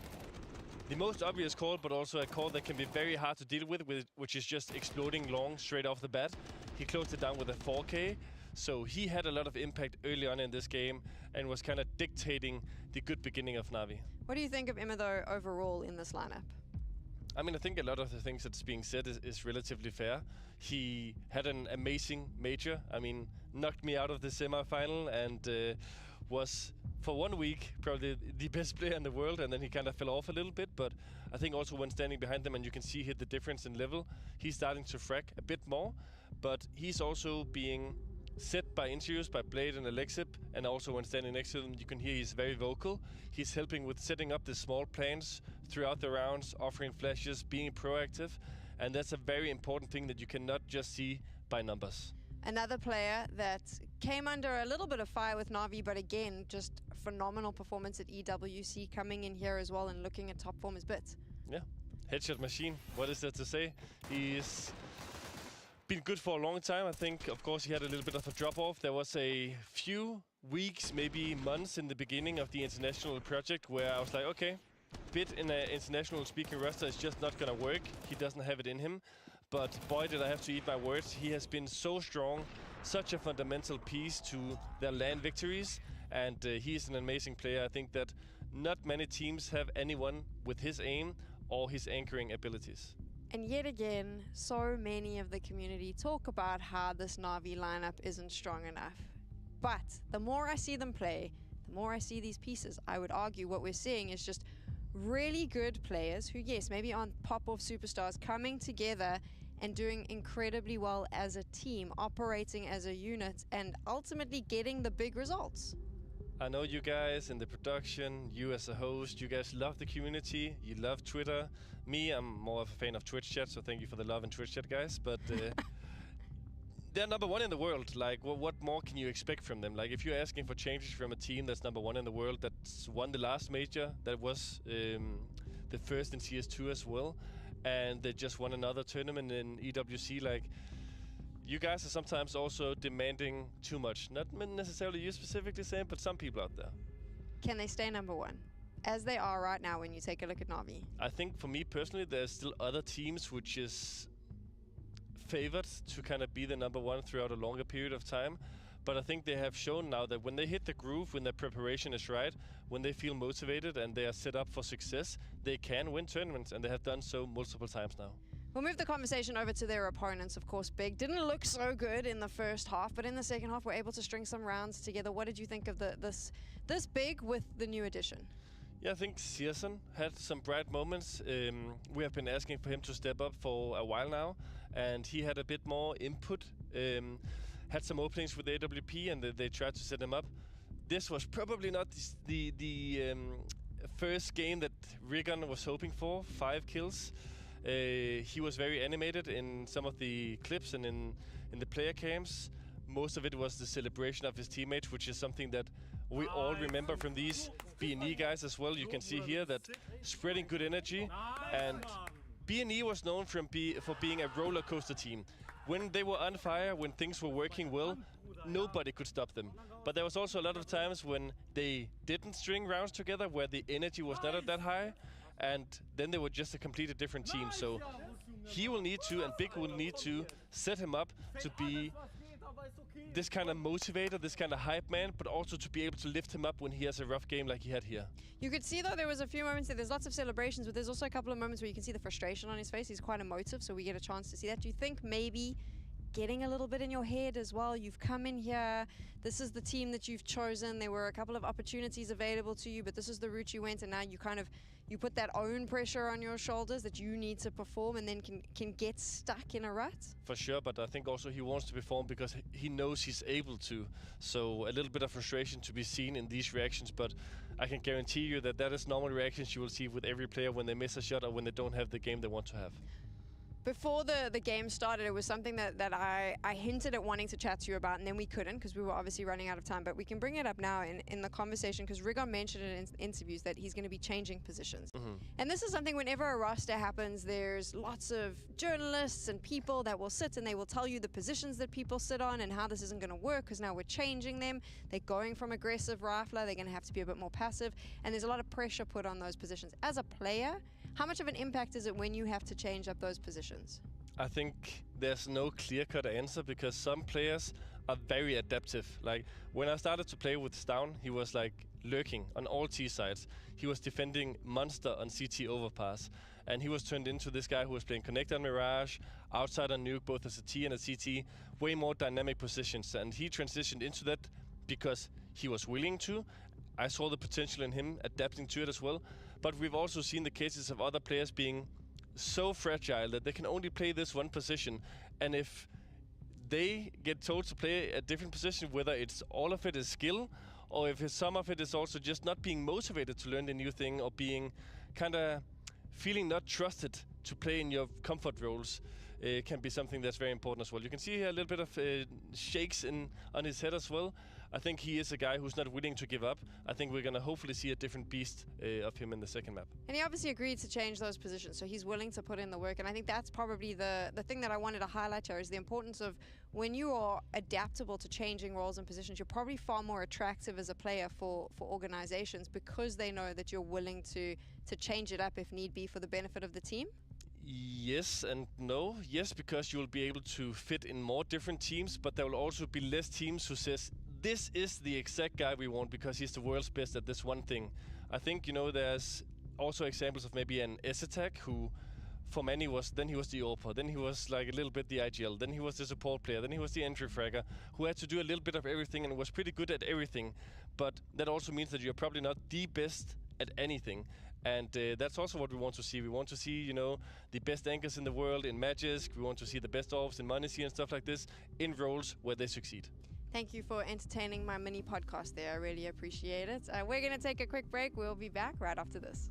the most obvious call, but also a call that can be very hard to deal with, which is just exploding long straight off the bat, he closed it down with a 4K. So he had a lot of impact early on in this game and was kind of dictating the good beginning of Na'Vi. What do you think of Ima, though, overall in this lineup? I mean, I think a lot of the things that's being said is relatively fair. He had an amazing major. I mean, knocked me out of the semi-final and was, for 1 week, probably the best player in the world, and then he kind of fell off a little bit. But I think also when standing behind them, and you can see here the difference in level, he's starting to frag a bit more, but he's also being set by interviews by Blade and Alexip, and also when standing next to them, you can hear he's very vocal. He's helping with setting up the small plans throughout the rounds, offering flashes, being proactive, and that's a very important thing that you cannot just see by numbers. Another player that came under a little bit of fire with Na'Vi, but again, just phenomenal performance at EWC, coming in here as well and looking at top form is Bits. Yeah, headshot machine. What is there to say? He's been good for a long time. I think, of course, he had a little bit of a drop-off. There was a few weeks, maybe months in the beginning of the international project where I was like, okay, Bit in an international speaking roster is just not going to work. He doesn't have it in him. But boy, did I have to eat my words. He has been so strong, such a fundamental piece to their LAN victories. And he's an amazing player. I think that not many teams have anyone with his aim or his anchoring abilities. And yet again, so many of the community talk about how this Na'Vi lineup isn't strong enough. But the more I see them play, the more I see these pieces. I would argue what we're seeing is just really good players who, yes, maybe aren't pop-off superstars, coming together and doing incredibly well as a team, operating as a unit, and ultimately getting the big results. I know you guys in the production, you as a host, you guys love the community, you love Twitter. Me, I'm more of a fan of Twitch chat, so thank you for the love in Twitch chat, guys. But they're #1 in the world. Like, what more can you expect from them? Like, if you're asking for changes from a team that's #1 in the world, that's won the last major, that was the first in CS2 as well, and they just won another tournament in EWC, like, you guys are sometimes also demanding too much. Not necessarily you specifically, Sam, but some people out there. Can they stay #1? As they are right now when you take a look at Na'Vi? I think for me personally, there's still other teams which is favored to kind of be the #1 throughout a longer period of time. But I think they have shown now that when they hit the groove, when their preparation is right, when they feel motivated and they are set up for success, they can win tournaments, and they have done so multiple times now. We'll move the conversation over to their opponents, of course. Big didn't look so good in the first half, but in the second half, we're able to string some rounds together. What did you think of this Big with the new addition? Yeah, I think Searson had some bright moments. We have been asking for him to step up for a while now, and he had a bit more input. Had some openings with AWP, and they tried to set him up. This was probably not the first game that Rigon was hoping for. 5 kills. He was very animated in some of the clips and in the player cams. Most of it was the celebration of his teammates, which is something that we all remember from these B&E guys as well. You can see here that spreading good energy. And B&E was known for being a roller coaster team. When they were on fire, when things were working well, nobody could stop them. But there was also a lot of times when they didn't string rounds together, where the energy was not that high, and then they were just a completely different team. So he will need to, and Big will need to, set him up to be this kind of motivator, this kind of hype man, but also to be able to lift him up when he has a rough game like he had here. You could see, though, there was a few moments there's lots of celebrations, but there's also a couple of moments where you can see the frustration on his face. He's quite emotive, so we get a chance to see that. Do you think maybe getting a little bit in your head as well? You've come in here, this is the team that you've chosen, there were a couple of opportunities available to you, but this is the route you went, and now you put that own pressure on your shoulders that you need to perform, and then can get stuck in a rut? For sure, but I think also he wants to perform because he knows he's able to. So a little bit of frustration to be seen in these reactions, but I can guarantee you that that is normal reactions you will see with every player when they miss a shot or when they don't have the game they want to have. Before the game started, it was something that I hinted at wanting to chat to you about, and then we couldn't because we were obviously running out of time. But we can bring it up now in the conversation because Rigon mentioned it in interviews that he's going to be changing positions. And this is something whenever a roster happens, there's lots of journalists and people that will sit and they will tell you the positions that people sit on and how this isn't going to work because now we're changing them. They're going from aggressive rifler, they're going to have to be a bit more passive, and there's a lot of pressure put on those positions. As a player, how much of an impact is it when you have to change up those positions? I think there's no clear-cut answer because some players are very adaptive. Like when I started to play with Stown, he was like lurking on all T sides. He was defending Monster on CT overpass, and he was turned into this guy who was playing Connect on Mirage, outside on Nuke, both as a T and a CT, way more dynamic positions. And he transitioned into that because he was willing to. I saw the potential in him adapting to it as well. But we've also seen the cases of other players being so fragile that they can only play this one position. And if they get told to play a different position, whether it's all of it is skill, or if some of it is also just not being motivated to learn the new thing, or being kind of feeling not trusted to play in your comfort roles, can be something that's very important as well. You can see here a little bit of shakes on his head as well. I think he is a guy who's not willing to give up. I think we're going to hopefully see a different beast of him in the second map. And he obviously agreed to change those positions, so he's willing to put in the work. And I think that's probably the thing that I wanted to highlight here is the importance of when you are adaptable to changing roles and positions, you're probably far more attractive as a player for organizations because they know that you're willing to change it up if need be for the benefit of the team. Yes and no. Yes, because you will be able to fit in more different teams, but there will also be less teams who says, this is the exact guy we want because he's the world's best at this one thing. I think, there's also examples of maybe an S-Attack who, for many, he was the AWPer, then he was like a little bit the IGL, then he was the support player, then he was the entry fragger, who had to do a little bit of everything and was pretty good at everything. But that also means that you're probably not the best at anything. And that's also what we want to see. We want to see, the best anchors in the world in Magisk. We want to see the best orbs in Monacy and stuff like this in roles where they succeed. Thank you for entertaining my mini podcast there. I really appreciate it. We're going to take a quick break. We'll be back right after this.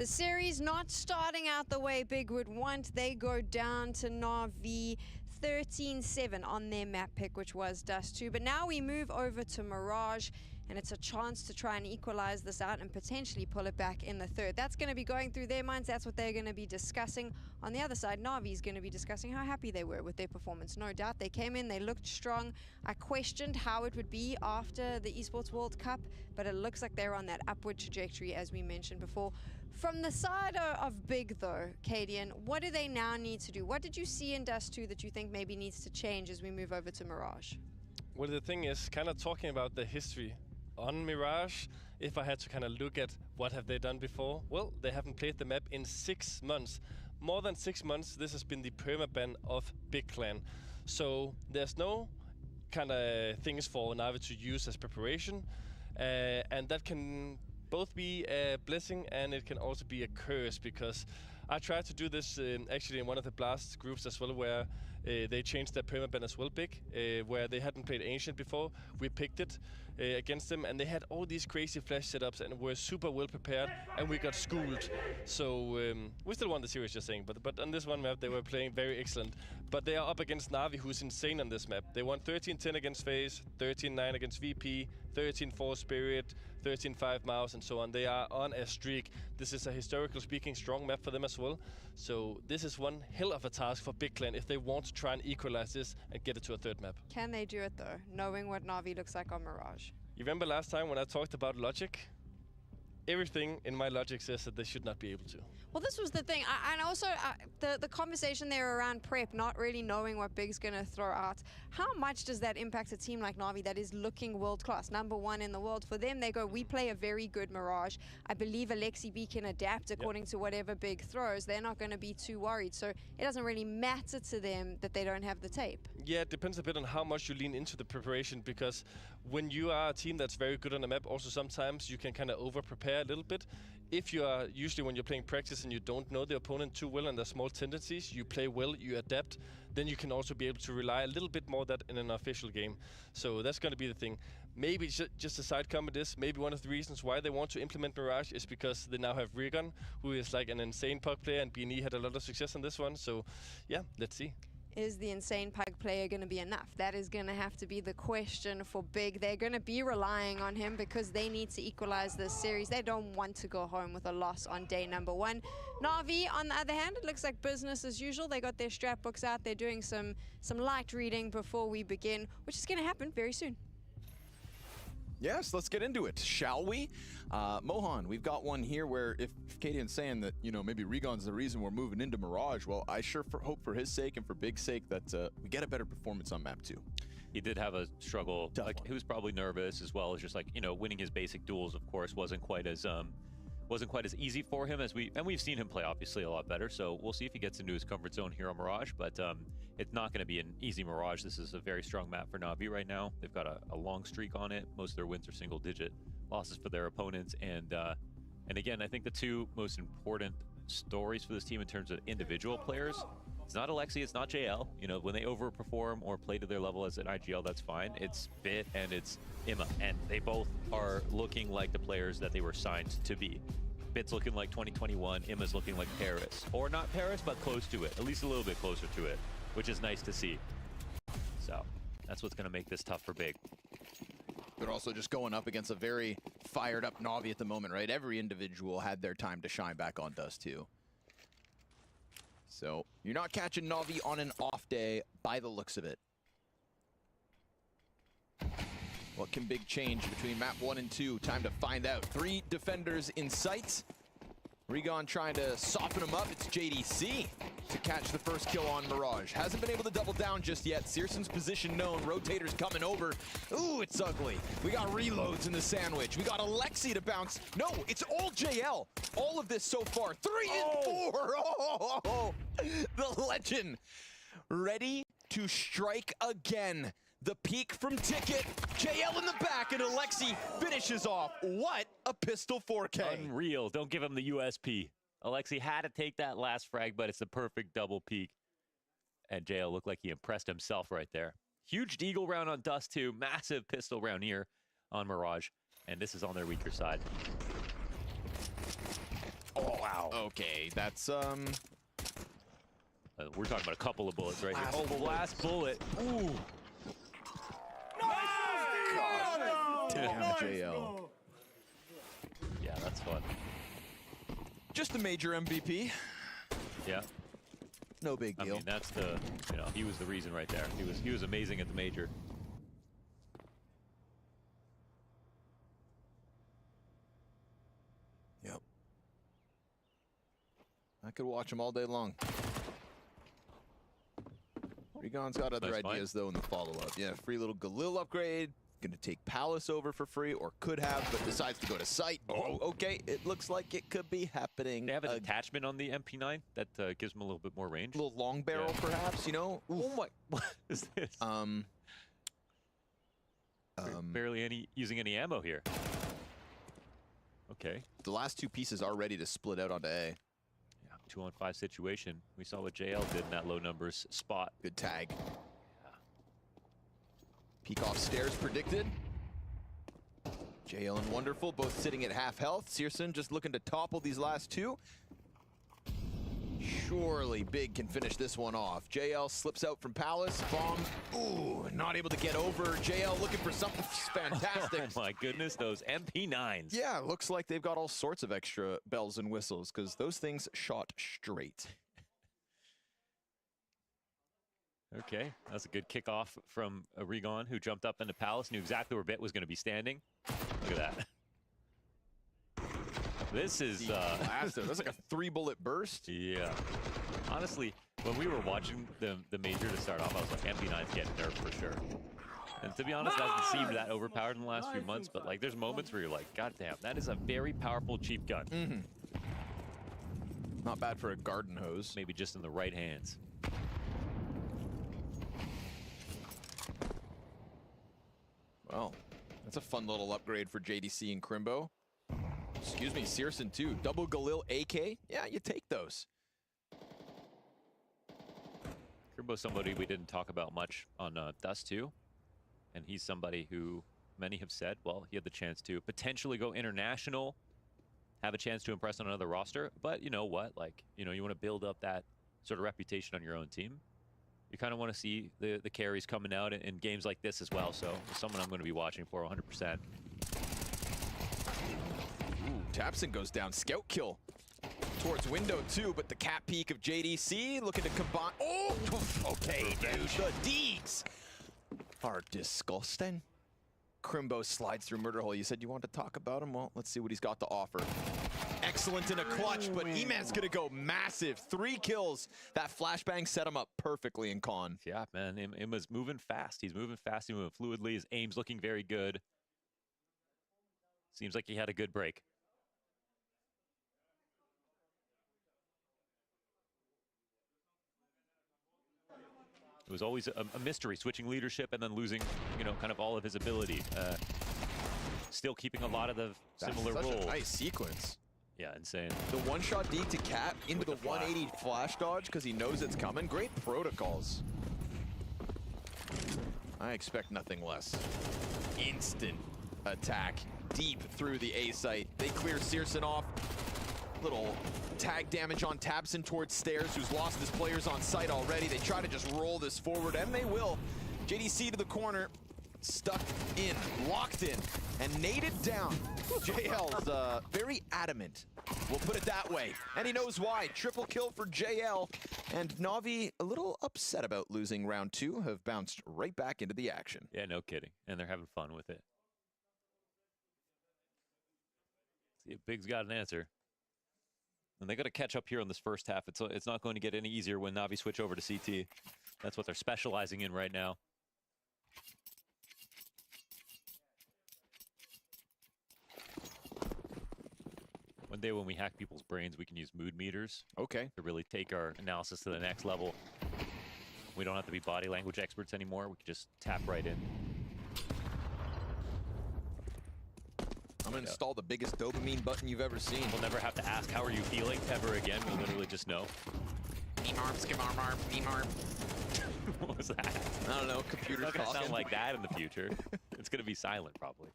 The series not starting out the way Big would want. They go down to Na'Vi 13-7 on their map pick, which was Dust 2. But now we move over to Mirage, and it's a chance to try and equalize this out and potentially pull it back in the third. That's going to be going through their minds. That's what they're going to be discussing. On the other side, Na'Vi is going to be discussing how happy they were with their performance. No doubt they came in, they looked strong. I questioned how it would be after the Esports World Cup, but it looks like they're on that upward trajectory, as we mentioned before. From the side of Big, though, Cadian, what do they now need to do? What did you see in Dust 2 that you think maybe needs to change as we move over to Mirage? Well, the thing is, kind of talking about the history on Mirage, if I had to kind of look at what have they done before, well, they haven't played the map in 6 months. More than 6 months, this has been the permaban of Big Clan. So there's no kind of things for Na'Vi to use as preparation, and that can both be a blessing and it can also be a curse, because I tried to do this actually in one of the Blast groups as well, where they changed their permaban as well, Big, where they hadn't played Ancient before. We picked it against them, and they had all these crazy flash setups and were super well prepared, and we got schooled. So we still won the series, just saying, but on this one map they were playing very excellent. But they are up against Na'Vi, who's insane on this map. They won 13-10 against FaZe, 13-9 against VP, 13-4 Spirit, 13-5 Mouse, and so on. They are on a streak. This is a historical speaking strong map for them as well. So this is one hell of a task for Big Clan if they want to try and equalize this and get it to a third map. Can they do it, though, knowing what Na'Vi looks like on Mirage? You remember last time when I talked about logic? Everything in my logic says that they should not be able to. Well, this was the thing, and also the conversation there around prep, not really knowing what Big's going to throw out. How much does that impact a team like Na'Vi that is looking world-class, #1 in the world? For them, they go, we play a very good Mirage. I believe Alexi B can adapt according to whatever Big throws. They're not going to be too worried, so it doesn't really matter to them that they don't have the tape. Yeah, it depends a bit on how much you lean into the preparation, because when you are a team that's very good on the map, also sometimes you can kind of over-prepare a little bit. If you are, usually when you're playing practice and you don't know the opponent too well and there's small tendencies, you play well, you adapt, then you can also be able to rely a little bit more that in an official game. So that's going to be the thing. Maybe just a side comment is, maybe one of the reasons why they want to implement Mirage is because they now have Rigon, who is like an insane puck player, and BNE had a lot of success on this one. So yeah, let's see. Is the insane pug player going to be enough? That is going to have to be the question for Big. They're going to be relying on him because they need to equalize this series. They don't want to go home with a loss on day #1. Na'Vi, on the other hand, it looks like business as usual. They got their strat books out. They're doing some light reading before we begin, which is going to happen very soon. Yes, let's get into it, shall we? Mohan, we've got one here where if Cadian's saying that, you know, maybe Rigon's the reason we're moving into Mirage, well, I sure hope for his sake and for Big's sake that we get a better performance on map 2. He did have a struggle. Like, he was probably nervous, as well as just like, you know, winning his basic duels, of course, wasn't quite as easy for him as we've seen him play obviously a lot better. So we'll see if he gets into his comfort zone here on Mirage, but it's not going to be an easy Mirage. This is a very strong map for Na'Vi right now. They've got a long streak on it. Most of their wins are single-digit losses for their opponents, and again, I think the two most important stories for this team in terms of individual players, it's not Alexi, it's not JL. You know, when they overperform or play to their level as an IGL, that's fine. It's Bit and it's Imma, and they both are looking like the players that they were signed to be. Bit's looking like 2021, Imma's looking like Paris. Or not Paris, but close to it, at least a little bit closer to it, which is nice to see. So that's what's going to make this tough for Big. But also just going up against a very fired up Na'Vi at the moment, right? Every individual had their time to shine back on Dust 2. So you're not catching Na'Vi on an off day by the looks of it. What can Big change between map 1 and 2? Time to find out. 3 defenders in sight. Rigon trying to soften him up. It's JDC to catch the first kill on Mirage. Hasn't been able to double down just yet. Searson's position known. Rotators coming over. Ooh, it's ugly. We got reloads in the sandwich. We got Alexi to bounce. No, it's all JL. All of this so far. 3 and 4. Oh, the legend. Ready to strike again. The peak from Ticket, JL in the back, and Alexi finishes off. What a pistol 4K. Unreal. Don't give him the USP. Alexi had to take that last frag, but it's the perfect double peak. And JL looked like he impressed himself right there. Huge Deagle round on Dust 2. Massive pistol round here on Mirage. And this is on their weaker side. Oh, wow. Wow. Okay, that's We're talking about a couple of bullets right here. Last Oh, bullet. last bullet. Ooh. Damn, JL. Yeah, that's fun. Just a major MVP. Yeah. No big deal. I mean, that's the, you know, he was the reason right there. He was amazing at the major. Yep. I could watch him all day long. Regon's got other Nice ideas, though, in the follow-up. Yeah, free little Galil upgrade. Going to take Palace over for free, or could have, but decides to go to site. Oh, okay. It looks like it could be happening. They have an attachment on the MP9 that gives him a little bit more range. A little long barrel, perhaps, you know? Oof. Oh my, what is this? Barely using any ammo here. Okay. The last two pieces are ready to split out onto A. Yeah, 2-on-5 situation. We saw what JL did in that low numbers spot. Good tag. Peek off stairs predicted. JL and Wonderful both sitting at half health. Searson just looking to topple these last two. Surely Big can finish this one off. JL slips out from Palace. Bomb. Ooh, not able to get over. JL looking for something fantastic. Oh my goodness, those MP9s. Yeah, looks like they've got all sorts of extra bells and whistles because those things shot straight. Okay, that's a good kickoff from Regon, who jumped up into Palace, knew exactly where Bit was going to be standing. Look at that. This is... That's like a 3-bullet burst. Yeah. Honestly, when we were watching the major to start off, I was like, MP9's getting nerfed for sure. And to be honest, it hasn't seemed that overpowered in the last few months, but like, there's moments where you're like, God damn, that is a very powerful cheap gun. Mm-hmm. Not bad for a garden hose. Maybe just in the right hands. Well, that's a fun little upgrade for JDC and Crimbo. Excuse me, Searson too. Double Galil AK? Yeah, you take those. Crimbo's somebody we didn't talk about much on Dust 2. And he's somebody who many have said, well, he had the chance to potentially go international, have a chance to impress on another roster. But you know what? Like, you know, you want to build up that sort of reputation on your own team. You kind of want to see the carries coming out in games like this as well. So it's someone I'm going to be watching for 100%. Ooh, Tapson goes down. Scout kill towards window two, but the cap peek of JDC looking to combine. Oh, okay, dude. The deeds are disgusting. Crimbo slides through murder hole. You said you wanted to talk about him? Well, let's see what he's got to offer. Excellent in a clutch, but E-Man's gonna go massive. 3 kills. That flashbang set him up perfectly in con. Yeah, man, Imma's moving fast. He's moving fast, he's moving fluidly. His aim's looking very good. Seems like he had a good break. It was always a mystery, switching leadership and then losing, you know, kind of all of his ability. Still keeping a lot of the similar roles. That's a nice sequence. Yeah, insane. The one-shot deke to Cat into the 180 flash dodge because he knows it's coming. Great protocols. I expect nothing less. Instant attack deep through the A site. They clear Searson off. Little tag damage on Tabson towards Stairs, who's lost his players on site already. They try to just roll this forward, and they will. JDC to the corner. Stuck in, locked in, and naded down. JL's very adamant. We'll put it that way. And he knows why. Triple kill for JL. And Na'Vi, a little upset about losing round 2, have bounced right back into the action. Yeah, no kidding. And they're having fun with it. See if Big's got an answer. And they got to catch up here in this first half. It's not going to get any easier when Na'Vi switch over to CT. That's what they're specializing in right now. One day when we hack people's brains, we can use mood meters. Okay. To really take our analysis to the next level. We don't have to be body language experts anymore. We can just tap right in. I'm gonna install the biggest dopamine button you've ever seen. We'll never have to ask, how are you feeling, ever again. We'll literally just know. Meme arm, skim arm, meme arm. What was that? I don't know, computers It's not gonna talking. sound like that in the future. It's gonna be silent, probably.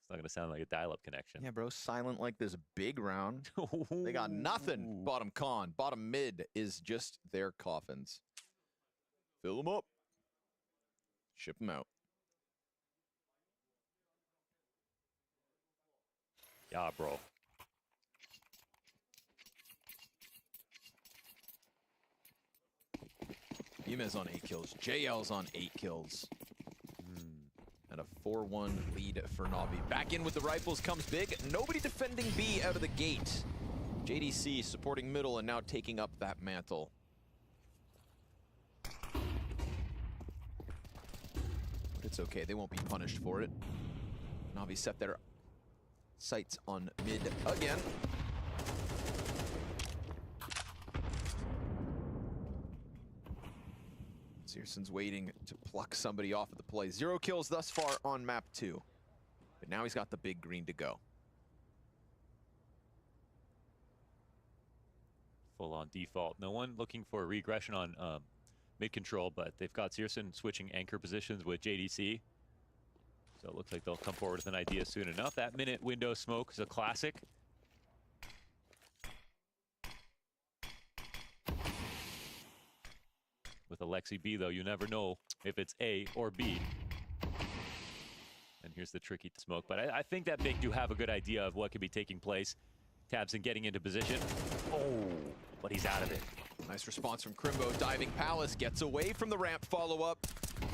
It's not going to sound like a dial-up connection. Yeah, bro, silent like this big round. They got nothing. Bottom con, bottom mid is just their coffins. Fill them up. Ship them out. Yeah, bro. Yume's on 8 kills. JL's on 8 kills. And a 4-1 lead for Navi. Back in with the rifles comes big. Nobody defending B out of the gate. JDC supporting middle and now taking up that mantle. But it's okay. They won't be punished for it. Navi set their sights on mid again. Searson's waiting to pluck somebody off of the play. 0 kills thus far on map 2. But now he's got the big green to go. Full on default. No one looking for a regression on mid control, but they've got Searson switching anchor positions with JDC. So it looks like they'll come forward with an idea soon enough. That minute window smoke is a classic. With Alexi B, though, you never know if it's A or B. And here's the tricky smoke. But I think that Big do have a good idea of what could be taking place. Tabson getting into position. Oh, but he's out of it. Nice response from Crimbo. Diving Palace gets away from the ramp follow-up.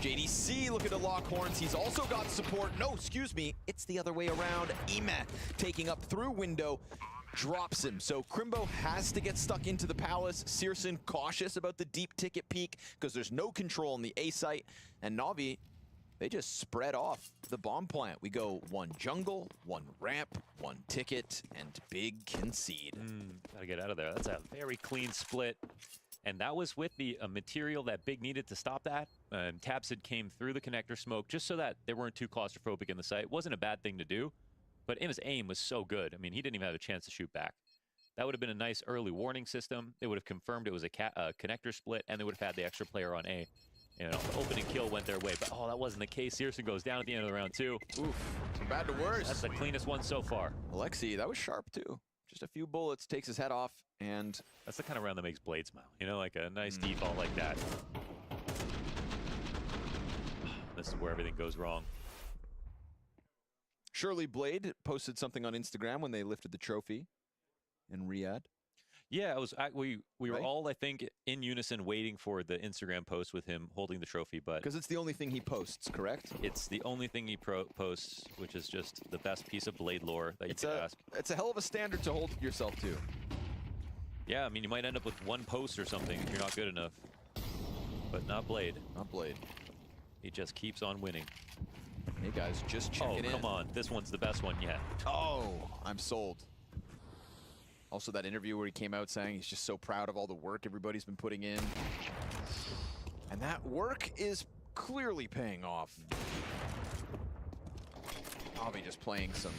JDC looking to lock horns. He's also got support. No, excuse me. It's the other way around. Ime taking up through window. Drops him. So Crimbo has to get stuck into the Palace. Searson cautious about the deep ticket peak because there's no control on the A site. And Navi, they just spread off the bomb plant. We go 1 jungle, 1 ramp, 1 ticket, and Big concede. Gotta get out of there. That's a very clean split. And that was with the material that Big needed to stop that. Tabsid came through the connector smoke just so that they weren't too claustrophobic in the site. It wasn't a bad thing to do. But his aim was so good. I mean, he didn't even have a chance to shoot back. That would have been a nice early warning system. They would have confirmed it was a connector split, and they would have had the extra player on A. You know, the opening kill went their way, but oh, that wasn't the case. Searson goes down at the end of the round 2. Oof, from bad to worse. That's the cleanest one so far. Alexi, that was sharp too. Just a few bullets, takes his head off, and that's the kind of round that makes Blade smile. You know, like a nice default like that. This is where everything goes wrong. Shirley Blade posted something on Instagram when they lifted the trophy in Riyadh. Yeah, it was. We were all, I think, in unison waiting for the Instagram post with him holding the trophy, but because it's the only thing he posts, correct? It's the only thing he posts, which is just the best piece of Blade lore that you could ask. It's a hell of a standard to hold yourself to. Yeah, I mean, you might end up with 1 post or something if you're not good enough, but not Blade. Not Blade. He just keeps on winning. Hey guys, just check it in. Oh, come on. This one's the best one yet. Oh, I'm sold. Also, that interview where he came out saying he's just so proud of all the work everybody's been putting in. And that work is clearly paying off. Navi just playing some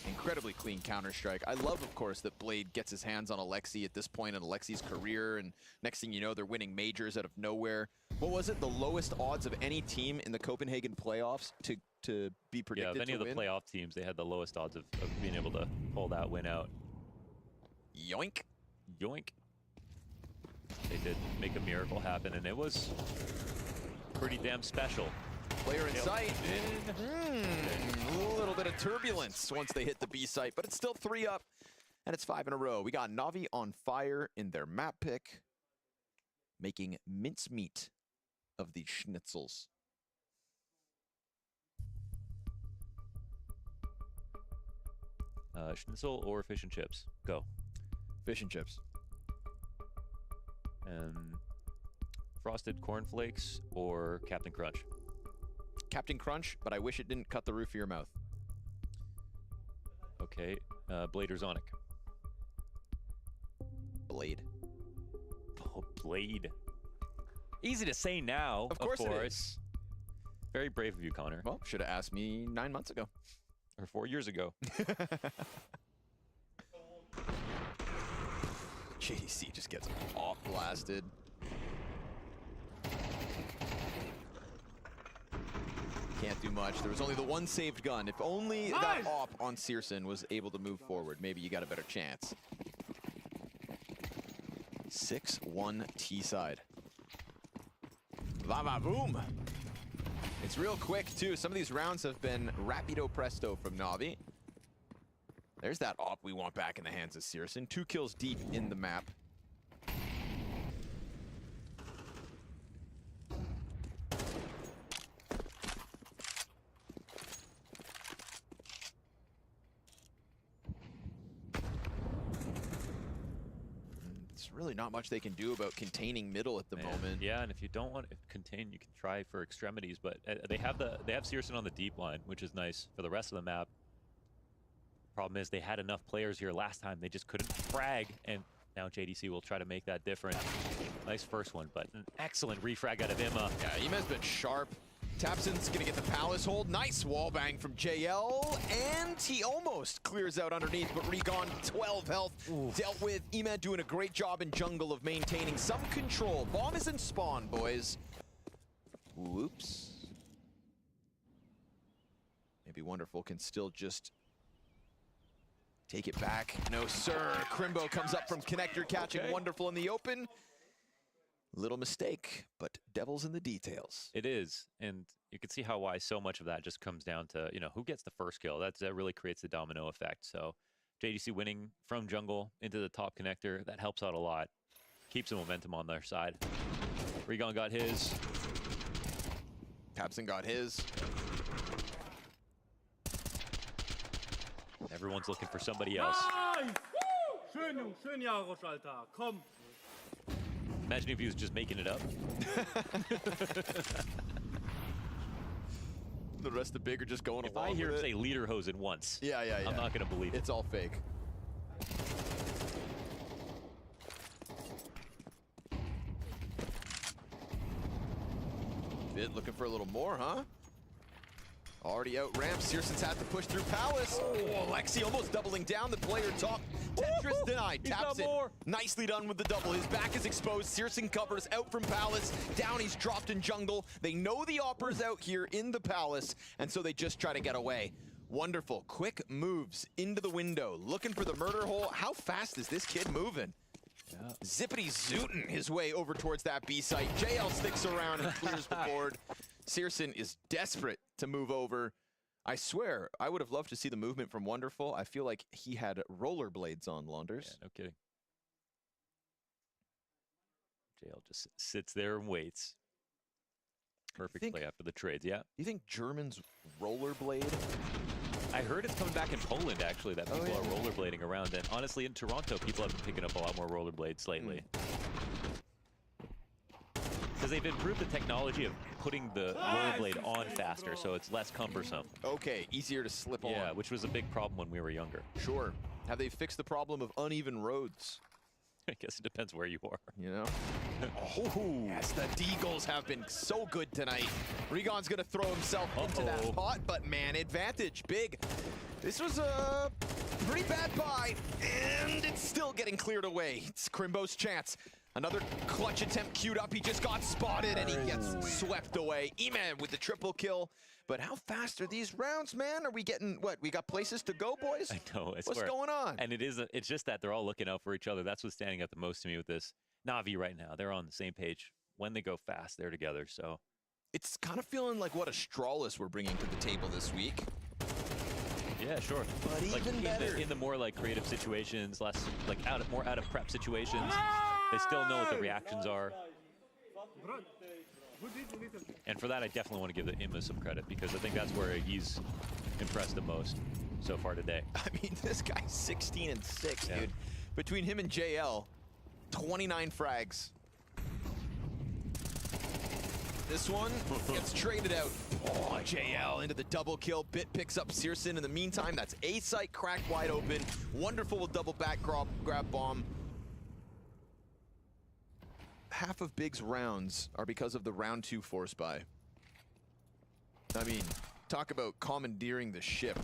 incredibly clean Counter-Strike. I love, of course, that Blade gets his hands on Alexi at this point in Alexi's career, and next thing you know, they're winning majors out of nowhere. What was it? The lowest odds of any team in the Copenhagen playoffs to be predicted to win? Yeah, of any of the playoff teams, they had the lowest odds of being able to pull that win out. Yoink. Yoink. They did make a miracle happen, and it was pretty damn special. Player in sight. A little bit of turbulence once they hit the B site, but it's still 3 up, and it's 5 in a row. We got Navi on fire in their map pick, making mincemeat of the schnitzels. Schnitzel or fish and chips? Go. Fish and chips. And frosted cornflakes or Captain Crunch? Captain Crunch, but I wish it didn't cut the roof of your mouth. Okay, Blade or Zonic? Blade. Oh, Blade. Easy to say now, of course. It is. Very brave of you, Connor. Well, should have asked me 9 months ago. Or 4 years ago. JDC just gets off blasted. Can't do much. There was only the one saved gun. If only that op on Searson was able to move forward, maybe you got a better chance. 6-1 T-side. Lava boom. It's real quick, too. Some of these rounds have been rapido presto from Na'Vi. There's that op we want back in the hands of Searson. 2 kills deep in the map. Really not much they can do about containing middle at the moment. Yeah, and if you don't want to contain, you can try for extremities, but they have Searson on the deep line, which is nice for the rest of the map. Problem is they had enough players here last time, they just couldn't frag, and now JDC will try to make that different. Nice first one, but an excellent refrag out of Imma. Yeah, Imma's been sharp. Tapson's gonna get the Palace hold. Nice wall bang from JL, and he almost clears out underneath, but Regon, 12 health, dealt with. Imma doing a great job in jungle of maintaining some control. Bomb is in spawn, boys. Whoops. Maybe Wonderful can still just take it back. No, sir. Crimbo comes up from connector, catching Wonderful in the open. Little mistake, but devil's in the details. It is, and you can see why so much of that just comes down to, who gets the first kill. That really creates the domino effect. So JDC winning from jungle into the top connector, that helps out a lot. Keeps the momentum on their side. Regon got his. Tapson got his. Everyone's looking for somebody else. Nice! Schön, Jungs, schön, Jarosch, Alter. Komm. Imagine if he was just making it up. The rest of the big are just going if along I hear with him it. say Lederhosen once, yeah. I'm not going to believe it. It's all fake. Vid looking for a little more, huh? Already out ramp. Searson's had to push through Palace. Oh, Alexi almost doubling down the player top. Tetris denied. Taps it. Nicely done with the double. His back is exposed. Searson covers out from Palace. Down, he's dropped in jungle. They know the Opera's out here in the Palace, and so they just try to get away. Wonderful. Quick moves into the window. Looking for the murder hole. How fast is this kid moving? Yeah. Zippity zooting his way over towards that B site. JL sticks around and clears the board. Searson is desperate to move over. I swear, I would have loved to see the movement from Wonderful. I feel like he had rollerblades on, Launders. Yeah, no kidding. JL just sits there and waits. Perfect play after the trades, yeah. You think Germans rollerblade? I heard it's coming back in Poland, actually, that people are rollerblading around. And honestly, in Toronto, people have been picking up a lot more rollerblades lately. Because they've improved the technology of putting the rollerblade on faster, so it's less cumbersome. Okay, easier to slip on. Yeah, which was a big problem when we were younger. Sure. Have they fixed the problem of uneven roads? I guess it depends where you are. You know? Oh, yes, the Deagles have been so good tonight. Regon's going to throw himself into that pot, but man, advantage, big. This was a pretty bad buy, and it's still getting cleared away. It's Crimbo's chance. Another clutch attempt queued up. He just got spotted, and he gets swept away. Eman with the triple kill. But how fast are these rounds, man? Are we getting, what, we got places to go, boys? I know, I What's swear. going on? And it's just that they're all looking out for each other. That's what's standing out the most to me with this Na'Vi right now. They're on the same page. When they go fast, they're together, so. It's kind of feeling like what Astralis we're bringing to the table this week. Yeah, sure. But like even better. In the more like creative situations, less like more out of prep situations, they still know what the reactions are. And for that, I definitely want to give the Imma some credit because I think that's where he's impressed the most so far today. I mean, this guy's 16 and 6, dude. Between him and JL, 29 frags. This one gets traded out. Oh, JL into the double kill. Bit picks up Searson. In the meantime, that's A site cracked wide open. Wonderful with double back grab bomb. Half of Big's rounds are because of the round 2 force buy. I mean, talk about commandeering the ship.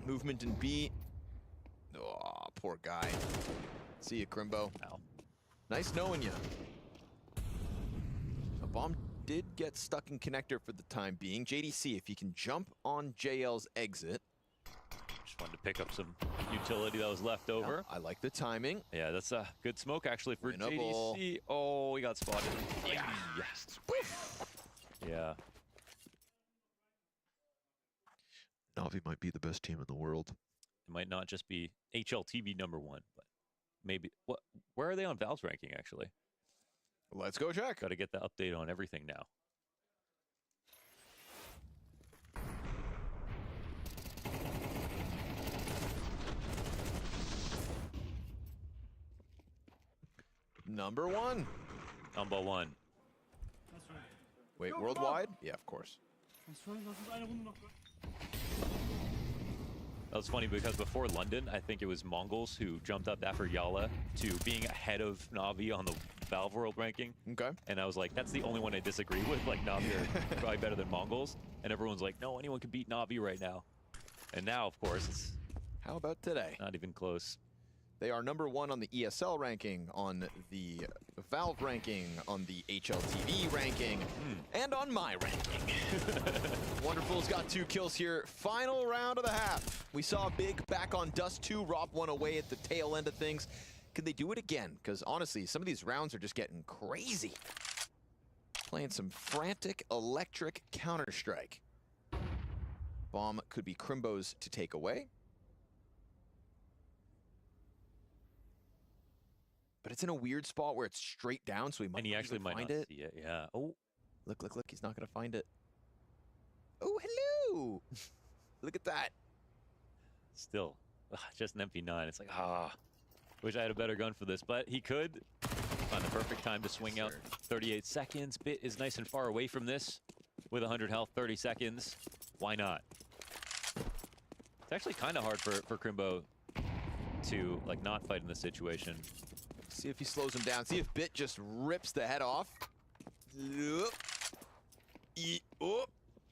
Movement in B. Oh, poor guy. See you, Crimbo. Ow. Nice knowing you. A bomb did get stuck in connector for the time being. JDC, if he can jump on JL's exit. Just wanted to pick up some utility that was left over. I like the timing. Yeah, that's a good smoke actually for Winnable. JDC. Oh, he got spotted. Yeah. Yeah. Na'Vi might be the best team in the world. It might not just be HLTV #1, but maybe. What? Where are they on Valve's ranking actually? Let's go check. Got to get the update on everything now. Number 1. Number 1. Wait, worldwide? Yeah, of course. That was funny because before London, I think it was Mongols who jumped up after Yala to being ahead of Na'Vi on the Valve World ranking. Okay. And I was like, that's the only one I disagree with. Like, Na'Vi are probably better than Mongols. And everyone's like, no, anyone can beat Na'Vi right now. And now, of course, it's how about today? Not even close. They are number 1 on the ESL ranking, on the Valve ranking, on the HLTV ranking, and on my ranking. Wonderful's got 2 kills here. Final round of the half. We saw Big back on Dust 2, rob 1 away at the tail end of things. Could they do it again? Because honestly, some of these rounds are just getting crazy. Playing some frantic electric Counter-Strike. Bomb could be Crimbo's to take away. But it's in a weird spot where it's straight down, so he might not actually even might find not it. see it. Yeah. Oh, look! He's not gonna find it. Oh, hello! Look at that. Still, just an MP9. It's like, wish I had a better gun for this, but he could find the perfect time to swing out. 38 seconds. Bit is nice and far away from this with 100 health. 30 seconds. Why not? It's actually kind of hard for Crimbo to like not fight in this situation. See if he slows him down. See if Bit just rips the head off.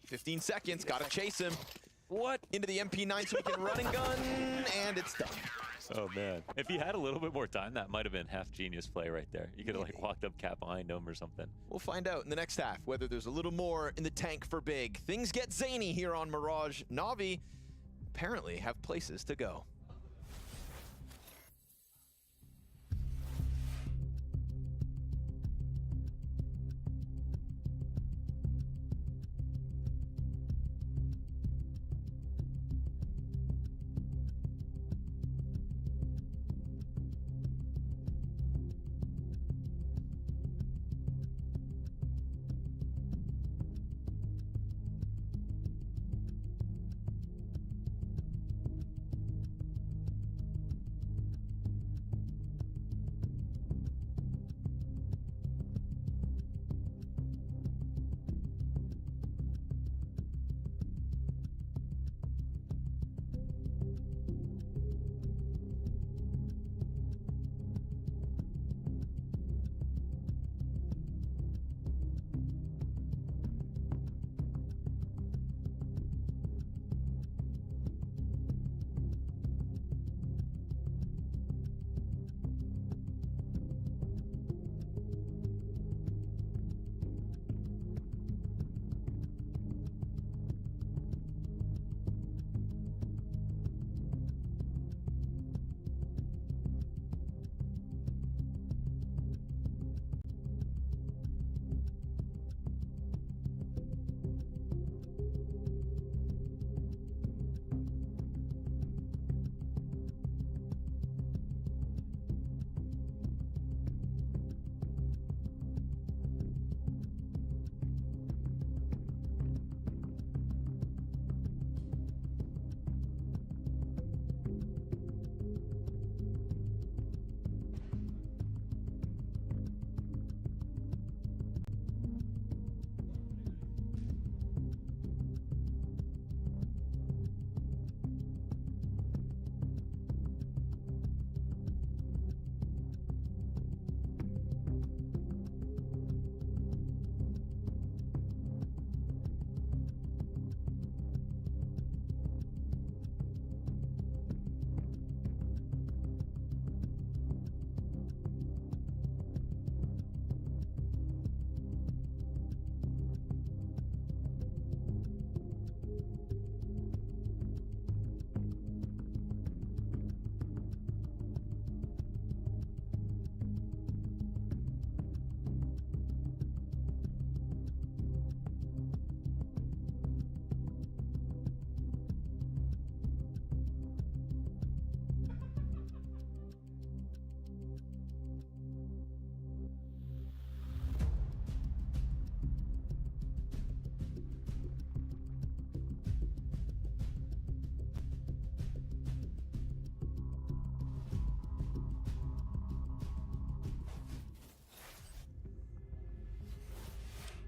15 seconds. Gotta chase him. What? Into the MP9 so he can run and gun, and it's done. Oh man, if he had a little bit more time, that might have been half genius play right there. You could have like walked up Cap behind him or something. We'll find out in the next half whether there's a little more in the tank for Big. Things get zany here on Mirage. Na'Vi apparently have places to go.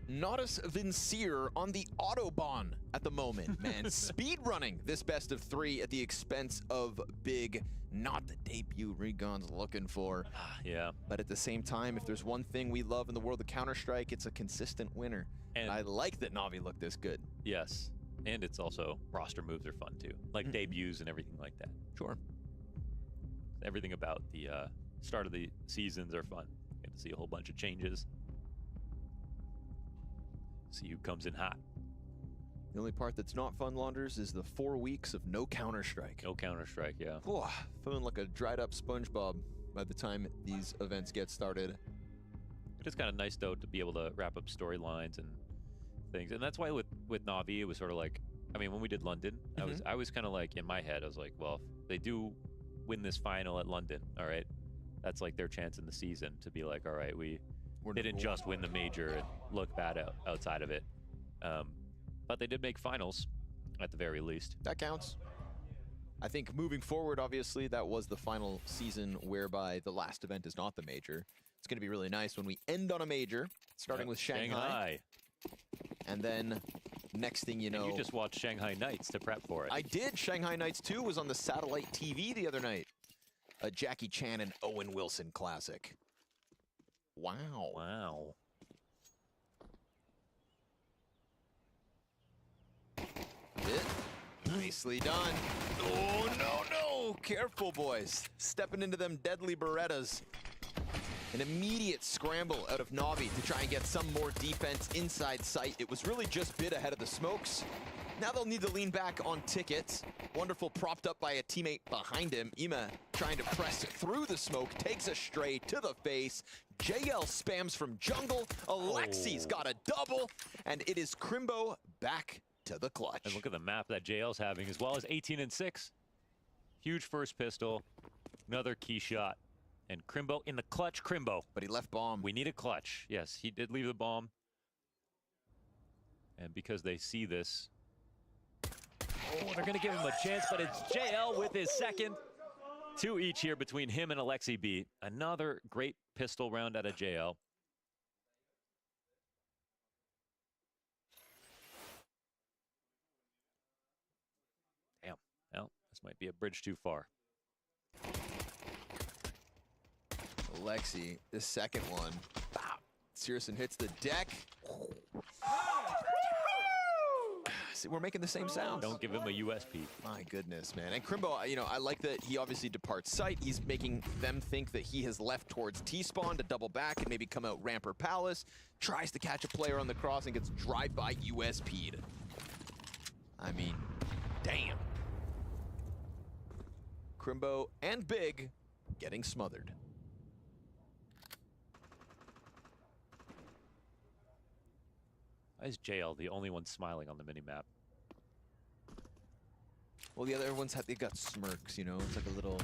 Nodus Vincere on the Autobahn at the moment, man. Speed running this best of 3 at the expense of Big. Not the debut Regon's looking for. Yeah. But at the same time, if there's one thing we love in the world of Counter-Strike, it's a consistent winner. And I like that Navi looked this good. Yes. And it's also, roster moves are fun too. Like debuts and everything like that. Sure. Everything about the start of the seasons are fun. Get to see a whole bunch of changes. See who comes in hot. The only part that's not fun, Launders, is the 4 weeks of no Counter-Strike. No Counter-Strike, yeah. Feeling like a dried up SpongeBob by the time these events get started. It is kind of nice, though, to be able to wrap up storylines and things. And that's why with Na'Vi, it was sort of like, I mean, when we did London, I was kind of like, in my head, I was like, well, if they do win this final at London, all right, that's like their chance in the season to be like, all right, we didn't just win the major and look bad outside of it. But they did make finals, at the very least. That counts. I think moving forward, obviously, that was the final season whereby the last event is not the major. It's going to be really nice when we end on a major, starting with Shanghai. And then next thing you know... And you just watched Shanghai Knights to prep for it. I did. Shanghai Knights 2 was on the satellite TV the other night. A Jackie Chan and Owen Wilson classic. Wow. Wow. Nicely done. Oh, no. Careful, boys. Stepping into them deadly Berettas. An immediate scramble out of Na'Vi to try and get some more defense inside sight. It was really just Bit ahead of the smokes. Now they'll need to lean back on Ticket. Wonderful, propped up by a teammate behind him. Ima trying to press through the smoke, takes a stray to the face. JL spams from jungle. Alexi's got a double, and it is Crimbo back to the clutch. And look at the map that JL's having, as well as 18 and 6. Huge first pistol, another key shot. And Crimbo in the clutch, Crimbo. But he left bomb. We need a clutch. Yes, he did leave the bomb. And because they see this, they're going to give him a chance, but it's JL with his second. 2 each here between him and Alexi B. Another great pistol round out of JL. Damn. Well, this might be a bridge too far. Alexi, the second one. Searson hits the deck. See, we're making the same sound. Don't give him a USP. My goodness, man. And Crimbo, you know, I like that he obviously departs sight. He's making them think that he has left towards T-spawn to double back and maybe come out ramp or palace. Tries to catch a player on the cross and gets drive-by USP'd. I mean, damn. Crimbo and Big getting smothered. Why is JL the only one smiling on the minimap? Well, the other ones they got smirks, you know? It's like a little...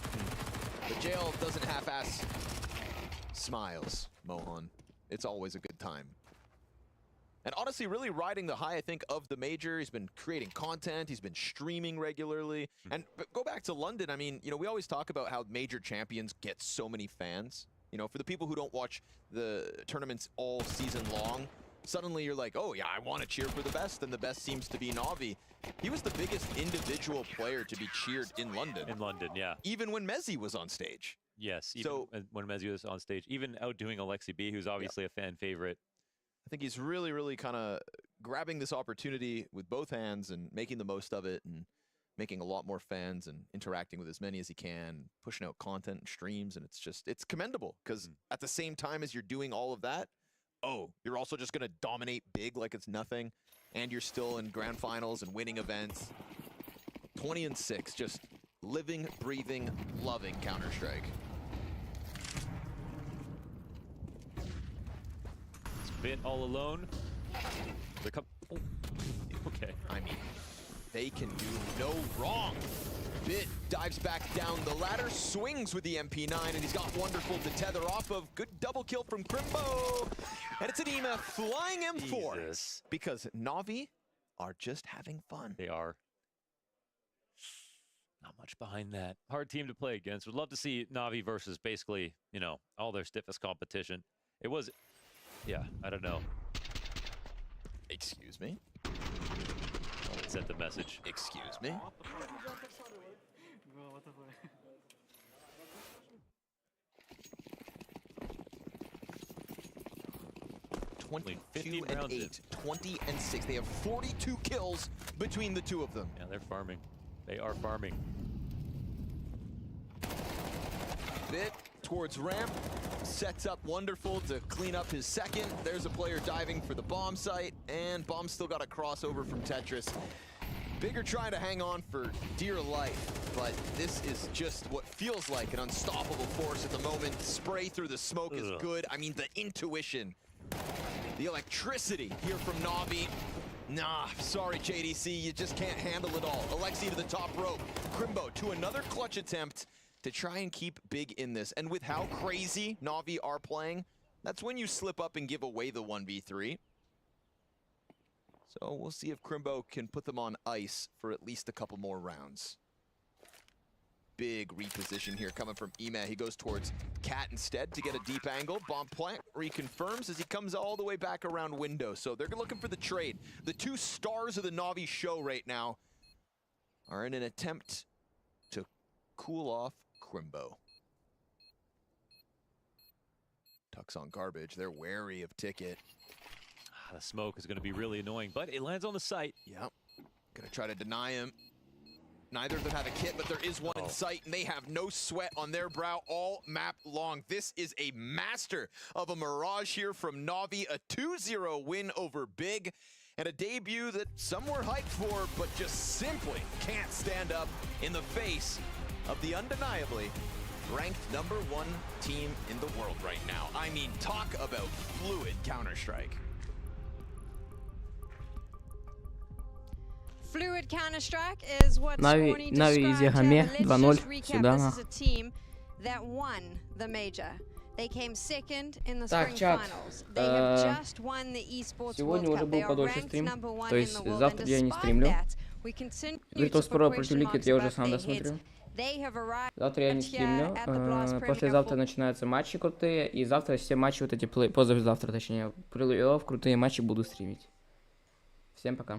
But JL doesn't half-ass smiles, Mohan. It's always a good time. And honestly, really riding the high, I think, of the major. He's been creating content. He's been streaming regularly. And but go back to London. I mean, you know, we always talk about how major champions get so many fans. You know, for the people who don't watch the tournaments all season long, suddenly you're like, oh yeah, I want to cheer for the best, and the best seems to be Na'Vi. He was the biggest individual player to be cheered in London. In London, yeah. Even when Mezzi was on stage. Yes, even when Mezzi was on stage. Even outdoing Alexi B, who's obviously a fan favorite. I think he's really kind of grabbing this opportunity with both hands and making the most of it and making a lot more fans and interacting with as many as he can, pushing out content and streams, and it's commendable because at the same time as you're doing all of that, you're also just going to dominate big like it's nothing, and you're still in grand finals and winning events. 20 and 6, just living, breathing, loving Counter-Strike. It's Bit all alone. They're okay. I mean, they can do no wrong. Bit dives back down the ladder, swings with the MP9, and he's got wonderful to tether off of. Good double kill from Crimbo. And it's an Ema flying M4. Jesus. Because Na'Vi are just having fun. They are. Not much behind that. Hard team to play against. Would love to see Na'Vi versus basically, you know, all their stiffest competition. It was, yeah, I don't know. Excuse me? It sent the message. Excuse me? Only 15 and rounds 8, in. 20 and 6. They have 42 kills between the two of them. Yeah, they're farming. They are farming. Bit towards ramp, sets up Wonderful to clean up his second. There's a player diving for the bomb site, and Bomb still got a crossover from Tetris. Bigger trying to hang on for dear life, but this is just what feels like an unstoppable force at the moment. Spray through the smoke is good. I mean, the intuition, the electricity here from Na'Vi. Nah, sorry JDC, you just can't handle it all. Alexi to the top rope. Crimbo to another clutch attempt to try and keep big in this. And with how crazy Na'Vi are playing, that's when you slip up and give away the 1v3. So we'll see if Crimbo can put them on ice for at least a couple more rounds. Big reposition here coming from Ema. He goes towards Cat instead to get a deep angle. Bomb plant reconfirms as he comes all the way back around window. So they're looking for the trade. The two stars of the Na'Vi show right now are in an attempt to cool off Crimbo. Tucks on garbage. They're wary of Ticket. The smoke is going to be really annoying, but it lands on the site. Yep. Gonna try to deny him. Neither of them have a kit, but there is one in sight, and they have no sweat on their brow all map long. This is a master of a mirage here from Na'Vi, a 2-0 win over Big, and a debut that some were hyped for, but just simply can't stand up in the face of the undeniably ranked #1 team in the world right now. I mean, talk about fluid Counter-Strike. Fluid Counter-Strike is what Swanee Na'Vi из described Ягаме here. Let's 2-0 just recap. сюда. This is a team that won the major. They came second in the Так, spring чат. finals. They have just won the esports Сегодня World уже Cup. They был are подольше ranked стрим, number one то in есть the world. And завтра я не despite стримлю. that, we continue Virtus to Pro put против question Liquid marks я уже above сам their heads. досмотрю. They have arrived Завтра я не here стримлю. at the Blast Premier Послезавтра начинаются матчи крутые, и завтра все матчи вот эти, послезавтра точнее, плей-офф, крутые матчи буду стримить. Всем пока.